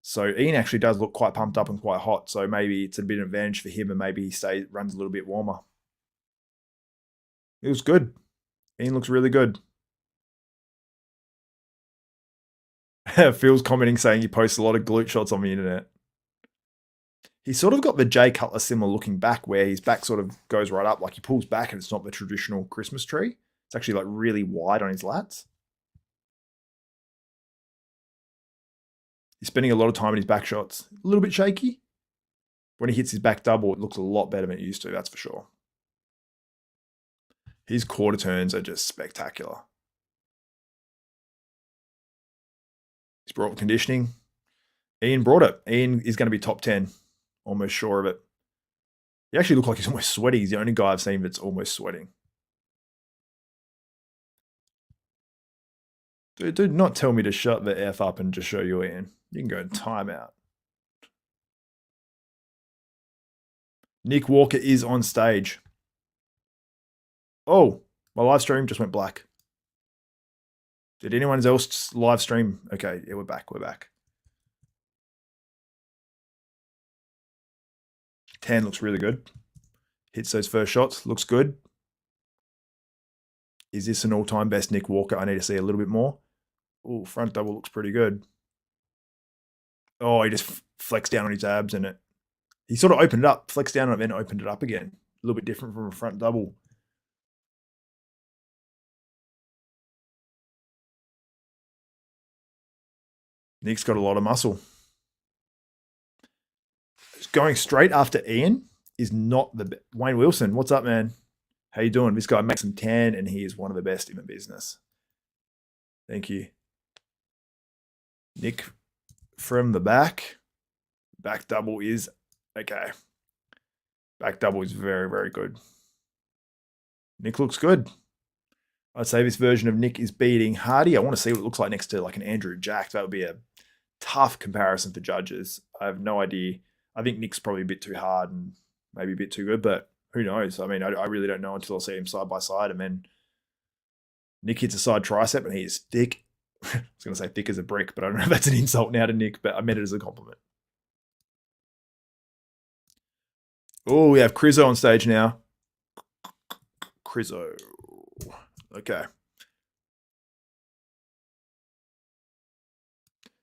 So Ian actually does look quite pumped up and quite hot. So maybe it's a bit of an advantage for him and maybe he runs a little bit warmer. It was good. Ian looks really good. Phil's commenting saying he posts a lot of glute shots on the internet. He's sort of got the Jay Cutler similar looking back where his back sort of goes right up. Like he pulls back and it's not the traditional Christmas tree. It's actually like really wide on his lats. He's spending a lot of time in his back shots. A little bit shaky. When he hits his back double, it looks a lot better than it used to, that's for sure. His quarter turns are just spectacular. He's brought conditioning. Ian brought it. Ian is going to be top 10. Almost sure of it. He actually looked like he's almost sweating. He's the only guy I've seen that's almost sweating. Dude, do not tell me to shut the F up and just show you Ian. You can go in timeout. Nick Walker is on stage. Oh, my live stream just went black. Did anyone else live stream? Okay, yeah, we're back. We're back. 10 looks really good. Hits those first shots. Looks good. Is this an all-time best Nick Walker? I need to see a little bit more. Oh, front double looks pretty good. Oh, he just flexed down on his abs and it. He sort of opened it up, flexed down on it, then opened it up again. A little bit different from a front double. Nick's got a lot of muscle. Going straight after Ian is not the Wayne Wilson. What's up, man? How you doing? This guy makes some tan, and he is one of the best in the business. Thank you. Nick from the back. Back double is okay. Back double is very, very good. Nick looks good. I'd say this version of Nick is beating Hadi. I want to see what it looks like next to like an Andrew Jack. That would be a tough comparison for judges. I have no idea. I think Nick's probably a bit too hard and maybe a bit too good, but who knows? I mean, I really don't know until I see him side by side. And then Nick hits a side tricep and he is thick. I was going to say thick as a brick, but I don't know if that's an insult now to Nick, but I meant it as a compliment. Oh, we have Crizzo on stage now. Crizzo. Okay.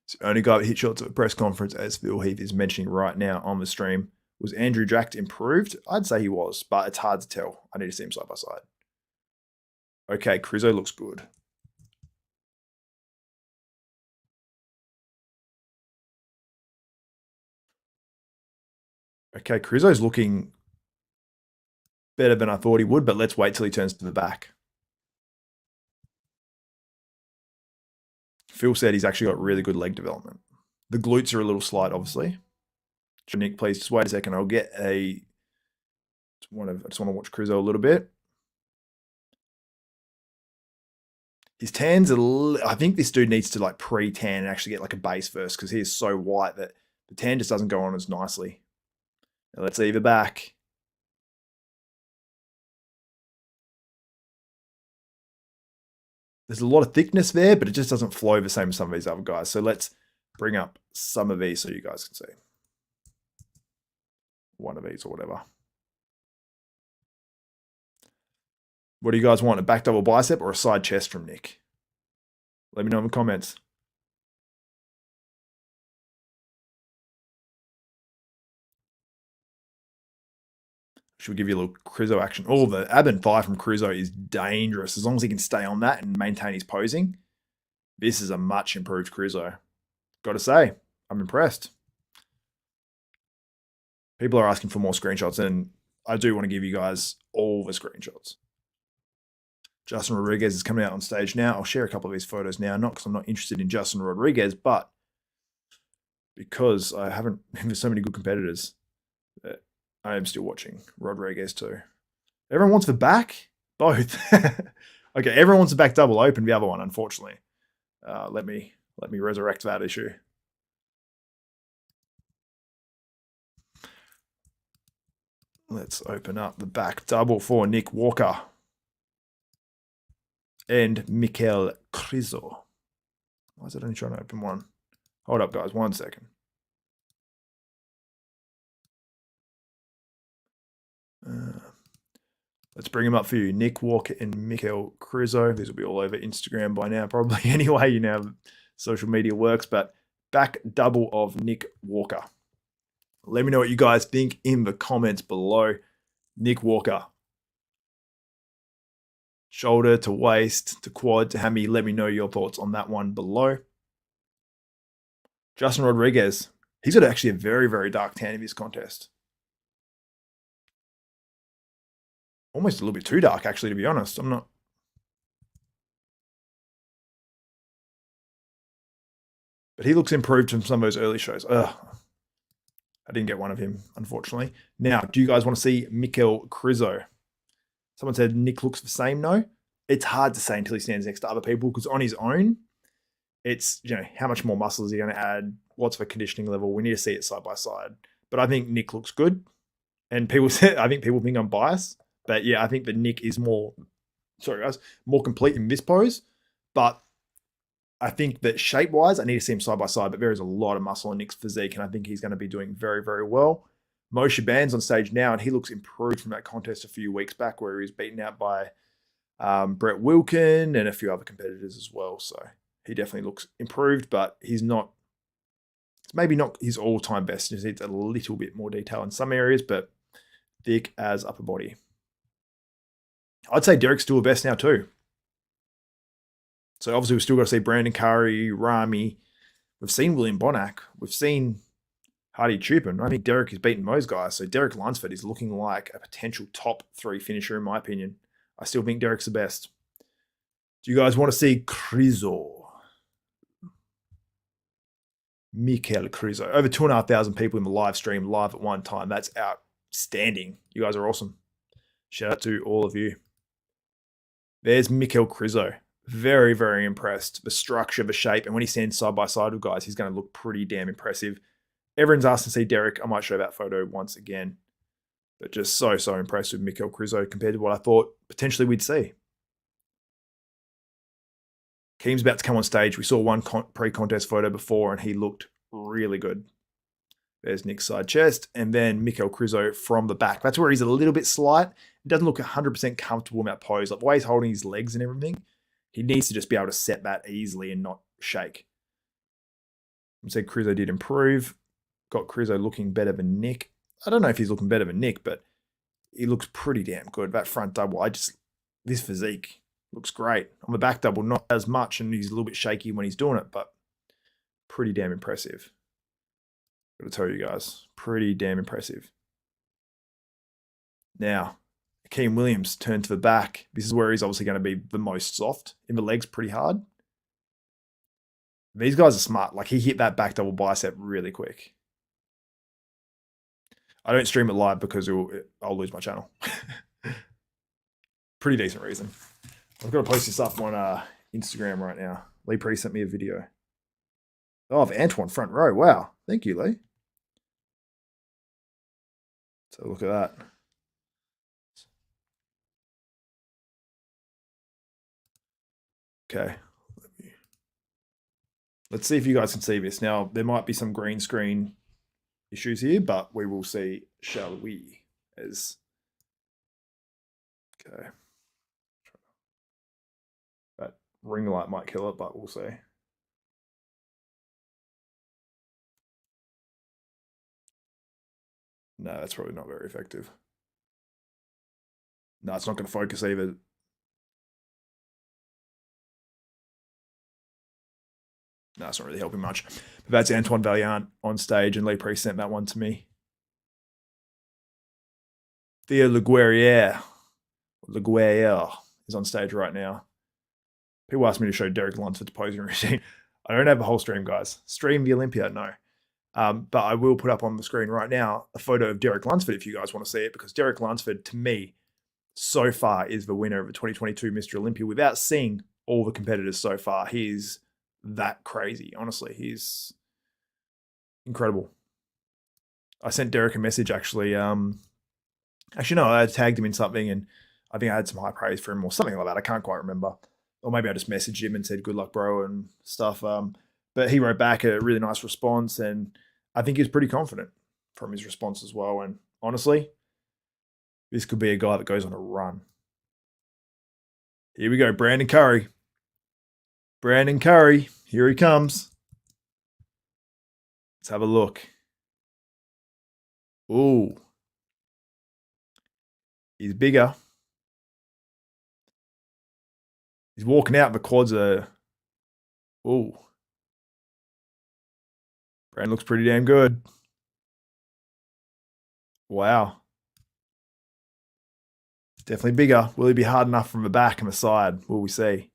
So the only guy that hit shots at a press conference, as Phil Heath is mentioning right now on the stream, was Andrew Jack improved? I'd say he was, but it's hard to tell. I need to see him side by side. Okay, Crizzo looks good. Okay, Crizzo's looking better than I thought he would, but let's wait till he turns to the back. Phil said he's actually got really good leg development. The glutes are a little slight, obviously. Nick, please just wait a second. I'll get a. I just want to watch Crizzo a little bit. His tan's I think this dude needs to like pre-tan and actually get like a base first because he is so white that the tan just doesn't go on as nicely. Now let's see the back. There's a lot of thickness there, but it just doesn't flow the same as some of these other guys. So let's bring up some of these so you guys can see. One of these or whatever. What do you guys want? A back double bicep or a side chest from Nick? Let me know in the comments. Should we give you a little Crizzo action? Oh, the ab and thigh from Crizzo is dangerous. As long as he can stay on that and maintain his posing, this is a much improved Crizzo. Got to say, I'm impressed. People are asking for more screenshots, and I do want to give you guys all the screenshots. Justin Rodriguez is coming out on stage now. I'll share a couple of these photos now, not because I'm not interested in Justin Rodriguez, but because I haven't, there's so many good competitors that I am still watching Rodriguez too. Everyone wants the back? Both. Okay, everyone wants the back double. Open the other one, unfortunately. Let me resurrect that issue. Let's open up the back double for Nick Walker and Mikel Crizzo. Why is it only trying to open one? Hold up, guys. 1 second. Let's bring them up for you. Nick Walker and Mikel Crizzo. These will be all over Instagram by now, probably. Anyway, you know how social media works. But back double of Nick Walker. Let me know what you guys think in the comments below. Nick Walker. Shoulder to waist to quad to hammy. Let me know your thoughts on that one below. Justin Rodriguez. He's got actually a very, very dark tan in this contest. Almost a little bit too dark, actually, to be honest. I'm not. But he looks improved from some of those early shows. Ugh. I didn't get one of him, unfortunately. Now, do you guys want to see Mikel Crizzo? Someone said Nick looks the same. No, it's hard to say until he stands next to other people because on his own, it's, you know, how much more muscle is he going to add? What's the conditioning level? We need to see it side by side. But I think Nick looks good. And people say, I think people think I'm biased. But yeah, I think that Nick is more, sorry guys, more complete in this pose. But I think that shape-wise, I need to see him side by side, but there is a lot of muscle in Nick's physique, and I think he's going to be doing very, very well. Moshe Band's on stage now, and he looks improved from that contest a few weeks back where he was beaten out by Brett Wilkin and a few other competitors as well. So he definitely looks improved, but he's not, it's maybe not his all-time best. He needs a little bit more detail in some areas, but thick as upper body. I'd say Derek's still the best now too. So obviously we've still got to see Brandon Curry, Ramy. We've seen William Bonac. We've seen Hadi Choopan. I think Derek has beaten those guys. So Derek Lunsford is looking like a potential top 3 finisher, in my opinion. I still think Derek's the best. Do you guys want to see Krizo? Mikel Krizo. Over 2,500 people in the live stream, live at one time. That's outstanding. You guys are awesome. Shout out to all of you. There's Mikel Krizo. Very, very impressed. The structure, the shape, and when he stands side by side with guys, he's going to look pretty damn impressive. Everyone's asked to see Derek. I might show that photo once again. But just so impressed with Mikel Krizo compared to what I thought potentially we'd see. Keem's about to come on stage. We saw one pre-contest photo before, and he looked really good. There's Nick's side chest, and then Mikel Krizo from the back. That's where he's a little bit slight. He doesn't look 100% comfortable in that pose. Like the way he's holding his legs and everything, he needs to just be able to set that easily and not shake. I said Krizo did improve. Got Krizo looking better than Nick. I don't know if he's looking better than Nick, but he looks pretty damn good. That front double, this physique looks great. On the back double, not as much, and he's a little bit shaky when he's doing it, but pretty damn impressive. Got to tell you guys, pretty damn impressive. Now, Akeem Williams turned to the back. This is where he's obviously going to be the most soft. In the legs, pretty hard. These guys are smart. Like, he hit that back double bicep really quick. I don't stream it live because I'll lose my channel. Pretty decent reason. I've got to post this up on Instagram right now. Lee Pre sent me a video. Oh, of Antoine front row. Wow. Thank you, Lee. So look at that. Okay. Let's see if you guys can see this. Now, there might be some green screen issues here, but we will see, shall we? Okay. That ring light might kill it, but we'll see. No, that's probably not very effective. No, it's not going to focus either. No, it's not really helping much. But that's Antoine Vaillant on stage, and Lee Pre sent that one to me. Theo Laguerriere is on stage right now. People ask me to show Derek Lunsford's posing routine. I don't have a whole stream, guys. Stream the Olympia, no. But I will put up on the screen right now a photo of Derek Lunsford if you guys want to see it, because Derek Lunsford, to me, so far is the winner of the 2022 Mr. Olympia. Without seeing all the competitors so far, he's that crazy. Honestly, he's incredible. I sent Derek a message actually. Actually, no, I tagged him in something, and I think I had some high praise for him or something like that. I can't quite remember. Or maybe I just messaged him and said, good luck, bro, and stuff. But he wrote back a really nice response, and I think he was pretty confident from his response as well. And honestly, this could be a guy that goes on a run. Here we go, Brandon Curry. Brandon Curry, here he comes. Let's have a look. Ooh. He's bigger. He's walking out, the quads are... Ooh. Brandon looks pretty damn good. Wow. Definitely bigger. Will he be hard enough from the back and the side? Will we see?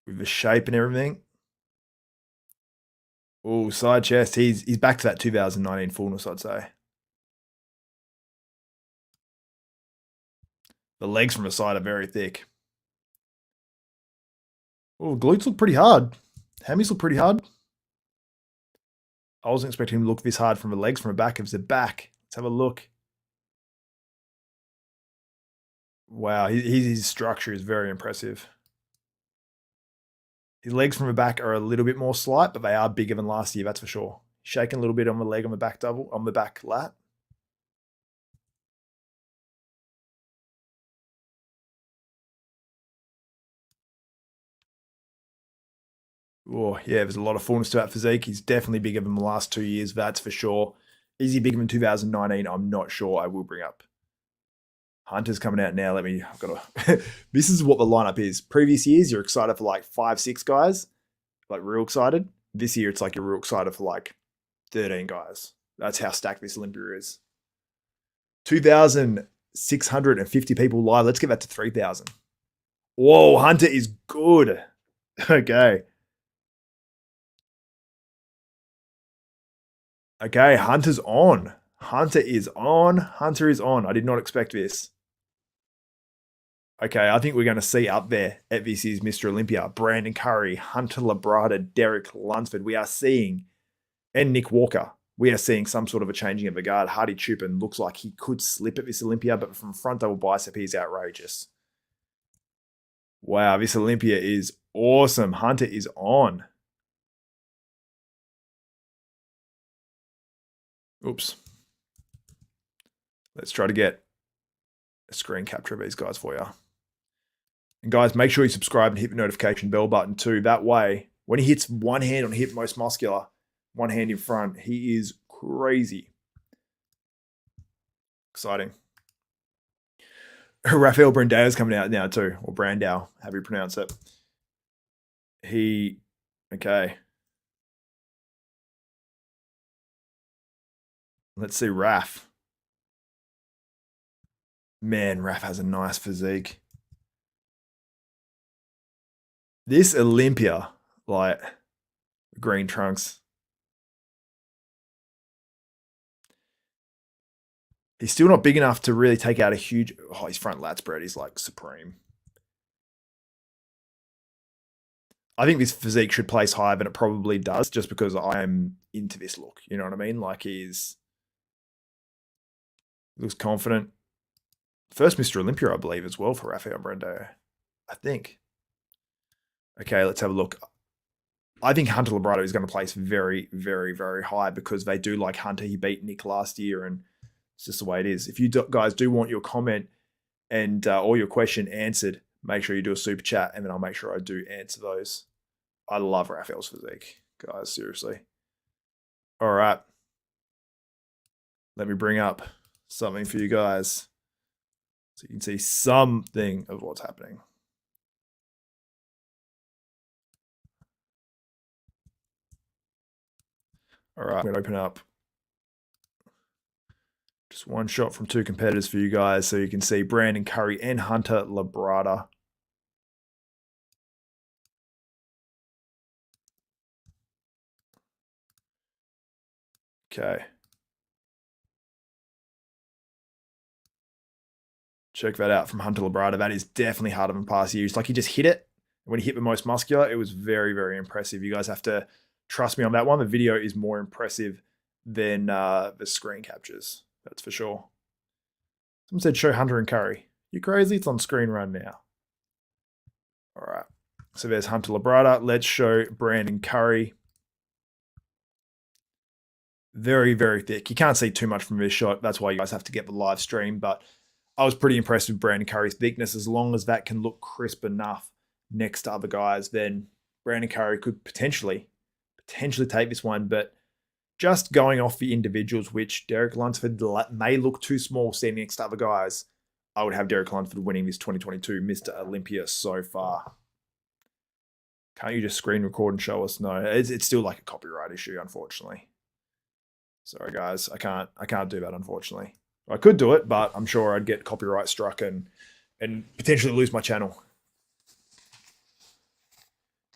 With the shape and everything. Oh, side chest. He's back to that 2019 fullness, I'd say. The legs from the side are very thick. Oh, glutes look pretty hard. Hammies look pretty hard. I wasn't expecting him to look this hard from the legs from the back. If it's the back, let's have a look. Wow, his structure is very impressive. His legs from the back are a little bit more slight, but they are bigger than last year, that's for sure. Shaking a little bit on the leg on the back double, on the back lat. Oh, yeah, there's a lot of fullness to that physique. He's definitely bigger than the last 2 years, that's for sure. Is he bigger than 2019? I'm not sure. I will bring up Hunter's coming out now. I've got to, this is what the lineup is. Previous years, you're excited for like 5, 6 guys, like real excited. This year, it's like you're real excited for like 13 guys. That's how stacked this Olympia is. 2,650 people live. Let's get that to 3,000. Whoa, Hunter is good. Okay. Okay, Hunter's on. Hunter is on. Hunter is on. I did not expect this. Okay, I think we're going to see up there at this is Mr. Olympia, Brandon Curry, Hunter Labrada, Derek Lunsford. We are seeing, and Nick Walker, we are seeing some sort of a changing of the guard. Hadi Choopan looks like he could slip at this Olympia, but from front double bicep, he's outrageous. Wow, this Olympia is awesome. Hunter is on. Oops. Let's try to get a screen capture of these guys for you. And guys, make sure you subscribe and hit the notification bell button too. That way, when he hits one hand on hip most muscular, one hand in front, he is crazy. Exciting. Rafael Brandao is coming out now too, or Brandao, however you pronounce it. Okay. Let's see Raf. Man, Raf has a nice physique. This Olympia, like green trunks. He's still not big enough to really take out a huge... Oh, his front lat spread is like supreme. I think this physique should place higher than it probably does just because I am into this look. You know what I mean? Like he looks confident. First Mr. Olympia, I believe, as well for Rafael Brandao. I think. Okay, let's have a look. I think Hunter Labrada is going to place very, very, very high because they do like Hunter. He beat Nick last year, and it's just the way it is. If you guys do want your comment and or your question answered, make sure you do a super chat, and then I'll make sure I do answer those. I love Rafael's physique, guys, seriously. All right. Let me bring up something for you guys so you can see something of what's happening. All right, I'm going to open up just one shot from 2 competitors for you guys so you can see Brandon Curry and Hunter Labrada. Okay. Check that out from Hunter Labrada. That is definitely harder than past years. Like he just hit it. When he hit the most muscular, it was very, very impressive. You guys have to trust me on that one. The video is more impressive than the screen captures. That's for sure. Someone said show Hunter and Curry. You crazy? It's on screen right now. All right. So there's Hunter Labrada. Let's show Brandon Curry. Very, very thick. You can't see too much from this shot. That's why you guys have to get the live stream. But I was pretty impressed with Brandon Curry's thickness. As long as that can look crisp enough next to other guys, then Brandon Curry could potentially take this one. But just going off the individuals, which Derek Lunsford may look too small standing next to other guys, I would have Derek Lunsford winning this 2022 Mr. Olympia so far. Can't you just screen record and show us? No, it's still like a copyright issue, unfortunately. Sorry, guys. I can't do that, unfortunately. I could do it, but I'm sure I'd get copyright struck and potentially lose my channel.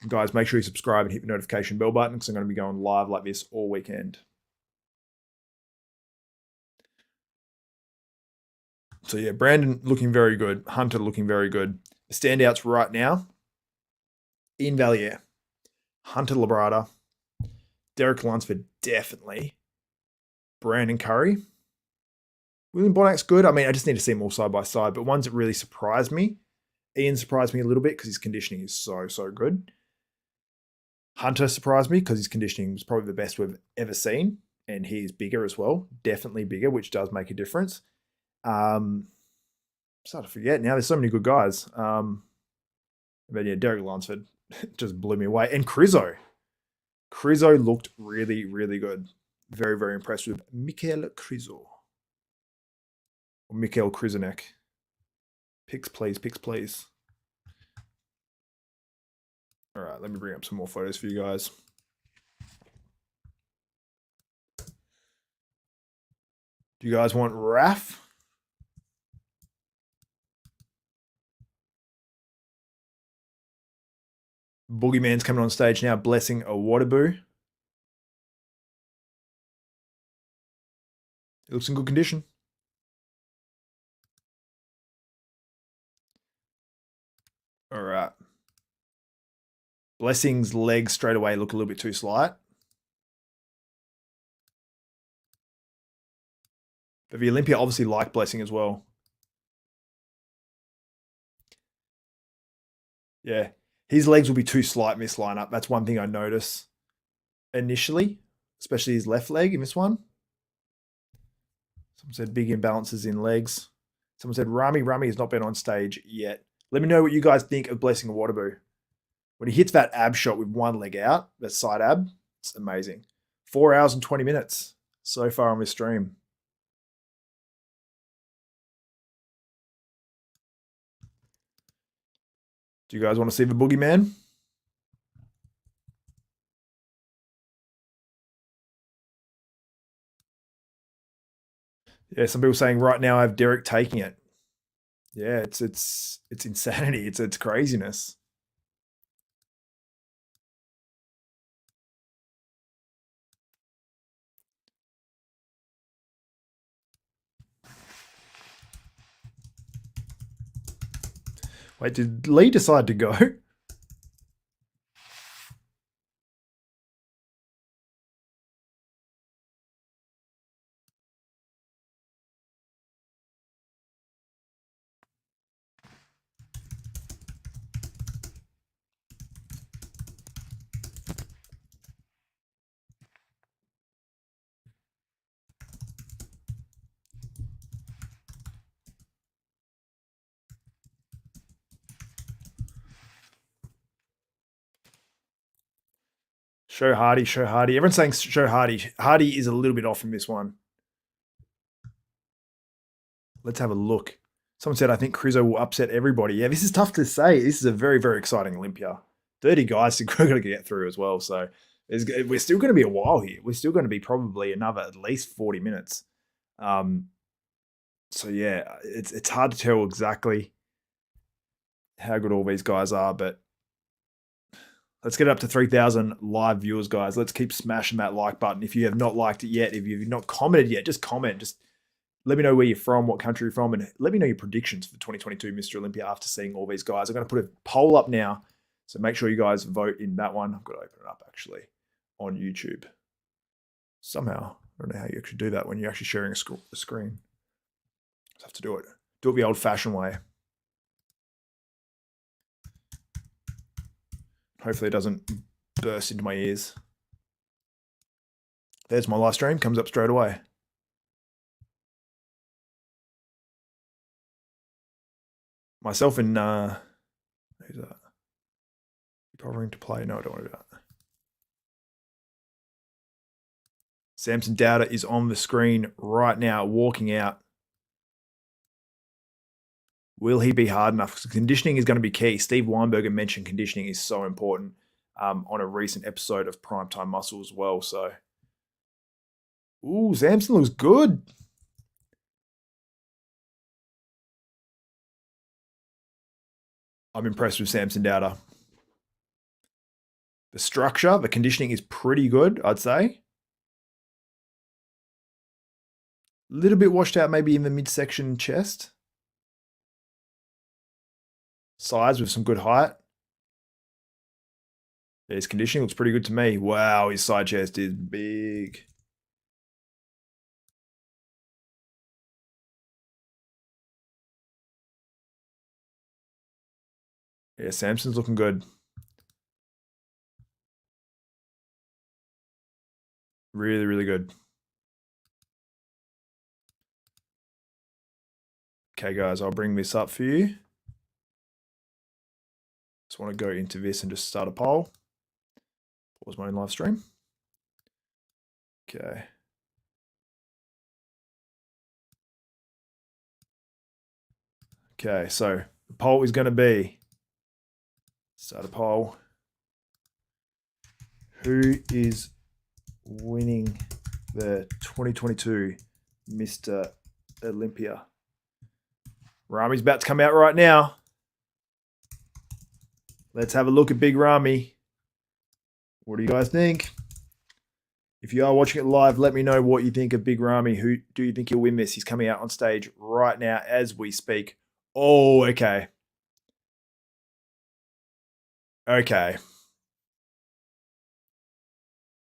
Guys, make sure you subscribe and hit the notification bell button because I'm going to be going live like this all weekend. So yeah, Brandon looking very good. Hunter looking very good. The standouts right now, Ian Valier, Hunter Labrada, Derek Lunsford definitely, Brandon Curry. William Bonac's good. I mean, I just need to see them all side by side. But ones that really surprised me, Ian surprised me a little bit because his conditioning is so good. Hunter surprised me because his conditioning was probably the best we've ever seen. And he's bigger as well. Definitely bigger, which does make a difference. I'm starting to forget now. There's so many good guys. But yeah, Derek Lunsford just blew me away. And Krizo. Krizo looked really, really good. Very, very impressed with Mikhail Krizo. Or Mikhail Krizonek. Pics, please. Pics, please. All right, let me bring up some more photos for you guys. Do you guys want Raf? Boogeyman's coming on stage now, blessing a Waterboo. It looks in good condition. All right. Blessing's legs straight away look a little bit too slight. But the Olympia obviously like Blessing as well. Yeah. His legs will be too slight in this lineup. That's one thing I notice initially, especially his left leg in this one. Someone said big imbalances in legs. Someone said Ramy has not been on stage yet. Let me know what you guys think of Blessing and Waterboo. When he hits that ab shot with one leg out, that side ab, it's amazing. 4 hours and 20 minutes so far on this stream. Do you guys want to see the Boogeyman? Yeah, some people saying right now I have Derek taking it. Yeah, it's insanity. It's craziness. Wait, did Lee decide to go? Show Hadi, show Hadi. Everyone's saying show Hadi. Hadi is a little bit off in this one. Let's have a look. Someone said, I think Crizzo will upset everybody. Yeah, this is tough to say. This is a very, very exciting Olympia. 30 guys we're going to get through as well. So we're still going to be a while here. We're still going to be probably another at least 40 minutes. So yeah, it's hard to tell exactly how good all these guys are, but let's get up to 3,000 live viewers, guys. Let's keep smashing that like button. If you have not liked it yet, if you've not commented yet, just comment. Just let me know where you're from, what country you're from, and let me know your predictions for 2022 Mr. Olympia after seeing all these guys. I'm going to put a poll up now, so make sure you guys vote in that one. I've got to open it up, actually, on YouTube. Somehow, I don't know how you actually do that when you're actually sharing a screen. Just have to do it. Do it the old-fashioned way. Hopefully it doesn't burst into my ears. There's my live stream. Comes up straight away. Myself and who's that? Covering to play. No, I don't want to do that. Samson Dowder is on the screen right now, walking out. Will he be hard enough? Because conditioning is going to be key. Steve Weinberger mentioned conditioning is so important on a recent episode of Primetime Muscle as well. So, ooh, Samson looks good. I'm impressed with Samson Dowder. The structure, the conditioning is pretty good, I'd say. A little bit washed out maybe in the midsection chest. Size with some good height. Yeah, his conditioning looks pretty good to me. Wow, his side chest is big. Yeah, Samson's looking good. Really, really good. Okay, guys, I'll bring this up for you. Just want to go into this and just start a poll. Pause my own live stream. Okay. Okay, so the poll is going to be, start a poll. Who is winning the 2022 Mr. Olympia? Ramy's about to come out right now. Let's have a look at Big Ramy. What do you guys think? If you are watching it live, let me know what you think of Big Ramy. Who do you think he'll win this? He's coming out on stage right now as we speak. Oh, okay. Okay.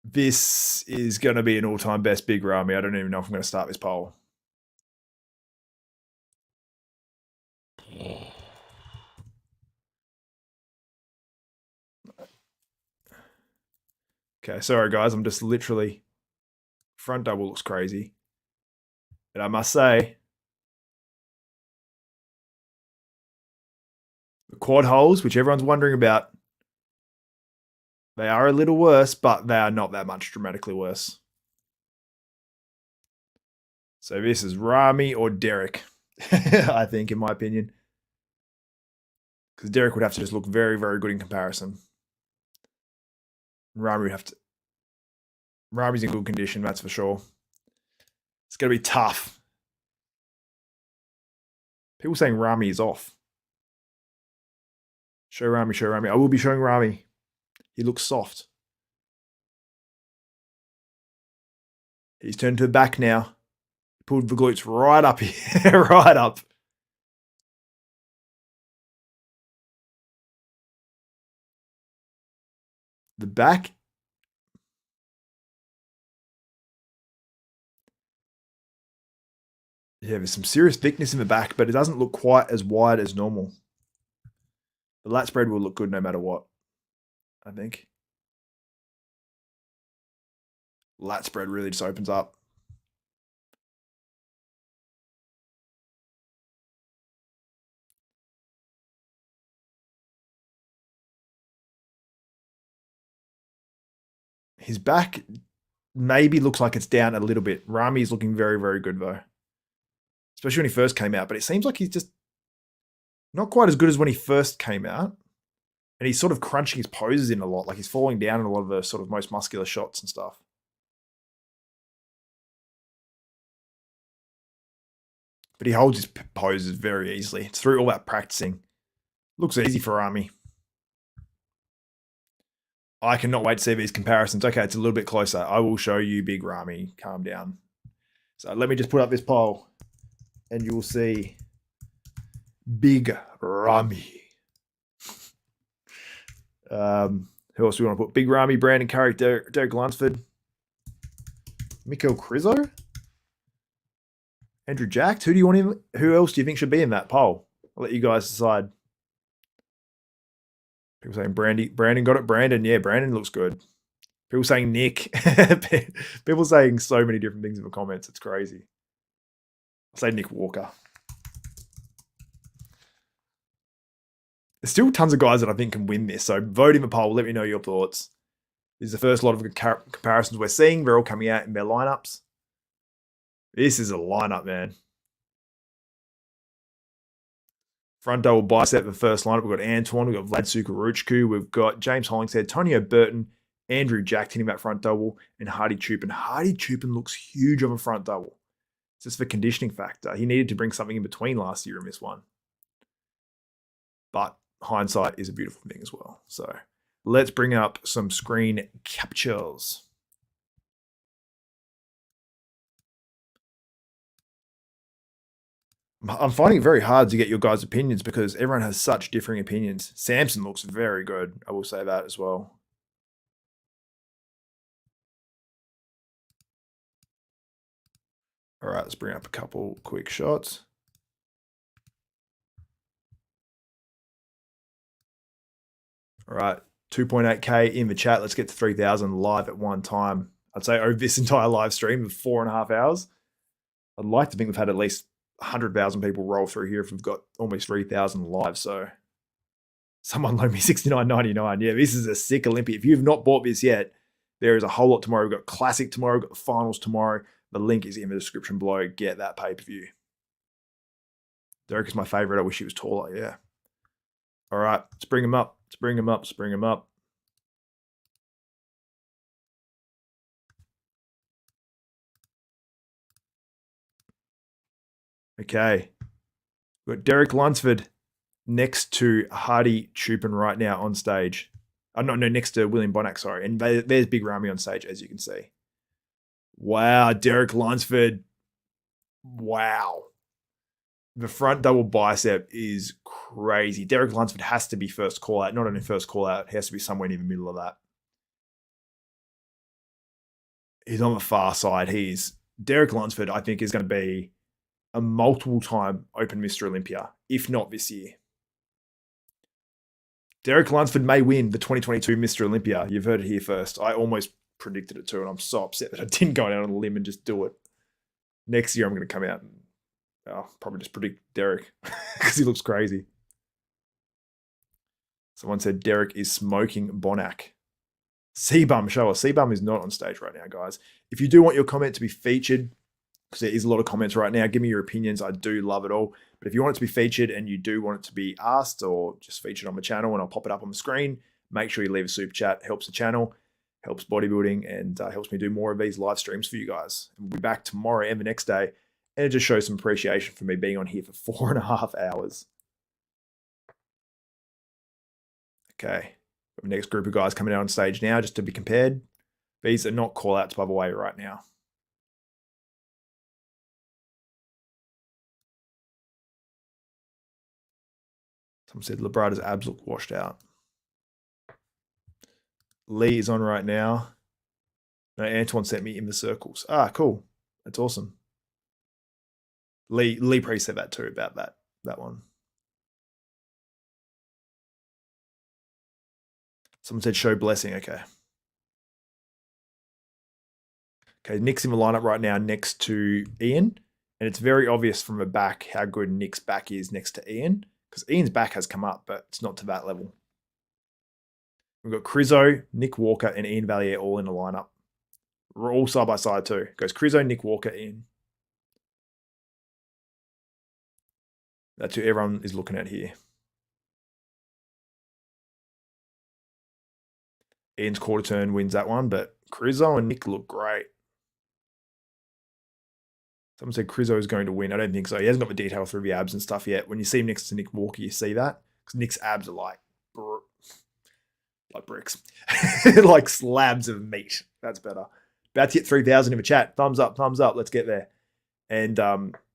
This is going to be an all-time best Big Ramy. I don't even know if I'm going to start this poll. Okay, sorry guys, I'm just literally, front double looks crazy. But I must say, the quad holes, which everyone's wondering about, they are a little worse, but they are not that much dramatically worse. So this is Ramy or Derek, I think, in my opinion. Because Derek would have to just look very, very good in comparison. Ramy would have to... Ramy's in good condition, that's for sure. It's going to be tough. People saying Ramy is off. Show Ramy, show Ramy. I will be showing Ramy. He looks soft. He's turned to the back now. Pulled the glutes right up here. Right up. The back. Yeah, there's some serious thickness in the back, but it doesn't look quite as wide as normal. The lat spread will look good no matter what, I think. Lat spread really just opens up. His back maybe looks like it's down a little bit. Ramy is looking very, very good though. Especially when he first came out, but it seems like he's just not quite as good as when he first came out. And he's sort of crunching his poses in a lot, like he's falling down in a lot of the sort of most muscular shots and stuff. But he holds his poses very easily. It's through all that practicing. Looks easy for Ramy. I cannot wait to see these comparisons. Okay, it's a little bit closer. I will show you Big Ramy. Calm down. So let me just put up this poll and you will see Big Ramy. Who else do we want to put? Big Ramy, Brandon Curry, Derek Lunsford, Miko Crizzo, Andrew Jacks. Who do you want in? Who else do you think should be in that poll? I'll let you guys decide. People saying Brandon got it. Brandon, yeah, Brandon looks good. People saying Nick. People saying so many different things in the comments. It's crazy. I'll say Nick Walker. There's still tons of guys that I think can win this. So vote in the poll. Let me know your thoughts. This is the first lot of comparisons we're seeing. They're all coming out in their lineups. This is a lineup, man. Front double bicep, the first lineup. We've got Antoine. We've got Vlad Sukaruchku. We've got James Hollingshead, Tonio Burton, Andrew Jack hitting that front double, and Hadi Choopan. Hadi Choopan looks huge on the front double. It's just the conditioning factor. He needed to bring something in between last year and this one. But hindsight is a beautiful thing as well. So let's bring up some screen captures. I'm finding it very hard to get your guys' opinions because everyone has such differing opinions. Samson looks very good. I will say that as well. All right, let's bring up a couple quick shots. All right, 2.8K in the chat. Let's get to 3,000 live at one time. I'd say over this entire live stream of 4.5 hours. I'd like to think we've had at least 100,000 people roll through here if we've got almost 3,000 live. So someone loan me $69.99. Yeah, this is a sick Olympia. If you've not bought this yet, there is a whole lot tomorrow. We've got Classic tomorrow. We've got the finals tomorrow. The link is in the description below. Get that pay-per-view. Derek is my favorite. I wish he was taller. Yeah. All right. Let's bring him up. Let's bring him up. Let's bring him up. Okay. We've got Derek Lunsford next to Hadi Choopan right now on stage. No, next to William Bonac, sorry. And there's Big Ramy on stage, as you can see. Wow, Derek Lunsford. Wow. The front double bicep is crazy. Derek Lunsford has to be first call out. Not only first call out, he has to be somewhere in the middle of that. He's on the far side. Derek Lunsford, I think, is going to be a multiple-time Open Mr. Olympia, if not this year. Derek Lunsford may win the 2022 Mr. Olympia. You've heard it here first. I almost predicted it too, and I'm so upset that I didn't go out on a limb and just do it. Next year, I'm going to come out and probably just predict Derek because he looks crazy. Someone said Derek is smoking Bonac. C-Bum, show us. C-Bum is not on stage right now, guys. If you do want your comment to be featured, because there is a lot of comments right now, give me your opinions. I do love it all. But if you want it to be featured and you do want it to be asked or just featured on the channel and I'll pop it up on the screen, make sure you leave a super chat. Helps the channel, helps bodybuilding, and helps me do more of these live streams for you guys. And we'll be back tomorrow and the next day. And it just shows some appreciation for me being on here for 4.5 hours. Okay. The next group of guys coming out on stage now just to be compared. These are not call-outs, by the way, right now. Someone said Labrada's abs look washed out. Lee is on right now. No, Antoine sent me in the circles. Ah, cool. That's awesome. Lee Pre said that too about that one. Someone said show blessing. Okay. Okay, Nick's in the lineup right now next to Ian. And it's very obvious from the back how good Nick's back is next to Ian. Because Ian's back has come up, but it's not to that level. We've got Crizzo, Nick Walker, and Ian Valier all in the lineup. We're all side by side too. Goes Crizzo, Nick Walker, Ian. That's who everyone is looking at here. Ian's quarter turn wins that one, but Crizzo and Nick look great. Someone said Crizzo is going to win. I don't think so. He hasn't got the detail through the abs and stuff yet. When you see him next to Nick Walker, you see that. Because Nick's abs are like bricks. Like slabs of meat. That's better. About to hit 3,000 in the chat. Thumbs up, thumbs up. Let's get there. And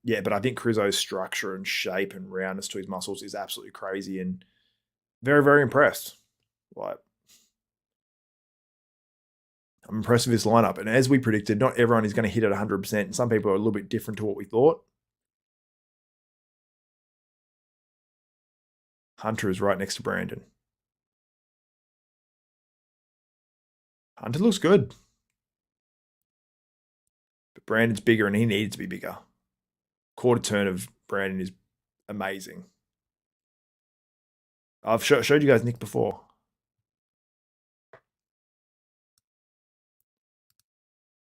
yeah, but I think Crizzo's structure and shape and roundness to his muscles is absolutely crazy and very, very impressed. Like, I'm impressed with this lineup. And as we predicted, not everyone is going to hit it 100%. And some people are a little bit different to what we thought. Hunter is right next to Brandon. Hunter looks good. But Brandon's bigger and he needs to be bigger. Quarter turn of Brandon is amazing. I've showed you guys Nick before.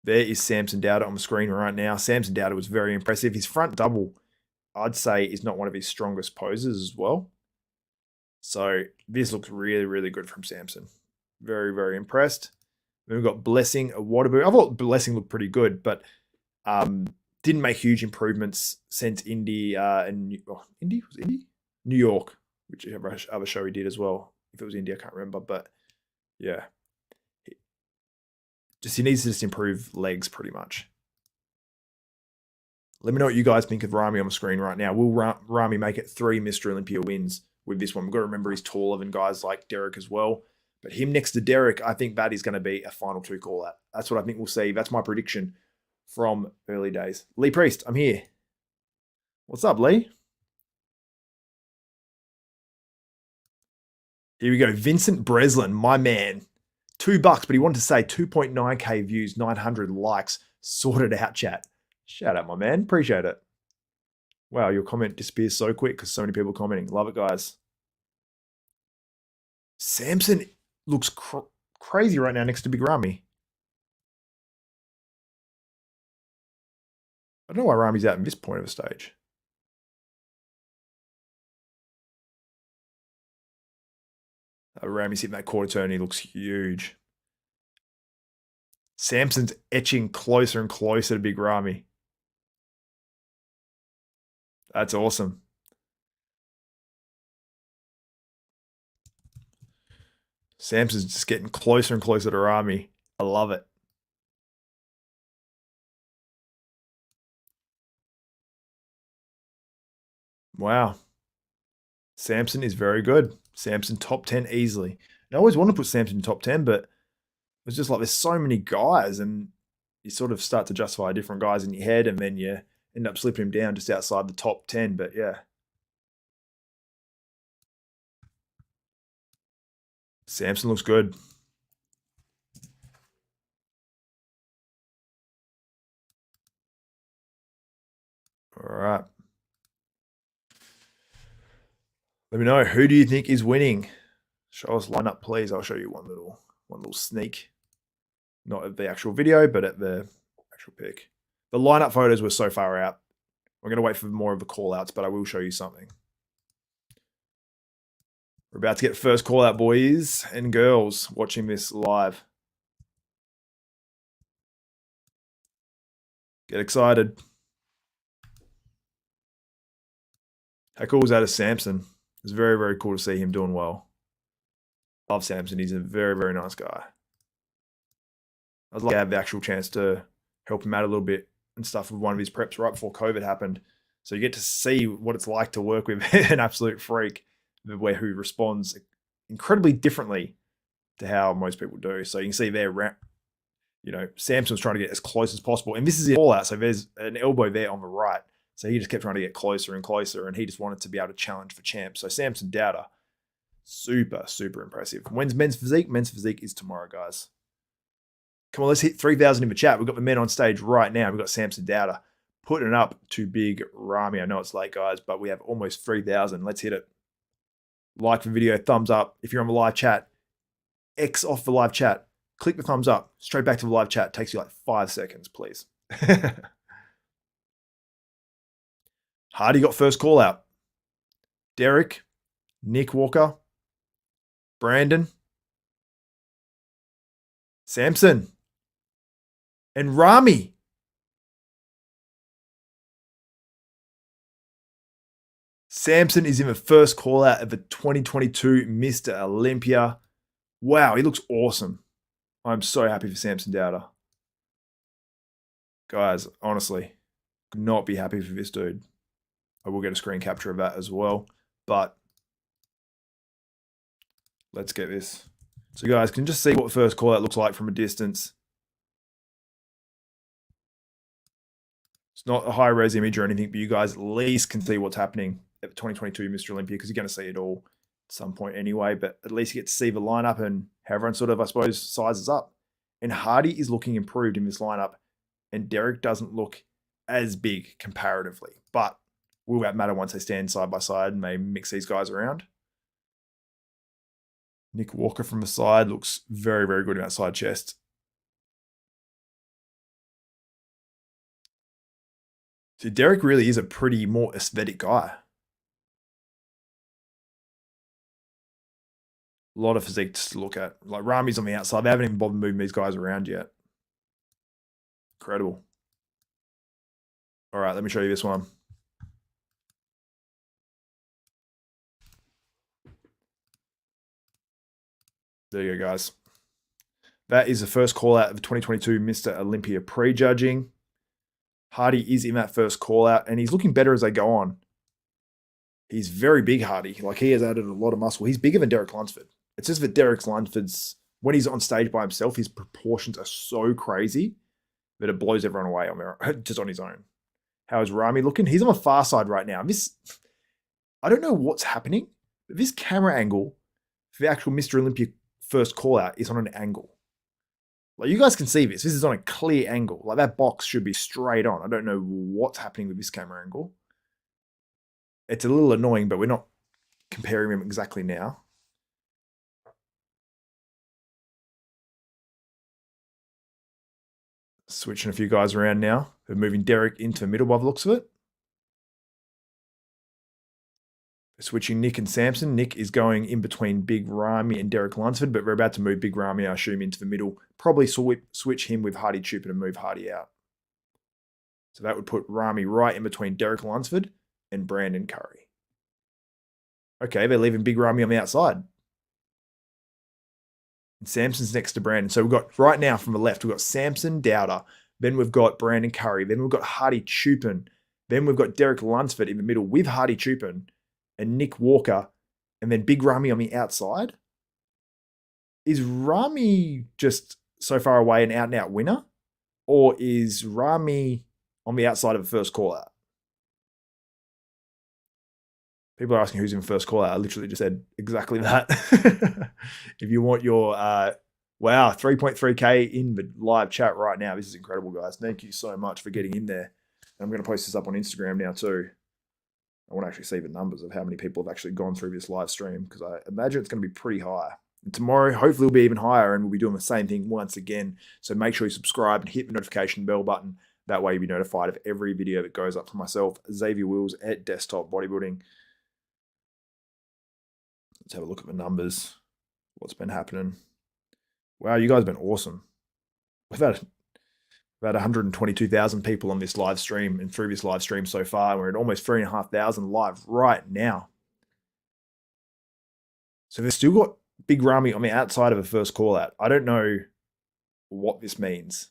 There is Samson Dowda on the screen right now. Samson Dowda was very impressive. His front double, I'd say, is not one of his strongest poses as well. So this looks really, really good from Samson. Very, very impressed. Then we've got Blessing, a Waterbury. I thought Blessing looked pretty good, but didn't make huge improvements since Indy and New York, whichever other show he did as well. If it was Indy, I can't remember, but yeah. He needs to just improve legs pretty much. Let me know what you guys think of Ramy on the screen right now. Will Ramy make it 3 Mr. Olympia wins with this one? We've got to remember he's taller than guys like Derek as well. But him next to Derek, I think that is going to be a final 2 call out. That's what I think we'll see. That's my prediction from early days. Lee Priest, I'm here. What's up, Lee? Here we go. Vincent Breslin, my man. $2, but he wanted to say 2.9K views, 900 likes. Sorted out, chat. Shout out, my man. Appreciate it. Wow, your comment disappears so quick because so many people commenting. Love it, guys. Samson looks crazy right now next to Big Ramy. I don't know why Ramy's out in this point of the stage. Ramy's hitting that quarter turn. He looks huge. Samson's etching closer and closer to Big Ramy. That's awesome. Samson's just getting closer and closer to Ramy. I love it. Wow. Samson is very good. Samson top 10 easily. And I always want to put Samson in top 10, but it's just like there's so many guys and you sort of start to justify different guys in your head and then you end up slipping him down just outside the top 10. But yeah. Samson looks good. All right. Let me know, who do you think is winning? Show us lineup, please. I'll show you one little sneak. Not at the actual video, but at the actual pick. The lineup photos were so far out. We're going to wait for more of the call-outs, but I will show you something. We're about to get first call-out, boys and girls, watching this live. Get excited. How cool was that of Samson? It's very, very cool to see him doing well. Love Samson. He's a very, very nice guy. I'd like to have the actual chance to help him out a little bit and stuff with one of his preps right before COVID happened. So you get to see what it's like to work with an absolute freak who responds incredibly differently to how most people do. So you can see there, Samson's trying to get as close as possible. And this is an all out. So there's an elbow there on the right. So he just kept trying to get closer and closer, and he just wanted to be able to challenge for champ. So Samson Dowder, super, super impressive. When's men's physique? Men's physique is tomorrow, guys. Come on, let's hit 3,000 in the chat. We've got the men on stage right now. We've got Samson Dowder putting it up to Big Ramy. I know it's late, guys, but we have almost 3,000. Let's hit it. Like the video, thumbs up. If you're on the live chat, X off the live chat. Click the thumbs up. Straight back to the live chat. It takes you like 5 seconds, please. Hadi got first call out. Derek, Nick Walker, Brandon, Samson, and Ramy. Samson is in the first call out of the 2022 Mr Olympia. Wow, he looks awesome. I'm so happy for Samson Dowder. Guys, honestly, could not be happy for this dude. I will get a screen capture of that as well, but let's get this. So you guys can just see what first call out looks like from a distance. It's not a high-res image or anything, but you guys at least can see what's happening at the 2022 Mr. Olympia because you're going to see it all at some point anyway, but at least you get to see the lineup and how everyone sort of, I suppose, sizes up. And Hadi is looking improved in this lineup, and Derek doesn't look as big comparatively, but will that matter once they stand side by side and they mix these guys around? Nick Walker from the side looks very, very good in that side chest. So Derek really is a pretty more aesthetic guy. A lot of physique to look at. Like Ramy's on the outside. They haven't even bothered moving these guys around yet. Incredible. All right, let me show you this one. There you go, guys. That is the first call out of the 2022 Mr. Olympia Prejudging. Hadi is in that first call out, and he's looking better as they go on. He's very big, Hadi. Like, he has added a lot of muscle. He's bigger than Derek Lunsford. It's just that Derek Lunsford's, when he's on stage by himself, his proportions are so crazy that it blows everyone away just on his own. How is Ramy looking? He's on the far side right now. I don't know what's happening, but this camera angle for the actual Mr. Olympia first call out is on an angle. Like, you guys can see this. This is on a clear angle. Like, that box should be straight on. I don't know what's happening with this camera angle. It's a little annoying, but we're not comparing them exactly now. Switching a few guys around now. We're moving Derek into the middle by the looks of it. switching Nick and Samson. Nick is going in between Big Ramy and Derek Lunsford, but we're about to move Big Ramy, I assume, into the middle. Probably switch him with Hadi Choopan and move Hadi out. So that would put Ramy right in between Derek Lunsford and Brandon Curry. Okay, they're leaving Big Ramy on the outside. And Samson's next to Brandon. So we've got, right now from the left, we've got Samson Dowder. Then we've got Brandon Curry. Then we've got Hadi Choopan. Then we've got Derek Lunsford in the middle with Hadi Choopan and Nick Walker. And then Big Ramy on the outside. Is Ramy just so far away an out-and-out winner? Or is Ramy on the outside of the first call-out? People are asking who's in first call-out. I literally just said exactly that. If you want your, wow, 3.3K in the live chat right now. This is incredible, guys. Thank you so much for getting in there. I'm going to post this up on Instagram now too. I want to actually see the numbers of how many people have actually gone through this live stream, because I imagine it's going to be pretty high. And tomorrow, hopefully, will be even higher, and we'll be doing the same thing once again. So make sure you subscribe and hit the notification bell button. That way you'll be notified of every video that goes up for myself, Xavier Wills at Desktop Bodybuilding. Let's have a look at the numbers. What's been happening? Wow, you guys have been awesome. We've had about 122,000 people on this live stream and through this live stream so far. We're at almost 3,500 live right now. So they've still got Big Ramy on the outside of a first call out. I don't know what this means.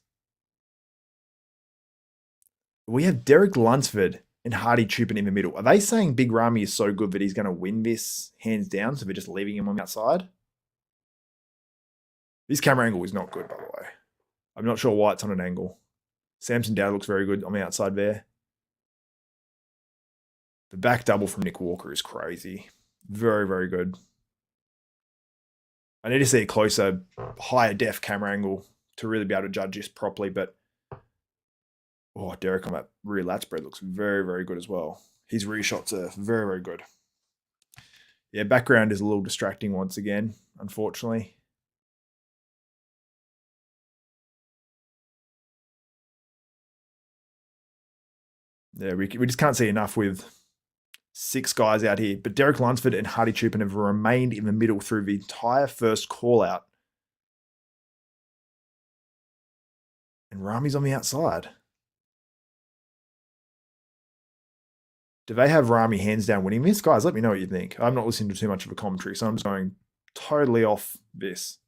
We have Derek Lunsford and Hadi Choopan in the middle. Are they saying Big Ramy is so good that he's going to win this hands down, so they're just leaving him on the outside? This camera angle is not good, by the way. I'm not sure why it's on an angle. Samson Dowd looks very good on the outside there. The back double from Nick Walker is crazy. Very, very good. I need to see a closer, higher def camera angle to really be able to judge this properly, but oh, Derek on that rear lat spread looks very, very good as well. His rear shots are very, very good. Yeah, background is a little distracting once again, unfortunately. Yeah, we just can't see enough with 6 guys out here. But Derek Lunsford and Hadi Choopan have remained in the middle through the entire first call-out. And Ramy's on the outside. Do they have Ramy hands down winning this? Guys, let me know what you think. I'm not listening to too much of a commentary, so I'm just going totally off this.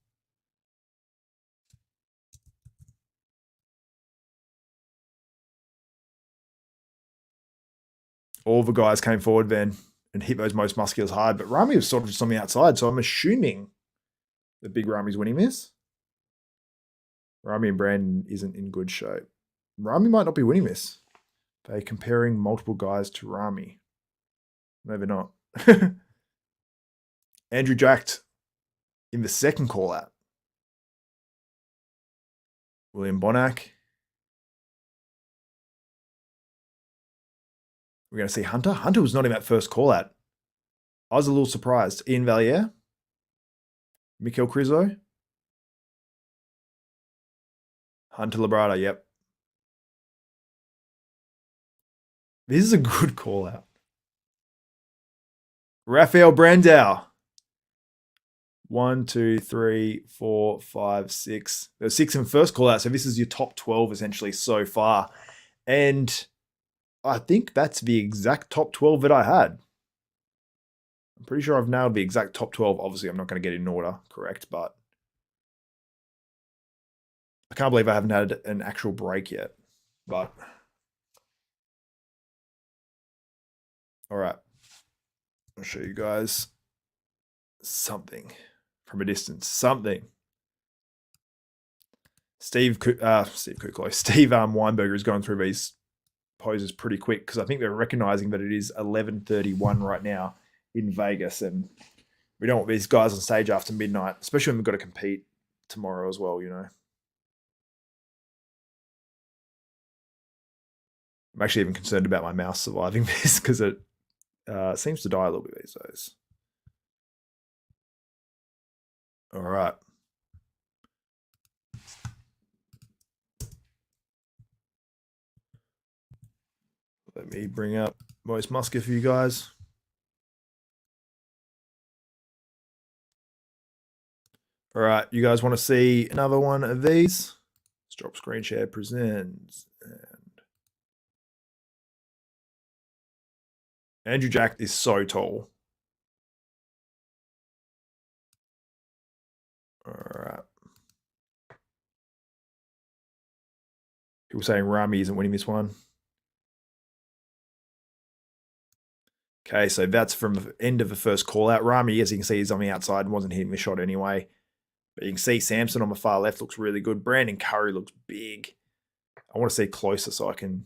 All the guys came forward then and hit those most musculars hard, but Ramy was sort of just on the outside, so I'm assuming that Big Ramy's winning this. Ramy and Brandon isn't in good shape. Ramy might not be winning this. They're comparing multiple guys to Ramy. Maybe not. Andrew jacked in the second call out. William Bonac. We're going to see Hunter. Hunter was not in that first call out. I was a little surprised. Ian Valier. Mikel Crizo. Hunter Labrada, yep. This is a good call out. Rafael Brandau. 1, 2, 3, 4, 5, 6. There's 6 in first call out, so this is your top 12 essentially so far. And I think that's the exact top 12 that I had. I'm pretty sure I've nailed the exact top 12. Obviously, I'm not going to get it in order, correct? But I can't believe I haven't had an actual break yet. But all right. I'll show you guys something from a distance. Something. Steve Weinberger is going through these poses pretty quick because I think they're recognizing that it is 11:31 right now in Vegas, and we don't want these guys on stage after midnight, especially when we've got to compete tomorrow as well, you know. I'm actually even concerned about my mouse surviving this because it seems to die a little bit these days. All right. Let me bring up most muscular for you guys. All right, you guys want to see another one of these? Let's drop screen share presents. And Andrew Jack is so tall. All right. People saying Ramy isn't winning this one. Okay, so that's from the end of the first call out. Ramy, as you can see, is on the outside and wasn't hitting the shot anyway. But you can see Samson on the far left looks really good. Brandon Curry looks big. I want to see closer so I can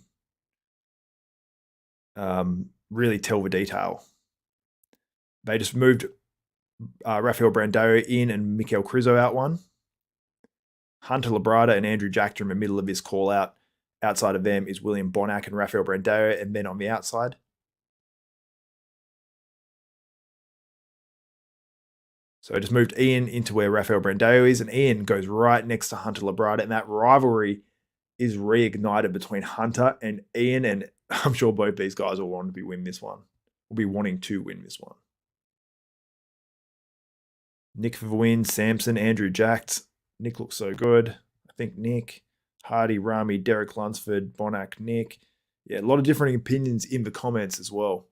really tell the detail. They just moved Rafael Brandao in and Mikel Crizo out one. Hunter Labrada and Andrew Jack are in the middle of this call out. Outside of them is William Bonac and Rafael Brandao, and then on the outside. So I just moved Ian into where Rafael Brandao is, and Ian goes right next to Hunter Labrada, and that rivalry is reignited between Hunter and Ian, and I'm sure both these guys will want to win this one. Will be wanting to win this one. Nick for the win, Samson, Andrew Jacked. Nick looks so good. I think Nick, Hadi, Ramy, Derek Lunsford, Bonac, Nick. Yeah, a lot of different opinions in the comments as well.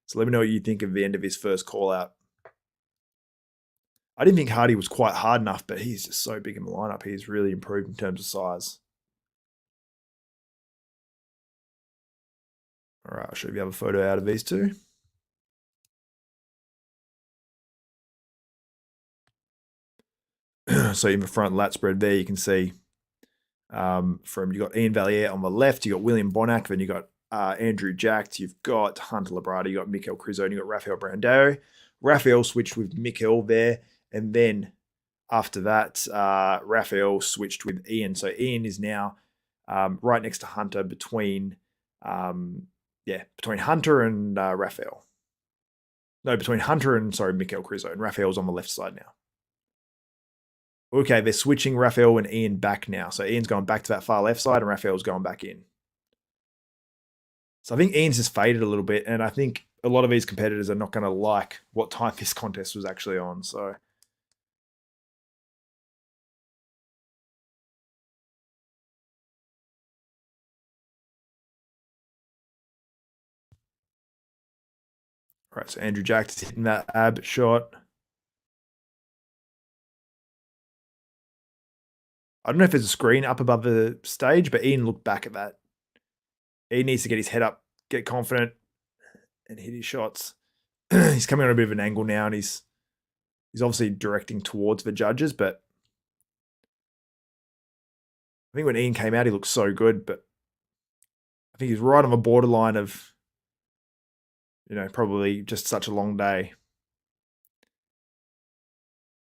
So let me know what you think of the end of his first call out. I didn't think Hadi was quite hard enough, but he's just so big in the lineup. He's really improved in terms of size. All right, I'll show you the other photo out of these two. So in the front lat spread there, you can see you got Ian Valier on the left, you got William Bonac, then you got Andrew Jacked, you've got Hunter Labrada, you got Mikel Crizo, and you got Rafael Brandao. Rafael switched with Mikel there, and then after that, Rafael switched with Ian. So Ian is now right next to Hunter between Hunter and Rafael. No, between Hunter and Mikel Crizo, and Rafael's on the left side now. Okay, they're switching Rafael and Ian back now. So Ian's going back to that far left side and Rafael's going back in. So I think Ian's just faded a little bit, and I think a lot of these competitors are not going to like what time this contest was actually on. So all right, so Andrew Jack is hitting that ab shot. I don't know if there's a screen up above the stage, but Ian looked back at that. He needs to get his head up, get confident, and hit his shots. He's coming on a bit of an angle now, and he's obviously directing towards the judges, but I think when Ian came out, he looked so good, but I think he's right on the borderline of, probably just such a long day.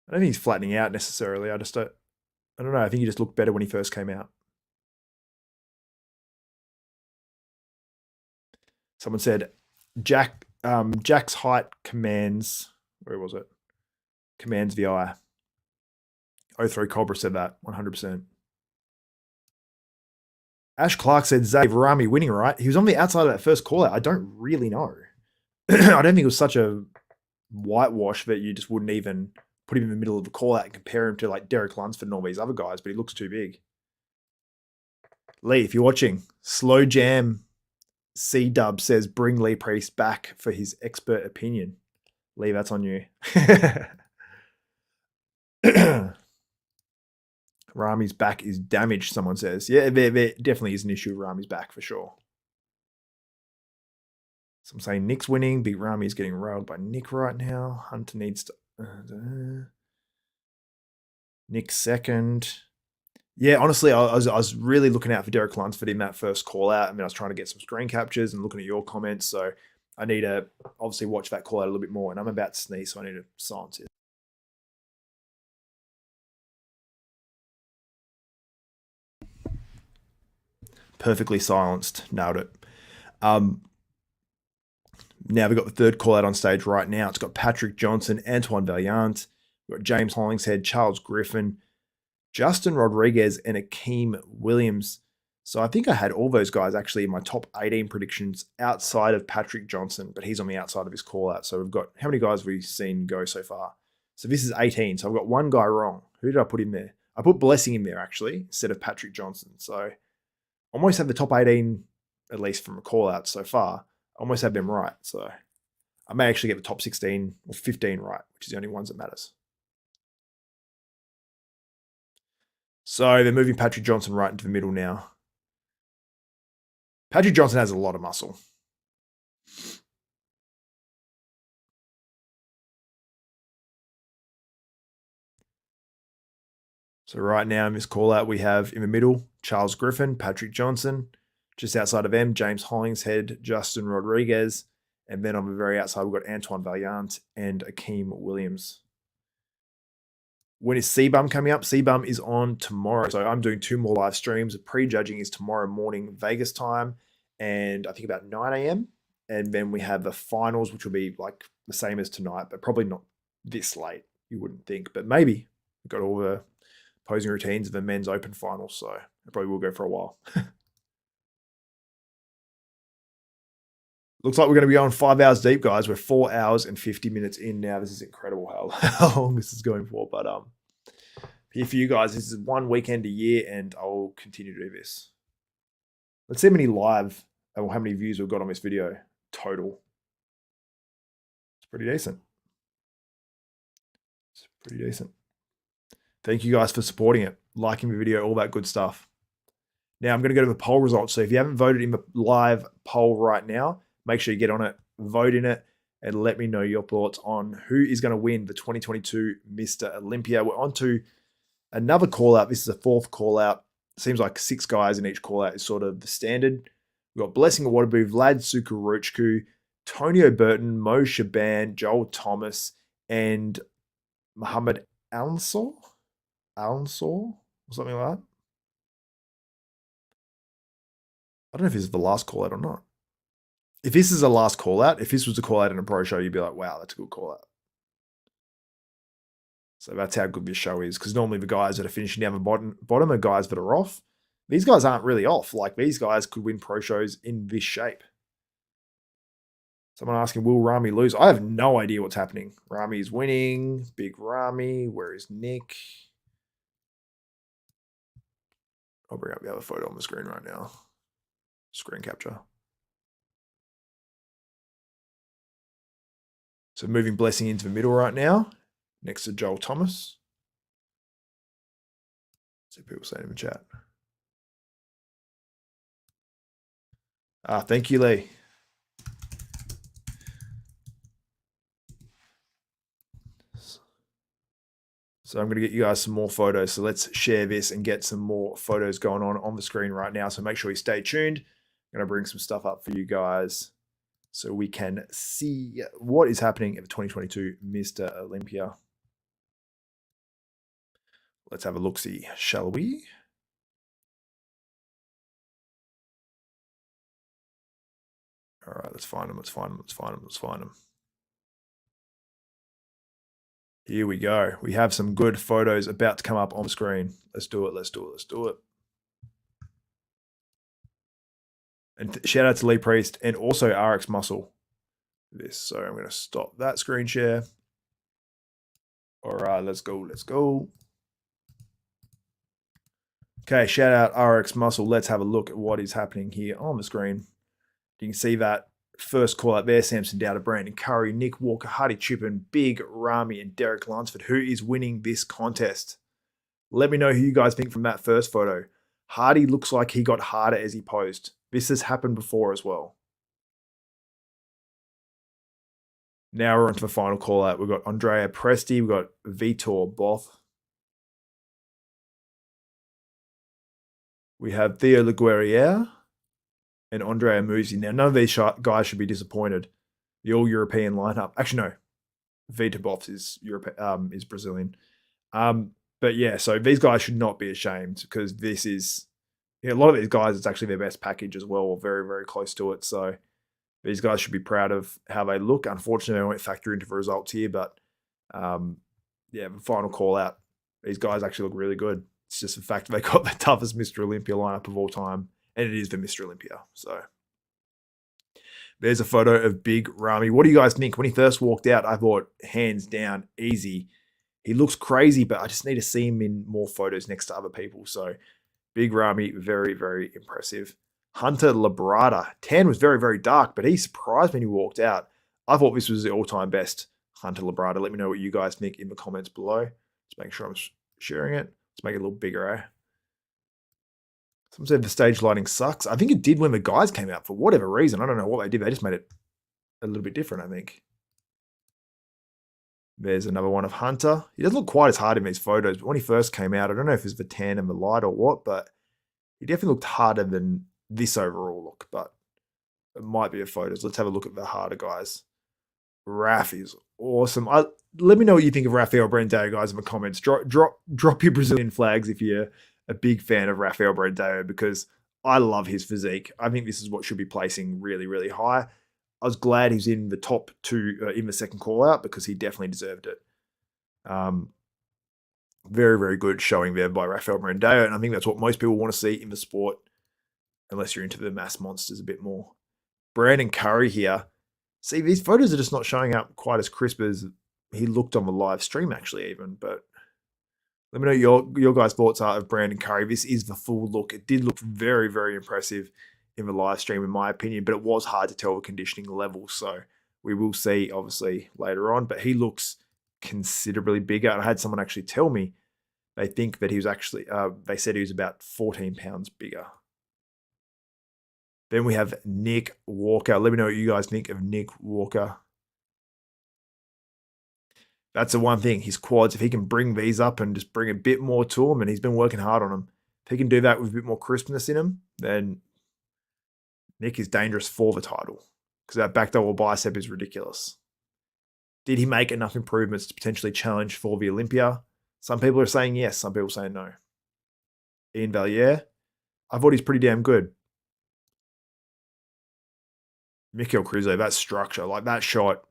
I don't think he's flattening out necessarily. I don't know. I think he just looked better when he first came out. Someone said Jack's height commands. Where was it? Commands the eye. 03 Cobra said that 100%. Ash Clark said Zave Ramy winning, right? He was on the outside of that first call out. I don't really know. I don't think it was such a whitewash that you just wouldn't even put him in the middle of the call out and compare him to like Derek Lunsford and all these other guys, but he looks too big. Lee, if you're watching, Slow Jam C-Dub says bring Lee Priest back for his expert opinion. Lee, that's on you. Ramy's back is damaged, someone says. Yeah, there definitely is an issue with Ramy's back for sure. So I'm saying Nick's winning. Big Ramy is getting railed by Nick right now. Hunter needs to... Nick second. Yeah, honestly, I was really looking out for Derek Lunsford in that first call out. I mean, I was trying to get some screen captures and looking at your comments. So I need to obviously watch that call out a little bit more. And I'm about to sneeze, so I need to silence it. Perfectly silenced. Nailed it. Now we've got the third call out on stage right now. It's got Patrick Johnson, Antoine Valiant. We've got James Hollingshead, Charles Griffin, Justin Rodriguez, and Akeem Williams. So I think I had all those guys actually in my top 18 predictions outside of Patrick Johnson, but he's on the outside of his call out. So we've got, how many guys have we seen go so far? So this is 18. So I've got one guy wrong. Who did I put in there? I put Blessing in there, actually, instead of Patrick Johnson. So almost have the top 18, at least from a call out so far. I almost have them right. So I may actually get the top 16 or 15 right, which is the only ones that matters. So they're moving Patrick Johnson right into the middle now. Patrick Johnson has a lot of muscle. So right now in this call out, we have in the middle, Charles Griffin, Patrick Johnson. Just outside of them, James Hollingshead, Justin Rodriguez. And then on the very outside, we've got Antoine Vaillant and Akeem Williams. When is CBUM coming up? CBUM is on tomorrow. So I'm doing 2 more live streams. Prejudging is tomorrow morning, Vegas time, and I think about 9 a.m. And then we have the finals, which will be like the same as tonight, but probably not this late, you wouldn't think. But maybe. We've got all the posing routines of the men's open finals, so it probably will go for a while. Looks like we're going to be on 5 hours deep, guys. We're 4 hours and 50 minutes in now. This is incredible how long this is going for. But here for you guys, this is 1 weekend a year, and I'll continue to do this. Let's see how many live or how many views we've got on this video total. It's pretty decent. It's pretty decent. Thank you guys for supporting it, liking the video, all that good stuff. Now I'm going to go to the poll results. So if you haven't voted in the live poll right now, make sure you get on it, vote in it, and let me know your thoughts on who is going to win the 2022 Mr. Olympia. We're on to another call out. This is a 4th call out. Seems like 6 guys in each call out is sort of the standard. We've got Blessing Awadabu, Vlad Sukaruchku, Tonio Burton, Mo Shaban, Joel Thomas, and Muhammad Alnsor or something like that. I don't know if this is the last call out or not. If this is the last call out, if this was a call out in a pro show, you'd be like, wow, that's a good call out. So that's how good this show is, because normally the guys that are finishing down the bottom are guys that are off. These guys aren't really off. Like, these guys could win pro shows in this shape. Someone asking, will Ramy lose? I have no idea what's happening. Ramy is winning. Big Ramy. Where is Nick? I'll bring up the other photo on the screen right now. Screen capture. So moving Blessing into the middle right now, next to Joel Thomas. See people saying in the chat. Thank you, Lee. So I'm going to get you guys some more photos. So let's share this and get some more photos going on the screen right now. So make sure you stay tuned. I'm going to bring some stuff up for you guys so we can see what is happening at the 2022 Mr. Olympia. Let's have a look-see, shall we? All right, let's find them. Here we go. We have some good photos about to come up on the screen. Let's do it. And shout out to Lee Priest and also RX Muscle. So I'm going to stop that screen share. All right, let's go. Okay, shout out RX Muscle. Let's have a look at what is happening here on the screen. You can see that first call out there, Samson Dowder, Brandon Curry, Nick Walker, Hadi Choopan, Big Ramy, and Derek Lunsford. Who is winning this contest? Let me know who you guys think from that first photo. Hadi looks like he got harder as he posed. This has happened before as well. Now we're on to the final call out. We've got Andrea Presti, we've got Vitor Both. We have Theo Laguerriere and Andrea Musi. Now, none of these guys should be disappointed. The all-European lineup. Actually, no. Vitor Both is Brazilian. But yeah, so these guys should not be ashamed, because this is, a lot of these guys, it's actually their best package as well, or very, very close to it. So these guys should be proud of how they look. Unfortunately, I won't factor into the results here, but yeah, the final call out, these guys actually look really good. It's just the fact that they got the toughest Mr. Olympia lineup of all time, and it is the Mr. Olympia. So there's a photo of Big Ramy. What do you guys think? When he first walked out, I thought, hands down, easy. He looks crazy, but I just need to see him in more photos next to other people. So Big Ramy, very, very impressive. Hunter Labrada. Tan was very, very dark, but he surprised me when he walked out. I thought this was the all-time best. Hunter Labrada. Let me know what you guys think in the comments below. Let's make sure I'm sharing it. Let's make it a little bigger, eh? Someone said the stage lighting sucks. I think it did when the guys came out for whatever reason. I don't know what they did. They just made it a little bit different, I think. There's another one of Hunter. He doesn't look quite as hard in these photos, but when he first came out, I don't know if it's the tan and the light or what, but he definitely looked harder than this overall look, but it might be the photos. Let's have a look at the harder guys. Raf is awesome. Let me know what you think of Rafael Brandao, guys, in the comments. Drop your Brazilian flags if you're a big fan of Rafael Brandao, because I love his physique. I think this is what should be placing really, really high. I was glad he's in the top 2 in the second call out, because he definitely deserved it. Very, very good showing there by Rafael Brandao, and I think that's what most people want to see in the sport, unless you're into the mass monsters a bit more. Brandon Curry here. See, these photos are just not showing up quite as crisp as he looked on the live stream, actually, even. But let me know your guys' thoughts are of Brandon Curry. This is the full look. It did look very, very impressive in the live stream, in my opinion, but it was hard to tell the conditioning level. So we will see, obviously, later on. But he looks considerably bigger. And I had someone actually tell me they think that he was actually, they said he was about 14 pounds bigger. Then we have Nick Walker. Let me know what you guys think of Nick Walker. That's the one thing. His quads, if he can bring these up and just bring a bit more to him, and he's been working hard on them. If he can do that with a bit more crispness in him, then Nick is dangerous for the title, because that back double bicep is ridiculous. Did he make enough improvements to potentially challenge for the Olympia? Some people are saying yes. Some people are saying no. Ian Valier, I thought he's pretty damn good. Mikel Cruzo, that structure, like that shot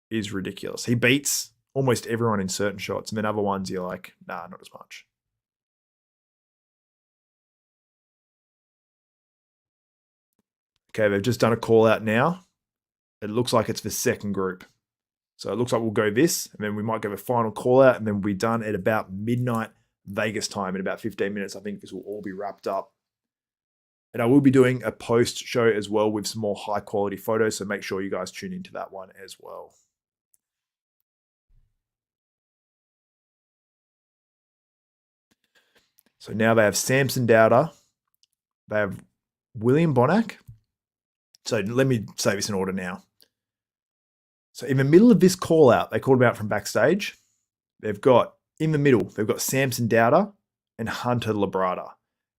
is ridiculous. He beats almost everyone in certain shots, and then other ones you're like, nah, not as much. Okay, they've just done a call out now. It looks like it's the second group. So it looks like we'll go this, and then we might go a final call out, and then we'll be done at about midnight Vegas time. In about 15 minutes, I think this will all be wrapped up. And I will be doing a post show as well with some more high quality photos. So make sure you guys tune into that one as well. So now they have Samson Dowder. They have William Bonac. So let me say this in order now. So in the middle of this call out, they called him out from backstage. They've got, in the middle, they've got Samson Dowder and Hunter Labrada.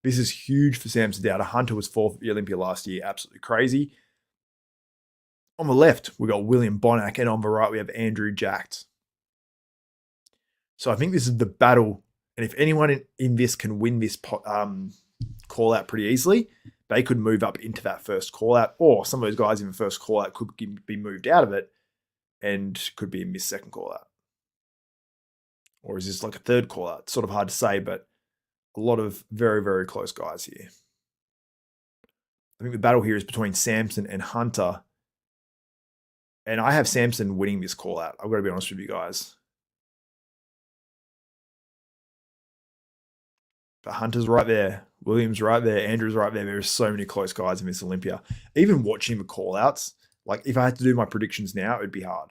This is huge for Samson Dowder. Hunter was 4th at the Olympia last year. Absolutely crazy. On the left, we've got William Bonac, and on the right, we have Andrew Jacked. So I think this is the battle. And if anyone in this can win this call out pretty easily, they could move up into that first call out, or some of those guys in the first call out could be moved out of it and could be in this second call out. Or is this like a third call out? It's sort of hard to say, but a lot of very, very close guys here. I think the battle here is between Samson and Hunter. And I have Samson winning this call out. I've got to be honest with you guys. But Hunter's right there. Williams right there. Andrew's right there. There are so many close guys in this Olympia. Even watching the call outs, like if I had to do my predictions now, it would be hard.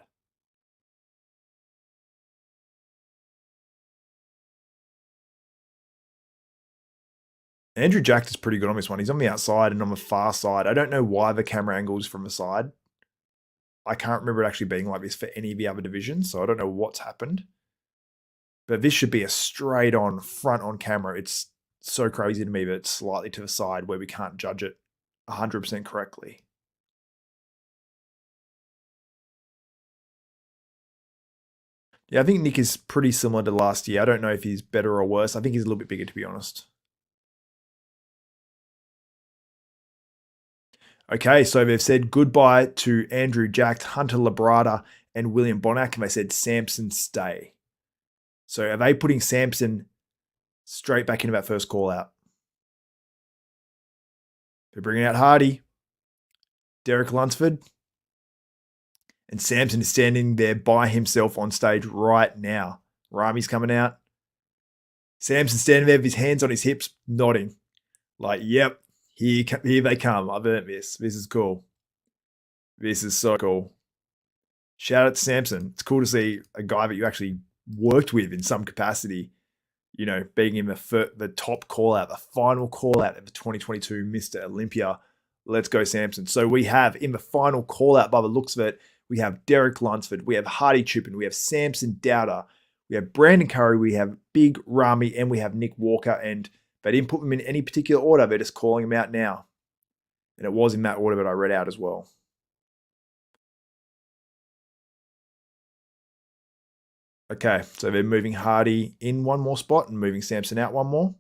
Andrew Jacked is pretty good on this one. He's on the outside and on the far side. I don't know why the camera angle is from the side. I can't remember it actually being like this for any of the other divisions, so I don't know what's happened. But this should be a straight on, front on camera. It's so crazy to me that it's slightly to the side where we can't judge it 100% correctly. Yeah, I think Nick is pretty similar to last year. I don't know if he's better or worse. I think he's a little bit bigger, to be honest. Okay, so they've said goodbye to Andrew Jacked, Hunter Labrada, and William Bonac, and they said Samson stay. So are they putting Samson straight back into that first call out? They're bringing out Hadi, Derek Lunsford, and Samson is standing there by himself on stage right now. Ramy's coming out. Samson standing there with his hands on his hips, nodding. Like, yep, here they come. I've earned this. This is cool. This is so cool. Shout out to Samson. It's cool to see a guy that you actually worked with in some capacity, you know, being in the top call out, the final call out of the 2022 Mr. Olympia. Let's go, Samson. So we have in the final call out, by the looks of it, we have Derek Lunsford, we have Hadi Choopan, we have Samson Dowder, we have Brandon Curry, we have Big Ramy, and we have Nick Walker. And they didn't put them in any particular order. They're just calling them out now. And it was in that order that I read out as well. Okay, so they're moving Hadi in one more spot and moving Samson out one more.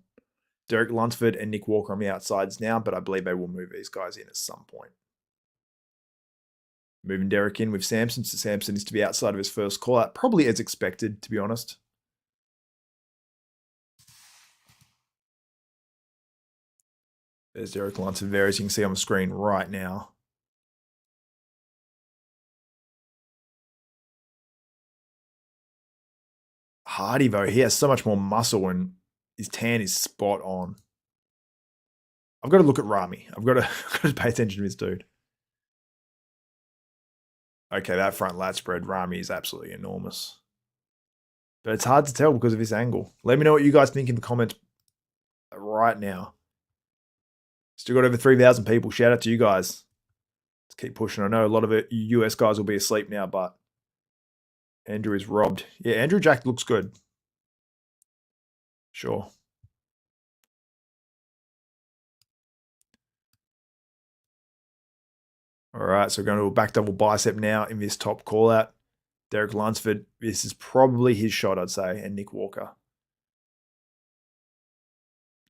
Derek Lunsford and Nick Walker on the outsides now, but I believe they will move these guys in at some point. Moving Derek in with Samson, so Samson is to be outside of his first call out, probably as expected, to be honest. There's Derek Lunsford there, as you can see on the screen right now. Hadi, though, he has so much more muscle and his tan is spot on. I've got to look at Ramy. I've got to pay attention to this dude. Okay, that front lat spread, Ramy is absolutely enormous. But it's hard to tell because of this angle. Let me know what you guys think in the comments right now. Still got over 3,000 people. Shout out to you guys. Let's keep pushing. I know a lot of it, US guys will be asleep now, but Andrew is robbed. Yeah, Andrew Jack looks good. Sure. All right, so we're going to a back double bicep now in this top call out. Derek Lunsford, this is probably his shot, I'd say, and Nick Walker.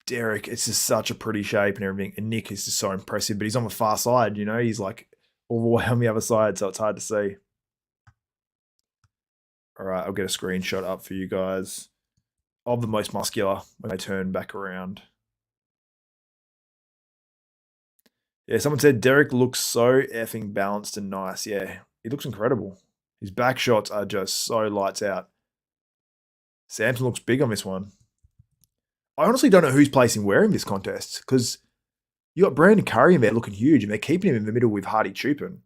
Derek, it's just such a pretty shape and everything, and Nick is just so impressive, but he's on the far side, you know, he's like all the way on the other side, so it's hard to see. All right, I'll get a screenshot up for you guys of the most muscular when they turn back around. Yeah, someone said Derek looks so effing balanced and nice. Yeah, he looks incredible. His back shots are just so lights out. Samson looks big on this one. I honestly don't know who's placing where in this contest because you got Brandon Curry in there looking huge and they're keeping him in the middle with Hadi Choopan.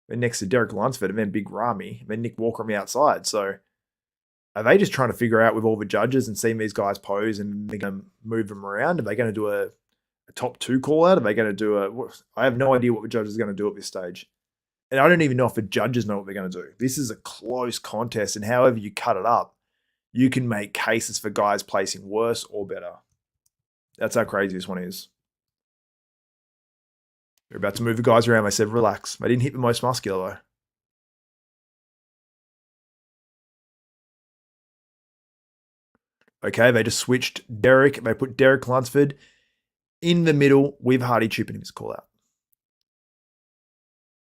Then next to Derek Lunsford and then Big Ramy, and then Nick Walker on the outside. So are they just trying to figure out with all the judges and seeing these guys pose and they're going to move them around? Are they going to do a top two call out? Are they going to do I have no idea what the judges are going to do at this stage. And I don't even know if the judges know what they're going to do. This is a close contest, and however you cut it up, you can make cases for guys placing worse or better. That's how crazy this one is. They're about to move the guys around. They said, relax. They didn't hit the most muscular, though. Okay, they just switched Derek. They put Derek Lunsford in the middle with Hadi Choopan in his call out.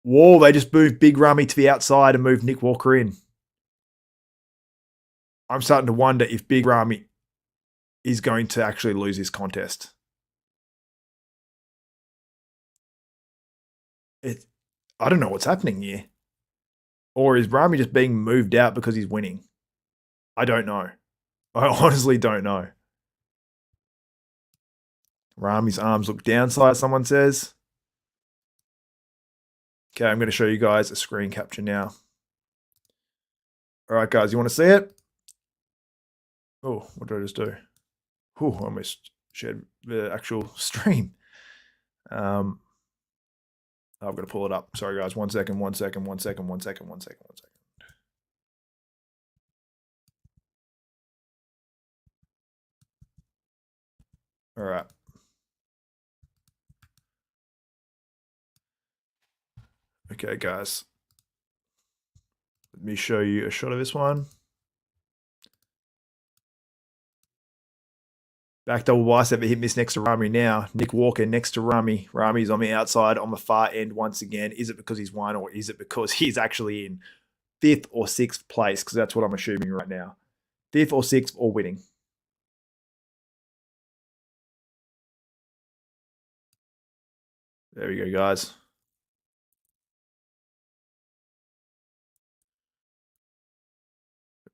Whoa, they just moved Big Ramy to the outside and moved Nick Walker in. I'm starting to wonder if Big Ramy is going to actually lose this contest. I don't know what's happening here. Or is Ramy just being moved out because he's winning? I don't know. I honestly don't know. Ramy's arms look downside, someone says. Okay, I'm going to show you guys a screen capture now. All right, guys, you want to see it? Oh, what did I just do? Oh, I almost shared the actual stream. I've got to pull it up. Sorry, guys. 1 second, 1 second, 1 second, 1 second, 1 second, 1 second. All right. Okay, guys. Let me show you a shot of this one. Back double bicep, hit miss next to Ramy now. Nick Walker next to Ramy. Ramy's on the outside, on the far end once again. Is it because he's won or is it because he's actually in 5th or 6th place? Because that's what I'm assuming right now. 5th or 6th or winning. There we go, guys.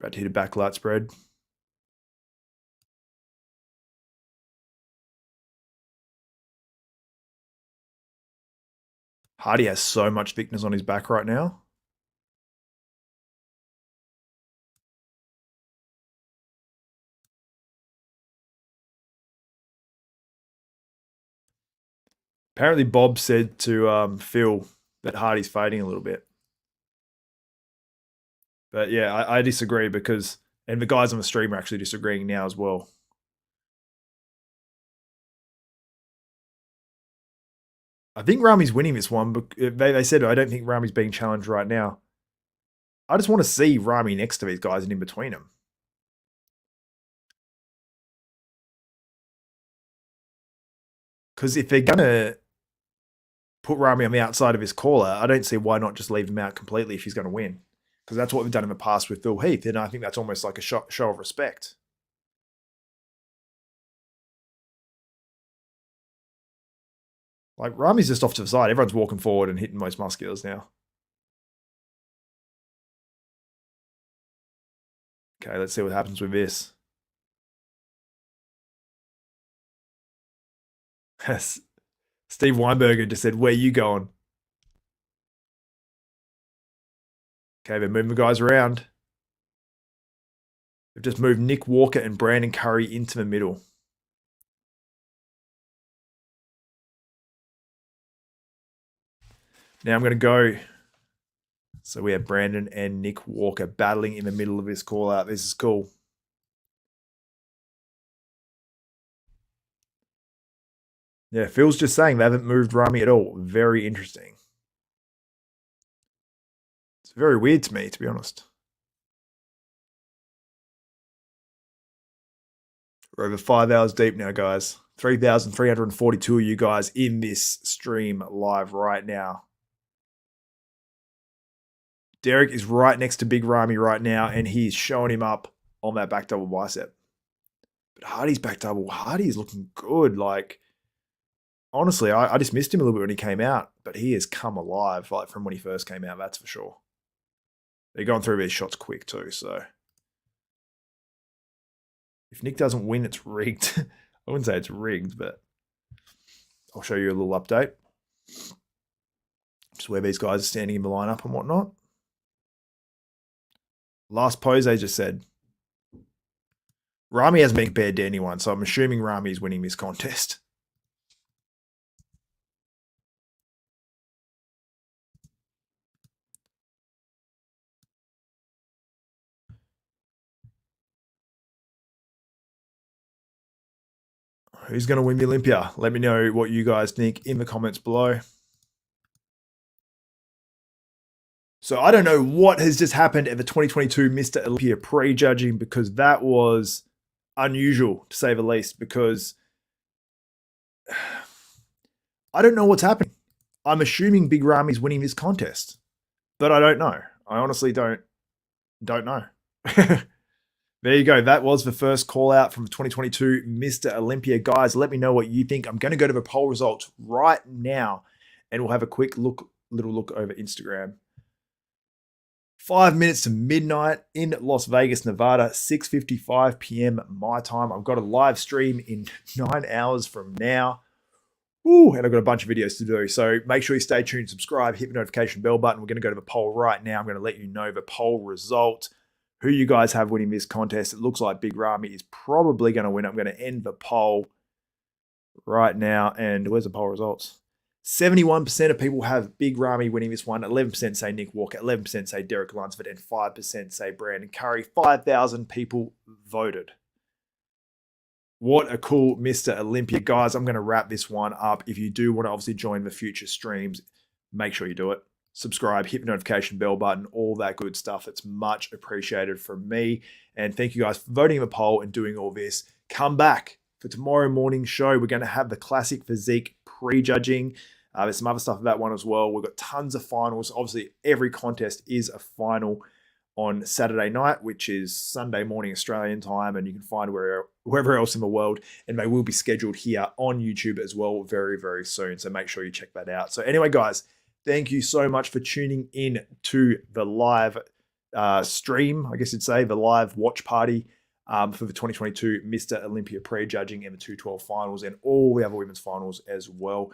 About to hit a backlight spread. Hadi has so much thickness on his back right now. Apparently, Bob said to Phil that Hardy's fading a little bit. But yeah, I disagree because, and the guys on the stream are actually disagreeing now as well. I think Ramy's winning this one, but they said I don't think Ramy's being challenged right now. I just want to see Ramy next to these guys and in between them. Because if they're going to put Ramy on the outside of his caller, I don't see why not just leave him out completely if he's going to win. Because that's what we've done in the past with Phil Heath, and I think that's almost like a show of respect. Like, Ramy's just off to the side. Everyone's walking forward and hitting most musculars now. Okay, let's see what happens with this. Steve Weinberger just said, "Where you going?" Okay, they're moving the guys around. They've just moved Nick Walker and Brandon Curry into the middle. Now I'm going to go. So we have Brandon and Nick Walker battling in the middle of this call out. This is cool. Yeah, Phil's just saying they haven't moved Ramy at all. Very interesting. It's very weird to me, to be honest. We're over 5 hours deep now, guys. 3,342 of you guys in this stream live right now. Derek is right next to Big Ramy right now, and he's showing him up on that back double bicep. But Hardy's back double, Hardy is looking good. Like, honestly, I just missed him a little bit when he came out, but he has come alive, like from when he first came out, that's for sure. They're going through these shots quick too, so. If Nick doesn't win, it's rigged. I wouldn't say it's rigged, but I'll show you a little update. Just where these guys are standing in the lineup and whatnot. Last pose they just said. Ramy hasn't been compared to anyone, so I'm assuming Ramy is winning this contest. Who's going to win the Olympia? Let me know what you guys think in the comments below. So I don't know what has just happened at the 2022 Mr. Olympia prejudging, because that was unusual to say the least, because I don't know what's happening. I'm assuming Big Ramy's winning this contest, but I don't know. I honestly don't know. There you go. That was the first call out from 2022 Mr. Olympia. Guys, let me know what you think. I'm going to go to the poll results right now, and we'll have a quick little look over Instagram. 5 minutes to midnight in Las Vegas, Nevada, 6:55 p.m. my time. I've got a live stream in 9 hours from now. Ooh, and I've got a bunch of videos to do. So make sure you stay tuned, subscribe, hit the notification bell button. We're going to go to the poll right now. I'm going to let you know the poll result. Who you guys have winning this contest. It looks like Big Ramy is probably going to win. I'm going to end the poll right now. And where's the poll results? 71% of people have Big Ramy winning this one. 11% say Nick Walker. 11% say Derek Lunsford. And 5% say Brandon Curry. 5,000 people voted. What a cool Mr. Olympia. Guys, I'm going to wrap this one up. If you do want to obviously join the future streams, make sure you do it. Subscribe, hit the notification bell button, all that good stuff. It's much appreciated from me. And thank you guys for voting in the poll and doing all this. Come back for tomorrow morning's show. We're going to have the classic physique prejudging. There's some other stuff about one as well. We've got tons of finals. Obviously, every contest is a final on Saturday night, which is Sunday morning Australian time, and you can find wherever else in the world. And they will be scheduled here on YouTube as well very, very soon. So make sure you check that out. So anyway, guys, thank you so much for tuning in to the live stream, I guess you'd say, the live watch party for the 2022 Mr Olympia Prejudging and the 212 finals and all the other women's finals as well.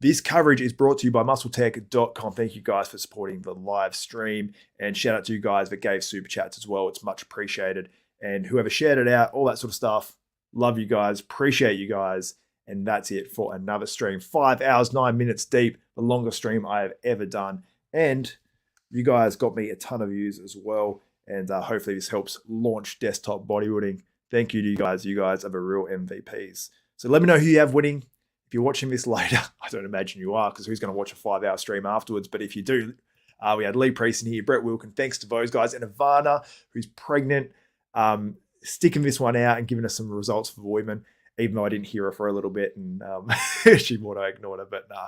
This coverage is brought to you by muscletech.com. Thank you guys for supporting the live stream, and shout out to you guys that gave super chats as well. It's much appreciated. And whoever shared it out, all that sort of stuff. Love you guys. Appreciate you guys. And that's it for another stream. 5 hours, 9 minutes deep. The longest stream I have ever done. And you guys got me a ton of views as well. And hopefully this helps launch desktop bodybuilding. Thank you to you guys. You guys are the real MVPs. So let me know who you have winning. If you're watching this later, I don't imagine you are, because who's going to watch a 5-hour stream afterwards? But if you do, we had Lee Priest in here, Brett Wilkin. Thanks to those guys. And Ivana, who's pregnant, sticking this one out and giving us some results for the women, even though I didn't hear her for a little bit. And she thought I ignored her. But nah,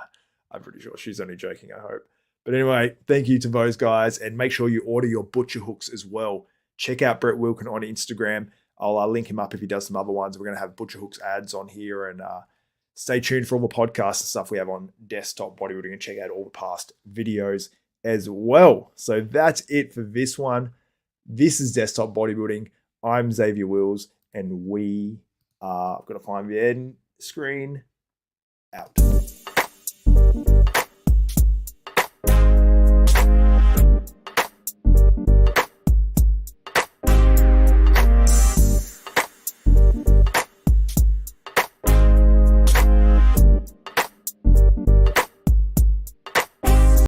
I'm pretty sure she's only joking, I hope. But anyway, thank you to those guys. And make sure you order your butcher hooks as well. Check out Brett Wilkin on Instagram. I'll link him up if he does some other ones. We're going to have butcher hooks ads on here, and stay tuned for all the podcasts and stuff we have on desktop bodybuilding, and check out all the past videos as well. So that's it for this one. This is Desktop Bodybuilding. I'm Xavier Wills, and we are going to find the end screen out.